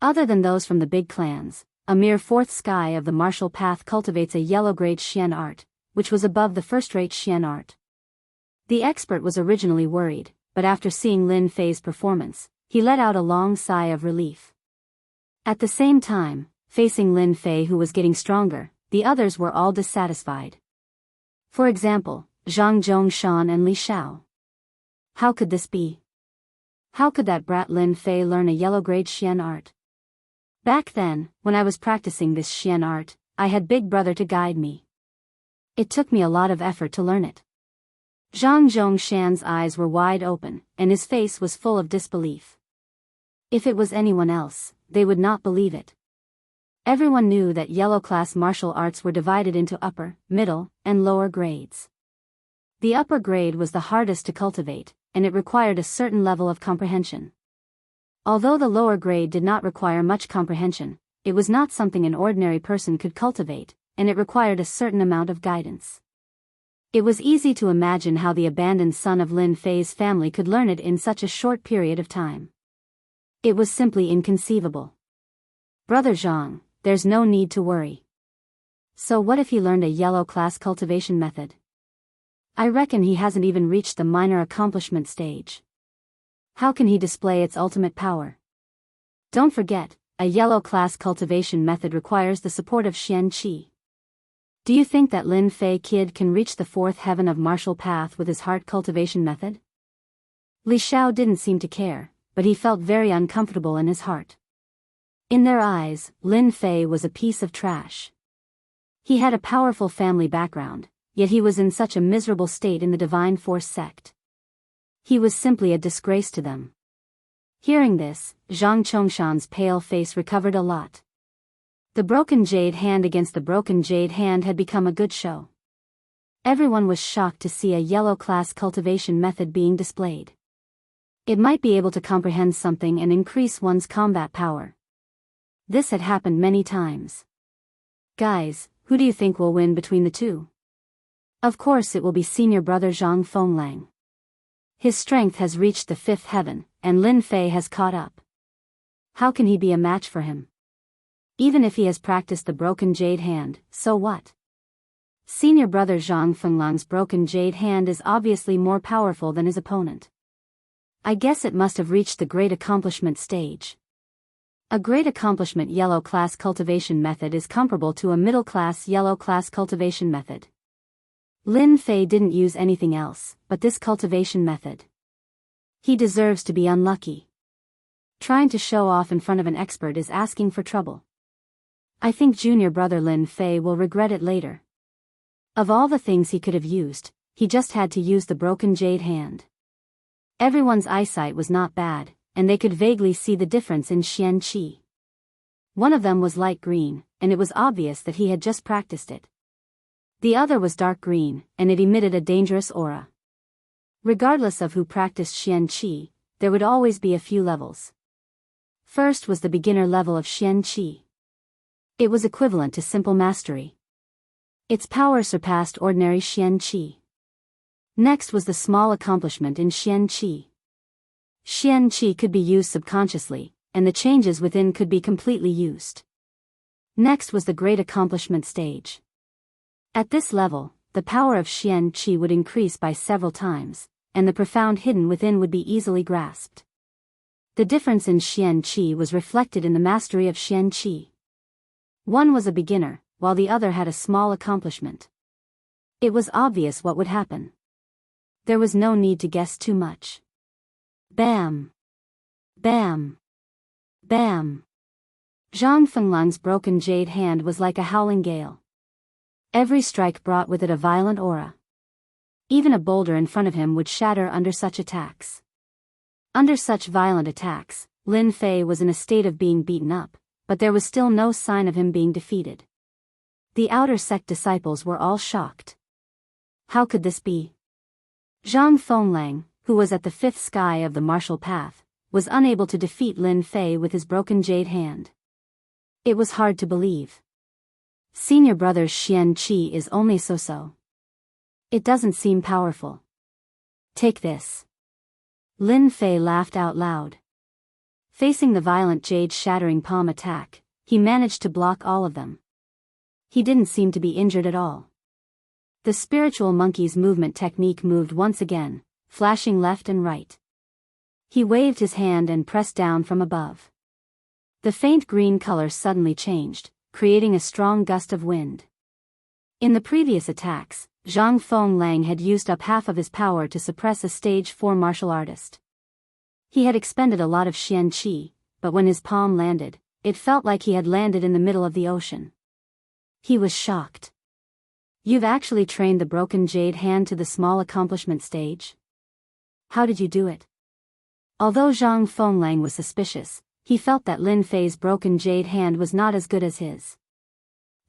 Other than those from the big clans, a mere fourth sky of the martial path cultivates a yellow-grade Xian art, which was above the first-rate Xian art. The expert was originally worried, but after seeing Lin Fei's performance, he let out a long sigh of relief. At the same time, facing Lin Fei who was getting stronger, the others were all dissatisfied. For example, Zhang Zhongshan and Li Shao. How could this be? How could that brat Lin Fei learn a yellow-grade Xian art? Back then, when I was practicing this Xian art, I had Big Brother to guide me. It took me a lot of effort to learn it. Zhang Zhongshan's eyes were wide open, and his face was full of disbelief. If it was anyone else, they would not believe it. Everyone knew that yellow-class martial arts were divided into upper, middle, and lower grades. The upper grade was the hardest to cultivate, and it required a certain level of comprehension. Although the lower grade did not require much comprehension, it was not something an ordinary person could cultivate, and it required a certain amount of guidance. It was easy to imagine how the abandoned son of Lin Fei's family could learn it in such a short period of time. It was simply inconceivable. Brother Zhang, there's no need to worry. So what if he learned a yellow-class cultivation method? I reckon he hasn't even reached the minor accomplishment stage. How can he display its ultimate power? Don't forget, a yellow-class cultivation method requires the support of Xian Qi. Do you think that Lin Fei kid can reach the fourth heaven of martial path with his heart cultivation method? Li Xiao didn't seem to care, but he felt very uncomfortable in his heart. In their eyes, Lin Fei was a piece of trash. He had a powerful family background, yet he was in such a miserable state in the Divine Force sect. He was simply a disgrace to them. Hearing this, Zhang Chongshan's pale face recovered a lot. The broken jade hand against the broken jade hand had become a good show. Everyone was shocked to see a yellow-class cultivation method being displayed. It might be able to comprehend something and increase one's combat power. This had happened many times. Guys, who do you think will win between the two? Of course it will be senior brother Zhang Fenglang. His strength has reached the fifth heaven, and Lin Fei has caught up. How can he be a match for him? Even if he has practiced the broken jade hand, so what? Senior brother Zhang Fenglang's broken jade hand is obviously more powerful than his opponent. I guess it must have reached the great accomplishment stage. A great accomplishment yellow-class cultivation method is comparable to a middle-class yellow-class cultivation method. Lin Fei didn't use anything else but this cultivation method. He deserves to be unlucky. Trying to show off in front of an expert is asking for trouble. I think junior brother Lin Fei will regret it later. Of all the things he could have used, he just had to use the broken jade hand. Everyone's eyesight was not bad, and they could vaguely see the difference in Xian Qi. One of them was light green, and it was obvious that he had just practiced it. The other was dark green, and it emitted a dangerous aura. Regardless of who practiced Xian Qi, there would always be a few levels. First was the beginner level of Xian Qi. It was equivalent to simple mastery. Its power surpassed ordinary Xian Qi. Next was the small accomplishment in Xian Qi. Xian Qi could be used subconsciously, and the changes within could be completely used. Next was the great accomplishment stage. At this level, the power of Xian Qi would increase by several times, and the profound hidden within would be easily grasped. The difference in Xian Qi was reflected in the mastery of Xian Qi. One was a beginner, while the other had a small accomplishment. It was obvious what would happen. There was no need to guess too much. Bam! Bam! Bam! Zhang Fenglang's broken jade hand was like a howling gale. Every strike brought with it a violent aura. Even a boulder in front of him would shatter under such attacks. Under such violent attacks, Lin Fei was in a state of being beaten up, but there was still no sign of him being defeated. The outer sect disciples were all shocked. How could this be? Zhang Fenglang, who was at the fifth sky of the martial path, was unable to defeat Lin Fei with his broken jade hand. It was hard to believe. Senior brother Xian Qi is only so-so. It doesn't seem powerful. Take this. Lin Fei laughed out loud. Facing the violent jade-shattering palm attack, he managed to block all of them. He didn't seem to be injured at all. The spiritual monkey's movement technique moved once again, flashing left and right. He waved his hand and pressed down from above. The faint green color suddenly changed, creating a strong gust of wind. In the previous attacks, Zhang Fenglang had used up half of his power to suppress a stage 4 martial artist. He had expended a lot of Xian Qi, but when his palm landed, it felt like he had landed in the middle of the ocean. He was shocked. You've actually trained the broken jade hand to the small accomplishment stage? How did you do it? Although Zhang Fenglang was suspicious, he felt that Lin Fei's broken jade hand was not as good as his.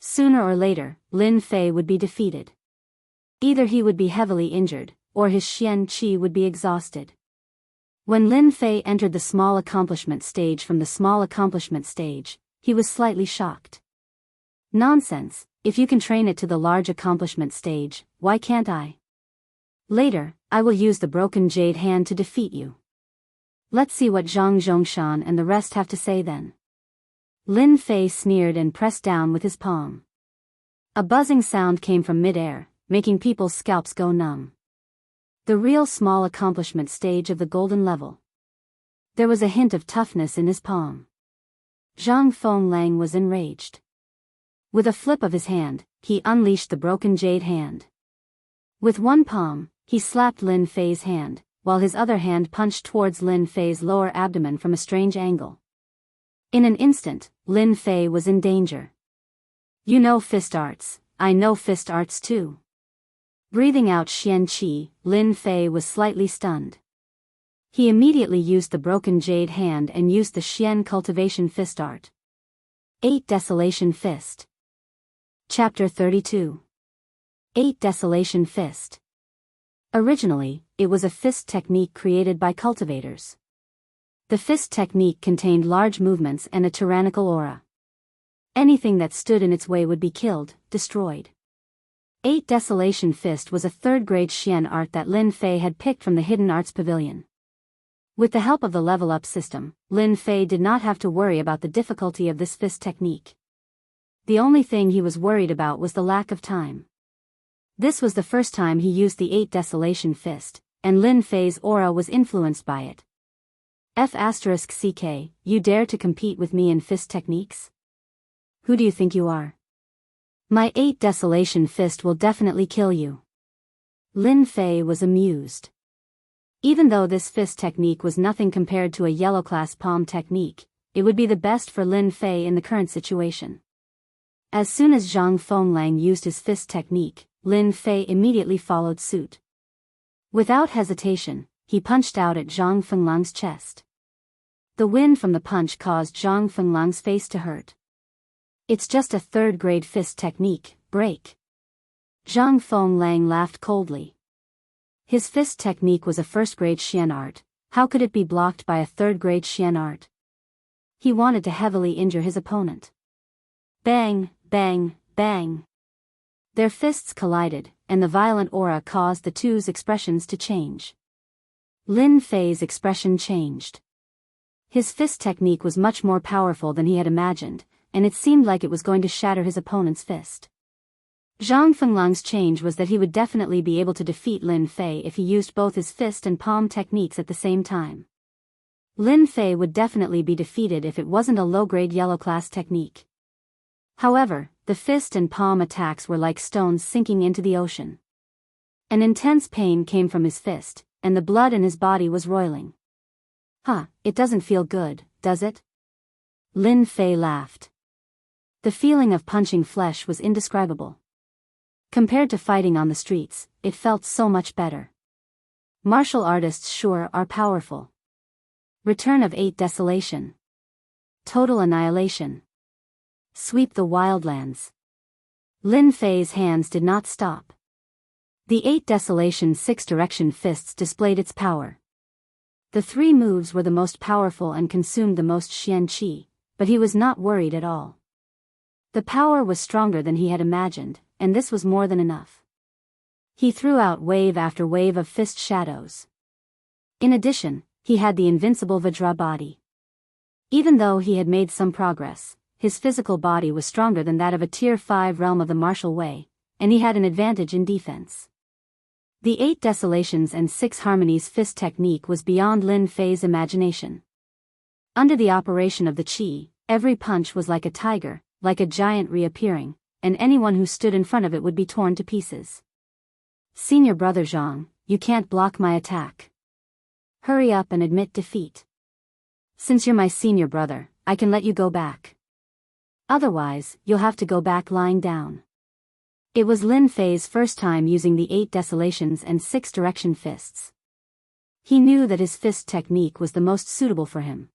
Sooner or later, Lin Fei would be defeated. Either he would be heavily injured, or his Xian Qi would be exhausted. When Lin Fei entered the small accomplishment stage from the small accomplishment stage, he was slightly shocked. Nonsense, if you can train it to the large accomplishment stage, why can't I? Later, I will use the broken jade hand to defeat you. Let's see what Zhang Zhongshan and the rest have to say then. Lin Fei sneered and pressed down with his palm. A buzzing sound came from mid-air, making people's scalps go numb. The real small accomplishment stage of the golden level. There was a hint of toughness in his palm. Zhang Fenglang was enraged. With a flip of his hand, he unleashed the broken jade hand. With one palm, he slapped Lin Fei's hand, while his other hand punched towards Lin Fei's lower abdomen from a strange angle. In an instant, Lin Fei was in danger. You know fist arts, I know fist arts too. Breathing out Xian Qi, Lin Fei was slightly stunned. He immediately used the broken jade hand and used the Xian cultivation fist art. 8 Desolation Fist. Chapter 32. 8 Desolation Fist. Originally, it was a fist technique created by cultivators. The fist technique contained large movements and a tyrannical aura. Anything that stood in its way would be killed, destroyed. 8 Desolation Fist was a third-grade Xian art that Lin Fei had picked from the Hidden Arts Pavilion. With the help of the level-up system, Lin Fei did not have to worry about the difficulty of this fist technique. The only thing he was worried about was the lack of time. This was the first time he used the 8 Desolation Fist, and Lin Fei's aura was influenced by it. F***CK, you dare to compete with me in fist techniques? Who do you think you are? My 8 Desolation Fist will definitely kill you. Lin Fei was amused. Even though this fist technique was nothing compared to a yellow-class palm technique, it would be the best for Lin Fei in the current situation. As soon as Zhang Fenglang used his fist technique, Lin Fei immediately followed suit. Without hesitation, he punched out at Zhang Fenglang's chest. The wind from the punch caused Zhang Fenglang's face to hurt. It's just a third-grade fist technique, break. Zhang Fenglang laughed coldly. His fist technique was a first-grade Xian art, how could it be blocked by a third-grade Xian art? He wanted to heavily injure his opponent. Bang, bang, bang. Their fists collided, and the violent aura caused the two's expressions to change. Lin Fei's expression changed. His fist technique was much more powerful than he had imagined, and it seemed like it was going to shatter his opponent's fist. Zhang Fenglang's change was that he would definitely be able to defeat Lin Fei if he used both his fist and palm techniques at the same time. Lin Fei would definitely be defeated if it wasn't a low-grade yellow-class technique. However, the fist and palm attacks were like stones sinking into the ocean. An intense pain came from his fist, and the blood in his body was roiling. It doesn't feel good, does it? Lin Fei laughed. The feeling of punching flesh was indescribable. Compared to fighting on the streets, it felt so much better. Martial artists sure are powerful. Return of 8 Desolation. Total annihilation. Sweep the wildlands. Lin Fei's hands did not stop. The 8 Desolation 6-direction fists displayed its power. The 3 moves were the most powerful and consumed the most Xian Qi, but he was not worried at all. The power was stronger than he had imagined, and this was more than enough. He threw out wave after wave of fist shadows. In addition, he had the invincible Vajra body. Even though he had made some progress, his physical body was stronger than that of a Tier 5 realm of the martial way, and he had an advantage in defense. The 8 Desolations and 6 Harmonies fist technique was beyond Lin Fei's imagination. Under the operation of the Qi, every punch was like a tiger, like a giant reappearing, and anyone who stood in front of it would be torn to pieces. Senior brother Zhang, you can't block my attack. Hurry up and admit defeat. Since you're my senior brother, I can let you go back. Otherwise, you'll have to go back lying down. It was Lin Fei's first time using the 8 desolations and 6 direction fists. He knew that his fist technique was the most suitable for him.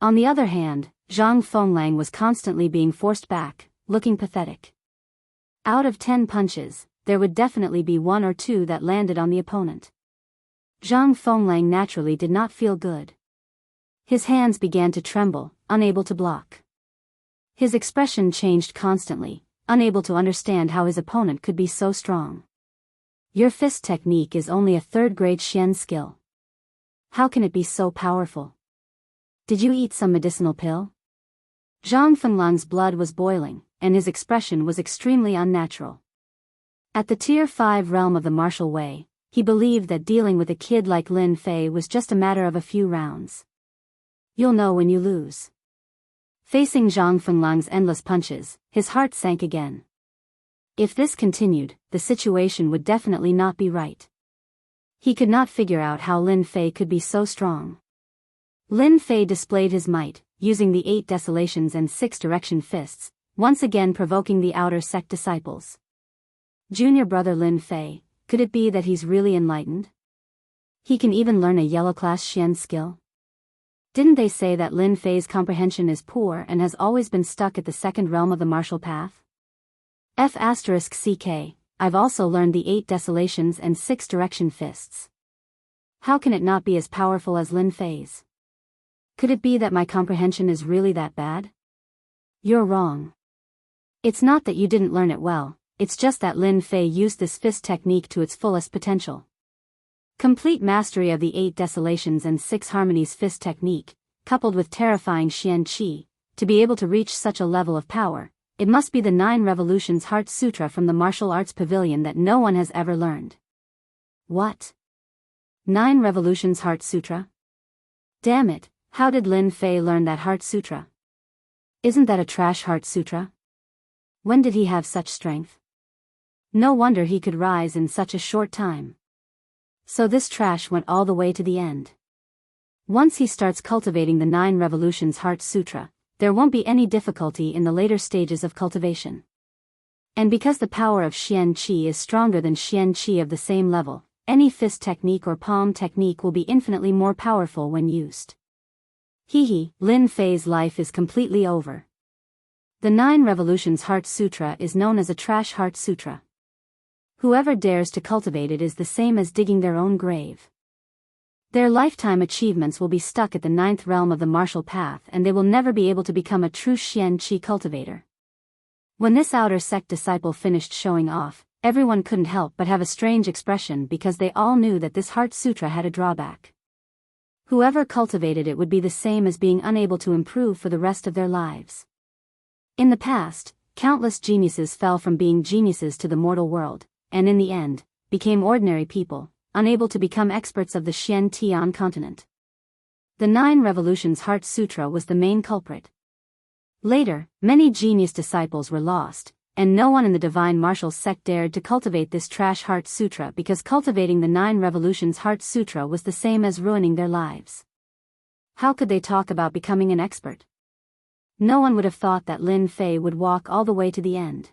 On the other hand, Zhang Fenglang was constantly being forced back, looking pathetic. Out of 10 punches, there would definitely be 1 or 2 that landed on the opponent. Zhang Fenglang naturally did not feel good. His hands began to tremble, unable to block. His expression changed constantly, unable to understand how his opponent could be so strong. Your fist technique is only a 3rd-grade Xian skill. How can it be so powerful? Did you eat some medicinal pill? Zhang Fenglang's blood was boiling, and his expression was extremely unnatural. At the Tier 5 realm of the martial way, he believed that dealing with a kid like Lin Fei was just a matter of a few rounds. You'll know when you lose. Facing Zhang Fenglang's endless punches, his heart sank again. If this continued, the situation would definitely not be right. He could not figure out how Lin Fei could be so strong. Lin Fei displayed his might, using the 8 desolations and 6 direction fists, once again provoking the outer sect disciples. Junior brother Lin Fei, could it be that he's really enlightened? He can even learn a yellow class Xian skill? Didn't they say that Lin Fei's comprehension is poor and has always been stuck at the 2nd realm of the martial path? F***ck, I've also learned the 8 desolations and 6 direction fists. How can it not be as powerful as Lin Fei's? Could it be that my comprehension is really that bad? You're wrong. It's not that you didn't learn it well, it's just that Lin Fei used this fist technique to its fullest potential. Complete mastery of the 8 desolations and 6 harmonies fist technique, coupled with terrifying Xian Qi, to be able to reach such a level of power, it must be the 9 Revolutions Heart Sutra from the Martial Arts Pavilion that no one has ever learned. What? 9 Revolutions Heart Sutra? Damn it, how did Lin Fei learn that Heart Sutra? Isn't that a trash Heart Sutra? When did he have such strength? No wonder he could rise in such a short time. So this trash went all the way to the end. Once he starts cultivating the 9 Revolutions Heart Sutra, there won't be any difficulty in the later stages of cultivation. And because the power of Xian Qi is stronger than Xian Qi of the same level, any fist technique or palm technique will be infinitely more powerful when used. Lin Fei's life is completely over. The 9 Revolutions Heart Sutra is known as a trash Heart Sutra. Whoever dares to cultivate it is the same as digging their own grave. Their lifetime achievements will be stuck at the 9th realm of the martial path and they will never be able to become a true Xian Qi cultivator. When this outer sect disciple finished showing off, everyone couldn't help but have a strange expression because they all knew that this Heart Sutra had a drawback. Whoever cultivated it would be the same as being unable to improve for the rest of their lives. In the past, countless geniuses fell from being geniuses to the mortal world, and in the end, became ordinary people, unable to become experts of the Xian Tian continent. The 9 Revolutions Heart Sutra was the main culprit. Later, many genius disciples were lost, and no one in the divine martial sect dared to cultivate this trash Heart Sutra because cultivating the 9 Revolutions Heart Sutra was the same as ruining their lives. How could they talk about becoming an expert? No one would have thought that Lin Fei would walk all the way to the end.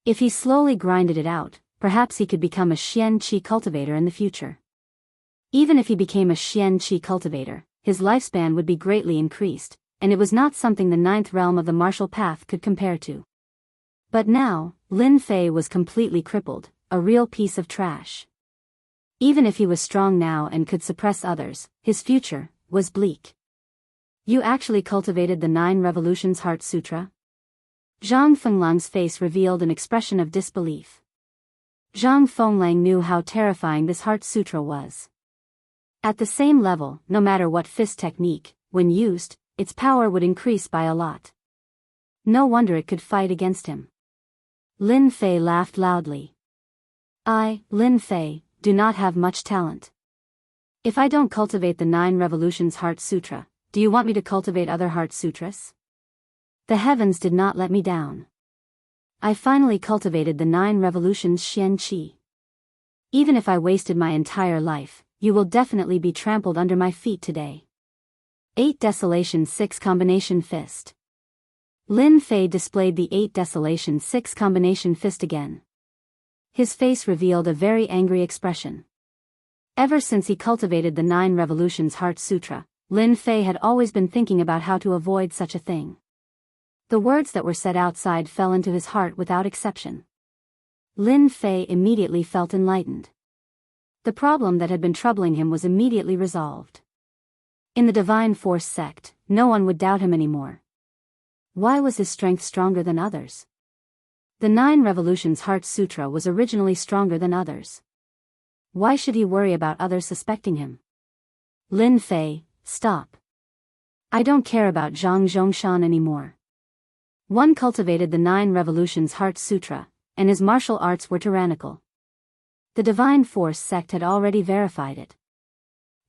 If he slowly grinded it out, perhaps he could become a Xian Qi cultivator in the future. Even if he became a Xian Qi cultivator, his lifespan would be greatly increased, and it was not something the 9th realm of the martial path could compare to. But now, Lin Fei was completely crippled, a real piece of trash. Even if he was strong now and could suppress others, his future was bleak. You actually cultivated the 9 Revolutions Heart Sutra? Zhang Fenglang's face revealed an expression of disbelief. Zhang Fenglang knew how terrifying this Heart Sutra was. At the same level, no matter what fist technique, when used, its power would increase by a lot. No wonder it could fight against him. Lin Fei laughed loudly. I, Lin Fei, do not have much talent. If I don't cultivate the 9 Revolutions Heart Sutra, do you want me to cultivate other Heart Sutras? The heavens did not let me down. I finally cultivated the 9 Revolutions Xian Qi. Even if I wasted my entire life, you will definitely be trampled under my feet today. 8 Desolation 6 Combination Fist. Lin Fei displayed the 8 Desolation 6 combination fist again. His face revealed a very angry expression. Ever since he cultivated the 9 Revolutions Heart Sutra, Lin Fei had always been thinking about how to avoid such a thing. The words that were said outside fell into his heart without exception. Lin Fei immediately felt enlightened. The problem that had been troubling him was immediately resolved. In the Divine Force sect, no one would doubt him anymore. Why was his strength stronger than others? The 9 Revolutions Heart Sutra was originally stronger than others. Why should he worry about others suspecting him? Lin Fei, stop. I don't care about Zhang Zhongshan anymore. One cultivated the 9 Revolutions Heart Sutra, and his martial arts were tyrannical. The Divine Force sect had already verified it.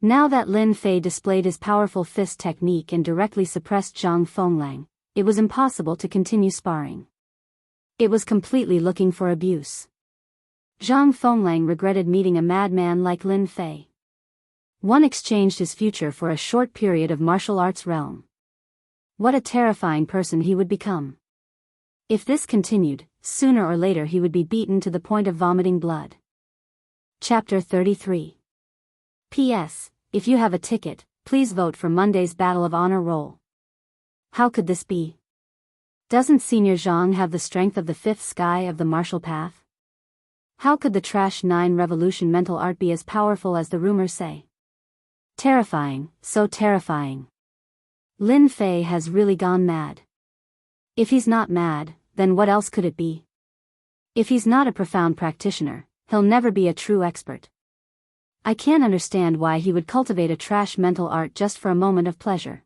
Now that Lin Fei displayed his powerful fist technique and directly suppressed Zhang Fenglang, it was impossible to continue sparring. It was completely looking for abuse. Zhang Fenglang regretted meeting a madman like Lin Fei. One exchanged his future for a short period of martial arts realm. What a terrifying person he would become. If this continued, sooner or later he would be beaten to the point of vomiting blood. Chapter 33. P.S. If you have a ticket, please vote for Monday's Battle of Honor role. How could this be? Doesn't Senior Zhang have the strength of the 5th sky of the martial path? How could the trash 9 revolution mental art be as powerful as the rumors say? Terrifying, so terrifying. Lin Fei has really gone mad. If he's not mad, then what else could it be? If he's not a profound practitioner, he'll never be a true expert. I can't understand why he would cultivate a trash mental art just for a moment of pleasure.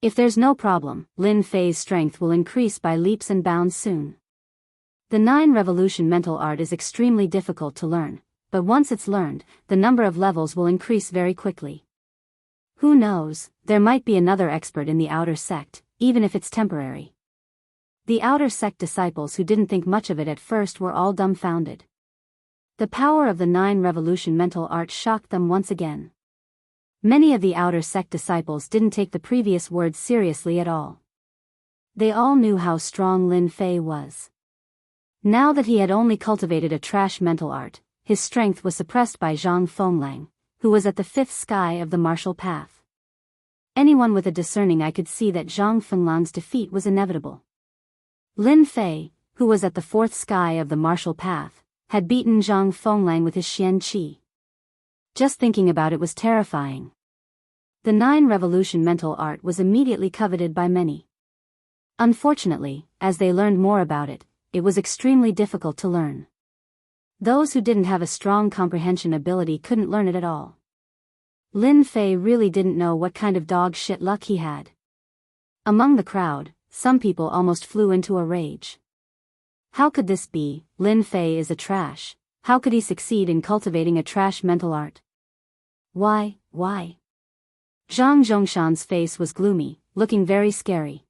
If there's no problem, Lin Fei's strength will increase by leaps and bounds soon. The 9 revolution mental art is extremely difficult to learn, but once it's learned, the number of levels will increase very quickly. Who knows, there might be another expert in the outer sect, even if it's temporary. The outer sect disciples who didn't think much of it at first were all dumbfounded. The power of the 9 revolution mental art shocked them once again. Many of the outer sect disciples didn't take the previous words seriously at all. They all knew how strong Lin Fei was. Now that he had only cultivated a trash mental art, his strength was suppressed by Zhang Fenglang, who was at the 5th sky of the martial path. Anyone with a discerning eye could see that Zhang Fenglang's defeat was inevitable. Lin Fei, who was at the 4th sky of the martial path, had beaten Zhang Fenglang with his Xian Qi. Just thinking about it was terrifying. The 9 revolution mental art was immediately coveted by many. Unfortunately, as they learned more about it, it was extremely difficult to learn. Those who didn't have a strong comprehension ability couldn't learn it at all. Lin Fei really didn't know what kind of dog shit luck he had. Among the crowd, some people almost flew into a rage. How could this be? Lin Fei is a trash. How could he succeed in cultivating a trash mental art? Why? Zhang Zhongshan's face was gloomy, looking very scary.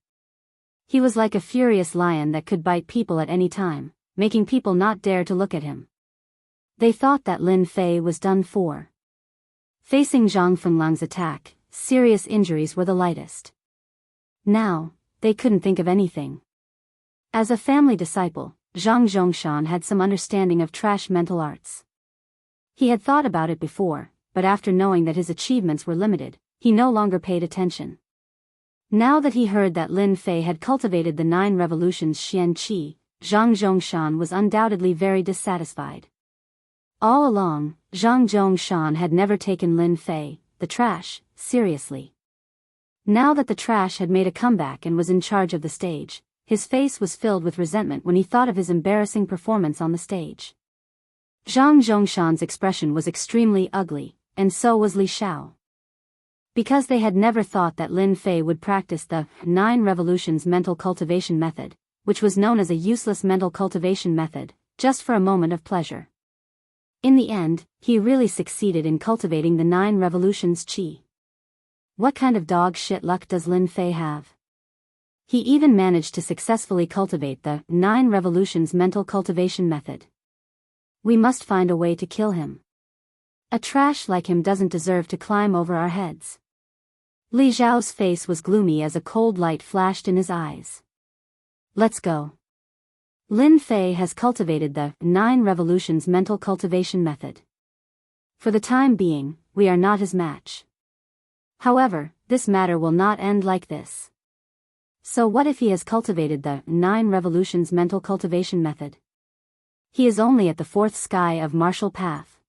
He was like a furious lion that could bite people at any time, making people not dare to look at him. They thought that Lin Fei was done for. Facing Zhang Fenglang's attack, serious injuries were the lightest. Now, they couldn't think of anything. As a family disciple, Zhang Zhongshan had some understanding of trash mental arts. He had thought about it before, but after knowing that his achievements were limited, he no longer paid attention. Now that he heard that Lin Fei had cultivated the 9 revolutions Xian Qi, Zhang Zhongshan was undoubtedly very dissatisfied. All along, Zhang Zhongshan had never taken Lin Fei, the trash, seriously. Now that the trash had made a comeback and was in charge of the stage, his face was filled with resentment when he thought of his embarrassing performance on the stage. Zhang Zhongshan's expression was extremely ugly, and so was Li Xiao. Because they had never thought that Lin Fei would practice the 9 revolutions mental cultivation method, which was known as a useless mental cultivation method, just for a moment of pleasure. In the end, he really succeeded in cultivating the 9 revolutions qi. What kind of dog shit luck does Lin Fei have? He even managed to successfully cultivate the 9 revolutions mental cultivation method. We must find a way to kill him. A trash like him doesn't deserve to climb over our heads. Li Zhao's face was gloomy as a cold light flashed in his eyes. Let's go. Lin Fei has cultivated the 9 revolutions mental cultivation method. For the time being, we are not his match. However, this matter will not end like this. So what if he has cultivated the 9 revolutions mental cultivation method? He is only at the 4th sky of martial path.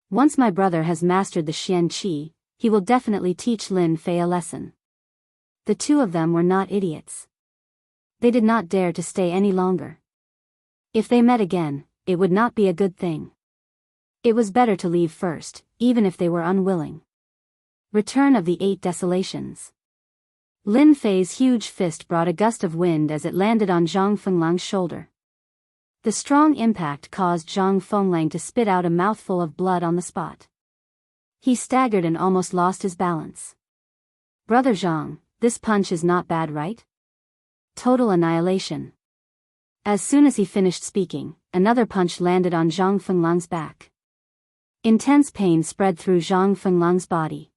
Once my brother has mastered the Xian Qi, he will definitely teach Lin Fei a lesson. The two of them were not idiots. They did not dare to stay any longer. If they met again, it would not be a good thing. It was better to leave first, even if they were unwilling. Return of the 8 Desolations. Lin Fei's huge fist brought a gust of wind as it landed on Zhang Fenglang's shoulder. The strong impact caused Zhang Fenglang to spit out a mouthful of blood on the spot. He staggered and almost lost his balance. Brother Zhang, this punch is not bad, right? Total annihilation. As soon as he finished speaking, another punch landed on Zhang Fenglang's back. Intense pain spread through Zhang Fenglang's body.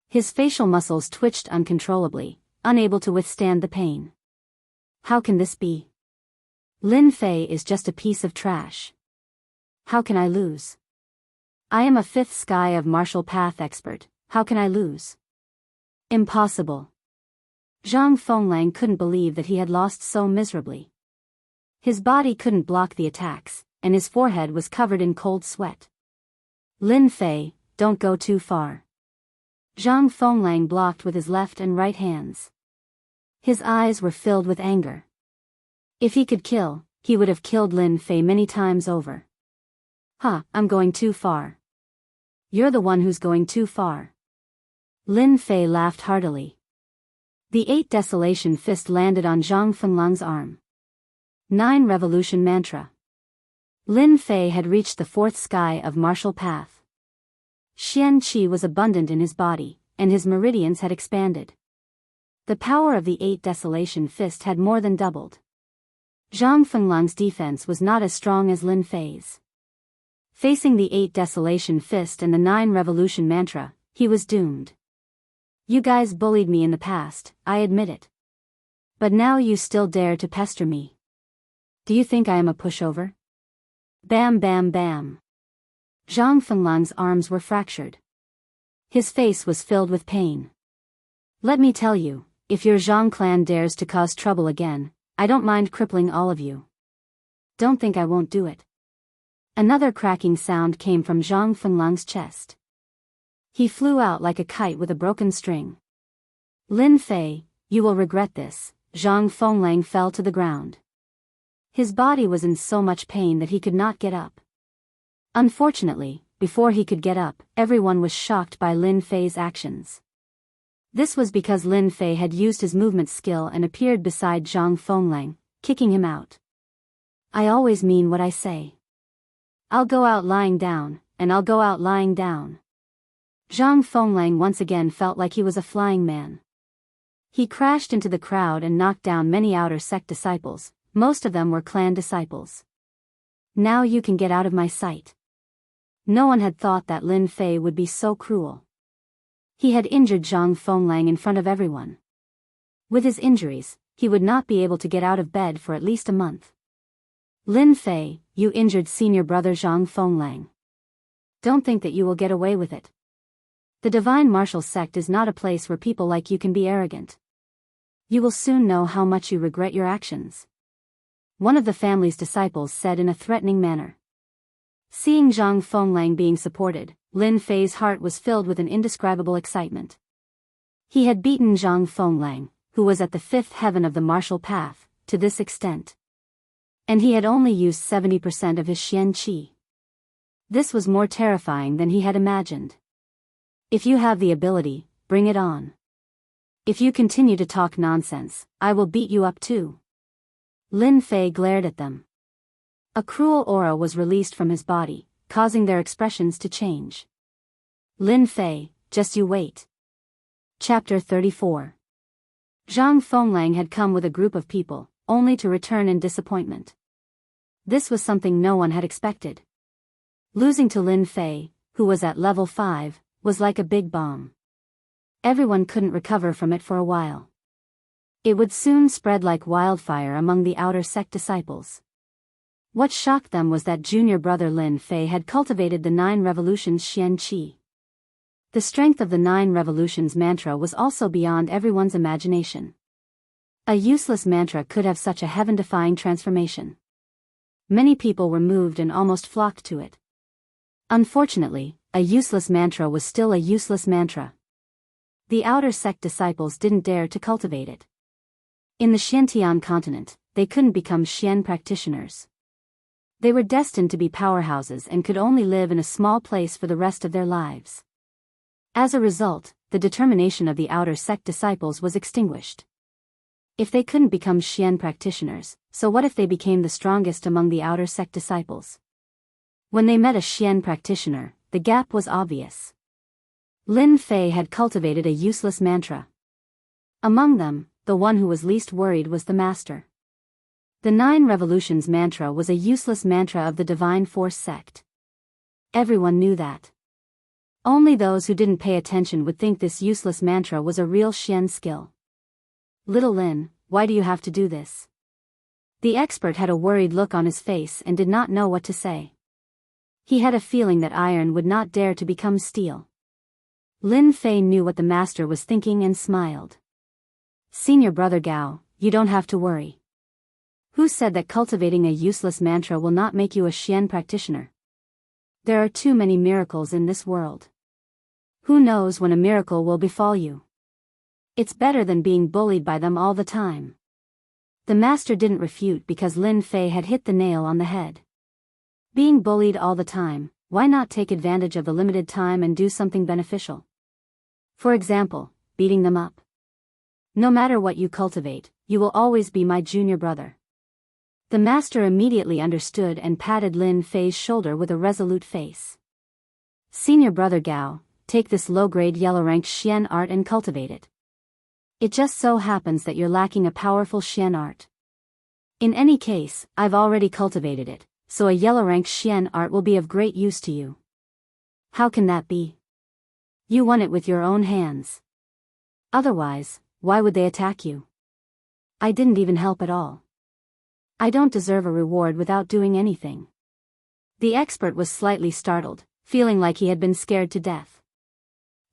His facial muscles twitched uncontrollably, unable to withstand the pain. How can this be? Lin Fei is just a piece of trash. How can I lose? I am a 5th sky of martial path expert, how can I lose? Impossible. Zhang Fenglang couldn't believe that he had lost so miserably. His body couldn't block the attacks, and his forehead was covered in cold sweat. Lin Fei, don't go too far. Zhang Fenglang blocked with his left and right hands. His eyes were filled with anger. If he could kill, he would have killed Lin Fei many times over. I'm going too far. You're the one who's going too far. Lin Fei laughed heartily. The 8 Desolation fist landed on Zhang Fenglang's arm. 9 Revolution Mantra. Lin Fei had reached the 4th sky of martial path. Xian Qi was abundant in his body, and his meridians had expanded. The power of the 8 Desolation fist had more than doubled. Zhang Fenglang's defense was not as strong as Lin Fei's. Facing the 8 Desolation fist and the 9 Revolution Mantra, he was doomed. You guys bullied me in the past, I admit it. But now you still dare to pester me. Do you think I am a pushover? Bam bam bam. Zhang Fenglang's arms were fractured. His face was filled with pain. Let me tell you, if your Zhang clan dares to cause trouble again, I don't mind crippling all of you. Don't think I won't do it. Another cracking sound came from Zhang Fenglang's chest. He flew out like a kite with a broken string. Lin Fei, you will regret this. Zhang Fenglang fell to the ground. His body was in so much pain that he could not get up. Unfortunately, before he could get up, everyone was shocked by Lin Fei's actions. This was because Lin Fei had used his movement skill and appeared beside Zhang Fenglang, kicking him out. I always mean what I say. I'll go out lying down, and I'll go out lying down. Zhang Fenglang once again felt like he was a flying man. He crashed into the crowd and knocked down many outer sect disciples, most of them were clan disciples. Now you can get out of my sight. No one had thought that Lin Fei would be so cruel. He had injured Zhang Fenglang in front of everyone. With his injuries, he would not be able to get out of bed for at least a month. Lin Fei, you injured senior brother Zhang Fenglang. Don't think that you will get away with it. The divine martial sect is not a place where people like you can be arrogant. You will soon know how much you regret your actions. One of the family's disciples said in a threatening manner. Seeing Zhang Fenglang being supported, Lin Fei's heart was filled with an indescribable excitement. He had beaten Zhang Fenglang, who was at the 5th heaven of the martial path, to this extent. And he had only used 70% of his Xian Qi. This was more terrifying than he had imagined. If you have the ability, bring it on. If you continue to talk nonsense, I will beat you up too. Lin Fei glared at them. A cruel aura was released from his body, causing their expressions to change. Lin Fei, just you wait. Chapter 34. Zhang Fenglang had come with a group of people, only to return in disappointment. This was something no one had expected. Losing to Lin Fei, who was at level 5, was like a big bomb. Everyone couldn't recover from it for a while. It would soon spread like wildfire among the outer sect disciples. What shocked them was that junior brother Lin Fei had cultivated the 9 revolutions Xian Qi. The strength of the 9 revolutions mantra was also beyond everyone's imagination. A useless mantra could have such a heaven-defying transformation. Many people were moved and almost flocked to it. Unfortunately, a useless mantra was still a useless mantra. The outer sect disciples didn't dare to cultivate it. In the Xiantian continent, they couldn't become Xian practitioners. They were destined to be powerhouses and could only live in a small place for the rest of their lives. As a result, the determination of the outer sect disciples was extinguished. If they couldn't become Xian practitioners, so what if they became the strongest among the outer sect disciples? When they met a Xian practitioner, the gap was obvious. Lin Fei had cultivated a useless mantra. Among them, the one who was least worried was the master. The 9 revolutions mantra was a useless mantra of the Divine Force sect. Everyone knew that. Only those who didn't pay attention would think this useless mantra was a real Xian skill. Little Lin, why do you have to do this? The expert had a worried look on his face and did not know what to say. He had a feeling that iron would not dare to become steel. Lin Fei knew what the master was thinking and smiled. Senior brother Gao, you don't have to worry. Who said that cultivating a useless mantra will not make you a Xian practitioner? There are too many miracles in this world. Who knows when a miracle will befall you? It's better than being bullied by them all the time. The master didn't refute because Lin Fei had hit the nail on the head. Being bullied all the time, why not take advantage of the limited time and do something beneficial? For example, beating them up. No matter what you cultivate, you will always be my junior brother. The master immediately understood and patted Lin Fei's shoulder with a resolute face. Senior brother Gao, take this low-grade yellow-ranked Xian art and cultivate it. It just so happens that you're lacking a powerful Xian art. In any case, I've already cultivated it, so a yellow-ranked Xian art will be of great use to you. How can that be? You won it with your own hands. Otherwise, why would they attack you? I didn't even help at all. I don't deserve a reward without doing anything. The expert was slightly startled, feeling like he had been scared to death.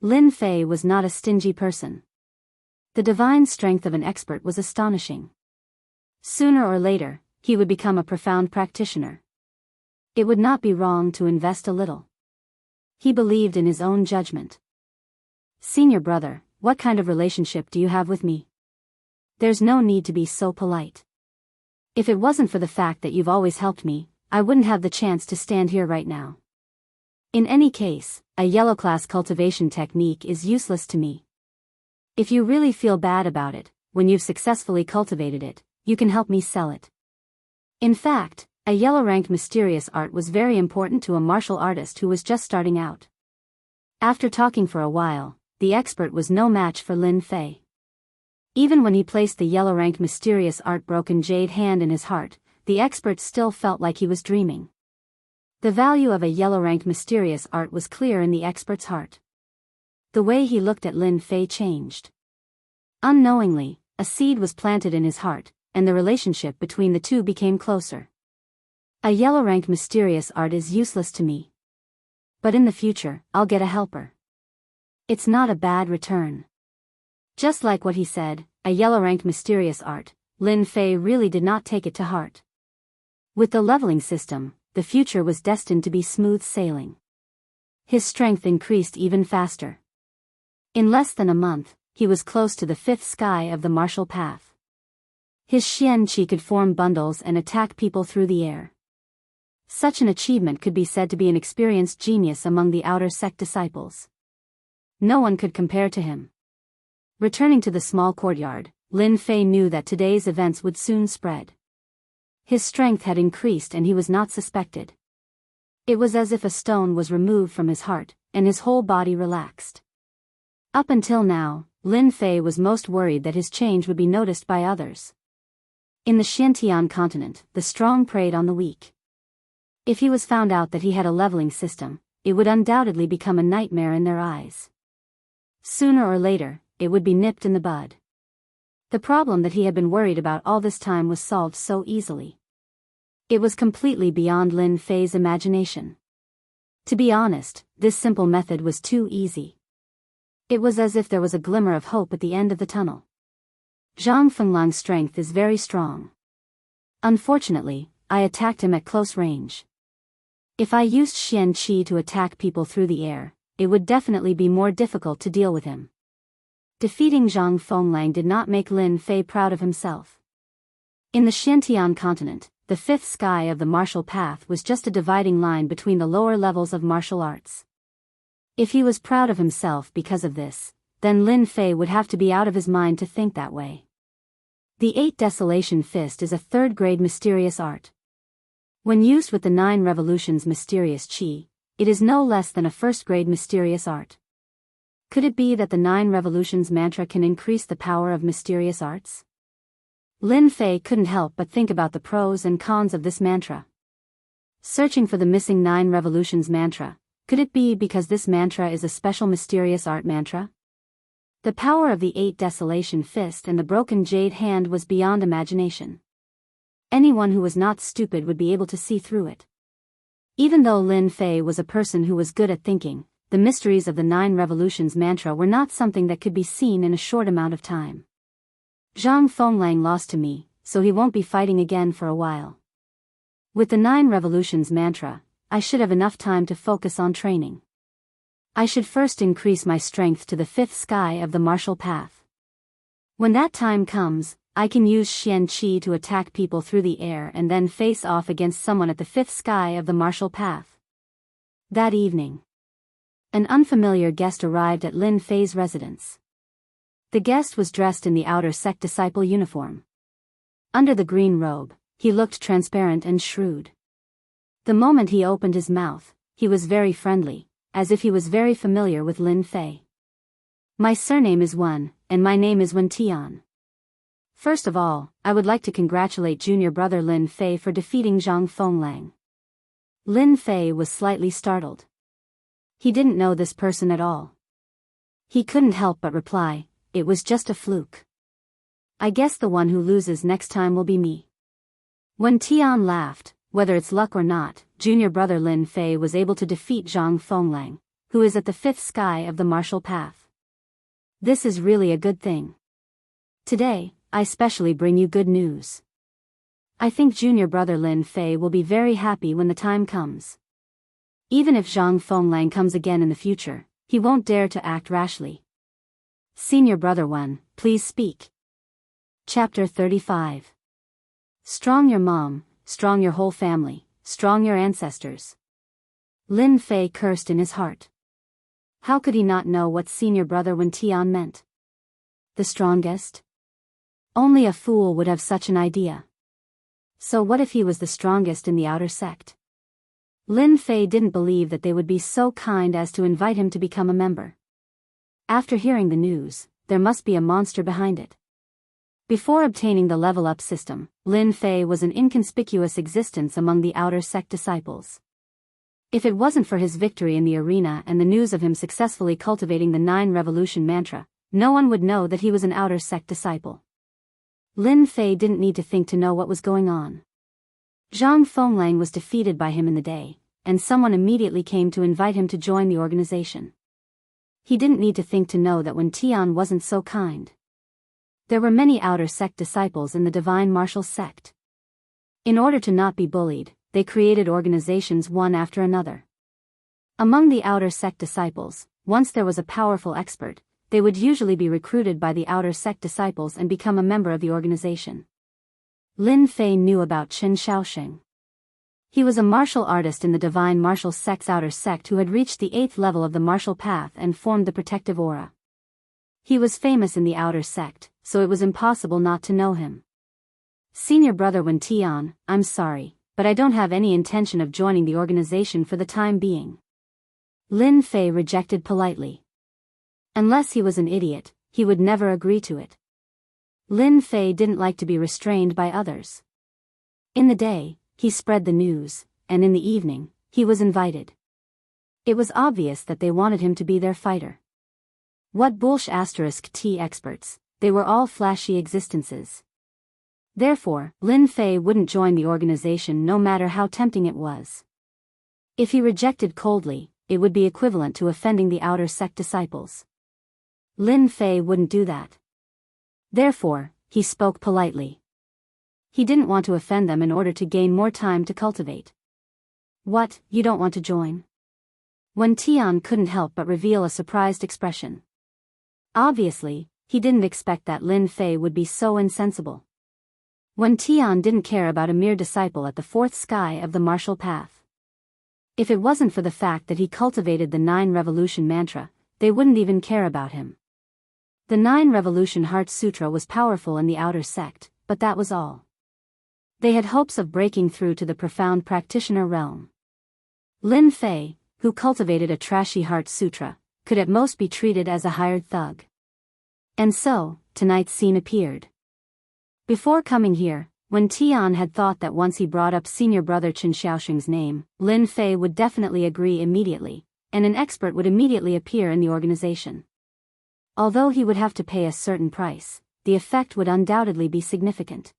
Lin Fei was not a stingy person. The divine strength of an expert was astonishing. Sooner or later, he would become a profound practitioner. It would not be wrong to invest a little. He believed in his own judgment. Senior brother, what kind of relationship do you have with me? There's no need to be so polite. If it wasn't for the fact that you've always helped me, I wouldn't have the chance to stand here right now. In any case, a yellow class cultivation technique is useless to me. If you really feel bad about it, when you've successfully cultivated it, you can help me sell it. In fact, a yellow-ranked mysterious art was very important to a martial artist who was just starting out. After talking for a while, the expert was no match for Lin Fei. Even when he placed the yellow-ranked mysterious art broken jade hand in his heart, the expert still felt like he was dreaming. The value of a yellow-ranked mysterious art was clear in the expert's heart. The way he looked at Lin Fei changed. Unknowingly, a seed was planted in his heart, and the relationship between the two became closer. A yellow-ranked mysterious art is useless to me. But in the future, I'll get a helper. It's not a bad return. Just like what he said, a yellow-ranked mysterious art, Lin Fei really did not take it to heart. With the leveling system, the future was destined to be smooth sailing. His strength increased even faster. In less than a month, he was close to the 5th sky of the martial path. His Xian Qi could form bundles and attack people through the air. Such an achievement could be said to be an experienced genius among the outer sect disciples. No one could compare to him. Returning to the small courtyard, Lin Fei knew that today's events would soon spread. His strength had increased and he was not suspected. It was as if a stone was removed from his heart, and his whole body relaxed. Up until now, Lin Fei was most worried that his change would be noticed by others. In the Xiantian continent, the strong preyed on the weak. If he was found out that he had a leveling system, it would undoubtedly become a nightmare in their eyes. Sooner or later, it would be nipped in the bud. The problem that he had been worried about all this time was solved so easily. It was completely beyond Lin Fei's imagination. To be honest, this simple method was too easy. It was as if there was a glimmer of hope at the end of the tunnel. Zhang Fenglang's strength is very strong. Unfortunately, I attacked him at close range. If I used Xian Qi to attack people through the air, it would definitely be more difficult to deal with him. Defeating Zhang Fenglang did not make Lin Fei proud of himself. In the Xiantian continent, the fifth sky of the martial path was just a dividing line between the lower levels of martial arts. If he was proud of himself because of this, then Lin Fei would have to be out of his mind to think that way. The 8 Desolation Fist is a third-grade mysterious art. When used with the 9 Revolutions mysterious qi, it is no less than a first-grade mysterious art. Could it be that the 9 Revolutions mantra can increase the power of mysterious arts? Lin Fei couldn't help but think about the pros and cons of this mantra. Searching for the missing 9 Revolutions mantra, could it be because this mantra is a special mysterious art mantra? The power of the 8 Desolation Fist and the broken jade hand was beyond imagination. Anyone who was not stupid would be able to see through it. Even though Lin Fei was a person who was good at thinking, the mysteries of the 9 Revolutions mantra were not something that could be seen in a short amount of time. Zhang Fenglang lost to me, so he won't be fighting again for a while. With the 9 Revolutions mantra, I should have enough time to focus on training. I should first increase my strength to the 5th sky of the martial path. When that time comes, I can use Xian Qi to attack people through the air and then face off against someone at the 5th sky of the martial path. That evening, an unfamiliar guest arrived at Lin Fei's residence. The guest was dressed in the outer sect disciple uniform. Under the green robe, he looked transparent and shrewd. The moment he opened his mouth, he was very friendly, as if he was very familiar with Lin Fei. My surname is Wen, and my name is Wen Tian. First of all, I would like to congratulate junior brother Lin Fei for defeating Zhang Fenglang. Lin Fei was slightly startled. He didn't know this person at all. He couldn't help but reply, "It was just a fluke. I guess the one who loses next time will be me." When Tian laughed, whether it's luck or not, junior brother Lin Fei was able to defeat Zhang Fenglang, who is at the 5th sky of the martial path. This is really a good thing. Today, I specially bring you good news. I think junior brother Lin Fei will be very happy when the time comes. Even if Zhang Fenglang comes again in the future, he won't dare to act rashly. Senior brother Wen, please speak. Chapter 35. Strong your mom, strong your whole family, strong your ancestors. Lin Fei cursed in his heart. How could he not know what senior brother Wen Tian meant? The strongest? Only a fool would have such an idea. So what if he was the strongest in the outer sect? Lin Fei didn't believe that they would be so kind as to invite him to become a member. After hearing the news, there must be a monster behind it. Before obtaining the level-up system, Lin Fei was an inconspicuous existence among the outer sect disciples. If it wasn't for his victory in the arena and the news of him successfully cultivating the 9 Revolution mantra, no one would know that he was an outer sect disciple. Lin Fei didn't need to think to know what was going on. Zhang Fenglang was defeated by him in the day, and someone immediately came to invite him to join the organization. He didn't need to think to know that Wen Tian wasn't so kind. There were many outer sect disciples in the divine martial sect. In order to not be bullied, they created organizations one after another. Among the outer sect disciples, once there was a powerful expert, they would usually be recruited by the outer sect disciples and become a member of the organization. Lin Fei knew about Chen Shaoxing. He was a martial artist in the divine martial sect's outer sect who had reached the 8th level of the martial path and formed the protective aura. He was famous in the outer sect, so it was impossible not to know him. Senior brother Wen Tian, I'm sorry, but I don't have any intention of joining the organization for the time being. Lin Fei rejected politely. Unless he was an idiot, he would never agree to it. Lin Fei didn't like to be restrained by others. In the day, he spread the news, and in the evening, he was invited. It was obvious that they wanted him to be their fighter. What bullsh*t experts, they were all flashy existences. Therefore, Lin Fei wouldn't join the organization no matter how tempting it was. If he rejected coldly, it would be equivalent to offending the outer sect disciples. Lin Fei wouldn't do that. Therefore, he spoke politely. He didn't want to offend them in order to gain more time to cultivate. What, you don't want to join? Wen Tian couldn't help but reveal a surprised expression. Obviously, he didn't expect that Lin Fei would be so insensible. Wen Tian didn't care about a mere disciple at the fourth sky of the martial path. If it wasn't for the fact that he cultivated the 9 Revolution mantra, they wouldn't even care about him. The 9 Revolution Heart Sutra was powerful in the outer sect, but that was all. They had hopes of breaking through to the profound practitioner realm. Lin Fei, who cultivated a trashy Heart Sutra, could at most be treated as a hired thug. And so, tonight's scene appeared. Before coming here, Wen Tian had thought that once he brought up senior brother Chen Xiaoxing's name, Lin Fei would definitely agree immediately, and an expert would immediately appear in the organization. Although he would have to pay a certain price, the effect would undoubtedly be significant.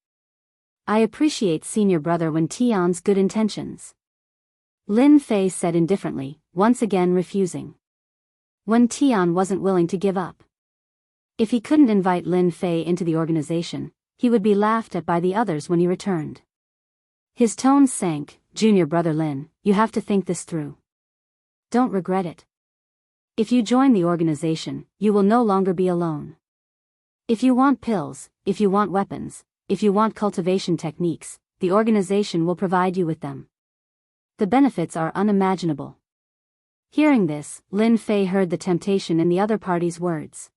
I appreciate senior brother Wen Tian's good intentions. Lin Fei said indifferently, once again refusing. Wen Tian wasn't willing to give up. If he couldn't invite Lin Fei into the organization, he would be laughed at by the others when he returned. His tone sank. Junior brother Lin, you have to think this through. Don't regret it. If you join the organization, you will no longer be alone. If you want pills, if you want weapons, if you want cultivation techniques, the organization will provide you with them. The benefits are unimaginable. Hearing this, Lin Fei heard the temptation in the other party's words.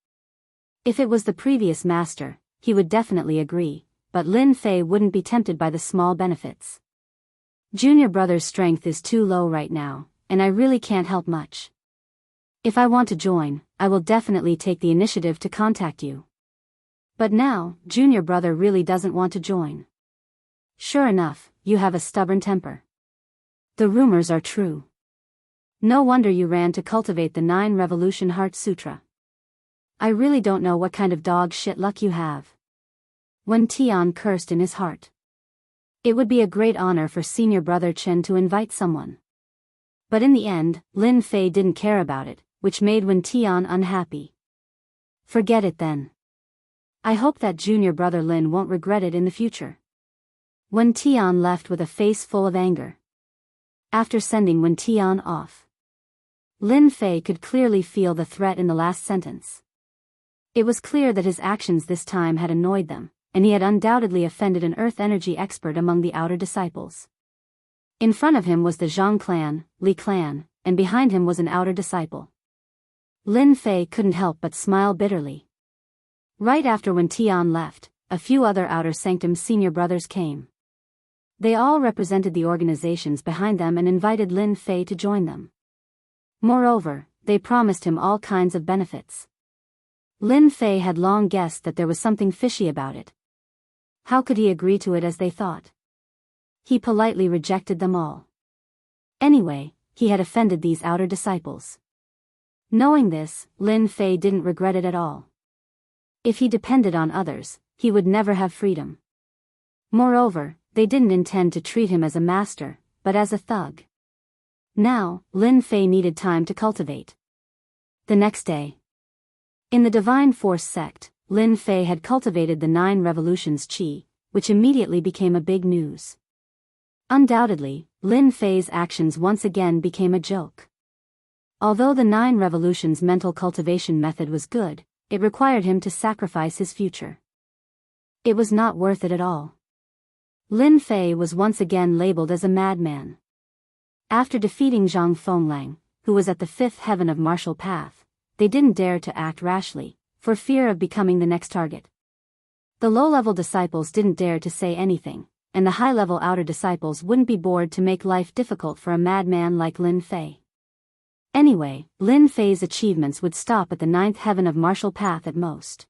If it was the previous master, he would definitely agree, but Lin Fei wouldn't be tempted by the small benefits. Junior brother's strength is too low right now, and I really can't help much. If I want to join, I will definitely take the initiative to contact you. But now, junior brother really doesn't want to join. Sure enough, you have a stubborn temper. The rumors are true. No wonder you ran to cultivate the 9 Revolution Heart Sutra. I really don't know what kind of dog shit luck you have. Wen Tian cursed in his heart. It would be a great honor for senior brother Chen to invite someone. But in the end, Lin Fei didn't care about it, which made Wen Tian unhappy. Forget it then. I hope that junior brother Lin won't regret it in the future. Wen Tian left with a face full of anger. After sending Wen Tian off, Lin Fei could clearly feel the threat in the last sentence. It was clear that his actions this time had annoyed them, and he had undoubtedly offended an earth energy expert among the outer disciples. In front of him was the Zhang clan, Li clan, and behind him was an outer disciple. Lin Fei couldn't help but smile bitterly. Right after Wen Tian left, a few other outer sanctum senior brothers came. They all represented the organizations behind them and invited Lin Fei to join them. Moreover, they promised him all kinds of benefits. Lin Fei had long guessed that there was something fishy about it. How could he agree to it as they thought? He politely rejected them all. Anyway, he had offended these outer disciples. Knowing this, Lin Fei didn't regret it at all. If he depended on others, he would never have freedom. Moreover, they didn't intend to treat him as a master, but as a thug. Now, Lin Fei needed time to cultivate. The next day, in the Divine Force sect, Lin Fei had cultivated the 9 Revolutions Qi, which immediately became a big news. Undoubtedly, Lin Fei's actions once again became a joke. Although the 9 Revolutions mental cultivation method was good, it required him to sacrifice his future. It was not worth it at all. Lin Fei was once again labeled as a madman. After defeating Zhang Fenglang, who was at the 5th heaven of martial path, they didn't dare to act rashly, for fear of becoming the next target. The low-level disciples didn't dare to say anything, and the high-level outer disciples wouldn't be bored to make life difficult for a madman like Lin Fei. Anyway, Lin Fei's achievements would stop at the 9th heaven of martial path at most.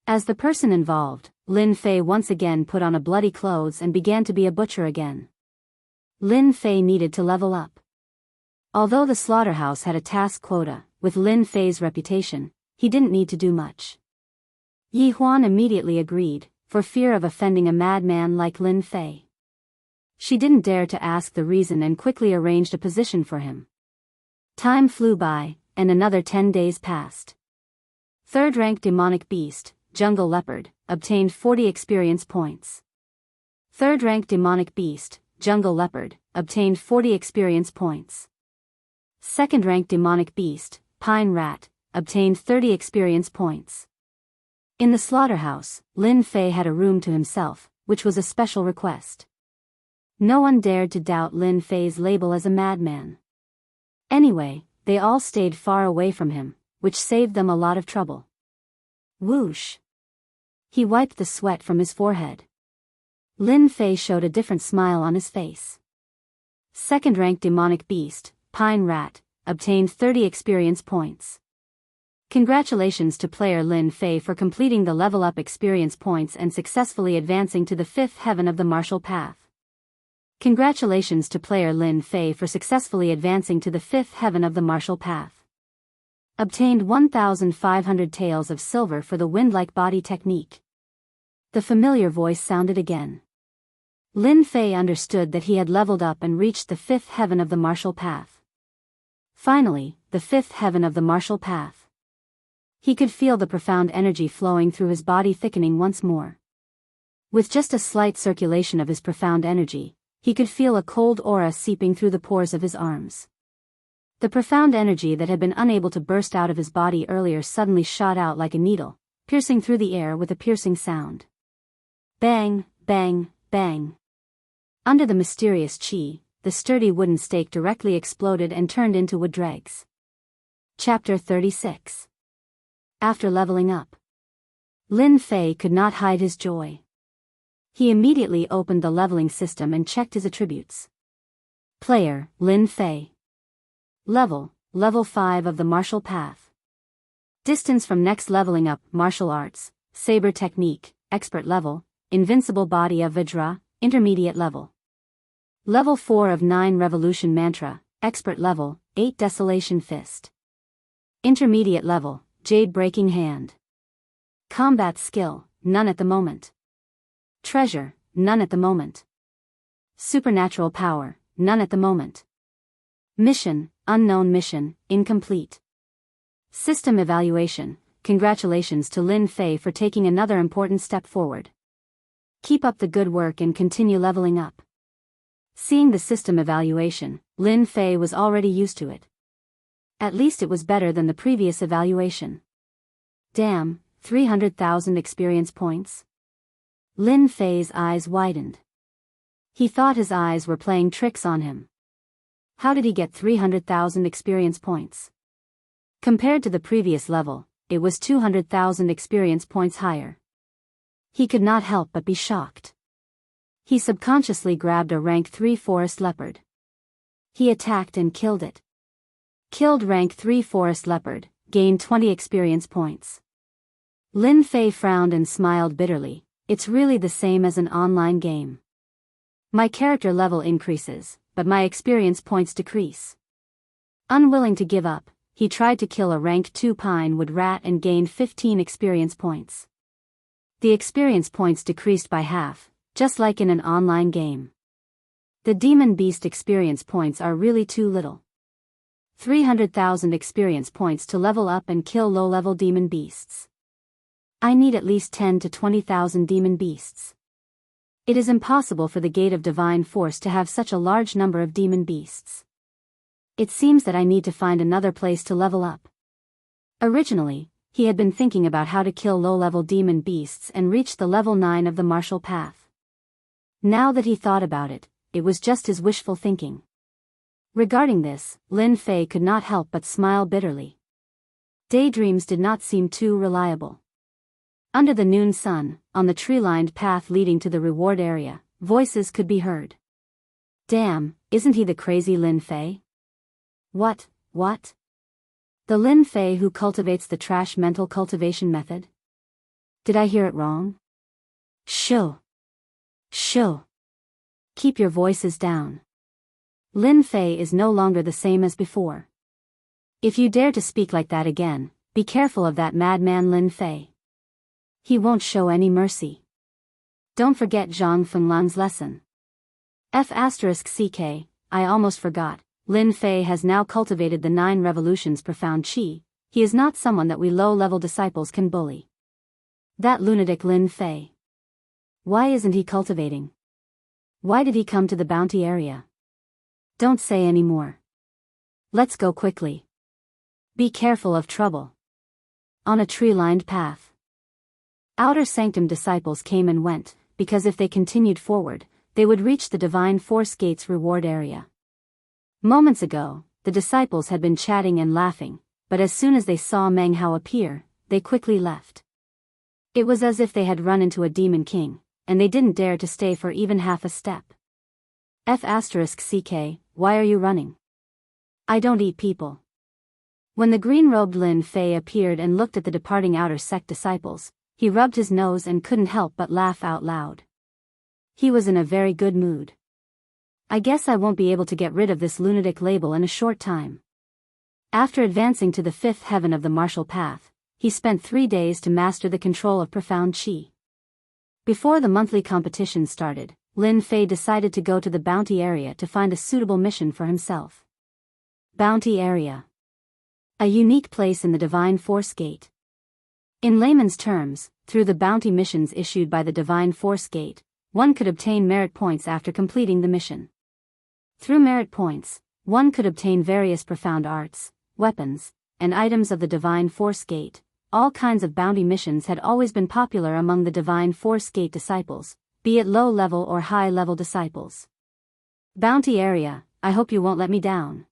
As the person involved, Lin Fei once again put on a bloody clothes and began to be a butcher again. Lin Fei needed to level up. Although the slaughterhouse had a task quota, with Lin Fei's reputation, he didn't need to do much. Yi Huan immediately agreed, for fear of offending a madman like Lin Fei. She didn't dare to ask the reason and quickly arranged a position for him. Time flew by, and another 10 days passed. Third-rank demonic beast, jungle leopard, obtained 40 experience points. Third-rank demonic beast, jungle leopard, obtained 40 experience points. Second-rank demonic beast, pine rat, obtained 30 experience points. In the slaughterhouse, Lin Fei had a room to himself, which was a special request. No one dared to doubt Lin Fei's label as a madman. Anyway, they all stayed far away from him, which saved them a lot of trouble. Whoosh! He wiped the sweat from his forehead. Lin Fei showed a different smile on his face. Second-rank demonic beast, pine rat, obtained 30 experience points. Congratulations to player Lin Fei for completing the level up experience points and successfully advancing to the 5th heaven of the martial path. Congratulations to player Lin Fei for successfully advancing to the 5th heaven of the martial path. Obtained 1,500 taels of silver for the wind-like body technique. The familiar voice sounded again. Lin Fei understood that he had leveled up and reached the 5th heaven of the martial path. Finally, the 5th heaven of the martial path. He could feel the profound energy flowing through his body thickening once more. With just a slight circulation of his profound energy, he could feel a cold aura seeping through the pores of his arms. The profound energy that had been unable to burst out of his body earlier suddenly shot out like a needle, piercing through the air with a piercing sound. Bang, bang, bang. Under the mysterious chi, the sturdy wooden stake directly exploded and turned into wood dregs. Chapter 36. After leveling up, Lin Fei could not hide his joy. He immediately opened the leveling system and checked his attributes. Player, Lin Fei. Level 5 of the martial path. Distance from next leveling up, martial arts, saber technique, expert level, invincible body of Vajra, intermediate level. Level 4 of 9 revolution mantra, expert level, 8 desolation fist. Intermediate level, jade breaking hand. Combat skill, none at the moment. Treasure, none at the moment. Supernatural power, none at the moment. Mission, unknown mission, incomplete. System evaluation, congratulations to Lin Fei for taking another important step forward. Keep up the good work and continue leveling up. Seeing the system evaluation, Lin Fei was already used to it. At least it was better than the previous evaluation. Damn, 300,000 experience points? Lin Fei's eyes widened. He thought his eyes were playing tricks on him. How did he get 300,000 experience points? Compared to the previous level, it was 200,000 experience points higher. He could not help but be shocked. He subconsciously grabbed a rank 3 forest leopard. He attacked and killed it. Killed rank 3 forest leopard, gained 20 experience points. Lin Fei frowned and smiled bitterly. It's really the same as an online game. My character level increases, but my experience points decrease. Unwilling to give up, he tried to kill a rank 2 pine wood rat and gained 15 experience points. The experience points decreased by half, just like in an online game. The demon beast experience points are really too little. 300,000 experience points to level up and kill low-level demon beasts. I need at least 10 to 20,000 demon beasts. It is impossible for the Gate of Divine Force to have such a large number of demon beasts. It seems that I need to find another place to level up. Originally, he had been thinking about how to kill low-level demon beasts and reach the level 9 of the martial path. Now that he thought about it, it was just his wishful thinking. Regarding this, Lin Fei could not help but smile bitterly. Daydreams did not seem too reliable. Under the noon sun, on the tree-lined path leading to the reward area, voices could be heard. Damn, isn't he the crazy Lin Fei? What? The Lin Fei who cultivates the trash mental cultivation method? Did I hear it wrong? Shoo. Keep your voices down. Lin Fei is no longer the same as before. If you dare to speak like that again, be careful of that madman Lin Fei. He won't show any mercy. Don't forget Zhang Fenglan's lesson. F***ck, I almost forgot. Lin Fei has now cultivated the 9 revolutions profound qi. He is not someone that we low-level disciples can bully. That lunatic Lin Fei. Why isn't he cultivating? Why did he come to the bounty area? Don't say any more. Let's go quickly. Be careful of trouble. On a tree-lined path. Outer sanctum disciples came and went, because if they continued forward, they would reach the Divine Force Gate's reward area. Moments ago, the disciples had been chatting and laughing, but as soon as they saw Meng Hao appear, they quickly left. It was as if they had run into a demon king, and they didn't dare to stay for even half a step. F***ck, why are you running? I don't eat people. When the green-robed Lin Fei appeared and looked at the departing outer sect disciples, he rubbed his nose and couldn't help but laugh out loud. He was in a very good mood. I guess I won't be able to get rid of this lunatic label in a short time. After advancing to the 5th heaven of the martial path, he spent 3 days to master the control of profound qi. Before the monthly competition started, Lin Fei decided to go to the bounty area to find a suitable mission for himself. Bounty area. A unique place in the Divine Force Gate. In layman's terms, through the bounty missions issued by the Divine Force Gate, one could obtain merit points after completing the mission. Through merit points, one could obtain various profound arts, weapons, and items of the Divine Force Gate. All kinds of bounty missions had always been popular among the Divine Force Gate disciples, be it low-level or high-level disciples. Bounty area, I hope you won't let me down.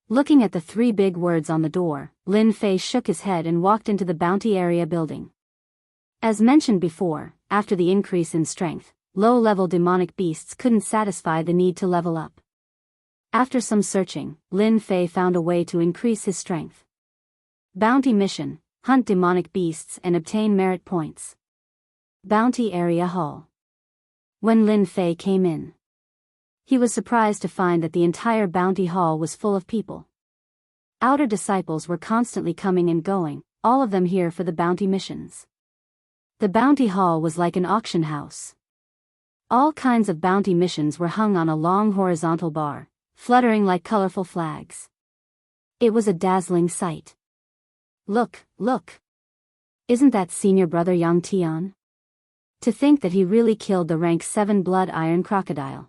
Looking at the 3 big words on the door, Lin Fei shook his head and walked into the bounty area building. As mentioned before, after the increase in strength, low-level demonic beasts couldn't satisfy the need to level up. After some searching, Lin Fei found a way to increase his strength. Bounty mission, hunt demonic beasts and obtain merit points. Bounty area hall. When Lin Fei came in, he was surprised to find that the entire bounty hall was full of people. Outer disciples were constantly coming and going, all of them here for the bounty missions. The bounty hall was like an auction house. All kinds of bounty missions were hung on a long horizontal bar, fluttering like colorful flags. It was a dazzling sight. Look, look. Isn't that senior brother Yang Tian? To think that he really killed the rank 7 blood iron crocodile.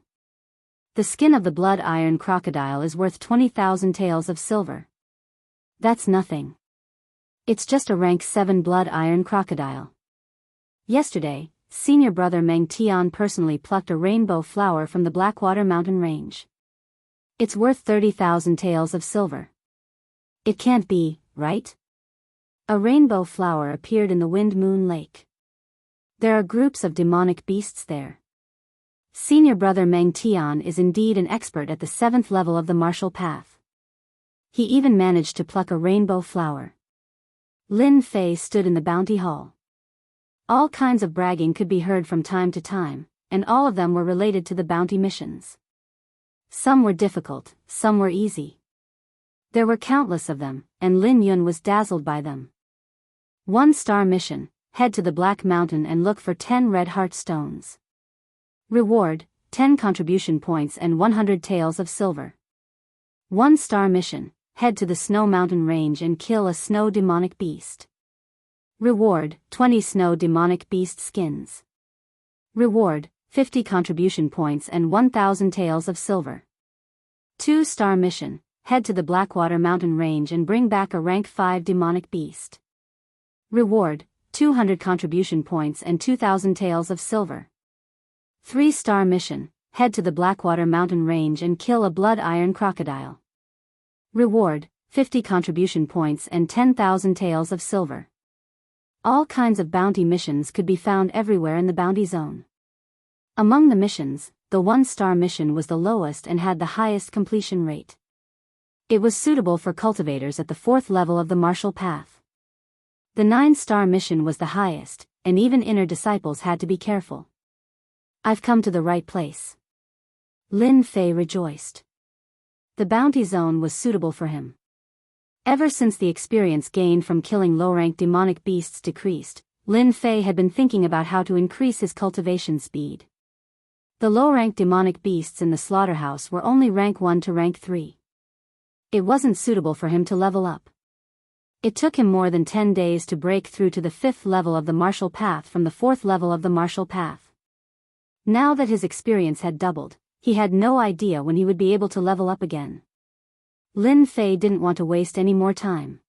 The skin of the blood iron crocodile is worth 20,000 taels of silver. That's nothing. It's just a rank 7 blood iron crocodile. Yesterday, senior brother Meng Tian personally plucked a rainbow flower from the Blackwater mountain range. It's worth 30,000 taels of silver. It can't be, right? A rainbow flower appeared in the Wind Moon Lake. There are groups of demonic beasts there. Senior brother Meng Tian is indeed an expert at the 7th level of the martial path. He even managed to pluck a rainbow flower. Lin Fei stood in the bounty hall. All kinds of bragging could be heard from time to time, and all of them were related to the bounty missions. Some were difficult, some were easy. There were countless of them, and Lin Yun was dazzled by them. 1-star mission, head to the Black Mountain and look for 10 red heart stones. Reward, 10 contribution points and 100 taels of silver. 1-star mission, head to the Snow Mountain range and kill a snow demonic beast. Reward, 20 snow demonic beast skins. Reward, 50 contribution points and 1,000 taels of silver. 2-star mission, head to the Blackwater mountain range and bring back a rank 5 demonic beast. Reward, 200 contribution points and 2,000 taels of silver. 3-star mission, head to the Blackwater mountain range and kill a blood iron crocodile. Reward, 50 contribution points and 10,000 taels of silver. All kinds of bounty missions could be found everywhere in the bounty zone. Among the missions, the 1-star mission was the lowest and had the highest completion rate. It was suitable for cultivators at the 4th level of the martial path. The 9-star mission was the highest, and even inner disciples had to be careful. I've come to the right place. Lin Fei rejoiced. The bounty zone was suitable for him. Ever since the experience gained from killing low-rank demonic beasts decreased, Lin Fei had been thinking about how to increase his cultivation speed. The low-rank demonic beasts in the slaughterhouse were only rank 1 to rank 3. It wasn't suitable for him to level up. It took him more than 10 days to break through to the 5th level of the martial path from the 4th level of the martial path. Now that his experience had doubled, he had no idea when he would be able to level up again. Lin Fei didn't want to waste any more time.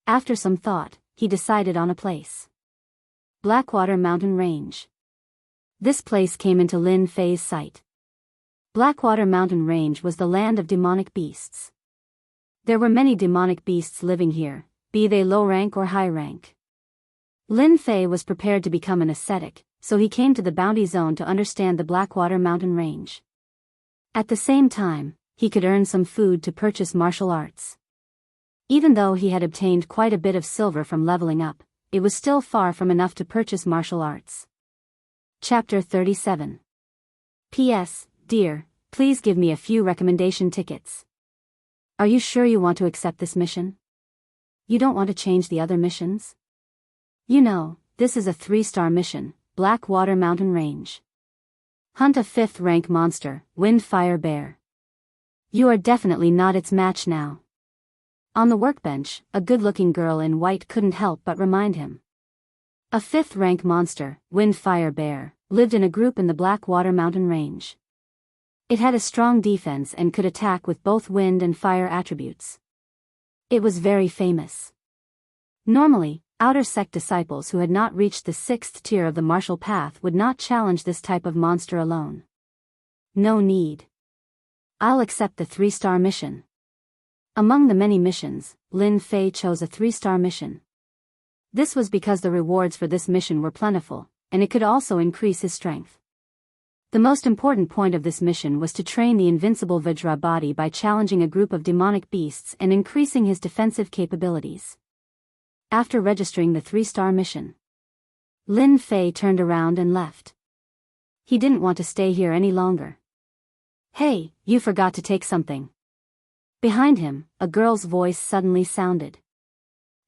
After some thought, he decided on a place. Blackwater Mountain Range. This place came into Lin Fei's sight. Blackwater Mountain Range was the land of demonic beasts. There were many demonic beasts living here, be they low rank or high rank. Lin Fei was prepared to become an ascetic, so he came to the bounty zone to understand the Blackwater Mountain Range. At the same time, he could earn some food to purchase martial arts. Even though he had obtained quite a bit of silver from leveling up, it was still far from enough to purchase martial arts. Chapter 37. P.S. Dear, please give me a few recommendation tickets. Are you sure you want to accept this mission? You don't want to change the other missions? You know, this is a 3-star mission, Blackwater Mountain Range. Hunt a 5th rank monster, Wind Fire Bear. You are definitely not its match now. On the workbench, a good-looking girl in white couldn't help but remind him. A 5th rank monster, Wind Fire Bear, lived in a group in the Blackwater Mountain Range. It had a strong defense and could attack with both wind and fire attributes. It was very famous. Normally, outer sect disciples who had not reached the 6th tier of the martial path would not challenge this type of monster alone. No need. I'll accept the 3-star mission. Among the many missions, Lin Fei chose a 3-star mission. This was because the rewards for this mission were plentiful, and it could also increase his strength. The most important point of this mission was to train the invincible Vajra body by challenging a group of demonic beasts and increasing his defensive capabilities. After registering the 3-star mission, Lin Fei turned around and left. He didn't want to stay here any longer. Hey, you forgot to take something. Behind him, a girl's voice suddenly sounded.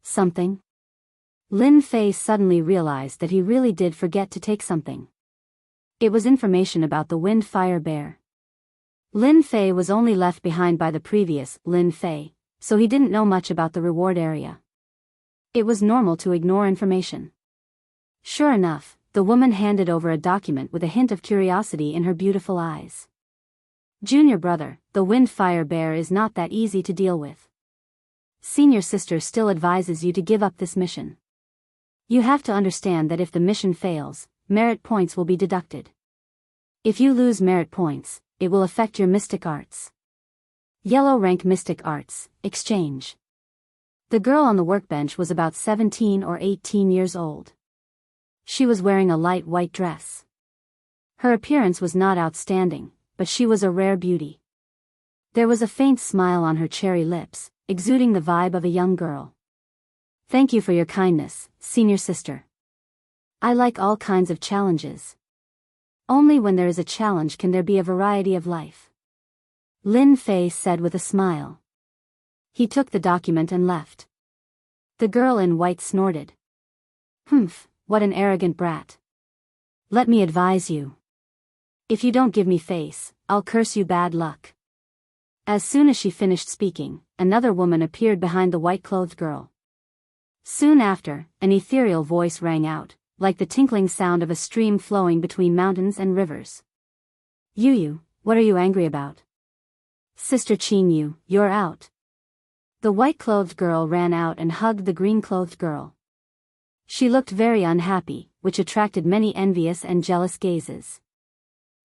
Something? Lin Fei suddenly realized that he really did forget to take something. It was information about the Wind Fire Bear. Lin Fei was only left behind by the previous Lin Fei, so he didn't know much about the reward area. It was normal to ignore information. Sure enough, the woman handed over a document with a hint of curiosity in her beautiful eyes. Junior brother, the Wind Fire Bear is not that easy to deal with. Senior sister still advises you to give up this mission. You have to understand that if the mission fails, merit points will be deducted. If you lose merit points, it will affect your mystic arts. Yellow rank mystic arts, exchange. The girl on the workbench was about 17 or 18 years old. She was wearing a light white dress. Her appearance was not outstanding, but she was a rare beauty. There was a faint smile on her cherry lips, exuding the vibe of a young girl. Thank you for your kindness, senior sister. I like all kinds of challenges. Only when there is a challenge can there be a variety of life. Lin Fei said with a smile. He took the document and left. The girl in white snorted. Humph, what an arrogant brat. Let me advise you. If you don't give me face, I'll curse you bad luck. As soon as she finished speaking, another woman appeared behind the white-clothed girl. Soon after, an ethereal voice rang out, like the tinkling sound of a stream flowing between mountains and rivers. Yu, what are you angry about? Sister Qin Yu, you're out. The white-clothed girl ran out and hugged the green-clothed girl. She looked very unhappy, which attracted many envious and jealous gazes.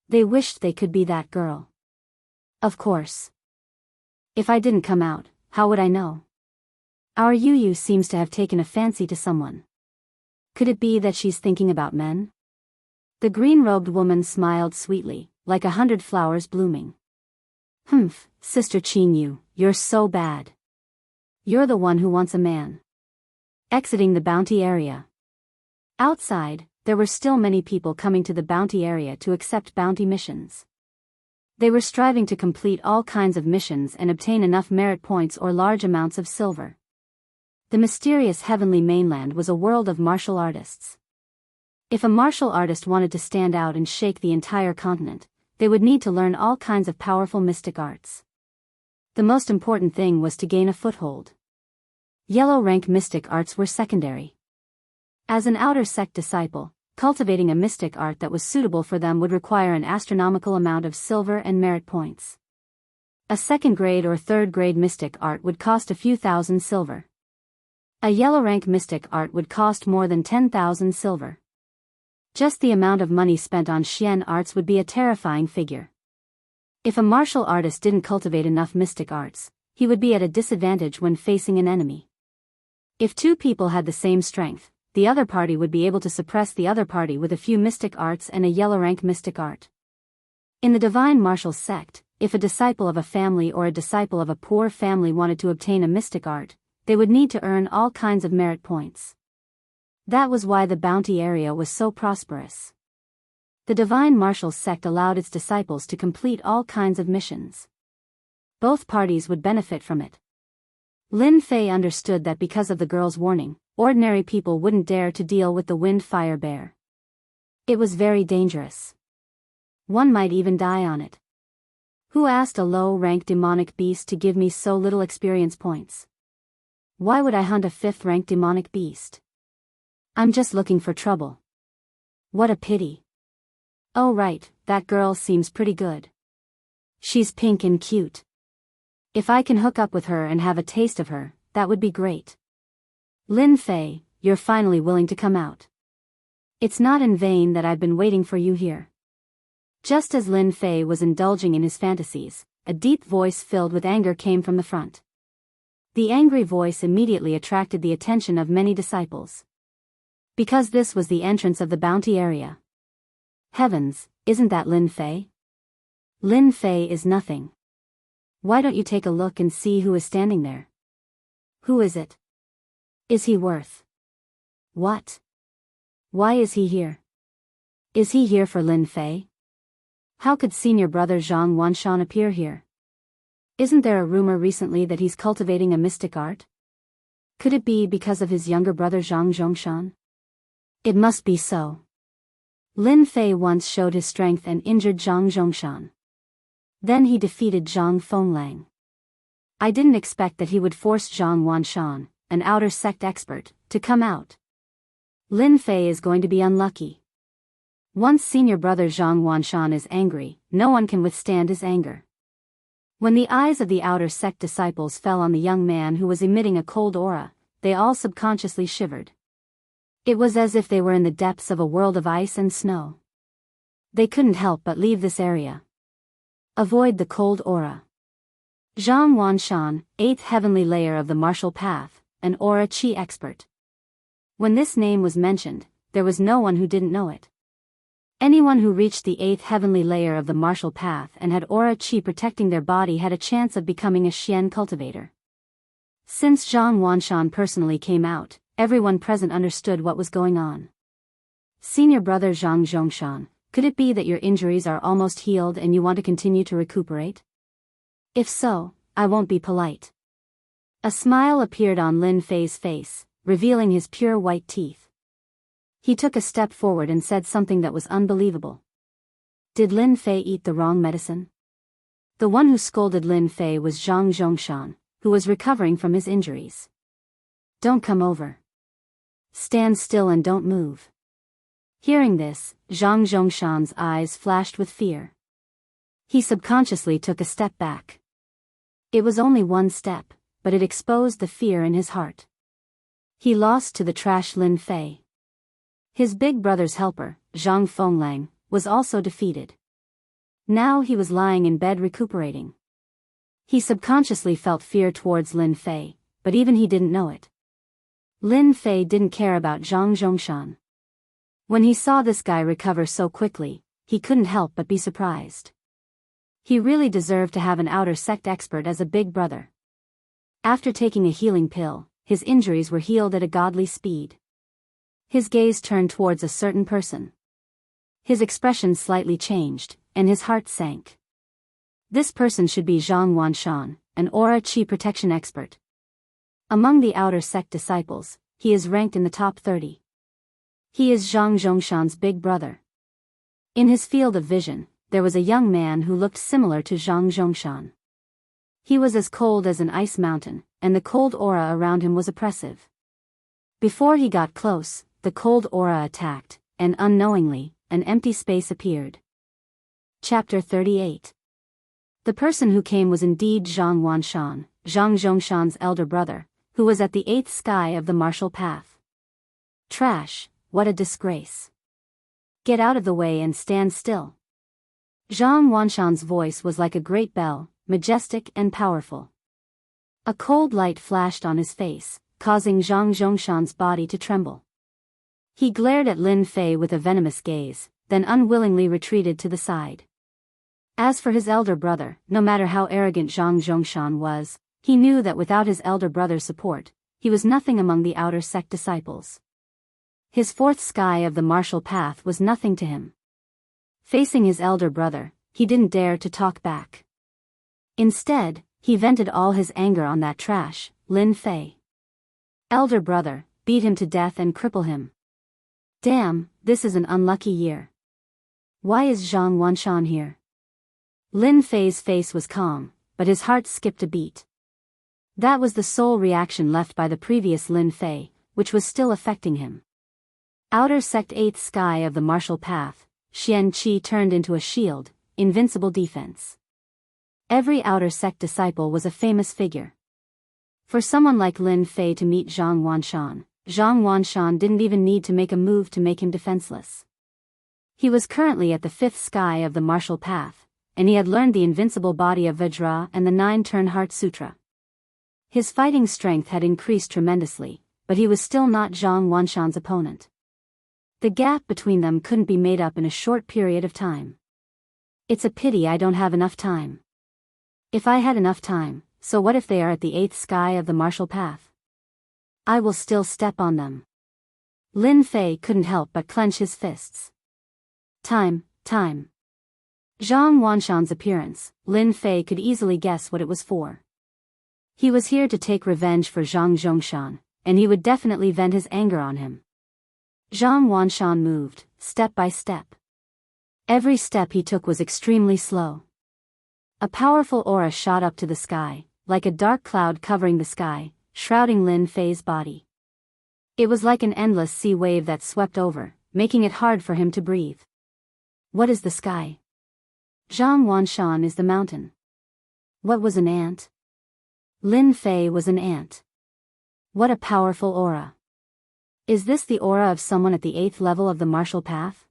They wished they could be that girl. Of course. If I didn't come out, how would I know? Our Yu seems to have taken a fancy to someone. Could it be that she's thinking about men? The green-robed woman smiled sweetly, like 100 flowers blooming. Humph, Sister Qin Yu, you're so bad. You're the one who wants a man. Exiting the bounty area. Outside, there were still many people coming to the bounty area to accept bounty missions. They were striving to complete all kinds of missions and obtain enough merit points or large amounts of silver. The mysterious heavenly mainland was a world of martial artists. If a martial artist wanted to stand out and shake the entire continent, they would need to learn all kinds of powerful mystic arts. The most important thing was to gain a foothold. Yellow rank mystic arts were secondary. As an outer sect disciple, cultivating a mystic art that was suitable for them would require an astronomical amount of silver and merit points. A second grade or third grade mystic art would cost a few thousand silver. A yellow rank mystic art would cost more than 10,000 silver. Just the amount of money spent on Xian arts would be a terrifying figure. If a martial artist didn't cultivate enough mystic arts, he would be at a disadvantage when facing an enemy. If two people had the same strength, the other party would be able to suppress the other party with a few mystic arts and a yellow rank mystic art. In the divine martial sect, if a disciple of a family or a disciple of a poor family wanted to obtain a mystic art, they would need to earn all kinds of merit points. That was why the bounty area was so prosperous. The divine martial sect allowed its disciples to complete all kinds of missions. Both parties would benefit from it. Lin Fei understood that because of the girl's warning, ordinary people wouldn't dare to deal with the wind fire bear. It was very dangerous. One might even die on it. Who asked a low-rank demonic beast to give me so little experience points? Why would I hunt a 5th-rank demonic beast? I'm just looking for trouble. What a pity. Oh right, that girl seems pretty good. She's pink and cute. If I can hook up with her and have a taste of her, that would be great. Lin Fei, you're finally willing to come out. It's not in vain that I've been waiting for you here. Just as Lin Fei was indulging in his fantasies, a deep voice filled with anger came from the front. The angry voice immediately attracted the attention of many disciples. Because this was the entrance of the bounty area. Heavens, isn't that Lin Fei? Lin Fei is nothing. Why don't you take a look and see who is standing there? Who is it? Is he worth? What? Why is he here? Is he here for Lin Fei? How could senior brother Zhang Wanshan appear here? Isn't there a rumor recently that he's cultivating a mystic art? Could it be because of his younger brother Zhang Zhongshan? It must be so. Lin Fei once showed his strength and injured Zhang Zhongshan. Then he defeated Zhang Fenglang. I didn't expect that he would force Zhang Wanshan, an outer sect expert, to come out. Lin Fei is going to be unlucky. Once senior brother Zhang Wanshan is angry, no one can withstand his anger. When the eyes of the outer sect disciples fell on the young man who was emitting a cold aura, they all subconsciously shivered. It was as if they were in the depths of a world of ice and snow. They couldn't help but leave this area. Avoid the cold aura. Zhang Wanshan, 8th heavenly layer of the martial path, an aura chi expert. When this name was mentioned, there was no one who didn't know it. Anyone who reached the 8th heavenly layer of the martial path and had aura chi protecting their body had a chance of becoming a Xian cultivator. Since Zhang Wanshan personally came out, everyone present understood what was going on. Senior brother Zhang Zhongshan, could it be that your injuries are almost healed and you want to continue to recuperate? If so, I won't be polite. A smile appeared on Lin Fei's face, revealing his pure white teeth. He took a step forward and said something that was unbelievable. Did Lin Fei eat the wrong medicine? The one who scolded Lin Fei was Zhang Zhongshan, who was recovering from his injuries. Don't come over. Stand still and don't move. Hearing this, Zhang Zhongshan's eyes flashed with fear. He subconsciously took a step back. It was only one step, but it exposed the fear in his heart. He lost to the trash Lin Fei. His big brother's helper, Zhang Fenglang, was also defeated. Now he was lying in bed recuperating. He subconsciously felt fear towards Lin Fei, but even he didn't know it. Lin Fei didn't care about Zhang Zhongshan. When he saw this guy recover so quickly, he couldn't help but be surprised. He really deserved to have an outer sect expert as a big brother. After taking a healing pill, his injuries were healed at a godly speed. His gaze turned towards a certain person. His expression slightly changed, and his heart sank. This person should be Zhang Wanshan, an aura chi protection expert. Among the outer sect disciples, he is ranked in the top 30. He is Zhang Zhongshan's big brother. In his field of vision, there was a young man who looked similar to Zhang Zhongshan. He was as cold as an ice mountain, and the cold aura around him was oppressive. Before he got close, the cold aura attacked, and unknowingly, an empty space appeared. Chapter 38. The person who came was indeed Zhang Wanshan, Zhang Zhongshan's elder brother, who was at the 8th sky of the martial path. Trash, what a disgrace. Get out of the way and stand still. Zhang Wanshan's voice was like a great bell, majestic and powerful. A cold light flashed on his face, causing Zhang Zhongshan's body to tremble. He glared at Lin Fei with a venomous gaze, then unwillingly retreated to the side. As for his elder brother, no matter how arrogant Zhang Zhongshan was, he knew that without his elder brother's support, he was nothing among the outer sect disciples. His 4th sky of the martial path was nothing to him. Facing his elder brother, he didn't dare to talk back. Instead, he vented all his anger on that trash, Lin Fei. Elder brother, beat him to death and cripple him. Damn, this is an unlucky year. Why is Zhang Wanshan here? Lin Fei's face was calm, but his heart skipped a beat. That was the sole reaction left by the previous Lin Fei, which was still affecting him. Outer sect 8th sky of the martial path, Xian Qi turned into a shield, invincible defense. Every outer sect disciple was a famous figure. For someone like Lin Fei to meet Zhang Wanshan didn't even need to make a move to make him defenseless. He was currently at the 5th sky of the martial path, and he had learned the invincible body of Vajra and the 9-turn Heart Sutra. His fighting strength had increased tremendously, but he was still not Zhang Wanshan's opponent. The gap between them couldn't be made up in a short period of time. It's a pity I don't have enough time. If I had enough time, so what if they are at the 8th sky of the martial path? I will still step on them. Lin Fei couldn't help but clench his fists. Time. Zhang Wanshan's appearance, Lin Fei could easily guess what it was for. He was here to take revenge for Zhang Zhongshan, and he would definitely vent his anger on him. Zhang Wanshan moved, step by step. Every step he took was extremely slow. A powerful aura shot up to the sky, like a dark cloud covering the sky, shrouding Lin Fei's body. It was like an endless sea wave that swept over, making it hard for him to breathe. What is the sky? Zhang Wanshan is the mountain. What was an ant? Lin Fei was an ant. What a powerful aura. Is this the aura of someone at the 8th level of the martial path?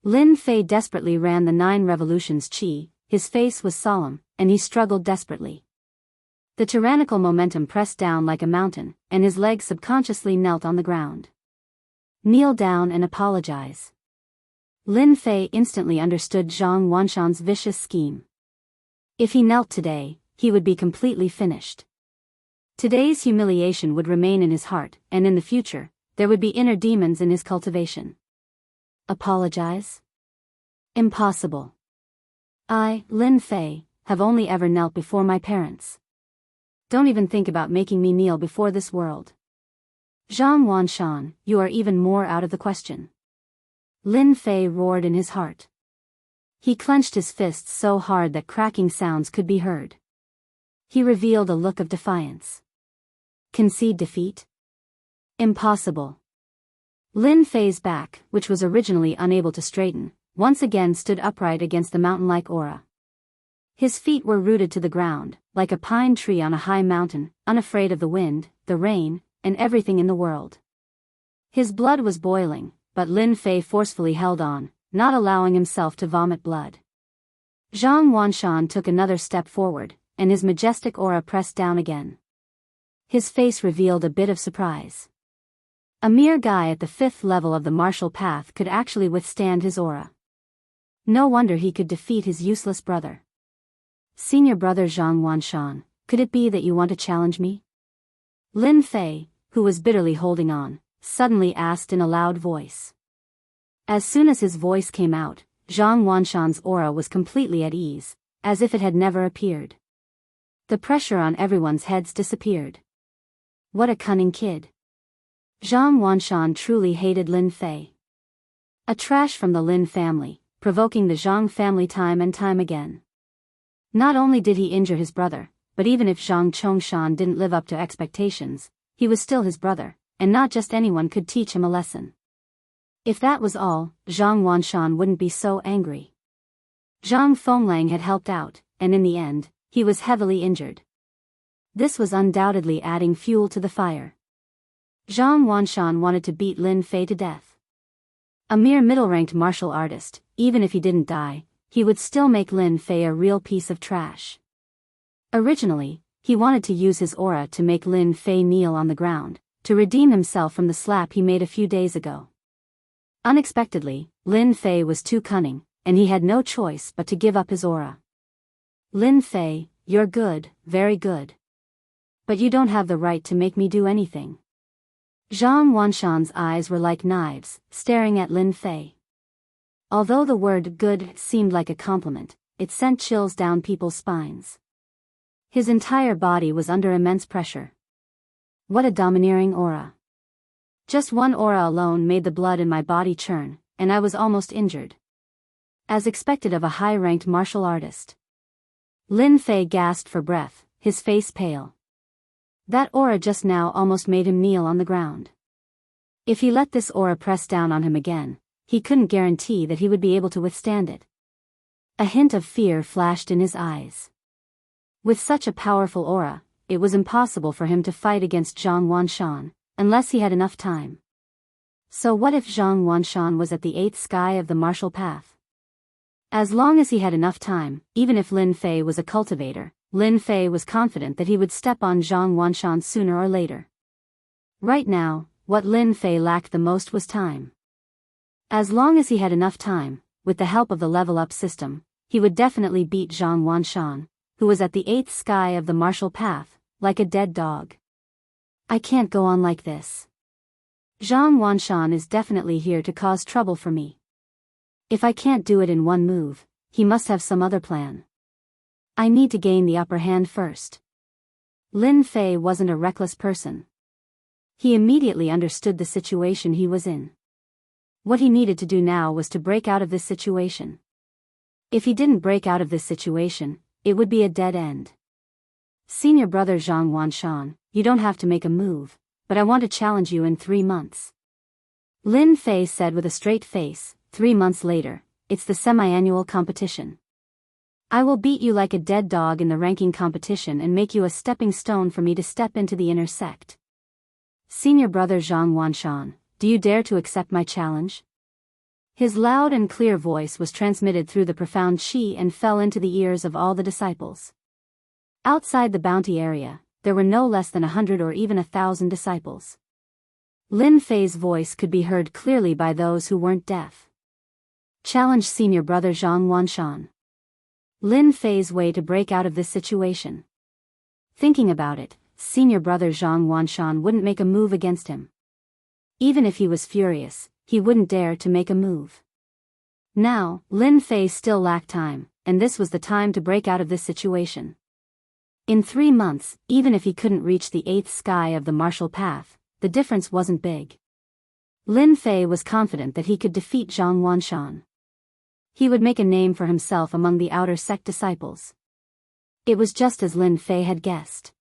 Lin Fei desperately ran the 9 revolutions qi, his face was solemn, and he struggled desperately. The tyrannical momentum pressed down like a mountain, and his legs subconsciously knelt on the ground. Kneel down and apologize. Lin Fei instantly understood Zhang Wanshan's vicious scheme. If he knelt today, he would be completely finished. Today's humiliation would remain in his heart, and in the future, there would be inner demons in his cultivation. Apologize? Impossible. I, Lin Fei, have only ever knelt before my parents. Don't even think about making me kneel before this world. Zhang Wanshan, you are even more out of the question. Lin Fei roared in his heart. He clenched his fists so hard that cracking sounds could be heard. He revealed a look of defiance. Concede defeat? Impossible. Lin Fei's back, which was originally unable to straighten, once again stood upright against the mountain-like aura. His feet were rooted to the ground, like a pine tree on a high mountain, unafraid of the wind, the rain, and everything in the world. His blood was boiling, but Lin Fei forcefully held on, not allowing himself to vomit blood. Zhang Wanshan took another step forward, and his majestic aura pressed down again. His face revealed a bit of surprise. A mere guy at the 5th level of the martial path could actually withstand his aura. No wonder he could defeat his useless brother. Senior brother Zhang Wanshan, could it be that you want to challenge me? Lin Fei, who was bitterly holding on, suddenly asked in a loud voice. As soon as his voice came out, Zhang Wanshan's aura was completely at ease, as if it had never appeared. The pressure on everyone's heads disappeared. What a cunning kid. Zhang Wanshan truly hated Lin Fei. A trash from the Lin family, provoking the Zhang family time and time again. Not only did he injure his brother, but even if Zhang Chongshan didn't live up to expectations, he was still his brother, and not just anyone could teach him a lesson. If that was all, Zhang Wanshan wouldn't be so angry. Zhang Fenglang had helped out, and in the end, he was heavily injured. This was undoubtedly adding fuel to the fire. Zhang Wanshan wanted to beat Lin Fei to death. A mere middle-ranked martial artist, even if he didn't die, he would still make Lin Fei a real piece of trash. Originally, he wanted to use his aura to make Lin Fei kneel on the ground, to redeem himself from the slap he made a few days ago. Unexpectedly, Lin Fei was too cunning, and he had no choice but to give up his aura. Lin Fei, you're good, very good. But you don't have the right to make me do anything. Zhang Wanshan's eyes were like knives, staring at Lin Fei. Although the word good seemed like a compliment, it sent chills down people's spines. His entire body was under immense pressure. What a domineering aura. Just one aura alone made the blood in my body churn, and I was almost injured. As expected of a high-ranked martial artist. Lin Fei gasped for breath, his face pale. That aura just now almost made him kneel on the ground. If he let this aura press down on him again, he couldn't guarantee that he would be able to withstand it. A hint of fear flashed in his eyes. With such a powerful aura, it was impossible for him to fight against Zhang Wanshan, unless he had enough time. So what if Zhang Wanshan was at the 8th sky of the martial path? As long as he had enough time, even if Lin Fei was a cultivator, Lin Fei was confident that he would step on Zhang Wanshan sooner or later. Right now, what Lin Fei lacked the most was time. As long as he had enough time, with the help of the level-up system, he would definitely beat Zhang Wanshan, who was at the 8th sky of the martial path, like a dead dog. I can't go on like this. Zhang Wanshan is definitely here to cause trouble for me. If I can't do it in one move, he must have some other plan. I need to gain the upper hand first. Lin Fei wasn't a reckless person. He immediately understood the situation he was in. What he needed to do now was to break out of this situation. If he didn't break out of this situation, it would be a dead end. Senior brother Zhang Wanshan, you don't have to make a move, but I want to challenge you in 3 months. Lin Fei said with a straight face. 3 months later, it's the semi-annual competition. I will beat you like a dead dog in the ranking competition and make you a stepping stone for me to step into the inner sect. Senior brother Zhang Wanshan, do you dare to accept my challenge? His loud and clear voice was transmitted through the profound qi and fell into the ears of all the disciples. Outside the bounty area, there were no less than 100 or even 1,000 disciples. Lin Fei's voice could be heard clearly by those who weren't deaf. Challenge senior brother Zhang Wanshan. Lin Fei's way to break out of this situation. Thinking about it, senior brother Zhang Wanshan wouldn't make a move against him. Even if he was furious, he wouldn't dare to make a move. Now, Lin Fei still lacked time, and this was the time to break out of this situation. In 3 months, even if he couldn't reach the 8th sky of the martial path, the difference wasn't big. Lin Fei was confident that he could defeat Zhang Wanshan. He would make a name for himself among the outer sect disciples. It was just as Lin Fei had guessed.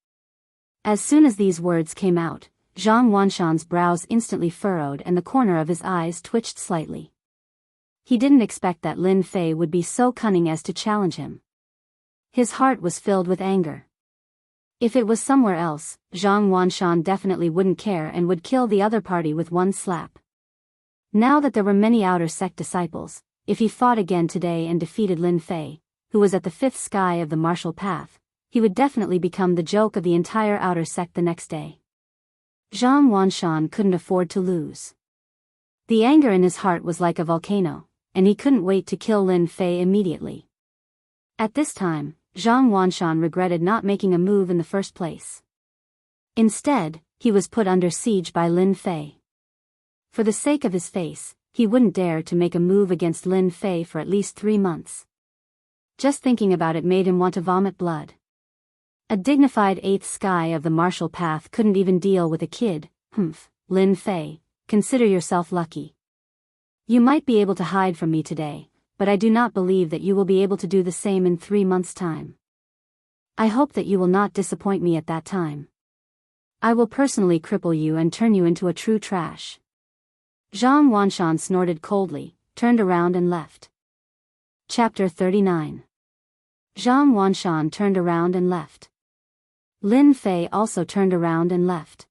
As soon as these words came out, Zhang Wanshan's brows instantly furrowed and the corner of his eyes twitched slightly. He didn't expect that Lin Fei would be so cunning as to challenge him. His heart was filled with anger. If it was somewhere else, Zhang Wanshan definitely wouldn't care and would kill the other party with one slap. Now that there were many outer sect disciples, if he fought again today and defeated Lin Fei, who was at the 5th sky of the martial path, he would definitely become the joke of the entire outer sect the next day. Zhang Wanshan couldn't afford to lose. The anger in his heart was like a volcano, and he couldn't wait to kill Lin Fei immediately. At this time, Zhang Wanshan regretted not making a move in the first place. Instead, he was put under siege by Lin Fei. For the sake of his face, he wouldn't dare to make a move against Lin Fei for at least 3 months. Just thinking about it made him want to vomit blood. A dignified 8th sky of the martial path couldn't even deal with a kid. Lin Fei, consider yourself lucky. You might be able to hide from me today, but I do not believe that you will be able to do the same in 3 months' time. I hope that you will not disappoint me at that time. I will personally cripple you and turn you into a true trash. Zhang Wanshan snorted coldly, turned around and left. Chapter 39. Zhang Wanshan turned around and left. Lin Fei also turned around and left.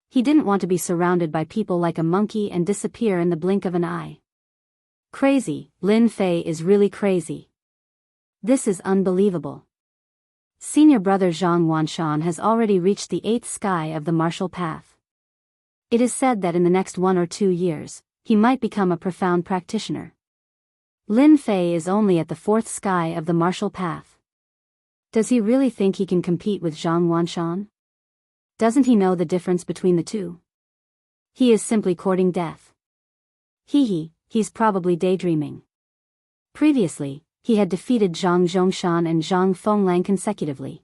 He didn't want to be surrounded by people like a monkey and disappear in the blink of an eye. Crazy, Lin Fei is really crazy. This is unbelievable. Senior brother Zhang Wanshan has already reached the 8th sky of the martial path. It is said that in the next 1 or 2 years, he might become a profound practitioner. Lin Fei is only at the 4th sky of the martial path. Does he really think he can compete with Zhang Wanshan? Doesn't he know the difference between the two? He is simply courting death. He's probably daydreaming. Previously, he had defeated Zhang Zhongshan and Zhang Fenglang consecutively.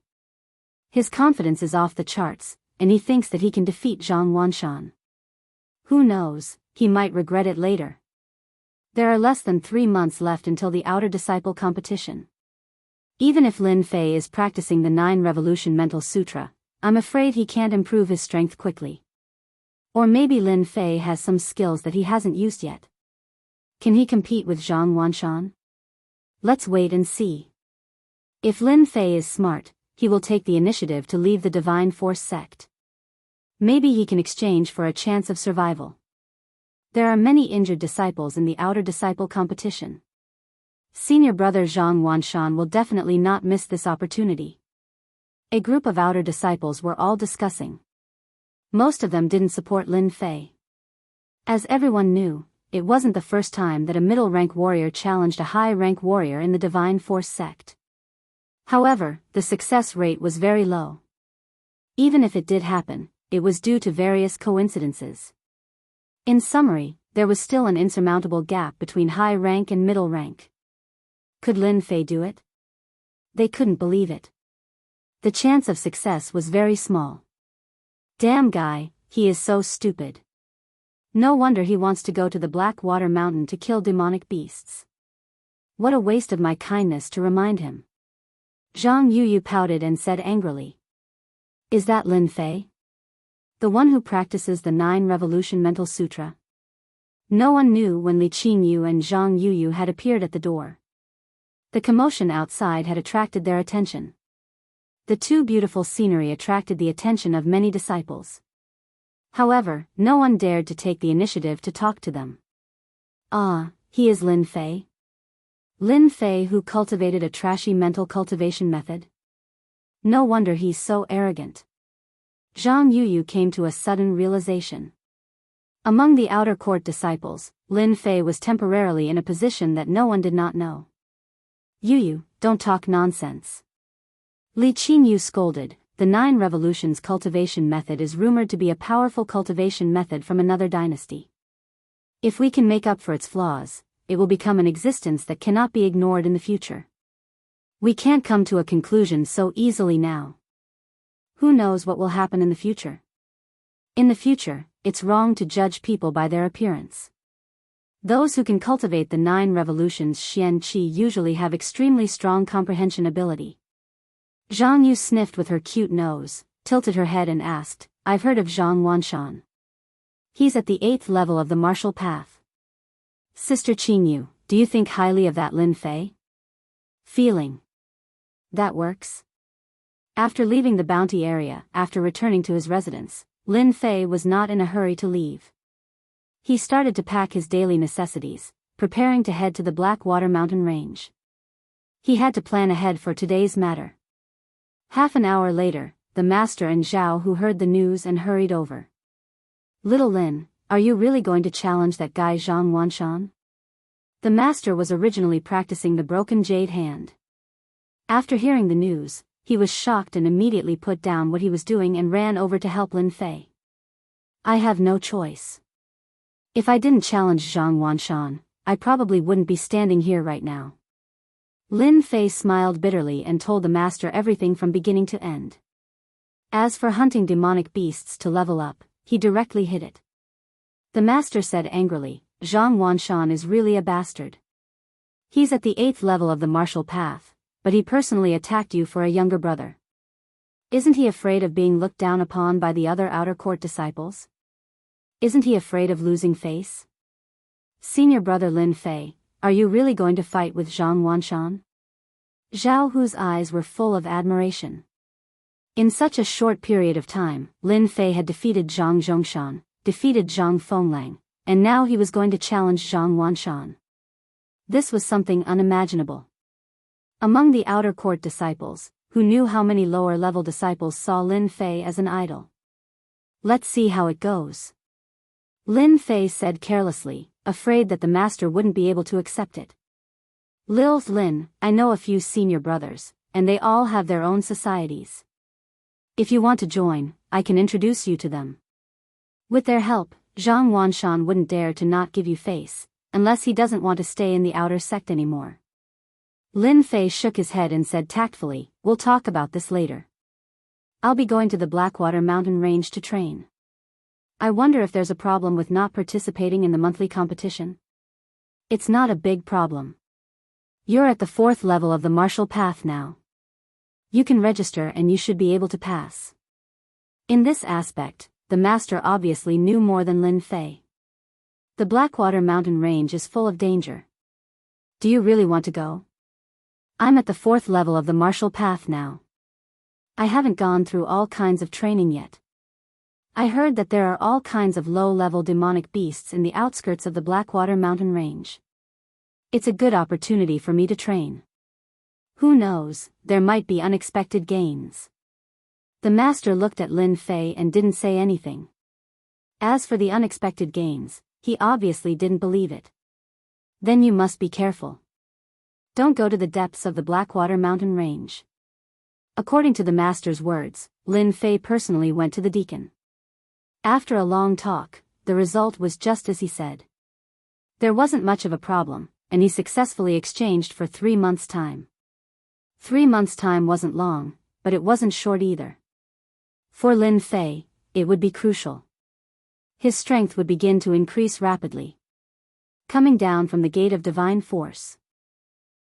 His confidence is off the charts, and he thinks that he can defeat Zhang Wanshan. Who knows, he might regret it later. There are less than 3 months left until the outer disciple competition. Even if Lin Fei is practicing the 9 Revolution Mental Sutra, I'm afraid he can't improve his strength quickly. Or maybe Lin Fei has some skills that he hasn't used yet. Can he compete with Zhang Wanshan? Let's wait and see. If Lin Fei is smart, he will take the initiative to leave the Divine Force sect. Maybe he can exchange for a chance of survival. There are many injured disciples in the outer disciple competition. Senior brother Zhang Wanshan will definitely not miss this opportunity. A group of outer disciples were all discussing. Most of them didn't support Lin Fei. As everyone knew, it wasn't the first time that a middle-rank warrior challenged a high-rank warrior in the Divine Force sect. However, the success rate was very low. Even if it did happen, it was due to various coincidences. In summary, there was still an insurmountable gap between high rank and middle rank. Could Lin Fei do it? They couldn't believe it. The chance of success was very small. Damn guy, he is so stupid. No wonder he wants to go to the Black Water Mountain to kill demonic beasts. What a waste of my kindness to remind him. Zhang Yuyu pouted and said angrily. Is that Lin Fei? The one who practices the 9 Revolution Mental Sutra? No one knew when Li Qingyu and Zhang Yuyu had appeared at the door. The commotion outside had attracted their attention. The two beautiful scenery attracted the attention of many disciples. However, no one dared to take the initiative to talk to them. Ah, he is Lin Fei? Lin Fei who cultivated a trashy mental cultivation method? No wonder he's so arrogant. Zhang Yuyu came to a sudden realization. Among the outer court disciples, Lin Fei was temporarily in a position that no one did not know. Yuyu, don't talk nonsense. Li Qingyu scolded. The 9 Revolutions cultivation method is rumored to be a powerful cultivation method from another dynasty. If we can make up for its flaws, it will become an existence that cannot be ignored in the future. We can't come to a conclusion so easily now. Who knows what will happen in the future? In the future, it's wrong to judge people by their appearance. Those who can cultivate the 9 Revolutions Xian Qi usually have extremely strong comprehension ability. Zhang Yu sniffed with her cute nose, tilted her head and asked, I've heard of Zhang Wanshan. He's at the 8th level of the martial path. Sister Qingyu, do you think highly of that Lin Fei? Feeling. That works? After leaving the bounty area, after returning to his residence, Lin Fei was not in a hurry to leave. He started to pack his daily necessities, preparing to head to the Blackwater Mountain Range. He had to plan ahead for today's matter. Half an hour later, the master and Zhao Hu heard the news and hurried over. Little Lin, are you really going to challenge that guy Zhang Wanshan? The master was originally practicing the broken jade hand. After hearing the news, he was shocked and immediately put down what he was doing and ran over to help Lin Fei. I have no choice. If I didn't challenge Zhang Wanshan, I probably wouldn't be standing here right now. Lin Fei smiled bitterly and told the master everything from beginning to end. As for hunting demonic beasts to level up, he directly hid it. The master said angrily, Zhang Wanshan is really a bastard. He's at the 8th level of the martial path, but he personally attacked you for a younger brother. Isn't he afraid of being looked down upon by the other outer court disciples? Isn't he afraid of losing face? Senior brother Lin Fei, are you really going to fight with Zhang Wanshan? Zhao Hu's eyes were full of admiration. In such a short period of time, Lin Fei had defeated Zhang Zhongshan, defeated Zhang Fenglang, and now he was going to challenge Zhang Wanshan. This was something unimaginable. Among the outer court disciples, who knew how many lower-level disciples saw Lin Fei as an idol. Let's see how it goes. Lin Fei said carelessly, afraid that the master wouldn't be able to accept it. Lin, I know a few senior brothers, and they all have their own societies. If you want to join, I can introduce you to them. With their help, Zhang Wanshan wouldn't dare to not give you face, unless he doesn't want to stay in the outer sect anymore. Lin Fei shook his head and said tactfully, we'll talk about this later. I'll be going to the Blackwater Mountain Range to train. I wonder if there's a problem with not participating in the monthly competition? It's not a big problem. You're at the 4th level of the martial path now. You can register and you should be able to pass. In this aspect, the master obviously knew more than Lin Fei. The Blackwater Mountain Range is full of danger. Do you really want to go? I'm at the 4th level of the martial path now. I haven't gone through all kinds of training yet. I heard that there are all kinds of low-level demonic beasts in the outskirts of the Blackwater Mountain Range. It's a good opportunity for me to train. Who knows, there might be unexpected gains. The master looked at Lin Fei and didn't say anything. As for the unexpected gains, he obviously didn't believe it. Then you must be careful. Don't go to the depths of the Blackwater Mountain Range. According to the master's words, Lin Fei personally went to the deacon. After a long talk, the result was just as he said. There wasn't much of a problem, and he successfully exchanged for 3 months' time. 3 months' time wasn't long, but it wasn't short either. For Lin Fei, it would be crucial. His strength would begin to increase rapidly. Coming down from the Gate of Divine Force.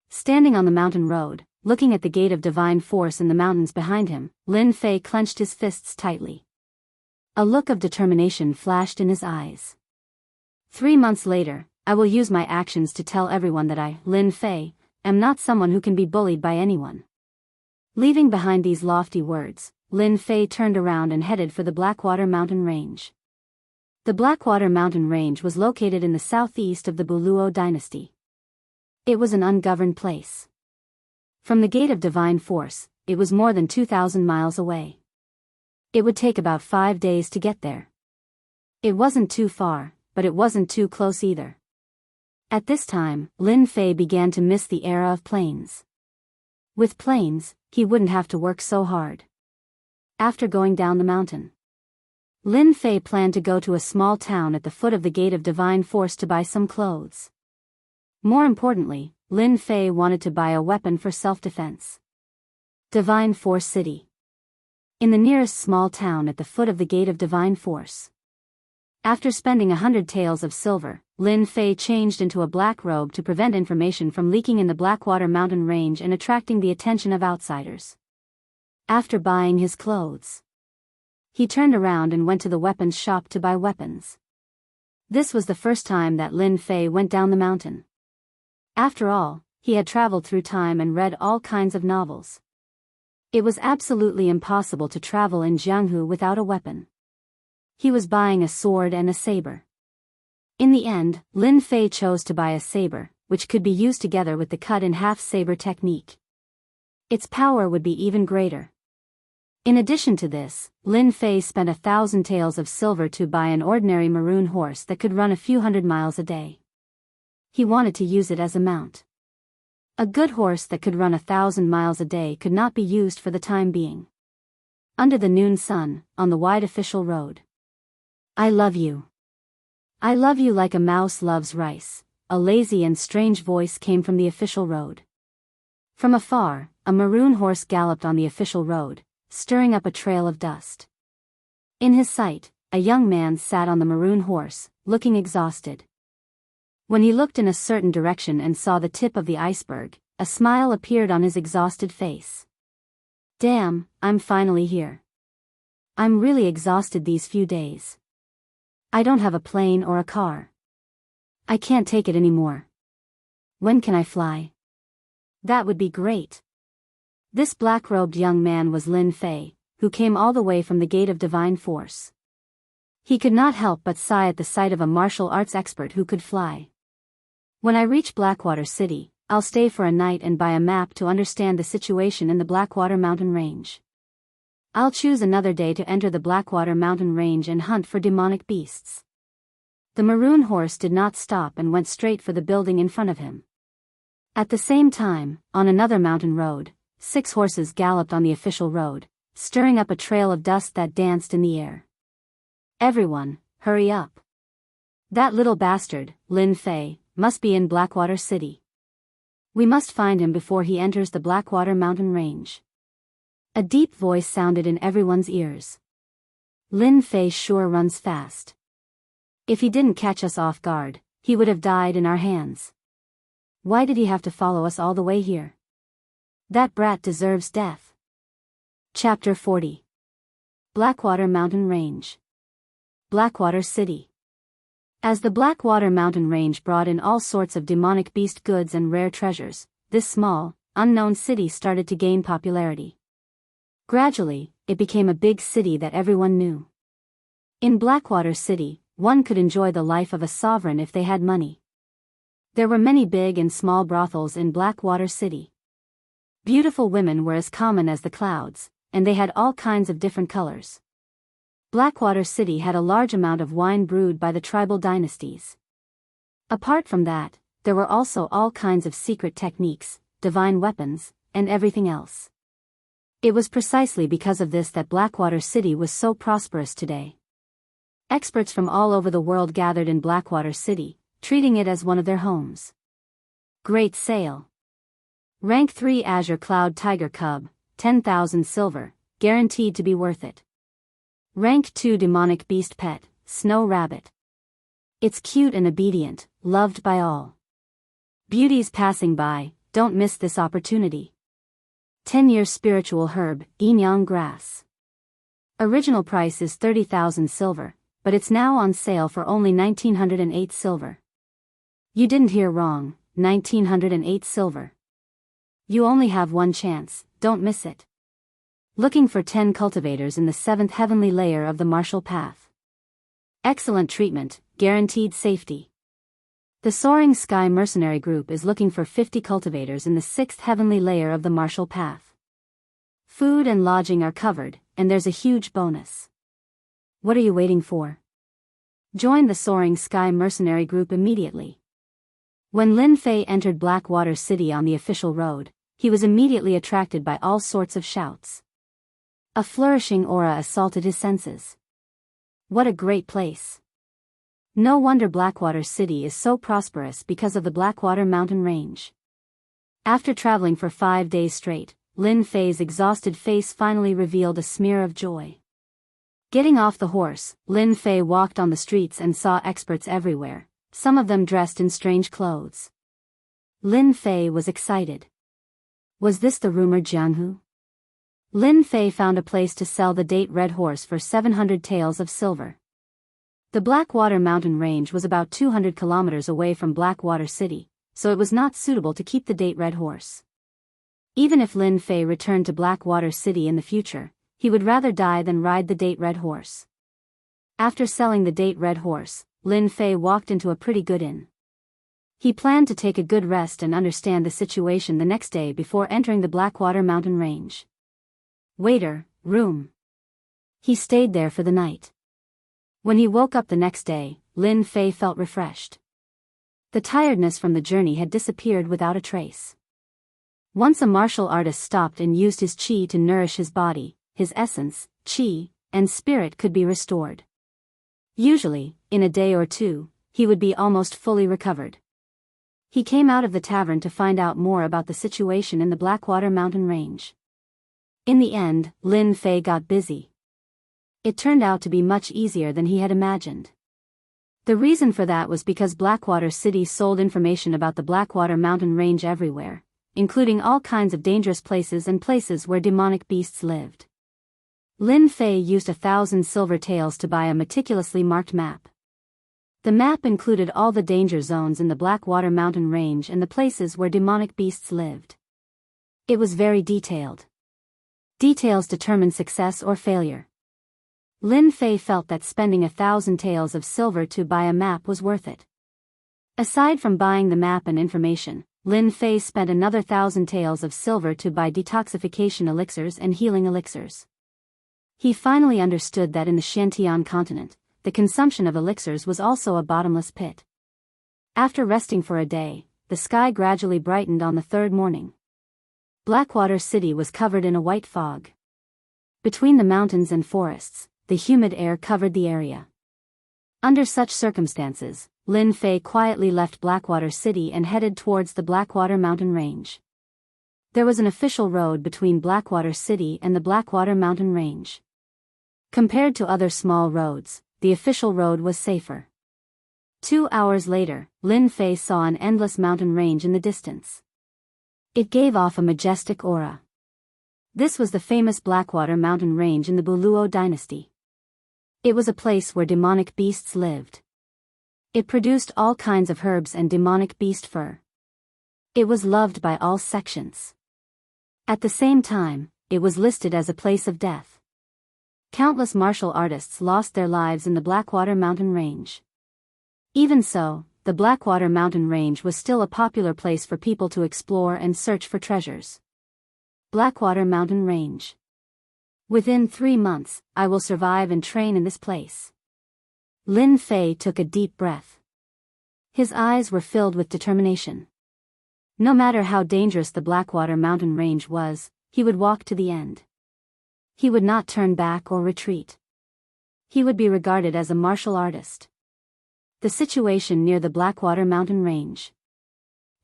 Standing on the mountain road, looking at the Gate of Divine Force in the mountains behind him, Lin Fei clenched his fists tightly. A look of determination flashed in his eyes. 3 months later, I will use my actions to tell everyone that I, Lin Fei, am not someone who can be bullied by anyone. Leaving behind these lofty words, Lin Fei turned around and headed for the Blackwater Mountain Range. The Blackwater Mountain Range was located in the southeast of the Buluo dynasty. It was an ungoverned place. From the Gate of Divine Force, it was more than 2,000 miles away. It would take about 5 days to get there. It wasn't too far, but it wasn't too close either. At this time, Lin Fei began to miss the era of planes. With planes, he wouldn't have to work so hard. After going down the mountain, Lin Fei planned to go to a small town at the foot of the Gate of Divine Force to buy some clothes. More importantly, Lin Fei wanted to buy a weapon for self-defense. Divine Force City. In the nearest small town at the foot of the Gate of Divine Force. After spending 100 taels of silver, Lin Fei changed into a black robe to prevent information from leaking in the Blackwater Mountain Range and attracting the attention of outsiders. After buying his clothes, he turned around and went to the weapons shop to buy weapons. This was the first time that Lin Fei went down the mountain. After all, he had traveled through time and read all kinds of novels. It was absolutely impossible to travel in Jianghu without a weapon. He was buying a sword and a saber. In the end, Lin Fei chose to buy a saber, which could be used together with the cut-in-half saber technique. Its power would be even greater. In addition to this, Lin Fei spent 1,000 taels of silver to buy an ordinary maroon horse that could run a few hundred miles a day. He wanted to use it as a mount. A good horse that could run 1,000 miles a day could not be used for the time being. Under the noon sun, on the wide official road. I love you. I love you like a mouse loves rice, a lazy and strange voice came from the official road. From afar, a maroon horse galloped on the official road, stirring up a trail of dust. In his sight, a young man sat on the maroon horse, looking exhausted. When he looked in a certain direction and saw the tip of the iceberg, a smile appeared on his exhausted face. Damn, I'm finally here. I'm really exhausted these few days. I don't have a plane or a car. I can't take it anymore. When can I fly? That would be great. This black-robed young man was Lin Fei, who came all the way from the Gate of Divine Force. He could not help but sigh at the sight of a martial arts expert who could fly. When I reach Blackwater City, I'll stay for a night and buy a map to understand the situation in the Blackwater Mountain Range. I'll choose another day to enter the Blackwater Mountain Range and hunt for demonic beasts. The maroon horse did not stop and went straight for the building in front of him. At the same time, on another mountain road, 6 horses galloped on the official road, stirring up a trail of dust that danced in the air. Everyone, hurry up. That little bastard, Lin Fei, must be in Blackwater City. We must find him before he enters the Blackwater Mountain Range. A deep voice sounded in everyone's ears. Lin Fei sure runs fast. If he didn't catch us off guard, he would have died in our hands. Why did he have to follow us all the way here? That brat deserves death. Chapter 40. Blackwater Mountain Range. Blackwater City. As the Blackwater Mountain Range brought in all sorts of demonic beast goods and rare treasures, this small, unknown city started to gain popularity. Gradually, it became a big city that everyone knew. In Blackwater City, one could enjoy the life of a sovereign if they had money. There were many big and small brothels in Blackwater City. Beautiful women were as common as the clouds, and they had all kinds of different colors. Blackwater City had a large amount of wine brewed by the tribal dynasties. Apart from that, there were also all kinds of secret techniques, divine weapons, and everything else. It was precisely because of this that Blackwater City was so prosperous today. Experts from all over the world gathered in Blackwater City, treating it as one of their homes. Great sale. Rank 3 Azure Cloud Tiger Cub, 10,000 silver, guaranteed to be worth it. Rank 2 Demonic Beast Pet, Snow Rabbit. It's cute and obedient, loved by all. Beauties passing by, don't miss this opportunity. 10-year Spiritual Herb, Inyang Grass. Original price is 30,000 silver, but it's now on sale for only 1,908 silver. You didn't hear wrong, 1,908 silver. You only have one chance, don't miss it. Looking for 10 cultivators in the 7th heavenly layer of the martial path. Excellent treatment, guaranteed safety. The Soaring Sky Mercenary Group is looking for 50 cultivators in the 6th heavenly layer of the martial path. Food and lodging are covered, and there's a huge bonus. What are you waiting for? Join the Soaring Sky Mercenary Group immediately. When Lin Fei entered Blackwater City on the official road, he was immediately attracted by all sorts of shouts. A flourishing aura assaulted his senses. What a great place. No wonder Blackwater City is so prosperous because of the Blackwater Mountain Range. After traveling for 5 days straight, Lin Fei's exhausted face finally revealed a smear of joy. Getting off the horse, Lin Fei walked on the streets and saw experts everywhere, some of them dressed in strange clothes. Lin Fei was excited. Was this the rumored Jianghu? Lin Fei found a place to sell the date red horse for 700 taels of silver. The Blackwater Mountain Range was about 200 kilometers away from Blackwater City, so it was not suitable to keep the date red horse. Even if Lin Fei returned to Blackwater City in the future, he would rather die than ride the date red horse. After selling the date red horse, Lin Fei walked into a pretty good inn. He planned to take a good rest and understand the situation the next day before entering the Blackwater Mountain Range. Waiter, room. He stayed there for the night. When he woke up the next day, Lin Fei felt refreshed. The tiredness from the journey had disappeared without a trace. Once a martial artist stopped and used his qi to nourish his body, his essence, qi, and spirit could be restored. Usually, in a day or two, he would be almost fully recovered. He came out of the tavern to find out more about the situation in the Blackwater Mountain Range. In the end, Lin Fei got busy. It turned out to be much easier than he had imagined. The reason for that was because Blackwater City sold information about the Blackwater Mountain Range everywhere, including all kinds of dangerous places and places where demonic beasts lived. Lin Fei used 1,000 silver taels to buy a meticulously marked map. The map included all the danger zones in the Blackwater Mountain Range and the places where demonic beasts lived. It was very detailed. Details determine success or failure. Lin Fei felt that spending 1,000 taels of silver to buy a map was worth it. Aside from buying the map and information, Lin Fei spent another 1,000 taels of silver to buy detoxification elixirs and healing elixirs. He finally understood that in the Shantian continent, the consumption of elixirs was also a bottomless pit. After resting for a day, the sky gradually brightened on the third morning. Blackwater City was covered in a white fog. Between the mountains and forests, the humid air covered the area. Under such circumstances, Lin Fei quietly left Blackwater City and headed towards the Blackwater Mountain Range. There was an official road between Blackwater City and the Blackwater Mountain Range. Compared to other small roads, the official road was safer. 2 hours later, Lin Fei saw an endless mountain range in the distance. It gave off a majestic aura. This was the famous Blackwater Mountain Range in the Buluo dynasty. It was a place where demonic beasts lived. It produced all kinds of herbs and demonic beast fur. It was loved by all sections. At the same time, it was listed as a place of death. Countless martial artists lost their lives in the Blackwater Mountain Range. Even so, the Blackwater Mountain Range was still a popular place for people to explore and search for treasures. Blackwater Mountain Range. Within 3 months, I will survive and train in this place. Lin Fei took a deep breath. His eyes were filled with determination. No matter how dangerous the Blackwater Mountain Range was, he would walk to the end. He would not turn back or retreat. He would be regarded as a martial artist. The situation near the Blackwater Mountain Range.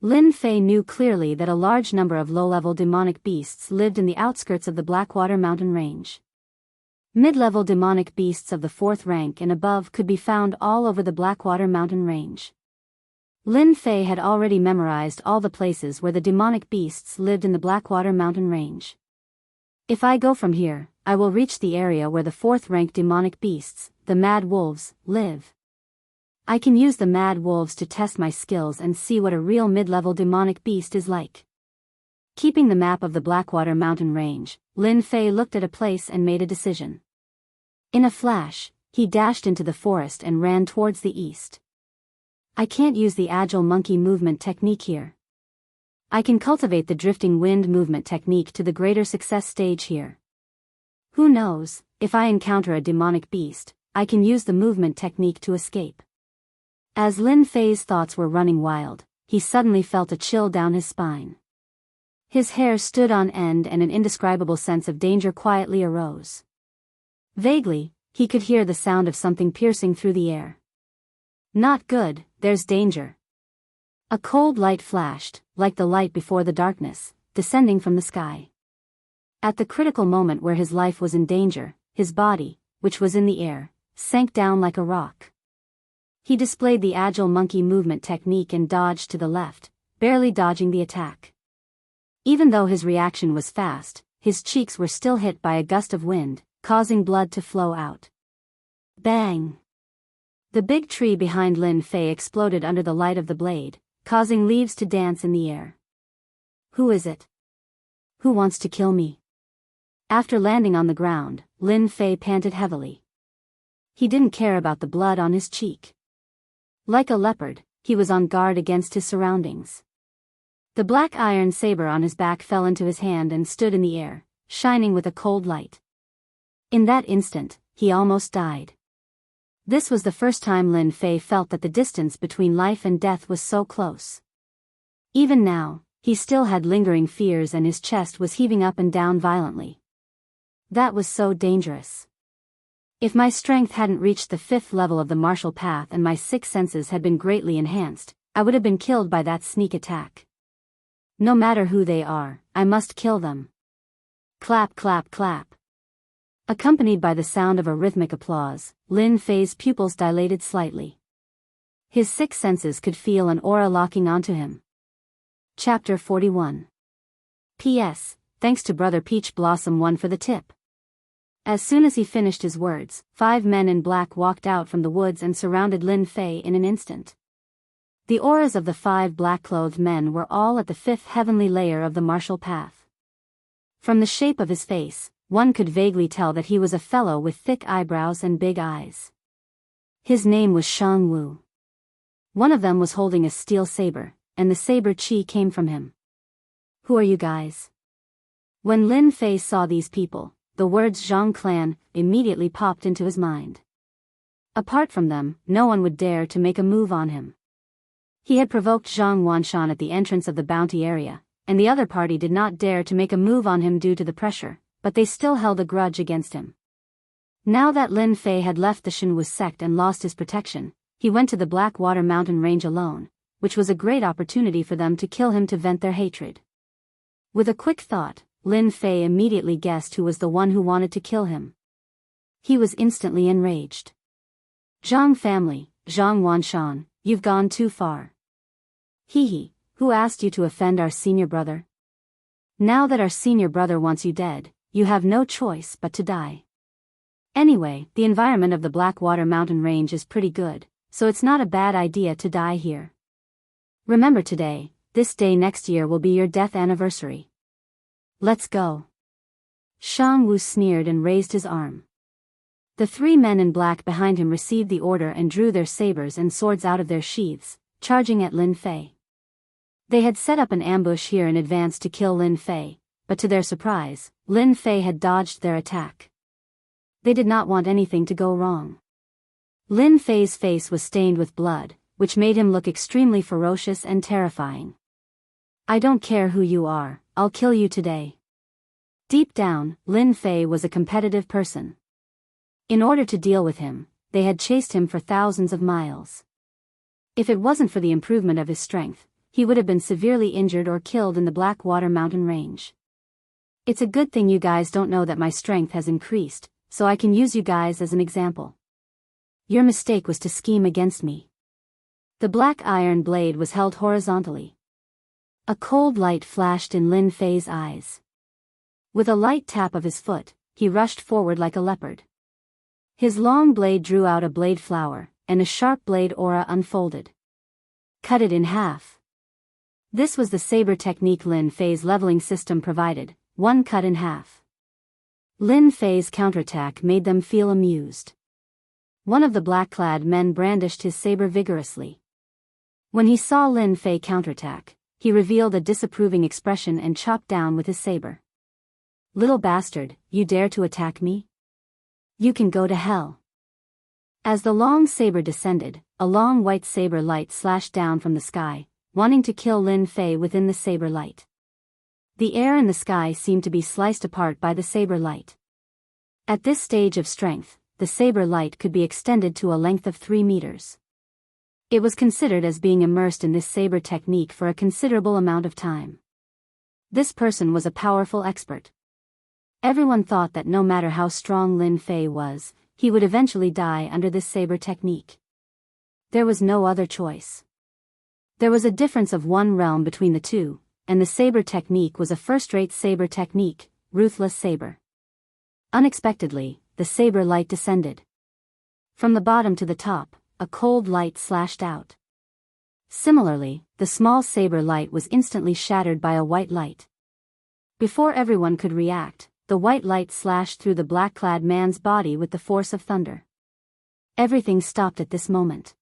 Lin Fei knew clearly that a large number of low-level demonic beasts lived in the outskirts of the Blackwater Mountain Range. Mid-level demonic beasts of the 4th rank and above could be found all over the Blackwater Mountain Range. Lin Fei had already memorized all the places where the demonic beasts lived in the Blackwater Mountain Range. If I go from here, I will reach the area where the 4th rank demonic beasts, the Mad Wolves, live. I can use the Mad Wolves to test my skills and see what a real mid-level demonic beast is like. Keeping the map of the Blackwater Mountain Range, Lin Fei looked at a place and made a decision. In a flash, he dashed into the forest and ran towards the east. I can't use the agile monkey movement technique here. I can cultivate the drifting wind movement technique to the greater success stage here. Who knows, if I encounter a demonic beast, I can use the movement technique to escape. As Lin Fei's thoughts were running wild, he suddenly felt a chill down his spine. His hair stood on end and an indescribable sense of danger quietly arose. Vaguely, he could hear the sound of something piercing through the air. Not good, there's danger. A cold light flashed, like the light before the darkness, descending from the sky. At the critical moment where his life was in danger, his body, which was in the air, sank down like a rock. He displayed the agile monkey movement technique and dodged to the left, barely dodging the attack. Even though his reaction was fast, his cheeks were still hit by a gust of wind, causing blood to flow out. Bang! The big tree behind Lin Fei exploded under the light of the blade, causing leaves to dance in the air. Who is it? Who wants to kill me? After landing on the ground, Lin Fei panted heavily. He didn't care about the blood on his cheek. Like a leopard, he was on guard against his surroundings. The black iron saber on his back fell into his hand and stood in the air, shining with a cold light. In that instant, he almost died. This was the first time Lin Fei felt that the distance between life and death was so close. Even now, he still had lingering fears and his chest was heaving up and down violently. That was so dangerous. If my strength hadn't reached the 5th level of the martial path and my 6 senses had been greatly enhanced, I would have been killed by that sneak attack. No matter who they are, I must kill them. Clap clap clap. Accompanied by the sound of a rhythmic applause, Lin Fei's pupils dilated slightly. His six senses could feel an aura locking onto him. Chapter 41. P.S. Thanks to Brother Peach Blossom 1 for the tip. As soon as he finished his words, 5 men in black walked out from the woods and surrounded Lin Fei in an instant. The auras of the 5 black-clothed men were all at the 5th heavenly layer of the martial path. From the shape of his face, one could vaguely tell that he was a fellow with thick eyebrows and big eyes. His name was Jianghu. One of them was holding a steel saber, and the saber chi came from him. Who are you guys? When Lin Fei saw these people, the words Zhang clan immediately popped into his mind. Apart from them, no one would dare to make a move on him. He had provoked Zhang Wanshan at the entrance of the bounty area, and the other party did not dare to make a move on him due to the pressure, but they still held a grudge against him. Now that Lin Fei had left the Shenwu sect and lost his protection, he went to the Blackwater Mountain Range alone, which was a great opportunity for them to kill him to vent their hatred. With a quick thought, Lin Fei immediately guessed who was the one who wanted to kill him. He was instantly enraged. Zhang family, Zhang Wanshan, you've gone too far. Hee, who asked you to offend our senior brother? Now that our senior brother wants you dead, you have no choice but to die. Anyway, the environment of the Blackwater Mountain Range is pretty good, so it's not a bad idea to die here. Remember today, this day next year will be your death anniversary. Let's go. Shang Wu sneered and raised his arm. The 3 men in black behind him received the order and drew their sabers and swords out of their sheaths, charging at Lin Fei. They had set up an ambush here in advance to kill Lin Fei, but to their surprise, Lin Fei had dodged their attack. They did not want anything to go wrong. Lin Fei's face was stained with blood, which made him look extremely ferocious and terrifying. I don't care who you are, I'll kill you today. Deep down, Lin Fei was a competitive person. In order to deal with him, they had chased him for thousands of miles. If it wasn't for the improvement of his strength, he would have been severely injured or killed in the Blackwater Mountain Range. It's a good thing you guys don't know that my strength has increased, so I can use you guys as an example. Your mistake was to scheme against me. The black iron blade was held horizontally. A cold light flashed in Lin Fei's eyes. With a light tap of his foot, he rushed forward like a leopard. His long blade drew out a blade flower, and a sharp blade aura unfolded. Cut it in half. This was the saber technique Lin Fei's leveling system provided, one cut in half. Lin Fei's counterattack made them feel amused. One of the black-clad men brandished his saber vigorously. When he saw Lin Fei counterattack, he revealed a disapproving expression and chopped down with his saber. Little bastard, you dare to attack me? You can go to hell. As the long saber descended, a long white saber light slashed down from the sky, wanting to kill Lin Fei within the saber light. The air and the sky seemed to be sliced apart by the saber light. At this stage of strength, the saber light could be extended to a length of 3 meters. It was considered as being immersed in this saber technique for a considerable amount of time. This person was a powerful expert. Everyone thought that no matter how strong Lin Fei was, he would eventually die under this saber technique. There was no other choice. There was a difference of 1 realm between the two, and the saber technique was a first-rate saber technique, ruthless saber. Unexpectedly, the saber light descended. From the bottom to the top, a cold light slashed out. Similarly, the small saber light was instantly shattered by a white light. Before everyone could react, the white light slashed through the black-clad man's body with the force of thunder. Everything stopped at this moment.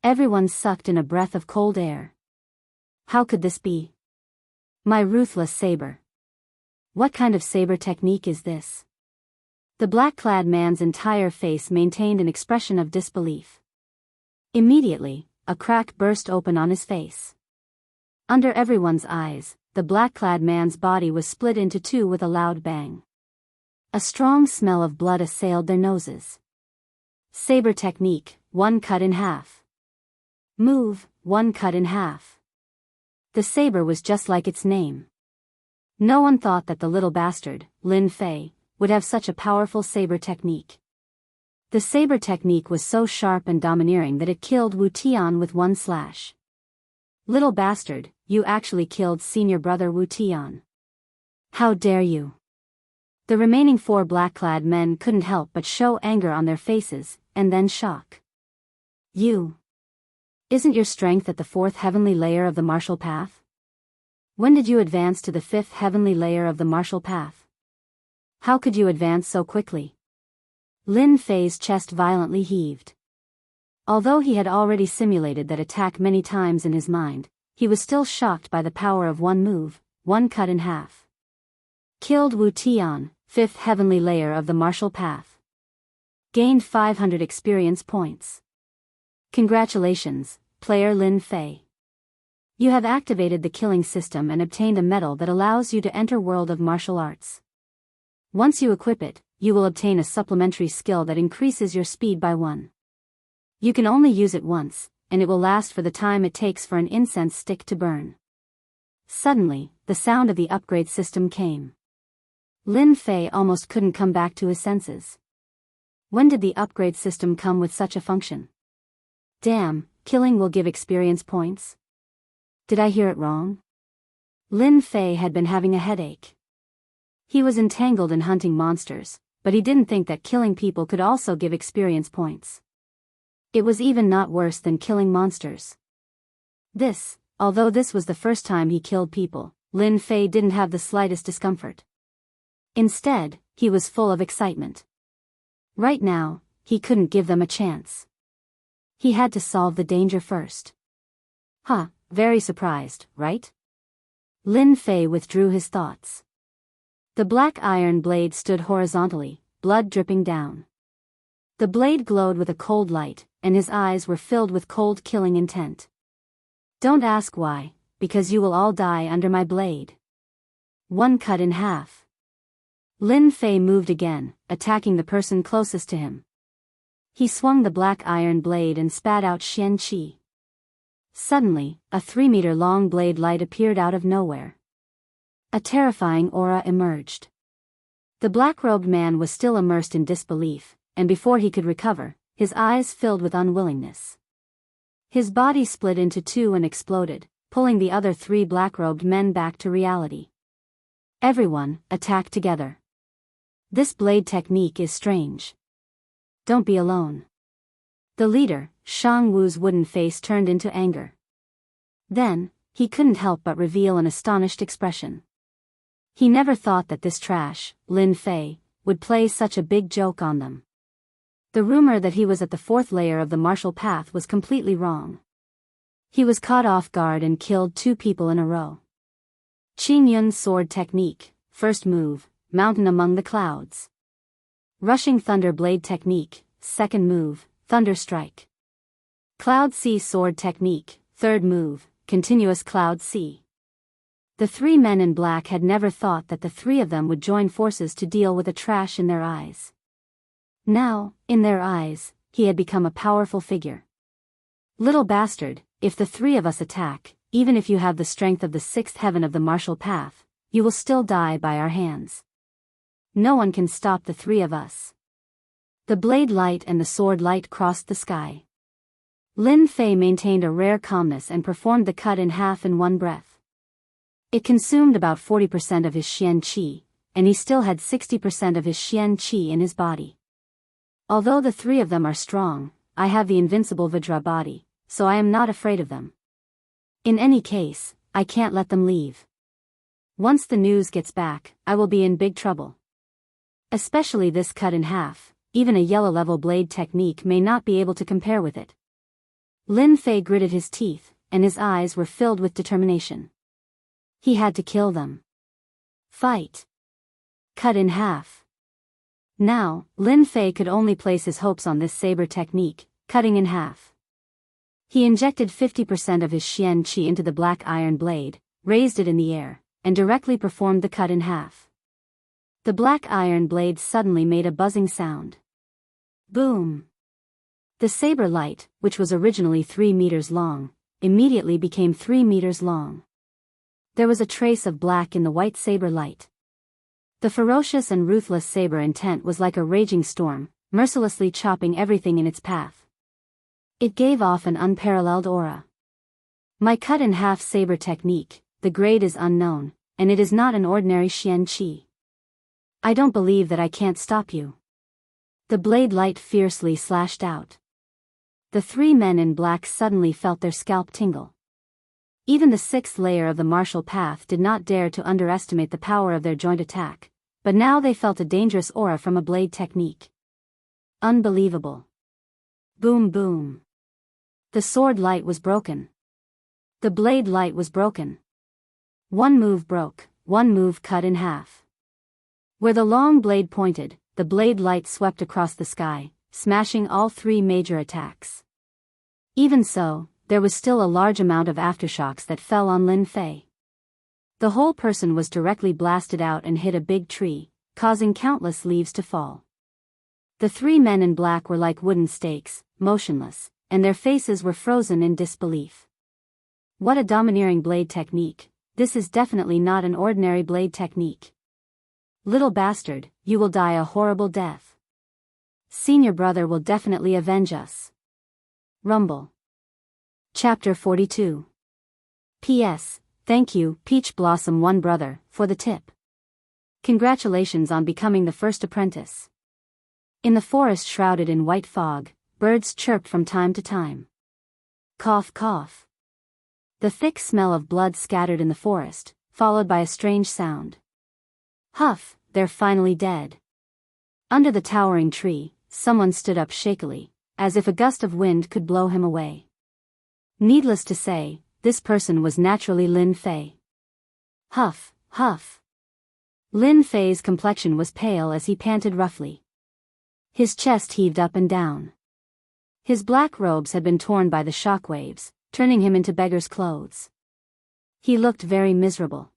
Everyone sucked in a breath of cold air. How could this be? My ruthless saber. What kind of saber technique is this? The black-clad man's entire face maintained an expression of disbelief. Immediately, a crack burst open on his face. Under everyone's eyes, the black-clad man's body was split into 2 with a loud bang. A strong smell of blood assailed their noses. Saber technique, 1 cut in half. Move, one cut in half. The saber was just like its name. No one thought that the little bastard, Lin Fei, would have such a powerful saber technique. The saber technique was so sharp and domineering that it killed Wu Tian with one slash. Little bastard, you actually killed senior brother Wu Tian. How dare you? The remaining 4 black-clad men couldn't help but show anger on their faces, and then shock. You. Isn't your strength at the 4th heavenly layer of the martial path? When did you advance to the 5th heavenly layer of the martial path? How could you advance so quickly? Lin Fei's chest violently heaved. Although he had already simulated that attack many times in his mind, he was still shocked by the power of one move, one cut in half. Killed Wu Tian, 5th heavenly layer of the martial path. Gained 500 experience points. Congratulations, player Lin Fei. You have activated the killing system and obtained a medal that allows you to enter world of martial arts. Once you equip it, you will obtain a supplementary skill that increases your speed by 1. You can only use it once, and it will last for the time it takes for an incense stick to burn. Suddenly, the sound of the upgrade system came. Lin Fei almost couldn't come back to his senses. When did the upgrade system come with such a function? Damn, killing will give experience points? Did I hear it wrong? Lin Fei had been having a headache. He was entangled in hunting monsters, but he didn't think that killing people could also give experience points. It was even not worse than killing monsters. Although this was the first time he killed people, Lin Fei didn't have the slightest discomfort. Instead, he was full of excitement. Right now, he couldn't give them a chance. He had to solve the danger first. Very surprised, right? Lin Fei withdrew his thoughts. The black iron blade stood horizontally, blood dripping down. The blade glowed with a cold light, and his eyes were filled with cold killing intent. Don't ask why, because you will all die under my blade. One cut in half. Lin Fei moved again, attacking the person closest to him. He swung the black iron blade and spat out Xian Qi. Suddenly, a 3-meter-long blade light appeared out of nowhere. A terrifying aura emerged. The black-robed man was still immersed in disbelief, and before he could recover, his eyes filled with unwillingness. His body split into 2 and exploded, pulling the other 3 black-robed men back to reality. Everyone, attack together. This blade technique is strange. Don't be alone. The leader, Shang Wu's wooden face turned into anger. Then, he couldn't help but reveal an astonished expression. He never thought that this trash, Lin Fei, would play such a big joke on them. The rumor that he was at the 4th layer of the martial path was completely wrong. He was caught off guard and killed 2 people in a row. Qing Yun's sword technique, first move, mountain among the clouds. Rushing thunder blade technique, second move, thunder strike. Cloud sea sword technique, third move, continuous cloud sea. The 3 men in black had never thought that the 3 of them would join forces to deal with the trash in their eyes. Now, in their eyes, he had become a powerful figure. Little bastard, if the 3 of us attack, even if you have the strength of the 6th heaven of the martial path, you will still die by our hands. No one can stop the 3 of us. The blade light and the sword light crossed the sky. Lin Fei maintained a rare calmness and performed the cut in half in one breath. It consumed about 40% of his Xian Qi, and he still had 60% of his Xian Qi in his body. Although the 3 of them are strong, I have the invincible Vajra body, so I am not afraid of them. In any case, I can't let them leave. Once the news gets back, I will be in big trouble. Especially this cut in half, even a yellow-level blade technique may not be able to compare with it. Lin Fei gritted his teeth, and his eyes were filled with determination. He had to kill them. Fight. Cut in half. Now, Lin Fei could only place his hopes on this saber technique, cutting in half. He injected 50% of his Xian Qi into the black iron blade, raised it in the air, and directly performed the cut in half. The black iron blade suddenly made a buzzing sound. Boom! The saber light, which was originally 3 meters long, immediately became 3 meters long. There was a trace of black in the white saber light. The ferocious and ruthless saber intent was like a raging storm, mercilessly chopping everything in its path. It gave off an unparalleled aura. My cut-in-half saber technique, the grade is unknown, and it is not an ordinary Xian Qi. I don't believe that I can't stop you. The blade light fiercely slashed out. The 3 men in black suddenly felt their scalp tingle. Even the 6th layer of the martial path did not dare to underestimate the power of their joint attack, but now they felt a dangerous aura from a blade technique. Unbelievable. Boom boom. The sword light was broken. The blade light was broken. One move broke, one move cut in half. Where the long blade pointed, the blade light swept across the sky, smashing all 3 major attacks. Even so, there was still a large amount of aftershocks that fell on Lin Fei. The whole person was directly blasted out and hit a big tree, causing countless leaves to fall. The 3 men in black were like wooden stakes, motionless, and their faces were frozen in disbelief. What a domineering blade technique! This is definitely not an ordinary blade technique. Little bastard, you will die a horrible death. Senior brother will definitely avenge us. Rumble. Chapter 42. P.S. Thank you, Peach Blossom 1 brother, for the tip. Congratulations on becoming the first apprentice. In the forest shrouded in white fog, birds chirped from time to time. Cough cough. The thick smell of blood scattered in the forest, followed by a strange sound. Huff, they're finally dead. Under the towering tree, someone stood up shakily, as if a gust of wind could blow him away. Needless to say, this person was naturally Lin Fei. Huff, huff. Lin Fei's complexion was pale as he panted roughly. His chest heaved up and down. His black robes had been torn by the shockwaves, turning him into beggar's clothes. He looked very miserable.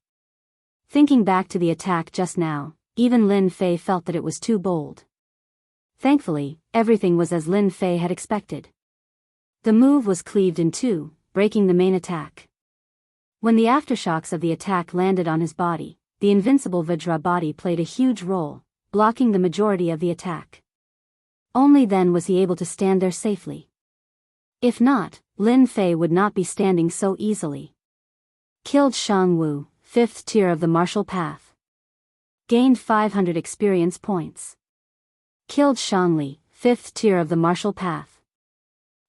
Thinking back to the attack just now, even Lin Fei felt that it was too bold. Thankfully, everything was as Lin Fei had expected. The move was cleaved in 2, breaking the main attack. When the aftershocks of the attack landed on his body, the invincible Vajra body played a huge role, blocking the majority of the attack. Only then was he able to stand there safely. If not, Lin Fei would not be standing so easily. Killed Jianghu, 5th tier of the martial path. Gained 500 experience points. Killed Shangli, 5th tier of the martial path.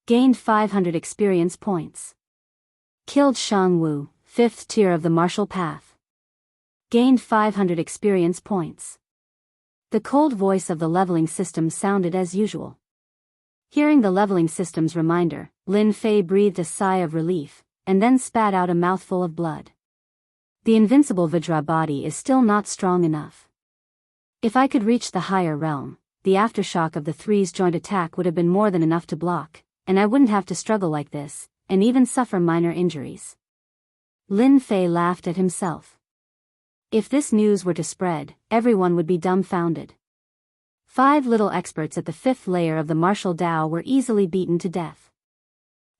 Gained 500 experience points. Killed Shangwu, 5th tier of the martial path. Gained 500 experience points. The cold voice of the leveling system sounded as usual. Hearing the leveling system's reminder, Lin Fei breathed a sigh of relief, and then spat out a mouthful of blood. The invincible Vajra body is still not strong enough. If I could reach the higher realm, the aftershock of the 3's joint attack would have been more than enough to block, and I wouldn't have to struggle like this, and even suffer minor injuries. Lin Fei laughed at himself. If this news were to spread, everyone would be dumbfounded. 5 little experts at the 5th layer of the martial Dao were easily beaten to death.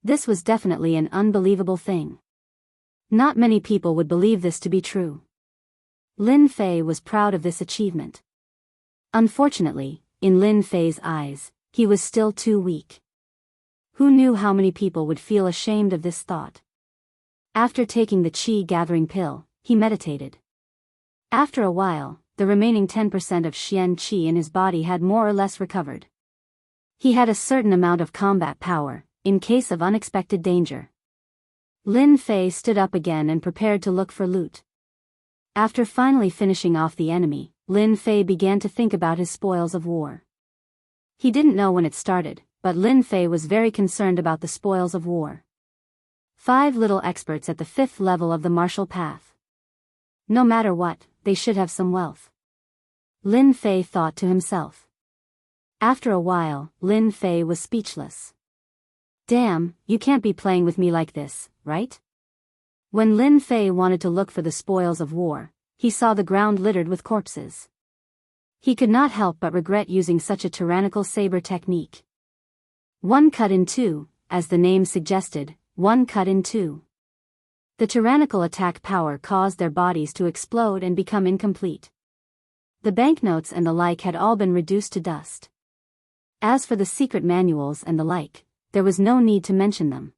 This was definitely an unbelievable thing. Not many people would believe this to be true. Lin Fei was proud of this achievement. Unfortunately, in Lin Fei's eyes, he was still too weak. Who knew how many people would feel ashamed of this thought? After taking the qi-gathering pill, he meditated. After a while, the remaining 10% of Xian Qi in his body had more or less recovered. He had a certain amount of combat power, in case of unexpected danger. Lin Fei stood up again and prepared to look for loot. After finally finishing off the enemy, Lin Fei began to think about his spoils of war. He didn't know when it started, but Lin Fei was very concerned about the spoils of war. 5 little experts at the 5th level of the martial path. No matter what, they should have some wealth. Lin Fei thought to himself. After a while, Lin Fei was speechless. Damn, you can't be playing with me like this, right? When Lin Fei wanted to look for the spoils of war, he saw the ground littered with corpses. He could not help but regret using such a tyrannical saber technique. One cut in two, as the name suggested, one cut in two. The tyrannical attack power caused their bodies to explode and become incomplete. The banknotes and the like had all been reduced to dust. As for the secret manuals and the like, there was no need to mention them.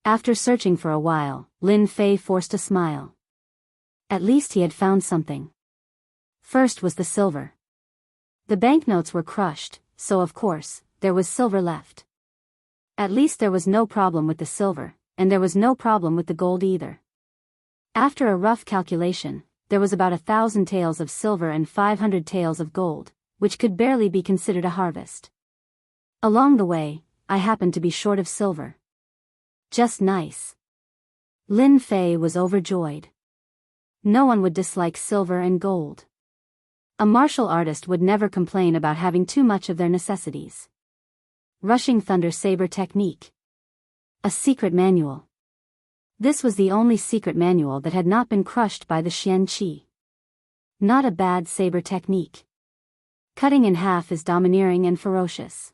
After searching for a while, Lin Fei forced a smile. At least he had found something. First was the silver. The banknotes were crushed, so of course, there was silver left. At least there was no problem with the silver, and there was no problem with the gold either. After a rough calculation, there was about 1,000 taels of silver and 500 taels of gold, which could barely be considered a harvest. Along the way, I happened to be short of silver. Just nice. Lin Fei was overjoyed. No one would dislike silver and gold. A martial artist would never complain about having too much of their necessities. Rushing Thunder Saber Technique. A secret manual. This was the only secret manual that had not been crushed by the Xian Qi. Not a bad saber technique. Cutting in half is domineering and ferocious.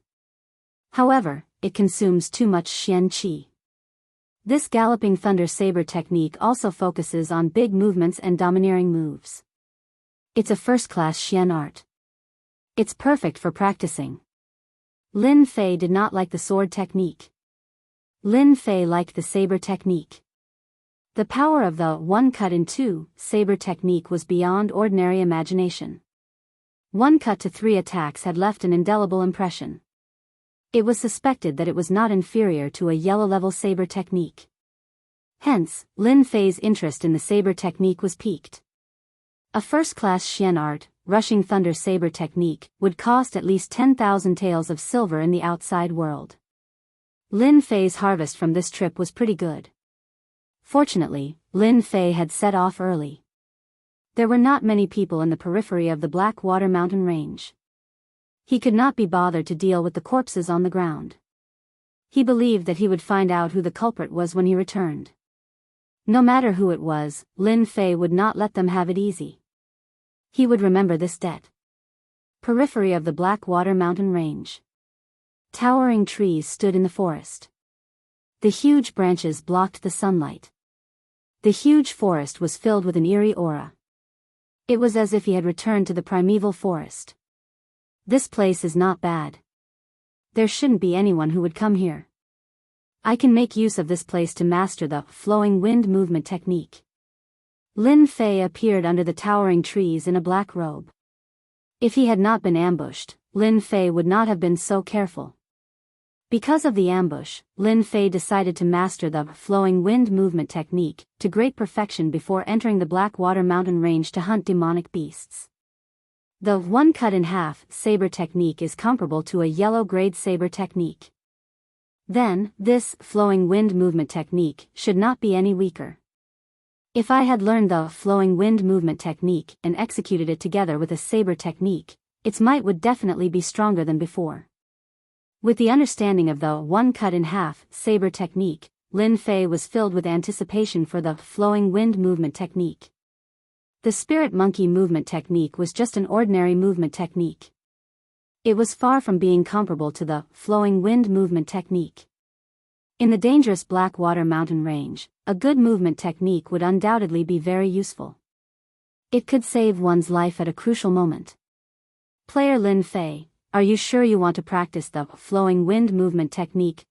However, it consumes too much Xian Qi. This Galloping Thunder Saber technique also focuses on big movements and domineering moves. It's a first-class Xian art. It's perfect for practicing. Lin Fei did not like the sword technique. Lin Fei liked the saber technique. The power of the one cut in two saber technique was beyond ordinary imagination. One cut to three attacks had left an indelible impression. It was suspected that it was not inferior to a yellow-level saber technique. Hence, Lin Fei's interest in the saber technique was piqued. A first-class Xian art, Rushing Thunder Saber technique, would cost at least 10,000 taels of silver in the outside world. Lin Fei's harvest from this trip was pretty good. Fortunately, Lin Fei had set off early. There were not many people in the periphery of the Blackwater mountain range. He could not be bothered to deal with the corpses on the ground. He believed that he would find out who the culprit was when he returned. No matter who it was, Lin Fei would not let them have it easy. He would remember this debt. Periphery of the Blackwater mountain range. Towering trees stood in the forest. The huge branches blocked the sunlight. The huge forest was filled with an eerie aura. It was as if he had returned to the primeval forest. This place is not bad. There shouldn't be anyone who would come here. I can make use of this place to master the flowing wind movement technique. Lin Fei appeared under the towering trees in a black robe. If he had not been ambushed, Lin Fei would not have been so careful. Because of the ambush, Lin Fei decided to master the flowing wind movement technique to great perfection before entering the Blackwater mountain range to hunt demonic beasts. The one cut in half saber technique is comparable to a yellow-grade saber technique. Then, this flowing wind movement technique should not be any weaker. If I had learned the flowing wind movement technique and executed it together with a saber technique, its might would definitely be stronger than before. With the understanding of the one cut in half saber technique, Lin Fei was filled with anticipation for the flowing wind movement technique. The spirit monkey movement technique was just an ordinary movement technique. It was far from being comparable to the flowing wind movement technique. In the dangerous Blackwater mountain range, a good movement technique would undoubtedly be very useful. It could save one's life at a crucial moment. Player Lin Fei, are you sure you want to practice the flowing wind movement technique?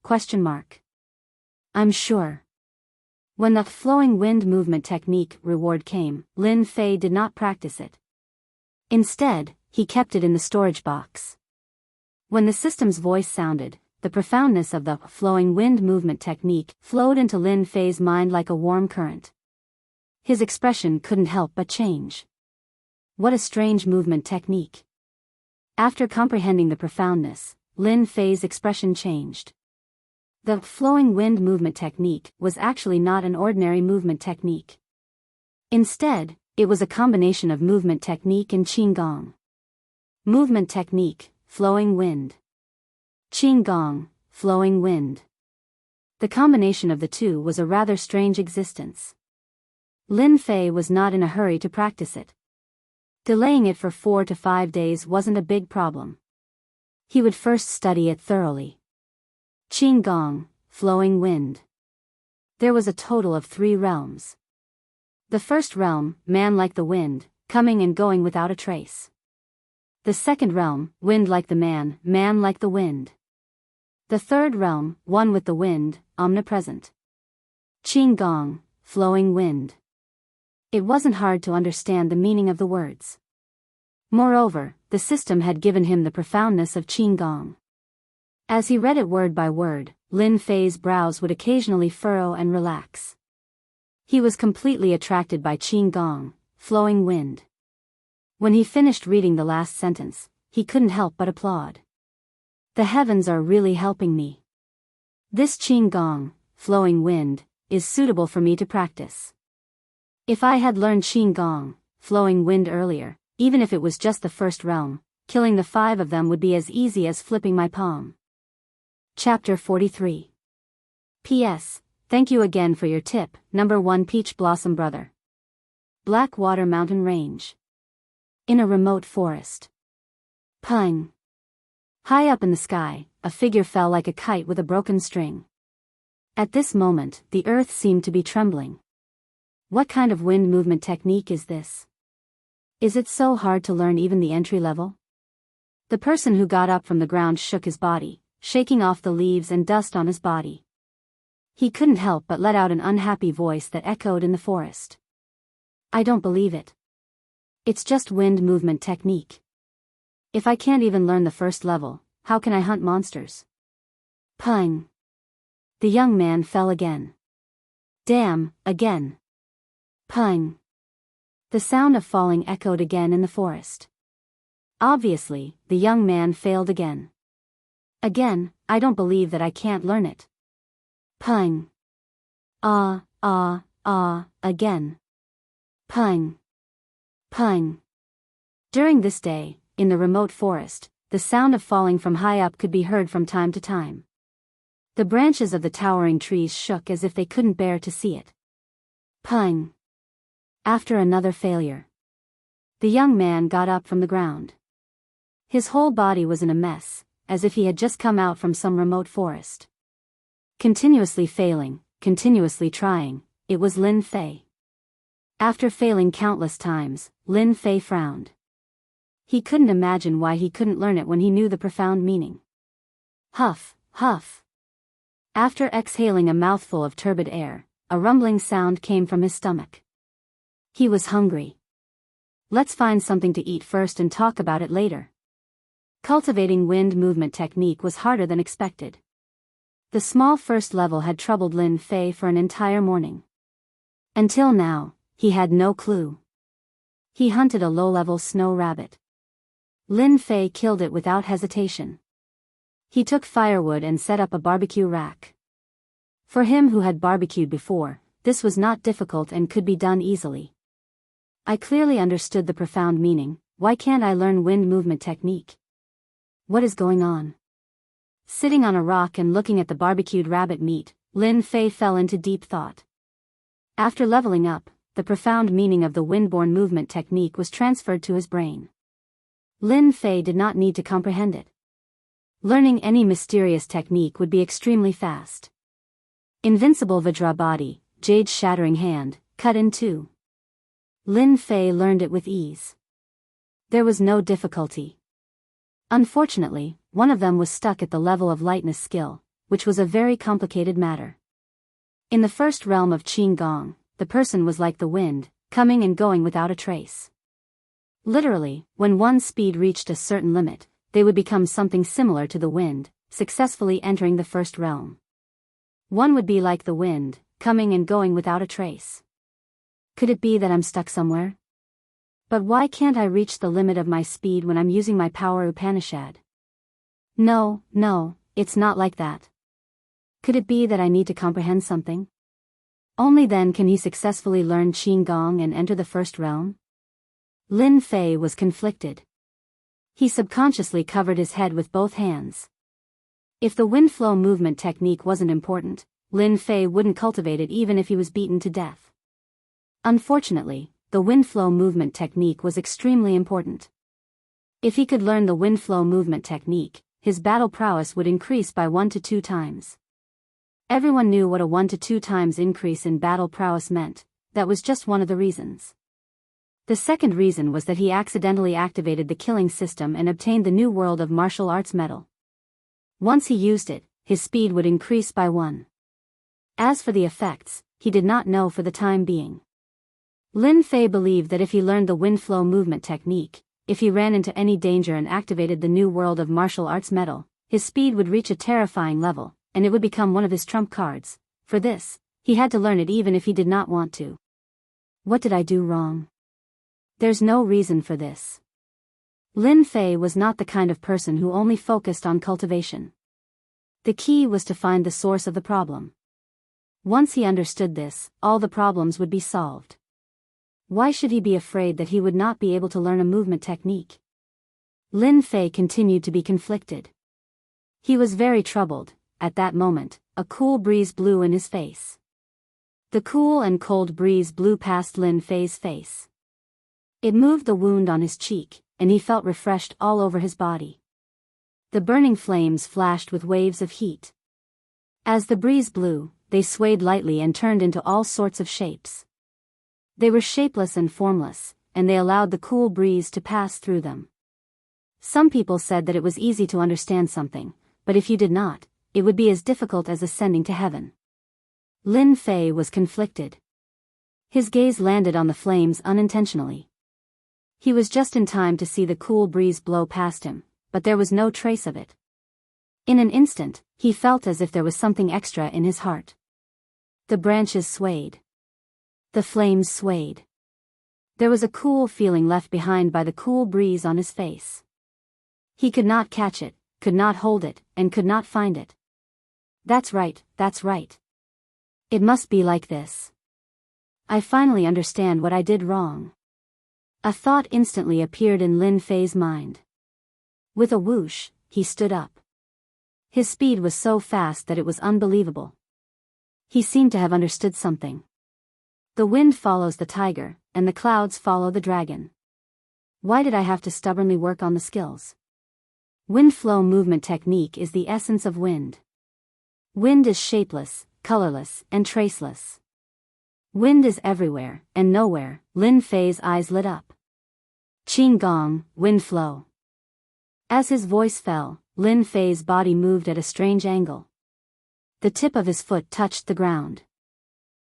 I'm sure. When the flowing wind movement technique reward came, Lin Fei did not practice it. Instead, he kept it in the storage box. When the system's voice sounded, the profoundness of the flowing wind movement technique flowed into Lin Fei's mind like a warm current. His expression couldn't help but change. What a strange movement technique. After comprehending the profoundness, Lin Fei's expression changed. The flowing wind movement technique was actually not an ordinary movement technique. Instead, it was a combination of movement technique and qigong. Movement technique, flowing wind. Qigong, flowing wind. The combination of the two was a rather strange existence. Lin Fei was not in a hurry to practice it. Delaying it for 4 to 5 days wasn't a big problem. He would first study it thoroughly. Qing Gong, flowing wind. There was a total of 3 realms. The first realm, man like the wind, coming and going without a trace. The second realm, wind like the man like the wind. The third realm, one with the wind, omnipresent. Qing Gong, flowing wind. It wasn't hard to understand the meaning of the words. Moreover, the system had given him the profoundness of Qing Gong. As he read it word by word, Lin Fei's brows would occasionally furrow and relax. He was completely attracted by Qing Gong, flowing wind. When he finished reading the last sentence, he couldn't help but applaud. The heavens are really helping me. This Qing Gong, flowing wind, is suitable for me to practice. If I had learned Qing Gong, flowing wind earlier, even if it was just the first realm, killing the 5 of them would be as easy as flipping my palm. Chapter 43. P.S. Thank you again for your tip, number 1 Peach Blossom Brother. Blackwater Mountain Range. In a remote forest. Pung. High up in the sky, a figure fell like a kite with a broken string. At this moment, the earth seemed to be trembling. What kind of wind movement technique is this? Is it so hard to learn even the entry level? The person who got up from the ground shook his body, shaking off the leaves and dust on his body. He couldn't help but let out an unhappy voice that echoed in the forest. I don't believe it. It's just wind movement technique. If I can't even learn the first level, how can I hunt monsters? Pung. The young man fell again. Damn, again. Pung. The sound of falling echoed again in the forest. Obviously, the young man failed again. Again, I don't believe that I can't learn it. Pung. Again. Pung. Pung. During this day, in the remote forest, the sound of falling from high up could be heard from time to time. The branches of the towering trees shook as if they couldn't bear to see it. Pung. After another failure. The young man got up from the ground. His whole body was in a mess, as if he had just come out from some remote forest. Continuously failing, continuously trying, it was Lin Fei. After failing countless times, Lin Fei frowned. He couldn't imagine why he couldn't learn it when he knew the profound meaning. Huff, huff. After exhaling a mouthful of turbid air, a rumbling sound came from his stomach. He was hungry. Let's find something to eat first and talk about it later. Cultivating wind movement technique was harder than expected. The small first level had troubled Lin Fei for an entire morning. Until now, he had no clue. He hunted a low-level snow rabbit. Lin Fei killed it without hesitation. He took firewood and set up a barbecue rack. For him who had barbecued before, this was not difficult and could be done easily. I clearly understood the profound meaning. Why can't I learn wind movement technique? What is going on? Sitting on a rock and looking at the barbecued rabbit meat, Lin Fei fell into deep thought. After leveling up, the profound meaning of the wind-borne movement technique was transferred to his brain. Lin Fei did not need to comprehend it. Learning any mysterious technique would be extremely fast. Invincible Vajra body, jade shattering hand, cut in two. Lin Fei learned it with ease. There was no difficulty. Unfortunately, one of them was stuck at the level of lightness skill, which was a very complicated matter. In the first realm of Qing Gong, the person was like the wind, coming and going without a trace. Literally, when one's speed reached a certain limit, they would become something similar to the wind, successfully entering the first realm. One would be like the wind, coming and going without a trace. Could it be that I'm stuck somewhere? But why can't I reach the limit of my speed when I'm using my power Upanishad? No, it's not like that. Could it be that I need to comprehend something? Only then can he successfully learn Qing Gong and enter the first realm? Lin Fei was conflicted. He subconsciously covered his head with both hands. If the wind flow movement technique wasn't important, Lin Fei wouldn't cultivate it even if he was beaten to death. Unfortunately, the wind flow movement technique was extremely important. If he could learn the wind flow movement technique, his battle prowess would increase by 1 to 2 times. Everyone knew what a 1 to 2 times increase in battle prowess meant. That was just one of the reasons. The second reason was that he accidentally activated the killing system and obtained the new World of Martial Arts medal. Once he used it, his speed would increase by 1. As for the effects, he did not know for the time being. Lin Fei believed that if he learned the wind flow movement technique, if he ran into any danger and activated the new World of Martial Arts medal, his speed would reach a terrifying level, and it would become one of his trump cards. For this, he had to learn it even if he did not want to. What did I do wrong? There's no reason for this. Lin Fei was not the kind of person who only focused on cultivation. The key was to find the source of the problem. Once he understood this, all the problems would be solved. Why should he be afraid that he would not be able to learn a movement technique? Lin Fei continued to be conflicted. He was very troubled. At that moment, a cool breeze blew in his face. The cool and cold breeze blew past Lin Fei's face. It moved the wound on his cheek, and he felt refreshed all over his body. The burning flames flashed with waves of heat. As the breeze blew, they swayed lightly and turned into all sorts of shapes. They were shapeless and formless, and they allowed the cool breeze to pass through them. Some people said that it was easy to understand something, but if you did not, it would be as difficult as ascending to heaven. Lin Fei was conflicted. His gaze landed on the flames unintentionally. He was just in time to see the cool breeze blow past him, but there was no trace of it. In an instant, he felt as if there was something extra in his heart. The branches swayed. The flames swayed. There was a cool feeling left behind by the cool breeze on his face. He could not catch it, could not hold it, and could not find it. That's right, that's right. It must be like this. I finally understand what I did wrong. A thought instantly appeared in Lin Fei's mind. With a whoosh, he stood up. His speed was so fast that it was unbelievable. He seemed to have understood something. The wind follows the tiger, and the clouds follow the dragon. Why did I have to stubbornly work on the skills? Wind flow movement technique is the essence of wind. Wind is shapeless, colorless, and traceless. Wind is everywhere, and nowhere. Lin Fei's eyes lit up. Qing Gong, wind flow. As his voice fell, Lin Fei's body moved at a strange angle. The tip of his foot touched the ground.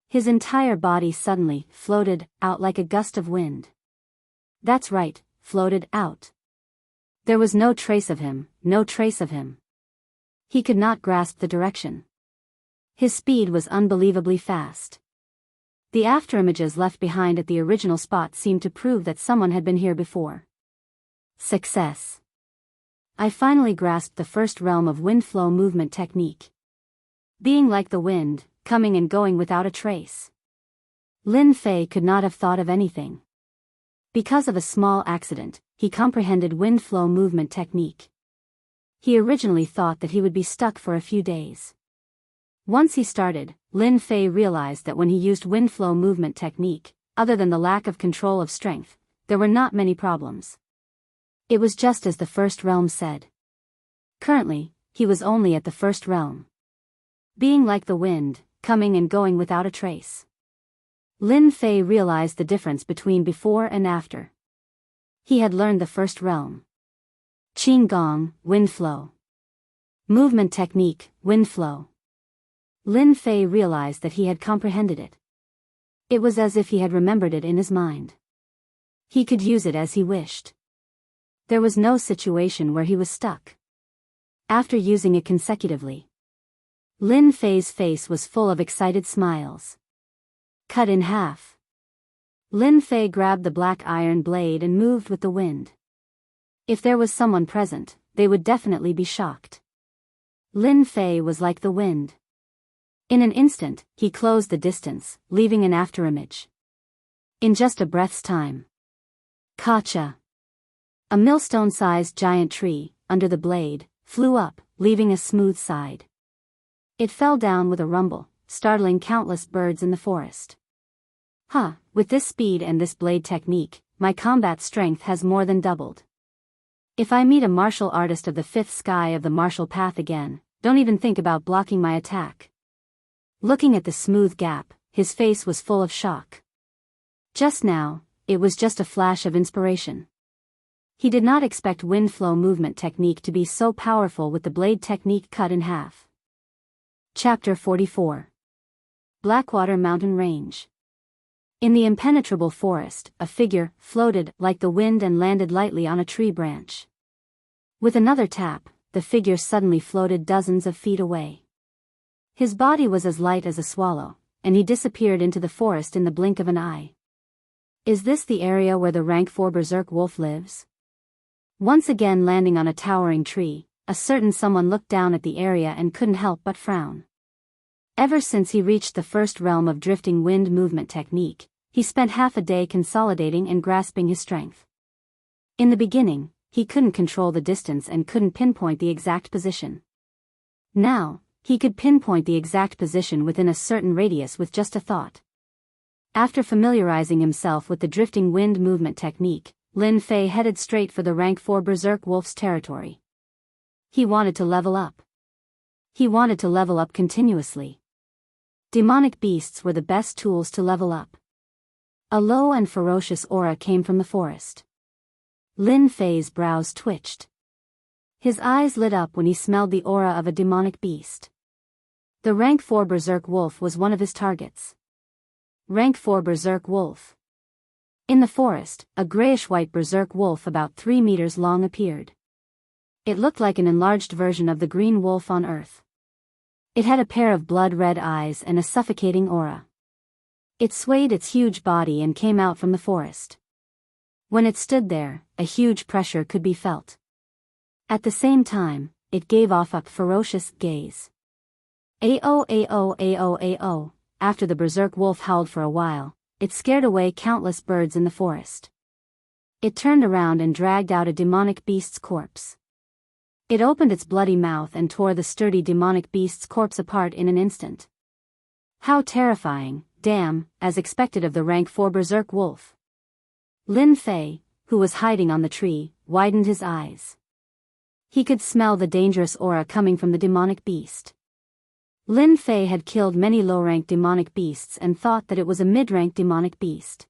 His entire body suddenly floated out like a gust of wind. That's right, floated out. There was no trace of him, no trace of him. He could not grasp the direction. His speed was unbelievably fast. The afterimages left behind at the original spot seemed to prove that someone had been here before. Success. I finally grasped the first realm of wind flow movement technique. Being like the wind, coming and going without a trace. Lin Fei could not have thought of anything. Because of a small accident, he comprehended wind flow movement technique. He originally thought that he would be stuck for a few days. Once he started, Lin Fei realized that when he used wind flow movement technique, other than the lack of control of strength, there were not many problems. It was just as the first realm said. Currently, he was only at the first realm. Being like the wind, coming and going without a trace. Lin Fei realized the difference between before and after. He had learned the first realm. Qing Gong, wind flow. Movement technique, wind flow. Lin Fei realized that he had comprehended it. It was as if he had remembered it in his mind. He could use it as he wished. There was no situation where he was stuck. After using it consecutively, Lin Fei's face was full of excited smiles. Cut in half. Lin Fei grabbed the black iron blade and moved with the wind. If there was someone present, they would definitely be shocked. Lin Fei was like the wind. In an instant, he closed the distance, leaving an afterimage. In just a breath's time. Kacha. A millstone-sized giant tree, under the blade, flew up, leaving a smooth side. It fell down with a rumble, startling countless birds in the forest. With this speed and this blade technique, my combat strength has more than doubled. If I meet a martial artist of the fifth sky of the martial path again, don't even think about blocking my attack. Looking at the smooth gap, his face was full of shock. Just now, it was just a flash of inspiration. He did not expect wind flow movement technique to be so powerful with the blade technique cut in half. Chapter 44. Blackwater Mountain Range. In the impenetrable forest, a figure floated like the wind and landed lightly on a tree branch. With another tap, the figure suddenly floated dozens of feet away. His body was as light as a swallow, and he disappeared into the forest in the blink of an eye. Is this the area where the rank 4 berserk wolf lives? Once again landing on a towering tree, a certain someone looked down at the area and couldn't help but frown. Ever since he reached the first realm of drifting wind movement technique, he spent half a day consolidating and grasping his strength. In the beginning, he couldn't control the distance and couldn't pinpoint the exact position. Now, he could pinpoint the exact position within a certain radius with just a thought. After familiarizing himself with the drifting wind movement technique, Lin Fei headed straight for the rank 4 berserk wolf's territory. He wanted to level up. He wanted to level up continuously. Demonic beasts were the best tools to level up. A low and ferocious aura came from the forest. Lin Fei's brows twitched. His eyes lit up when he smelled the aura of a demonic beast. The rank 4 berserk wolf was one of his targets. Rank 4 berserk wolf. In the forest, a grayish-white berserk wolf about 3 meters long appeared. It looked like an enlarged version of the green wolf on Earth. It had a pair of blood-red eyes and a suffocating aura. It swayed its huge body and came out from the forest. When it stood there, a huge pressure could be felt. At the same time, it gave off a ferocious gaze. Ao ao ao ao. After the berserk wolf howled for a while, it scared away countless birds in the forest. It turned around and dragged out a demonic beast's corpse. It opened its bloody mouth and tore the sturdy demonic beast's corpse apart in an instant. How terrifying, damn, as expected of the rank 4 berserk wolf. Lin Fei, who was hiding on the tree, widened his eyes. He could smell the dangerous aura coming from the demonic beast. Lin Fei had killed many low-rank demonic beasts and thought that it was a mid-rank demonic beast.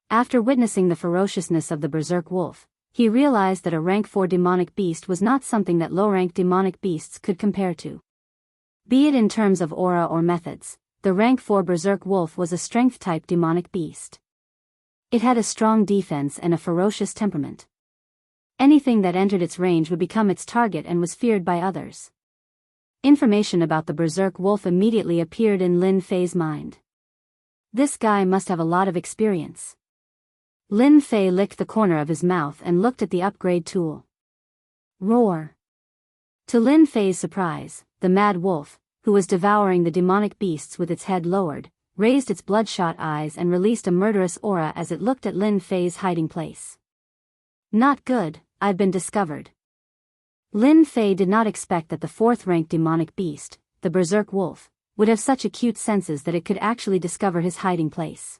After witnessing the ferociousness of the berserk wolf, he realized that a rank 4 demonic beast was not something that low-rank demonic beasts could compare to. Be it in terms of aura or methods, the rank 4 berserk wolf was a strength-type demonic beast. It had a strong defense and a ferocious temperament. Anything that entered its range would become its target and was feared by others. Information about the berserk wolf immediately appeared in Lin Fei's mind. This guy must have a lot of experience. Lin Fei licked the corner of his mouth and looked at the upgrade tool. Roar. To Lin Fei's surprise, the mad wolf, who was devouring the demonic beasts with its head lowered, raised its bloodshot eyes and released a murderous aura as it looked at Lin Fei's hiding place. Not good, I've been discovered. Lin Fei did not expect that the 4th-ranked demonic beast, the berserk wolf, would have such acute senses that it could actually discover his hiding place.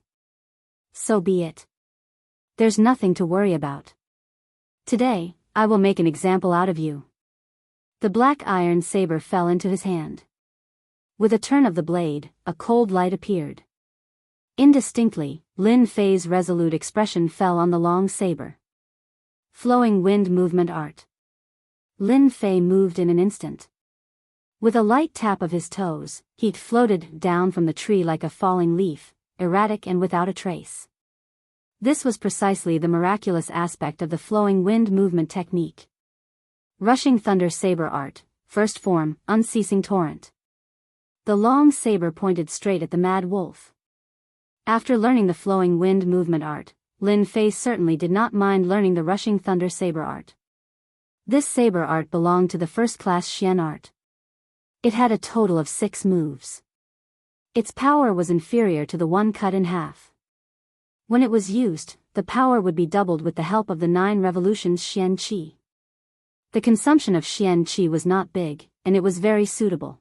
So be it. There's nothing to worry about. Today, I will make an example out of you. The black iron saber fell into his hand. With a turn of the blade, a cold light appeared. Indistinctly, Lin Fei's resolute expression fell on the long saber. Flowing wind movement art. Lin Fei moved in an instant. With a light tap of his toes, he floated down from the tree like a falling leaf, erratic and without a trace. This was precisely the miraculous aspect of the flowing wind movement technique. Rushing thunder saber art, first form, unceasing torrent. The long saber pointed straight at the mad wolf. After learning the flowing wind movement art, Lin Fei certainly did not mind learning the rushing thunder saber art. This saber art belonged to the first-class Xian art. It had a total of 6 moves. Its power was inferior to the one cut in half. When it was used, the power would be doubled with the help of the 9 revolutions Xian Qi. The consumption of Xian Qi was not big, and it was very suitable.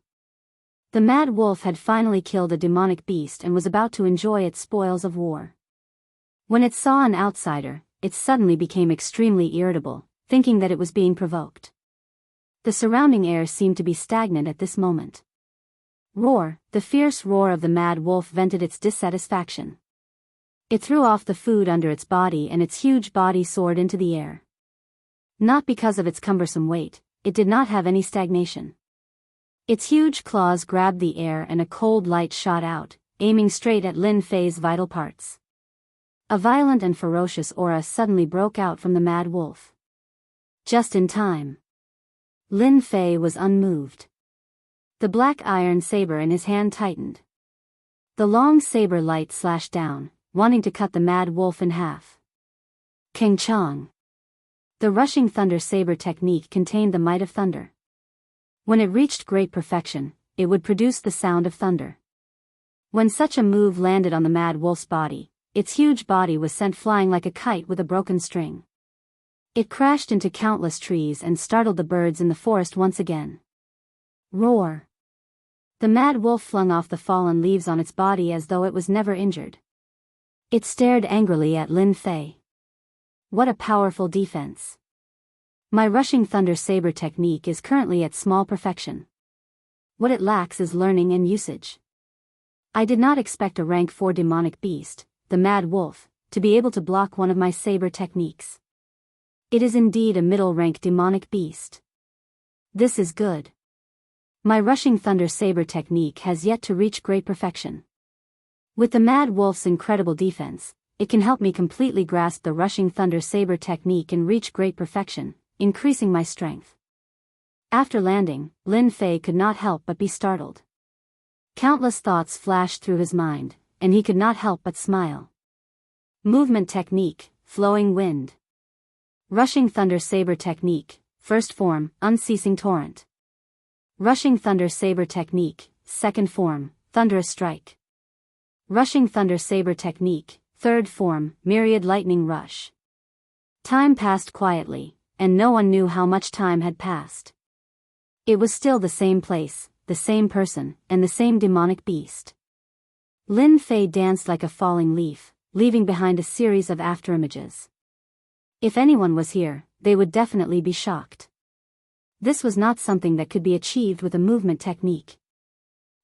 The mad wolf had finally killed a demonic beast and was about to enjoy its spoils of war. When it saw an outsider, it suddenly became extremely irritable, thinking that it was being provoked. The surrounding air seemed to be stagnant at this moment. Roar, the fierce roar of the mad wolf vented its dissatisfaction. It threw off the food under its body and its huge body soared into the air. Not because of its cumbersome weight, it did not have any stagnation. Its huge claws grabbed the air and a cold light shot out, aiming straight at Lin Fei's vital parts. A violent and ferocious aura suddenly broke out from the mad wolf. Just in time. Lin Fei was unmoved. The black iron saber in his hand tightened. The long saber light slashed down, wanting to cut the mad wolf in half. King Chong. The rushing thunder saber technique contained the might of thunder. When it reached great perfection, it would produce the sound of thunder. When such a move landed on the mad wolf's body, its huge body was sent flying like a kite with a broken string. It crashed into countless trees and startled the birds in the forest once again. Roar! The mad wolf flung off the fallen leaves on its body as though it was never injured. It stared angrily at Lin Fei. What a powerful defense. My rushing thunder saber technique is currently at small perfection. What it lacks is learning and usage. I did not expect a rank 4 demonic beast, the mad wolf, to be able to block one of my saber techniques. It is indeed a middle-rank demonic beast. This is good. My rushing thunder saber technique has yet to reach great perfection. With the mad wolf's incredible defense, it can help me completely grasp the rushing thunder saber technique and reach great perfection, increasing my strength. After landing, Lin Fei could not help but be startled. Countless thoughts flashed through his mind, and he could not help but smile. Movement technique, flowing wind. Rushing thunder saber technique, first form, unceasing torrent. Rushing thunder saber technique, second form, thunderous strike. Rushing thunder saber technique, third form, myriad lightning rush. Time passed quietly, and no one knew how much time had passed. It was still the same place, the same person, and the same demonic beast. Lin Fei danced like a falling leaf, leaving behind a series of afterimages. If anyone was here, they would definitely be shocked. This was not something that could be achieved with a movement technique.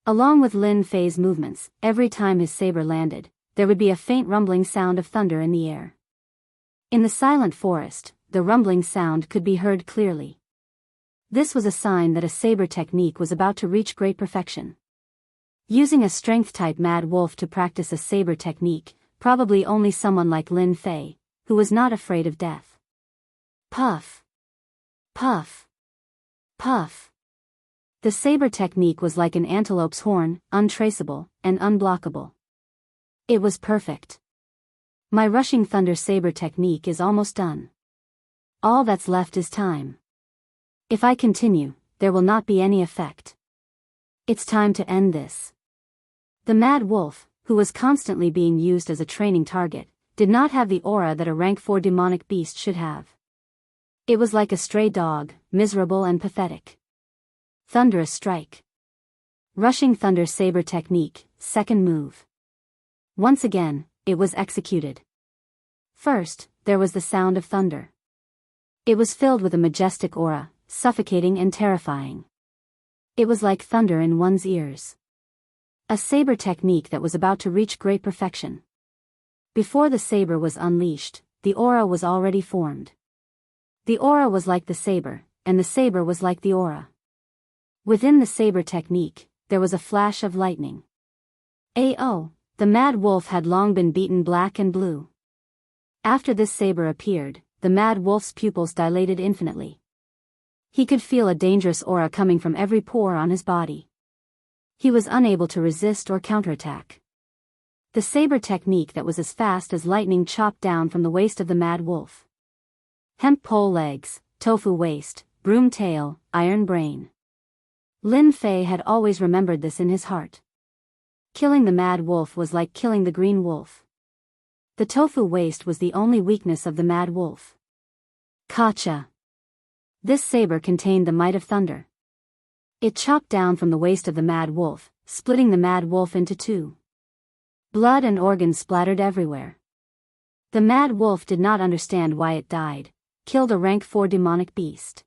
Along with Lin Fei's movements, every time his saber landed, there would be a faint rumbling sound of thunder in the air. In the silent forest, the rumbling sound could be heard clearly. This was a sign that a saber technique was about to reach great perfection. Using a strength-type mad wolf to practice a saber technique, probably only someone like Lin Fei, who was not afraid of death. Puff! Puff! Puff! The saber technique was like an antelope's horn, untraceable, and unblockable. It was perfect. My rushing thunder saber technique is almost done. All that's left is time. If I continue, there will not be any effect. It's time to end this. The mad wolf, who was constantly being used as a training target, did not have the aura that a rank 4 demonic beast should have. It was like a stray dog, miserable and pathetic. Thunderous strike. Rushing thunder saber technique, second move. Once again, it was executed. First, there was the sound of thunder. It was filled with a majestic aura, suffocating and terrifying. It was like thunder in one's ears. A saber technique that was about to reach great perfection. Before the saber was unleashed, the aura was already formed. The aura was like the saber, and the saber was like the aura. Within the saber technique, there was a flash of lightning. A.O., the mad wolf had long been beaten black and blue. After this saber appeared, the mad wolf's pupils dilated infinitely. He could feel a dangerous aura coming from every pore on his body. He was unable to resist or counterattack. The saber technique that was as fast as lightning chopped down from the waist of the mad wolf. Hemp pole legs, tofu waist, broom tail, iron brain. Lin Fei had always remembered this in his heart. Killing the mad wolf was like killing the green wolf. The tofu waist was the only weakness of the mad wolf. Kacha. This saber contained the might of thunder. It chopped down from the waist of the mad wolf, splitting the mad wolf into two. Blood and organs splattered everywhere. The mad wolf did not understand why it died, killed a rank 4 demonic beast.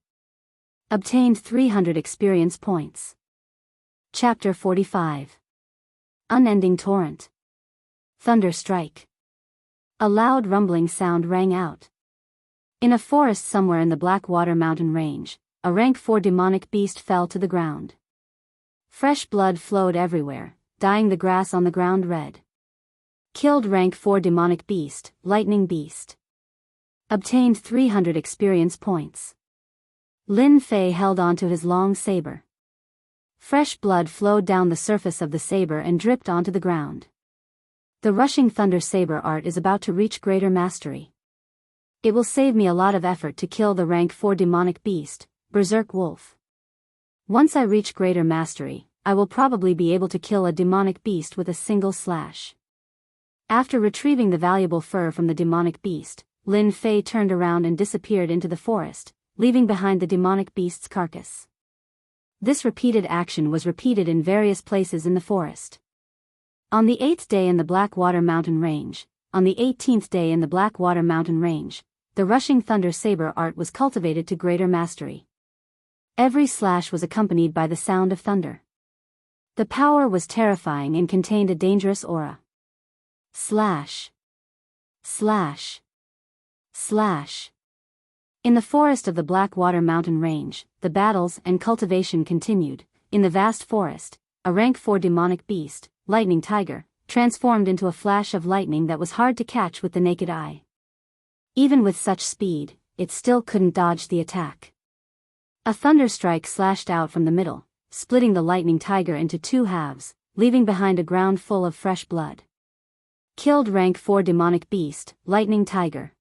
Obtained 300 experience points. Chapter 45. Unending Torrent. Thunder Strike. A loud rumbling sound rang out. In a forest somewhere in the Blackwater mountain range, a rank 4 demonic beast fell to the ground. Fresh blood flowed everywhere, dyeing the grass on the ground red. Killed rank 4 demonic beast, lightning beast. Obtained 300 experience points. Lin Fei held onto his long saber. Fresh blood flowed down the surface of the saber and dripped onto the ground. The rushing thunder saber art is about to reach greater mastery. It will save me a lot of effort to kill the rank 4 demonic beast, Berserk Wolf. Once I reach greater mastery, I will probably be able to kill a demonic beast with a single slash. After retrieving the valuable fur from the demonic beast, Lin Fei turned around and disappeared into the forest, leaving behind the demonic beast's carcass. This repeated action was repeated in various places in the forest. On the 8th day in the Blackwater mountain range, on the 18th day in the Blackwater mountain range, the rushing thunder saber art was cultivated to greater mastery. Every slash was accompanied by the sound of thunder. The power was terrifying and contained a dangerous aura. Slash. Slash. Slash. In the forest of the Blackwater mountain range, the battles and cultivation continued. In the vast forest, a rank 4 demonic beast, Lightning Tiger, transformed into a flash of lightning that was hard to catch with the naked eye. Even with such speed, it still couldn't dodge the attack. A thunder strike slashed out from the middle, splitting the Lightning Tiger into 2 halves, leaving behind a ground full of fresh blood. Killed rank 4 demonic beast, Lightning Tiger.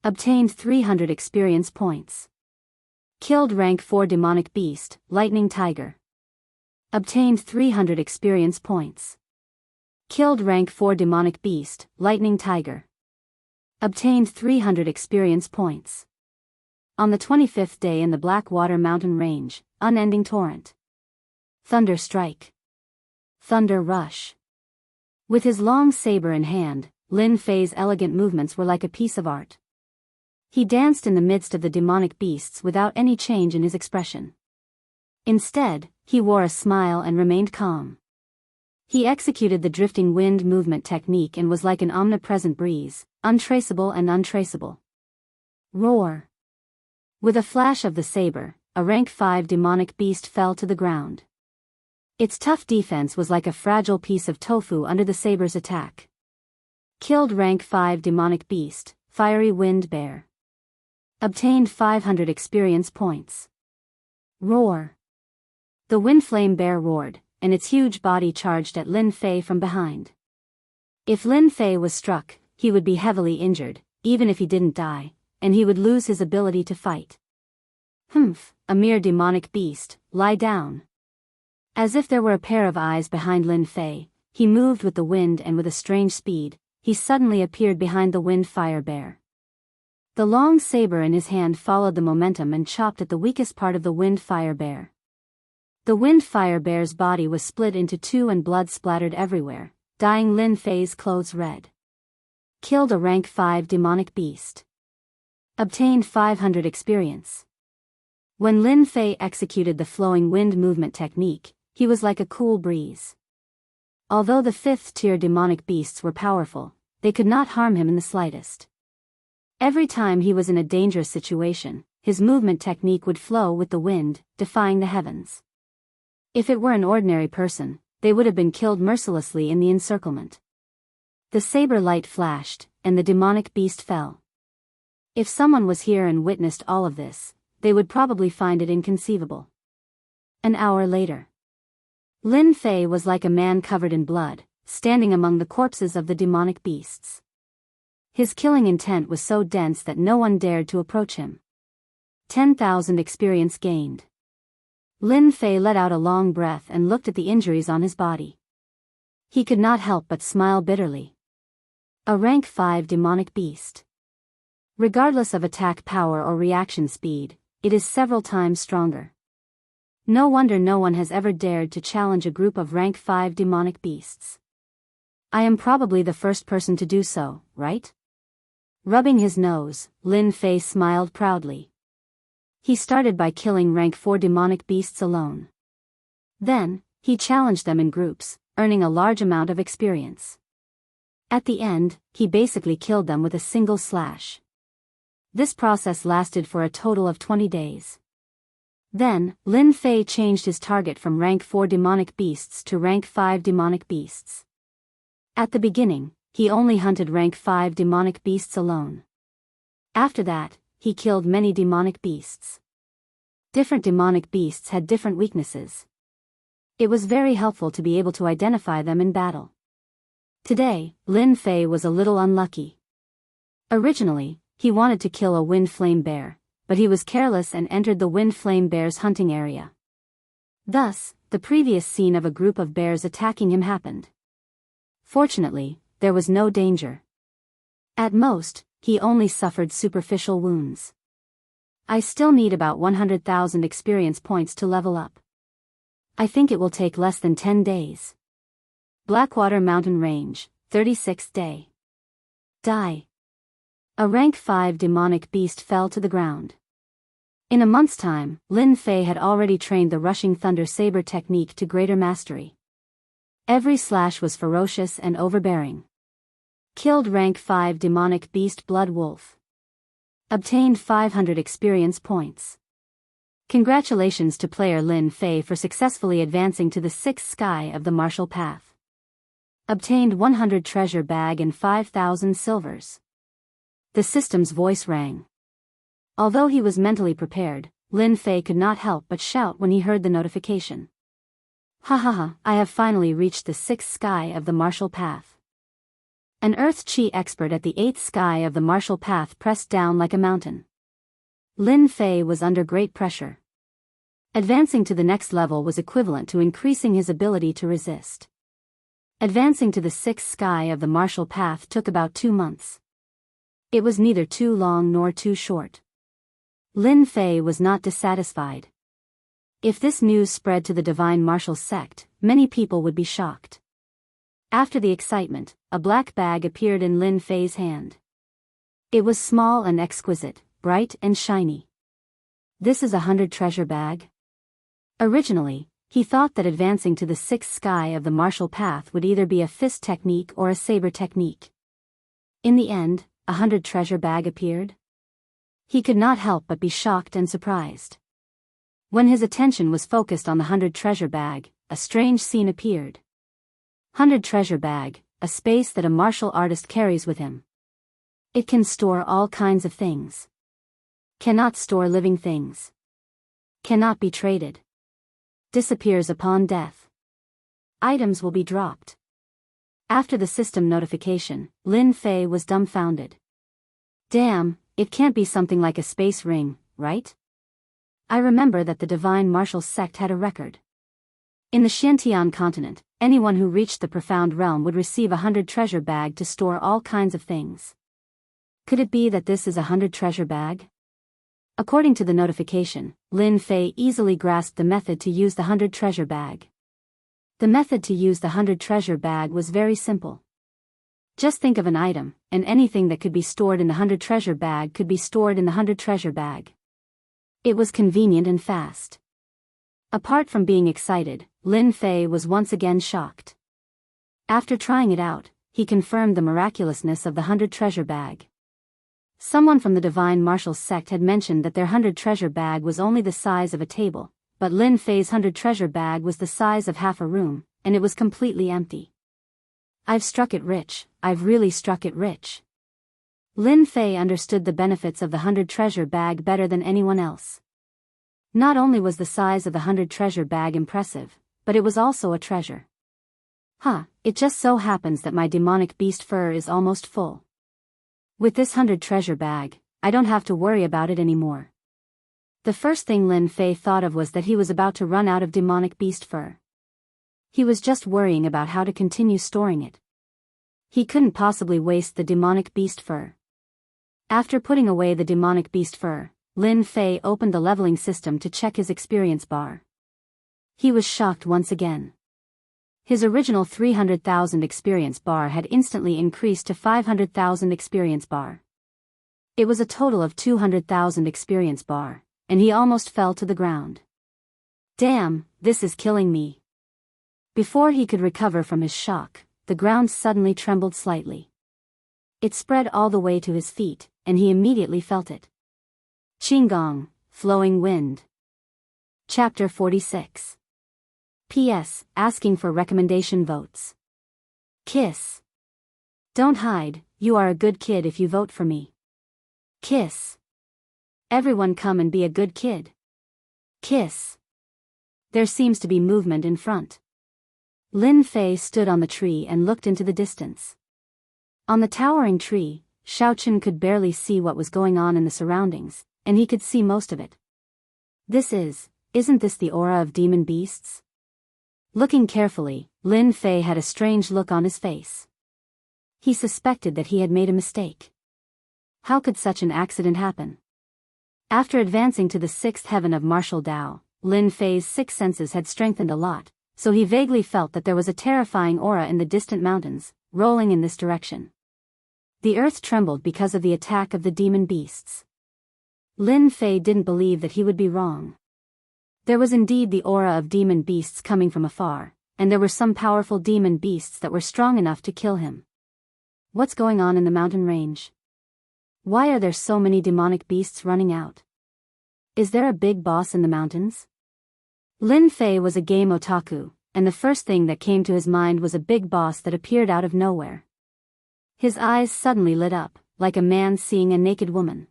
Obtained 300 experience points. Killed rank 4 demonic beast, Lightning Tiger. Obtained 300 experience points. Killed rank 4 demonic beast, Lightning Tiger. Obtained 300 experience points. On the 25th day in the Blackwater mountain range, Unending Torrent. Thunder Strike. Thunder Rush. With his long saber in hand, Lin Fei's elegant movements were like a piece of art. He danced in the midst of the demonic beasts without any change in his expression. Instead, he wore a smile and remained calm. He executed the drifting wind movement technique and was like an omnipresent breeze, untraceable and untraceable. Roar. With a flash of the saber, a rank 5 demonic beast fell to the ground. Its tough defense was like a fragile piece of tofu under the saber's attack. Killed rank 5 demonic beast, Fiery Wind Bear. Obtained 500 experience points. Roar. The Wind Flame Bear roared, and its huge body charged at Lin Fei from behind. If Lin Fei was struck, he would be heavily injured, even if he didn't die, and he would lose his ability to fight. Humph, a mere demonic beast, lie down. As if there were a pair of eyes behind Lin Fei, he moved with the wind and with a strange speed, he suddenly appeared behind the Wind Fire Bear. The long saber in his hand followed the momentum and chopped at the weakest part of the Wind Fire Bear. The Wind Fire Bear's body was split into 2 and blood splattered everywhere, dyeing Lin Fei's clothes red. Killed a rank 5 demonic beast. Obtained 500 experience. When Lin Fei executed the flowing wind movement technique, he was like a cool breeze. Although the 5th tier demonic beasts were powerful, they could not harm him in the slightest. Every time he was in a dangerous situation, his movement technique would flow with the wind, defying the heavens. If it were an ordinary person, they would have been killed mercilessly in the encirclement. The saber light flashed, and the demonic beast fell. If someone was here and witnessed all of this, they would probably find it inconceivable. An hour later, Lin Fei was like a man covered in blood, standing among the corpses of the demonic beasts. His killing intent was so dense that no one dared to approach him. 10,000 experience gained. Lin Fei let out a long breath and looked at the injuries on his body. He could not help but smile bitterly. A rank 5 demonic beast. Regardless of attack power or reaction speed, it is several times stronger. No wonder no one has ever dared to challenge a group of rank 5 demonic beasts. I am probably the first person to do so, right? Rubbing his nose, Lin Fei smiled proudly. He started by killing rank 4 demonic beasts alone. Then, he challenged them in groups, earning a large amount of experience. At the end, he basically killed them with a single slash. This process lasted for a total of 20 days. Then, Lin Fei changed his target from rank 4 demonic beasts to rank 5 demonic beasts. At the beginning, he only hunted rank 5 demonic beasts alone. After that, he killed many demonic beasts. Different demonic beasts had different weaknesses. It was very helpful to be able to identify them in battle. Today, Lin Fei was a little unlucky. Originally, he wanted to kill a wind flame bear, but he was careless and entered the wind flame bear's hunting area. Thus, the previous scene of a group of bears attacking him happened. Fortunately, there was no danger. At most, he only suffered superficial wounds. I still need about 100,000 experience points to level up. I think it will take less than 10 days. Blackwater Mountain Range, 36th day. Die. A rank 5 demonic beast fell to the ground. In a month's time, Lin Fei had already trained the Rushing Thunder Saber technique to greater mastery. Every slash was ferocious and overbearing. Killed rank 5 demonic beast Blood Wolf. Obtained 500 experience points. Congratulations to player Lin Fei for successfully advancing to the 6th sky of the martial path. Obtained 100 treasure bag and 5,000 silvers. The system's voice rang. Although he was mentally prepared, Lin Fei could not help but shout when he heard the notification. Ha ha ha, I have finally reached the 6th sky of the martial path. An Earth Chi expert at the 8th sky of the martial path pressed down like a mountain. Lin Fei was under great pressure. Advancing to the next level was equivalent to increasing his ability to resist. Advancing to the 6th sky of the martial path took about 2 months. It was neither too long nor too short. Lin Fei was not dissatisfied. If this news spread to the Divine Martial Sect, many people would be shocked. After the excitement, a black bag appeared in Lin Fei's hand. It was small and exquisite, bright and shiny. This is 100 treasure bag? Originally, he thought that advancing to the 6th sky of the martial path would either be a fist technique or a saber technique. In the end, 100 treasure bag appeared? He could not help but be shocked and surprised. When his attention was focused on the 100 treasure bag, a strange scene appeared. 100 treasure bag, a space that a martial artist carries with him. It can store all kinds of things. Cannot store living things. Cannot be traded. Disappears upon death. Items will be dropped. After the system notification, Lin Fei was dumbfounded. Damn, it can't be something like a space ring, right? I remember that the Divine Martial Sect had a record. In the Xiantian continent, anyone who reached the Profound Realm would receive 100 treasure bag to store all kinds of things. Could it be that this is 100 treasure bag? According to the notification, Lin Fei easily grasped the method to use the 100 treasure bag. The method to use the 100 treasure bag was very simple. Just think of an item, and anything that could be stored in the 100 treasure bag could be stored in the 100 treasure bag. It was convenient and fast. Apart from being excited, Lin Fei was once again shocked. After trying it out, he confirmed the miraculousness of the 100 treasure bag. Someone from the Divine Martial Sect had mentioned that their 100 treasure bag was only the size of a table, but Lin Fei's 100 treasure bag was the size of half a room, and it was completely empty. I've struck it rich, I've really struck it rich. Lin Fei understood the benefits of the 100 treasure bag better than anyone else. Not only was the size of the 100 treasure bag impressive, but it was also a treasure. It just so happens that my demonic beast fur is almost full. With this 100 treasure bag, I don't have to worry about it anymore. The first thing Lin Fei thought of was that he was about to run out of demonic beast fur. He was just worrying about how to continue storing it. He couldn't possibly waste the demonic beast fur. After putting away the demonic beast fur, Lin Fei opened the leveling system to check his experience bar. He was shocked once again. His original 300,000 experience bar had instantly increased to 500,000 experience bar. It was a total of 200,000 experience bar, and he almost fell to the ground. Damn, this is killing me. Before he could recover from his shock, the ground suddenly trembled slightly. It spread all the way to his feet, and he immediately felt it. Qinggong, flowing wind. Chapter 46. P.S. Asking for recommendation votes. Kiss. Don't hide, you are a good kid if you vote for me. Kiss. Everyone come and be a good kid. Kiss. There seems to be movement in front. Lin Fei stood on the tree and looked into the distance. On the towering tree, Shaochen could barely see what was going on in the surroundings, and he could see most of it. Isn't this the aura of demon beasts? Looking carefully, Lin Fei had a strange look on his face. He suspected that he had made a mistake. How could such an accident happen? After advancing to the sixth heaven of martial Dao, Lin Fei's six senses had strengthened a lot, so he vaguely felt that there was a terrifying aura in the distant mountains, rolling in this direction. The earth trembled because of the attack of the demon beasts. Lin Fei didn't believe that he would be wrong. There was indeed the aura of demon beasts coming from afar, and there were some powerful demon beasts that were strong enough to kill him. What's going on in the mountain range? Why are there so many demonic beasts running out? Is there a big boss in the mountains? Lin Fei was a game otaku, and the first thing that came to his mind was a big boss that appeared out of nowhere. His eyes suddenly lit up, like a man seeing a naked woman.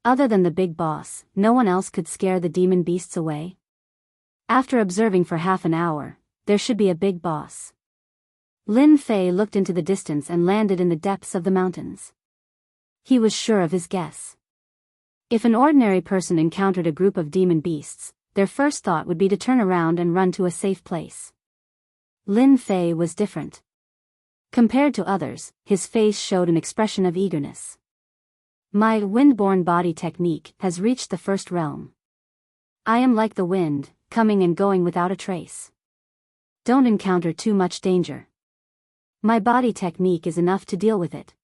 Other than the big boss, no one else could scare the demon beasts away. After observing for half an hour, there should be a big boss. Lin Fei looked into the distance and landed in the depths of the mountains. He was sure of his guess. If an ordinary person encountered a group of demon beasts, their first thought would be to turn around and run to a safe place. Lin Fei was different. Compared to others, his face showed an expression of eagerness. My wind-borne body technique has reached the first realm. I am like the wind, coming and going without a trace. Don't encounter too much danger. My body technique is enough to deal with it.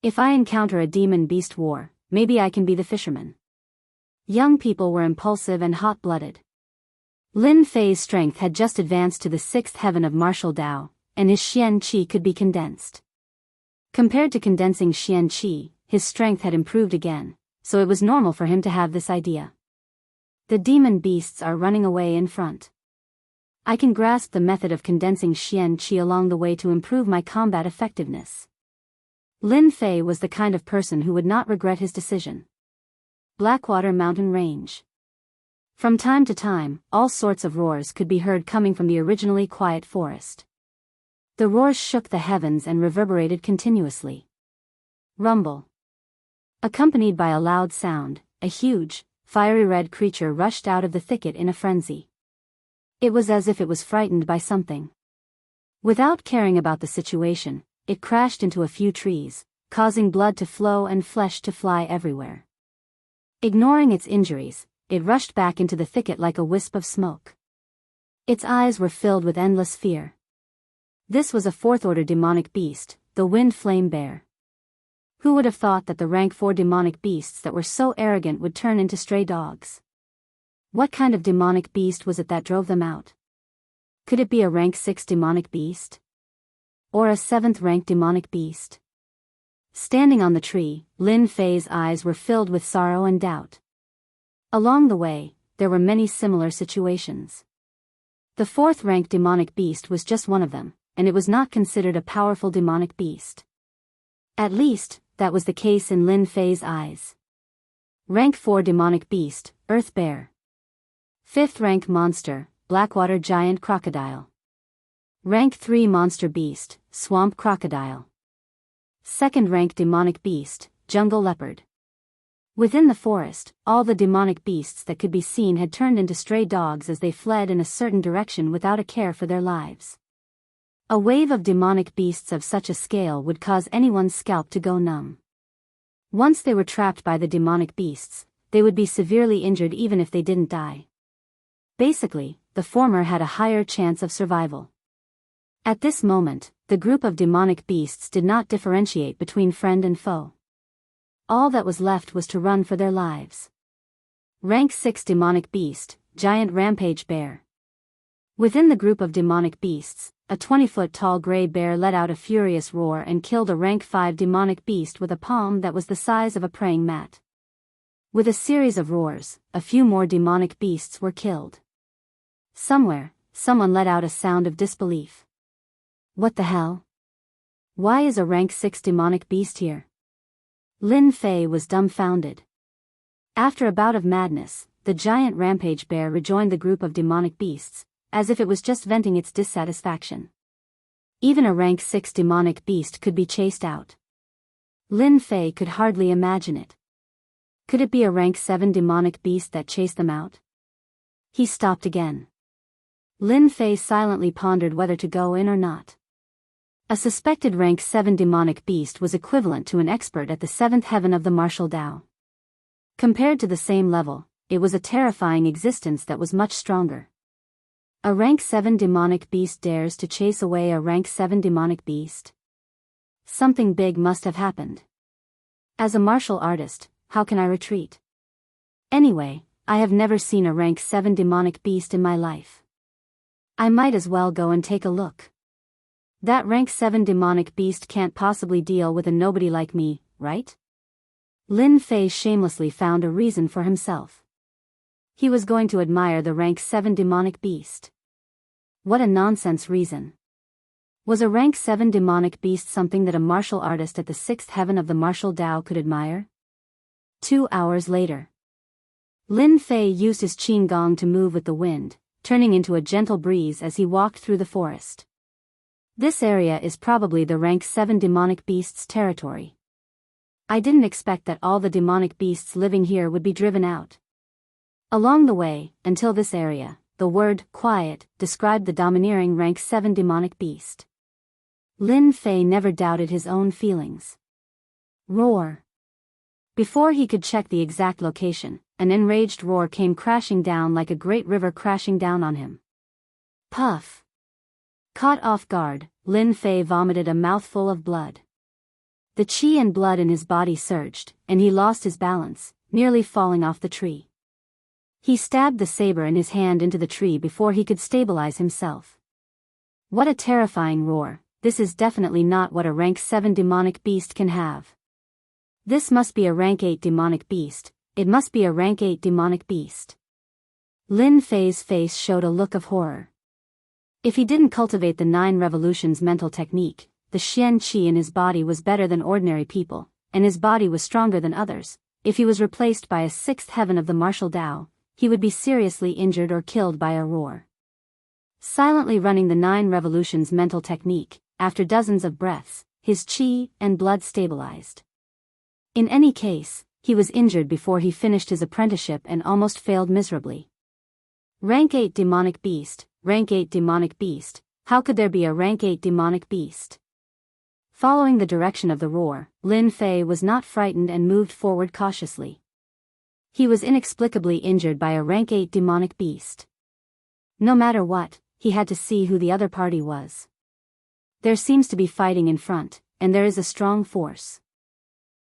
If I encounter a demon beast war, maybe I can be the fisherman. Young people were impulsive and hot-blooded. Lin Fei's strength had just advanced to the sixth heaven of martial Dao, and his Xian Qi could be condensed. Compared to condensing Xian Qi, his strength had improved again, so it was normal for him to have this idea. The demon beasts are running away in front. I can grasp the method of condensing Xian Qi along the way to improve my combat effectiveness. Lin Fei was the kind of person who would not regret his decision. Blackwater Mountain Range. From time to time, all sorts of roars could be heard coming from the originally quiet forest. The roars shook the heavens and reverberated continuously. Rumble. Accompanied by a loud sound, a huge, fiery red creature rushed out of the thicket in a frenzy. It was as if it was frightened by something. Without caring about the situation, it crashed into a few trees, causing blood to flow and flesh to fly everywhere. Ignoring its injuries, it rushed back into the thicket like a wisp of smoke. Its eyes were filled with endless fear. This was a fourth-order demonic beast, the Wind Flame Bear. Who would have thought that the rank 4 demonic beasts that were so arrogant would turn into stray dogs? What kind of demonic beast was it that drove them out? Could it be a rank 6 demonic beast? Or a 7th rank demonic beast? Standing on the tree, Lin Fei's eyes were filled with sorrow and doubt. Along the way, there were many similar situations. The 4th rank demonic beast was just one of them, and it was not considered a powerful demonic beast. At least, that was the case in Lin Fei's eyes. Rank 4 demonic beast, Earth Bear. 5th rank monster, Blackwater Giant Crocodile. Rank 3 monster beast, Swamp Crocodile. 2nd rank demonic beast, Jungle Leopard. Within the forest, all the demonic beasts that could be seen had turned into stray dogs as they fled in a certain direction without a care for their lives. A wave of demonic beasts of such a scale would cause anyone's scalp to go numb. Once they were trapped by the demonic beasts, they would be severely injured even if they didn't die. Basically, the former had a higher chance of survival. At this moment, the group of demonic beasts did not differentiate between friend and foe. All that was left was to run for their lives. Rank 6 Demonic Beast, Giant Rampage Bear. Within the group of demonic beasts, a 20-foot-tall gray bear let out a furious roar and killed a rank 5 demonic beast with a palm that was the size of a praying mat. With a series of roars, a few more demonic beasts were killed. Somewhere, someone let out a sound of disbelief. What the hell? Why is a rank 6 demonic beast here? Lin Fei was dumbfounded. After a bout of madness, the giant rampage bear rejoined the group of demonic beasts, as if it was just venting its dissatisfaction. Even a rank 6 demonic beast could be chased out. Lin Fei could hardly imagine it. Could it be a rank 7 demonic beast that chased them out? He stopped again. Lin Fei silently pondered whether to go in or not. A suspected rank 7 demonic beast was equivalent to an expert at the 7th heaven of the martial Tao. Compared to the same level, it was a terrifying existence that was much stronger. A rank 7 demonic beast dares to chase away a rank 7 demonic beast? Something big must have happened. As a martial artist, how can I retreat? Anyway, I have never seen a rank 7 demonic beast in my life. I might as well go and take a look. That rank 7 demonic beast can't possibly deal with a nobody like me, right? Lin Fei shamelessly found a reason for himself. He was going to admire the rank 7 demonic beast. What a nonsense reason. Was a rank 7 demonic beast something that a martial artist at the 6th heaven of the martial Tao could admire? 2 hours later. Lin Fei used his qin gong to move with the wind, turning into a gentle breeze as he walked through the forest. This area is probably the rank 7 demonic beast's territory. I didn't expect that all the demonic beasts living here would be driven out. Along the way, until this area, the word quiet described the domineering rank 7 demonic beast. Lin Fei never doubted his own feelings. Roar. Before he could check the exact location, an enraged roar came crashing down like a great river crashing down on him. Puff. Caught off guard, Lin Fei vomited a mouthful of blood. The qi and blood in his body surged, and he lost his balance, nearly falling off the tree. He stabbed the saber in his hand into the tree before he could stabilize himself. What a terrifying roar! This is definitely not what a rank 7 demonic beast can have. This must be a rank 8 demonic beast, it must be a rank 8 demonic beast. Lin Fei's face showed a look of horror. If he didn't cultivate the 9 revolutions mental technique, the Xian Qi in his body was better than ordinary people, and his body was stronger than others. If he was replaced by a 6th heaven of the martial Tao, he would be seriously injured or killed by a roar. Silently running the 9 revolutions mental technique, after dozens of breaths, his qi and blood stabilized. In any case, he was injured before he finished his apprenticeship and almost failed miserably. Rank 8 demonic beast, rank 8 demonic beast, how could there be a rank 8 demonic beast? Following the direction of the roar, Lin Fei was not frightened and moved forward cautiously. He was inexplicably injured by a rank 8 demonic beast. No matter what, he had to see who the other party was. There seems to be fighting in front, and there is a strong force.